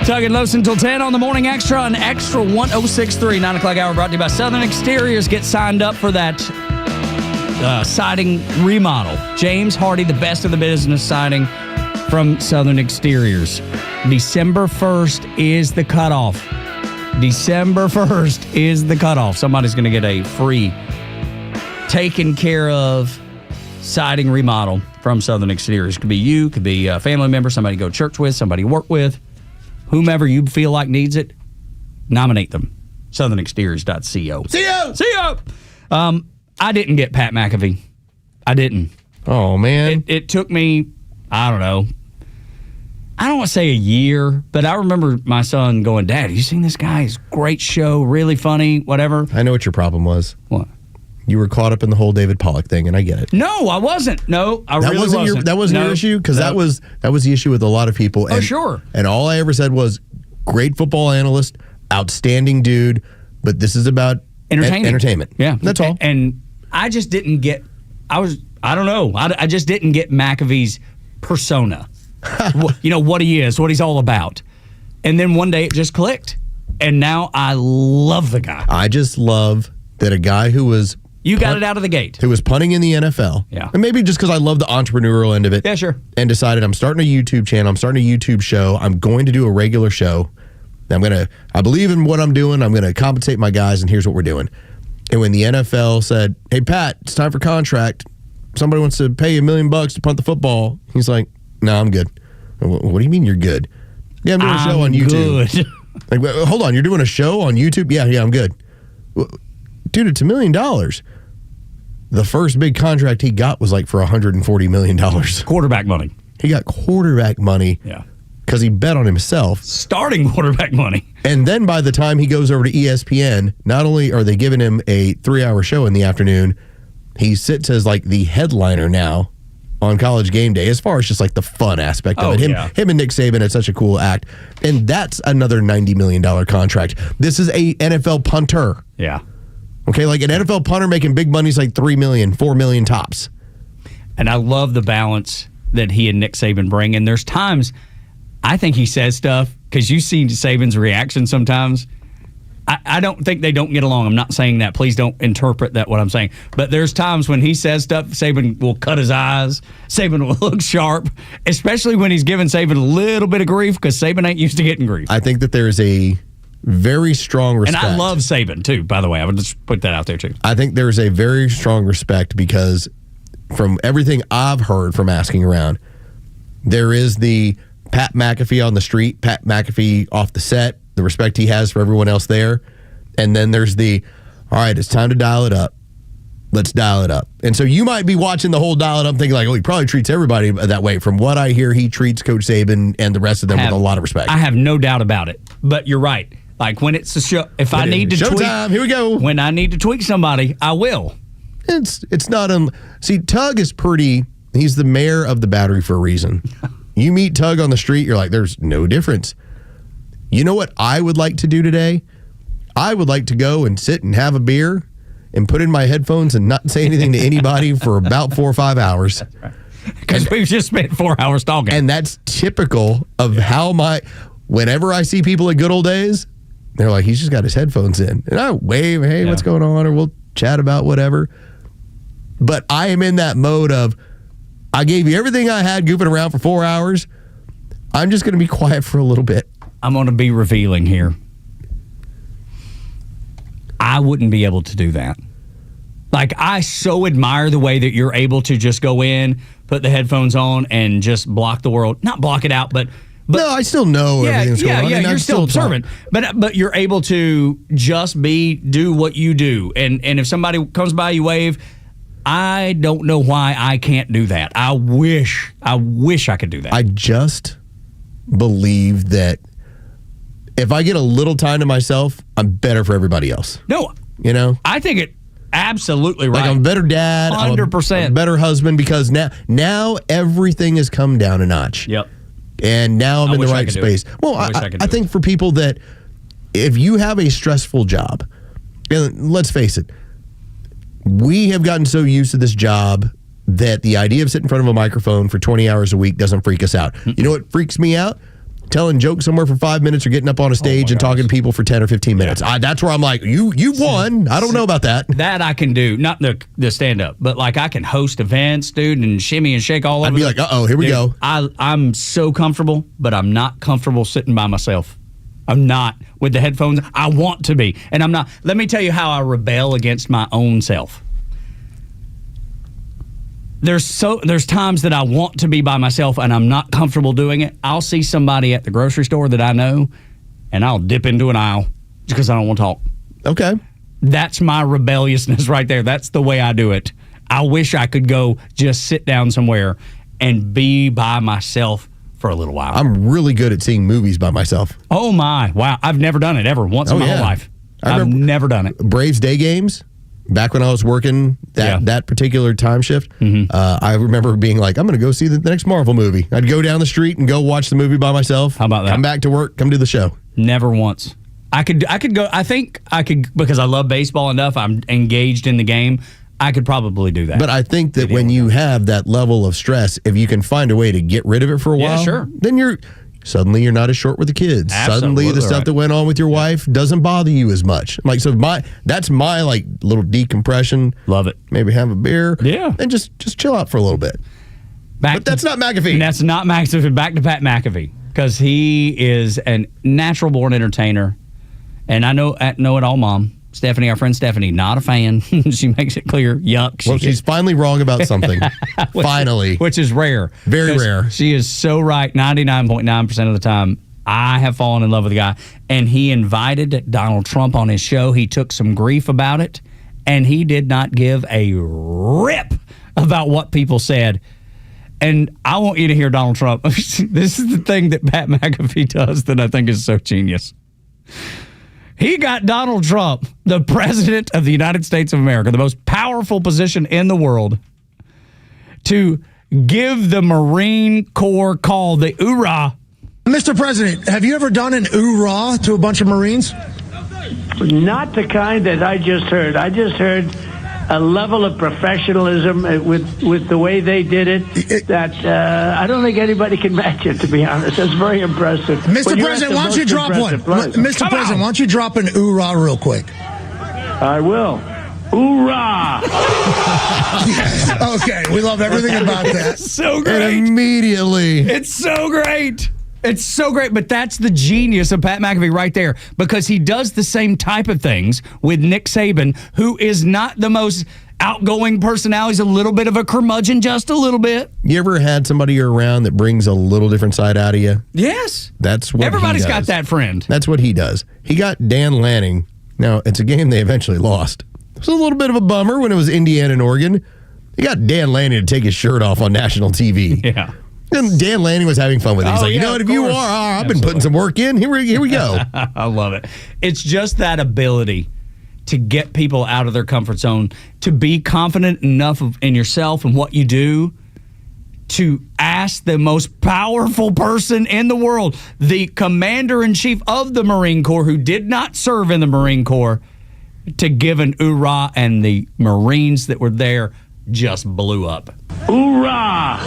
Tug and Los until 10 on the Morning Extra on Extra 106.3, 9 o'clock hour, brought to you by Southern Exteriors. Get signed up for that siding remodel. James Hardy, the best of the business siding from Southern Exteriors. December 1st is the cutoff. December 1st is the cutoff. Somebody's going to get a free taken care of siding remodel from Southern Exteriors. Could be you, could be a family member, somebody you go to church with, somebody you work with, whomever you feel like needs it, nominate them. SouthernExteriors.co. See you! I didn't get Pat McAfee. I didn't. Oh, man. It took me, I don't know, I don't want to say a year, but I remember my son going, Dad, have you seen this guy? He's a great show, really funny, whatever. I know what your problem was. What? You were caught up in the whole David Pollock thing, and I get it. No, I wasn't. No, I really wasn't. That wasn't your issue? Because that was the issue with a lot of people. And, sure. And all I ever said was, great football analyst, outstanding dude, but this is about entertainment. Yeah. That's all. And I just didn't get, I don't know. I just didn't get McAfee's persona. What he is, what he's all about. And then one day it just clicked. And now I love the guy. I just love that a guy who was... You got it out of the gate. Who was punting in the NFL. Yeah. And maybe just because I love the entrepreneurial end of it. Yeah, sure. And decided I'm starting a YouTube channel. I'm starting a YouTube show. I'm going to do a regular show. I believe in what I'm doing. I'm going to compensate my guys, and here's what we're doing. And when the NFL said, hey, Pat, it's time for contract. Somebody wants to pay you $1 million to punt the football. He's like, no, I'm good. What do you mean you're good? Yeah, I'm doing a show on YouTube. Good. Like, hold on, you're doing a show on YouTube? Yeah, I'm good. Dude, it's $1 million. The first big contract he got was like for $140 million. Quarterback money. He got quarterback money. Yeah. Because he bet on himself. Starting quarterback money. And then by the time he goes over to ESPN, not only are they giving him a 3-hour show in the afternoon, he sits as like the headliner now on College Game Day, as far as just like the fun aspect of it. Him and Nick Saban, it's such a cool act. And that's another $90 million contract. This is a NFL punter. Yeah. Okay, like an NFL punter making big money is like $3 million, $4 million tops. And I love the balance that he and Nick Saban bring. And there's times I think he says stuff, because you see Saban's reaction sometimes. I don't think they don't get along. I'm not saying that. Please don't interpret that what I'm saying. But there's times when he says stuff, Saban will cut his eyes. Saban will look sharp, especially when he's giving Saban a little bit of grief, because Saban ain't used to getting grief. I think that there is a very strong respect. And I love Saban, too, by the way. I would just put that out there, too. I think there's a very strong respect because from everything I've heard from asking around, there is the Pat McAfee on the street, Pat McAfee off the set, the respect he has for everyone else there. And then there's the, all right, it's time to dial it up. Let's dial it up. And so you might be watching the whole dial it up thinking like, oh, he probably treats everybody that way. From what I hear, he treats Coach Saban and the rest of them with a lot of respect. I have no doubt about it. But you're right. Like when it's a show, if I need to tweak, here we go. When I need to tweak somebody, I will. It's not see, Tug is pretty. He's the mayor of the Battery for a reason. You meet Tug on the street, you're like, there's no difference. You know what I would like to do today? I would like to go and sit and have a beer and put in my headphones and not say anything to anybody for about 4 or 5 hours. Because we've just spent 4 hours talking. And that's typical of how whenever I see people at Good Old Days, they're like, he's just got his headphones in. And I wave, hey, what's going on? Or we'll chat about whatever. But I am in that mode of, I gave you everything I had goofing around for 4 hours. I'm just going to be quiet for a little bit. I'm going to be revealing here. I wouldn't be able to do that. Like, I so admire the way that you're able to just go in, put the headphones on, and just block the world. Not block it out, but no, I still know everything's going on. Yeah, you're still observant. But you're able to just do what you do. And if somebody comes by, you wave. I don't know why I can't do that. I wish I could do that. I just believe that if I get a little time to myself, I'm better for everybody else. No. You know? I think it absolutely right. Like I'm a better dad. 100%. I'm a better husband because now everything has come down a notch. Yep. And now I'm in the right space. Well, I think for people that if you have a stressful job, and let's face it, we have gotten so used to this job that the idea of sitting in front of a microphone for 20 hours a week doesn't freak us out. You know what freaks me out? Telling jokes somewhere for 5 minutes or getting up on a stage and talking to people for 10 or 15 minutes. That's where I'm like, you've won. I don't know about that. That I can do. Not the stand-up, but like I can host events, dude, and shimmy and shake all over. I'd be like, uh-oh, here we go. I'm so comfortable, but I'm not comfortable sitting by myself. I'm not with the headphones. I want to be, and I'm not. Let me tell you how I rebel against my own self. There's times that I want to be by myself and I'm not comfortable doing it. I'll see somebody at the grocery store that I know, and I'll dip into an aisle just because I don't want to talk. Okay. That's my rebelliousness right there. That's the way I do it. I wish I could go just sit down somewhere and be by myself for a little while. I'm really good at seeing movies by myself. Oh, my. Wow. I've never done it ever once in my whole life. I've never done it. Braves day games. Back when I was working that particular time shift, I remember being like, I'm going to go see the next Marvel movie. I'd go down the street and go watch the movie by myself. How about that? Come back to work, come do the show. Never once. I could go. I think I could, because I love baseball enough. I'm engaged in the game. I could probably do that. But I think that when you have that level of stress, if you can find a way to get rid of it for a while, then suddenly you're not as short with the kids. Absolutely Suddenly the stuff that went on with your wife doesn't bother you as much. Like, so that's my like little decompression. Love it. Maybe have a beer. Yeah. And just chill out for a little bit. But that's not McAfee. And that's not McAfee. Back to Pat McAfee. because he is a natural-born entertainer. And I know it all, Mom. Stephanie, our friend Stephanie, not a fan. She makes it clear. Yuck. Well, she's finally wrong about something. Finally. Which is rare. Very rare. She is so right 99.9% of the time. I have fallen in love with the guy. And he invited Donald Trump on his show. He took some grief about it. And he did not give a rip about what people said. And I want you to hear Donald Trump. This is the thing that Pat McAfee does that I think is so genius. He got Donald Trump, the president of the United States of America, the most powerful position in the world, to give the Marine Corps call, the hoorah. Mr. President, have you ever done an hoorah to a bunch of Marines? Not the kind that I just heard. I just heard a level of professionalism with the way they did it that I don't think anybody can match it, to be honest. That's very impressive. Mr. President, why don't you drop one? Mr. President, why don't you drop an hoorah real quick? I will. Hoorah! Okay, we love everything about that. It's so great. And immediately. It's so great. It's so great, but that's the genius of Pat McAfee right there, because he does the same type of things with Nick Saban, who is not the most outgoing personality. He's a little bit of a curmudgeon, just a little bit. You ever had somebody you're around that brings a little different side out of you? Yes. That's what Everybody's he does. got that friend. That's what he does. He got Dan Lanning. Now, it's a game they eventually lost. It was a little bit of a bummer when it was Indiana and Oregon. He got Dan Lanning to take his shirt off on national TV. Yeah. And Dan Lanning was having fun with it. He's like, you know what, if you are, I've been putting some work in. Here we go. I love it. It's just that ability to get people out of their comfort zone, to be confident enough in yourself and what you do, to ask the most powerful person in the world, the commander-in-chief of the Marine Corps, who did not serve in the Marine Corps, to give an hoorah, and the Marines that were there just blew up. Hoorah!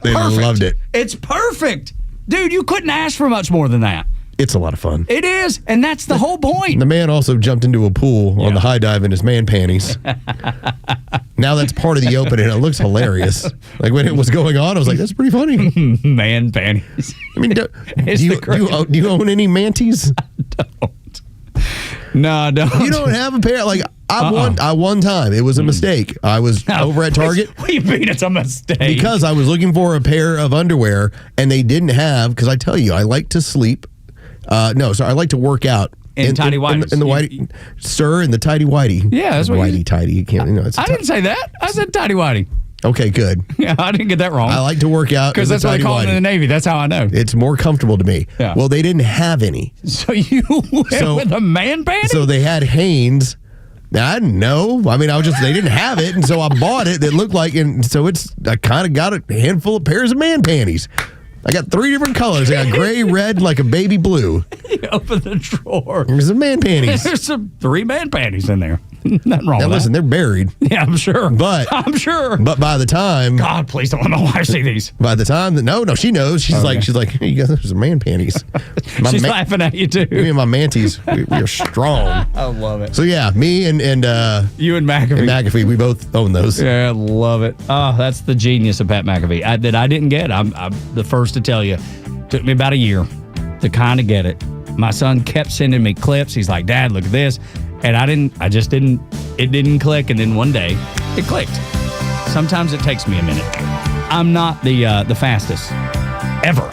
They loved it. It's perfect. Dude, you couldn't ask for much more than that. It's a lot of fun. It is, and that's the whole point. The man also jumped into a pool on the high dive in his man panties. Now that's part of the open, and it looks hilarious. Like when it was going on, I was like, that's pretty funny. Man panties. I mean, do you own any manties? No, don't. You don't have a pair? Like, I one time. It was a mistake. I was over at Target. What do you mean it's a mistake? Because I was looking for a pair of underwear, and they didn't have, because I tell you, I like to sleep. I like to work out. In tidy whities. In the whitey. Sir, in the tidy whitey. Yeah, that's what whitey tidy. You can't, I didn't say that. I said tidy whitey. Okay, good. Yeah, I didn't get that wrong. I like to work out because that's what they call it in the Navy. That's how I know. It's more comfortable to me. Yeah. Well, they didn't have any. So you went with a man panty? So they had Hanes. Now, I didn't know. I mean, they didn't have it, and so I bought it. It looked like, and so I kind of got a handful of pairs of man panties. I got 3 different colors. I got gray, red, like a baby blue. You open the drawer. There's some man panties. There's some 3 man panties in there. Nothing wrong now, with listen, that. they're buried. Yeah, I'm sure. I'm sure. But by the time, God, please don't let my wife see these. By the time no, she knows. She's like, hey, you guys, there's some man panties. She's laughing at you too. Me and my manties, we are strong. I love it. So yeah, me and you and McAfee. And McAfee, we both own those. Yeah, I love it. Oh, that's the genius of Pat McAfee that I didn't get. I'm the first to tell you. Took me about a year to kind of get it. My son kept sending me clips. He's like, Dad, look at this. And it didn't click. And then one day it clicked. Sometimes it takes me a minute. I'm not the fastest ever.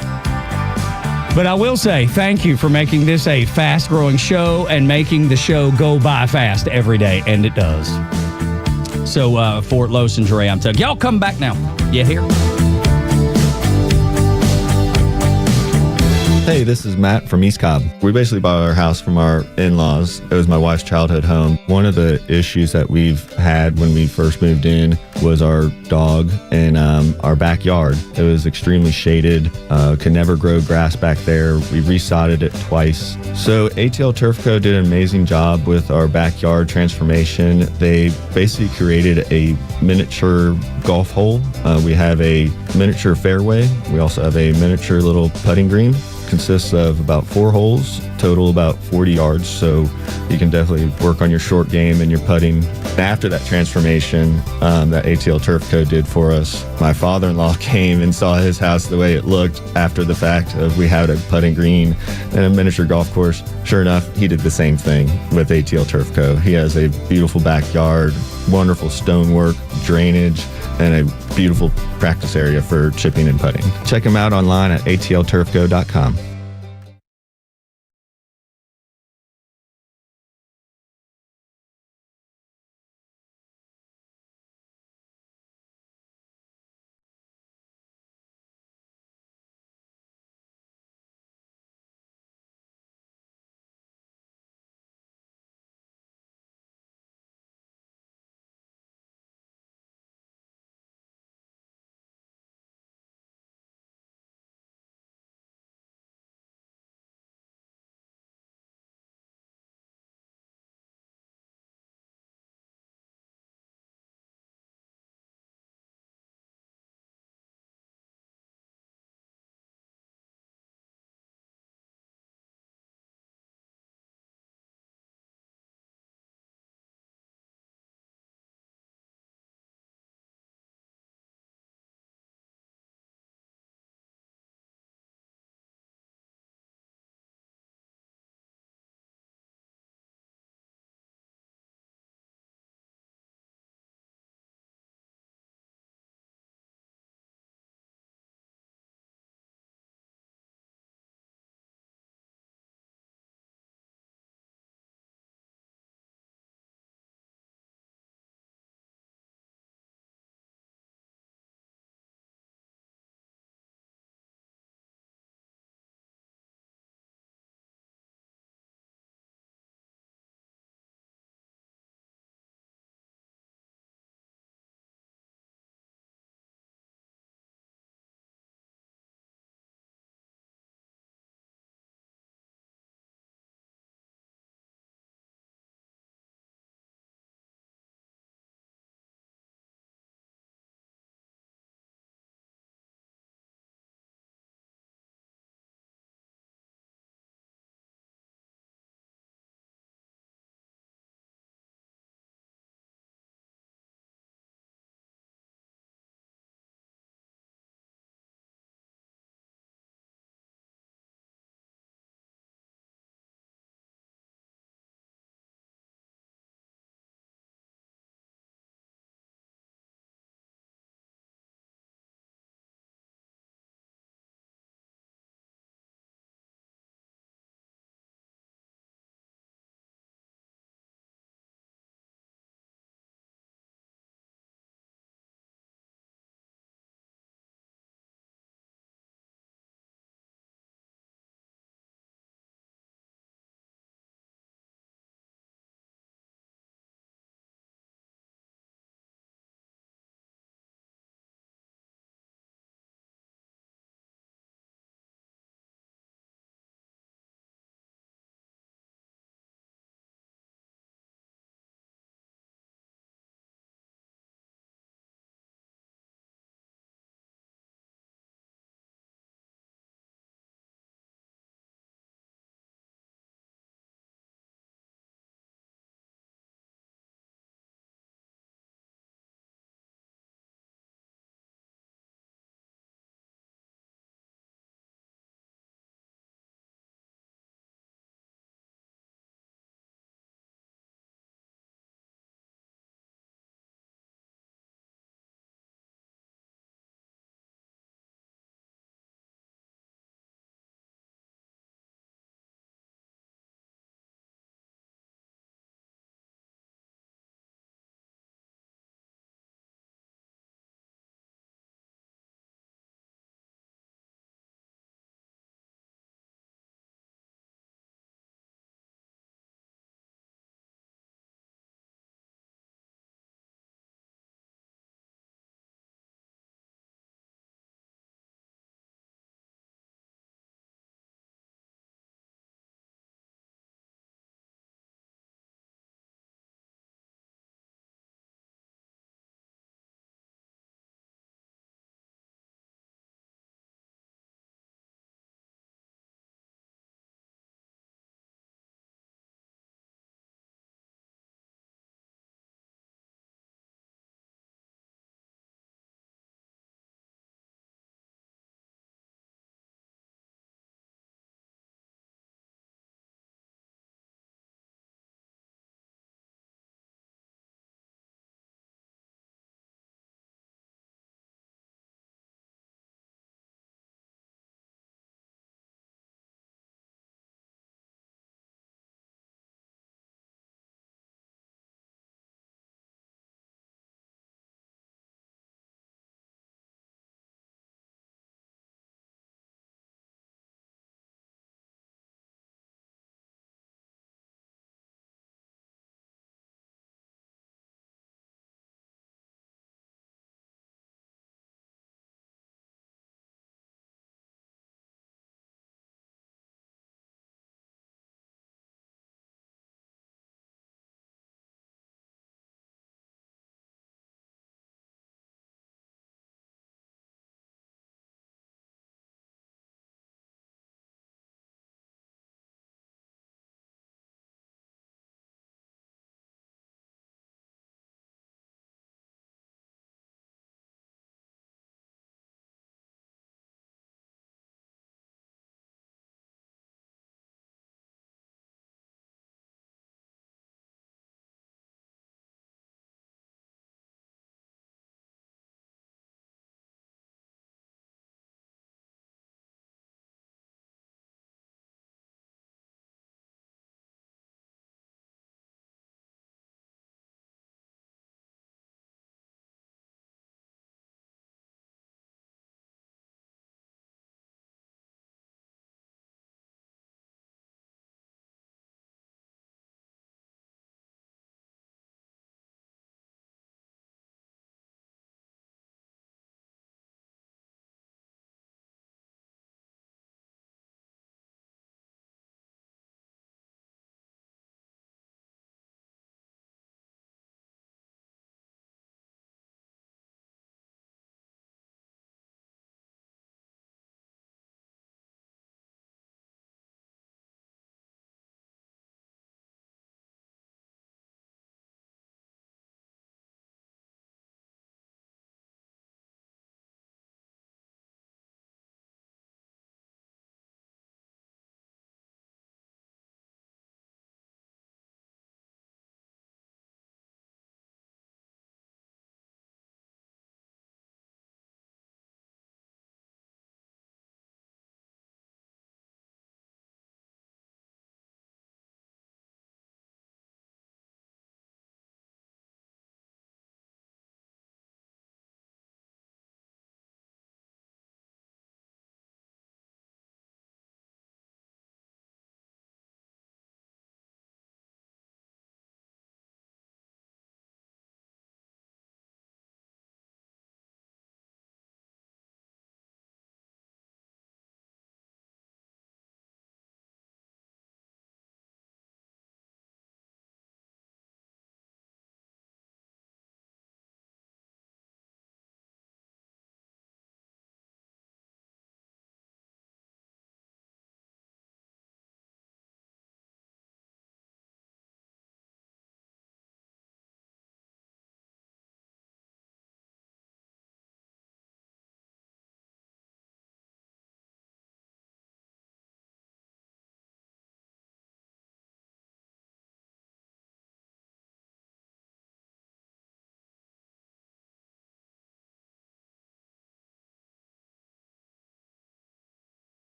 But I will say thank you for making this a fast growing show and making the show go by fast every day. And it does. So for Los and Dre, I'm Tug. Y'all come back now. You hear? Hey, this is Matt from East Cobb. We basically bought our house from our in-laws. It was my wife's childhood home. One of the issues that we've had when we first moved in was our dog in our backyard. It was extremely shaded, could never grow grass back there. We resodded it twice. So ATL Turf Co. did an amazing job with our backyard transformation. They basically created a miniature golf hole. We have a miniature fairway. We also have a miniature little putting green. consists of about 4 holes, total about 40 yards. So you can definitely work on your short game and your putting. After that transformation that ATL Turf Co. did for us, my father-in-law came and saw his house the way it looked after the fact of we had a putting green and a miniature golf course. Sure enough, he did the same thing with ATL Turf Co. He has a beautiful backyard, wonderful stonework, drainage, and a beautiful practice area for chipping and putting. Check him out online at atlturfco.com.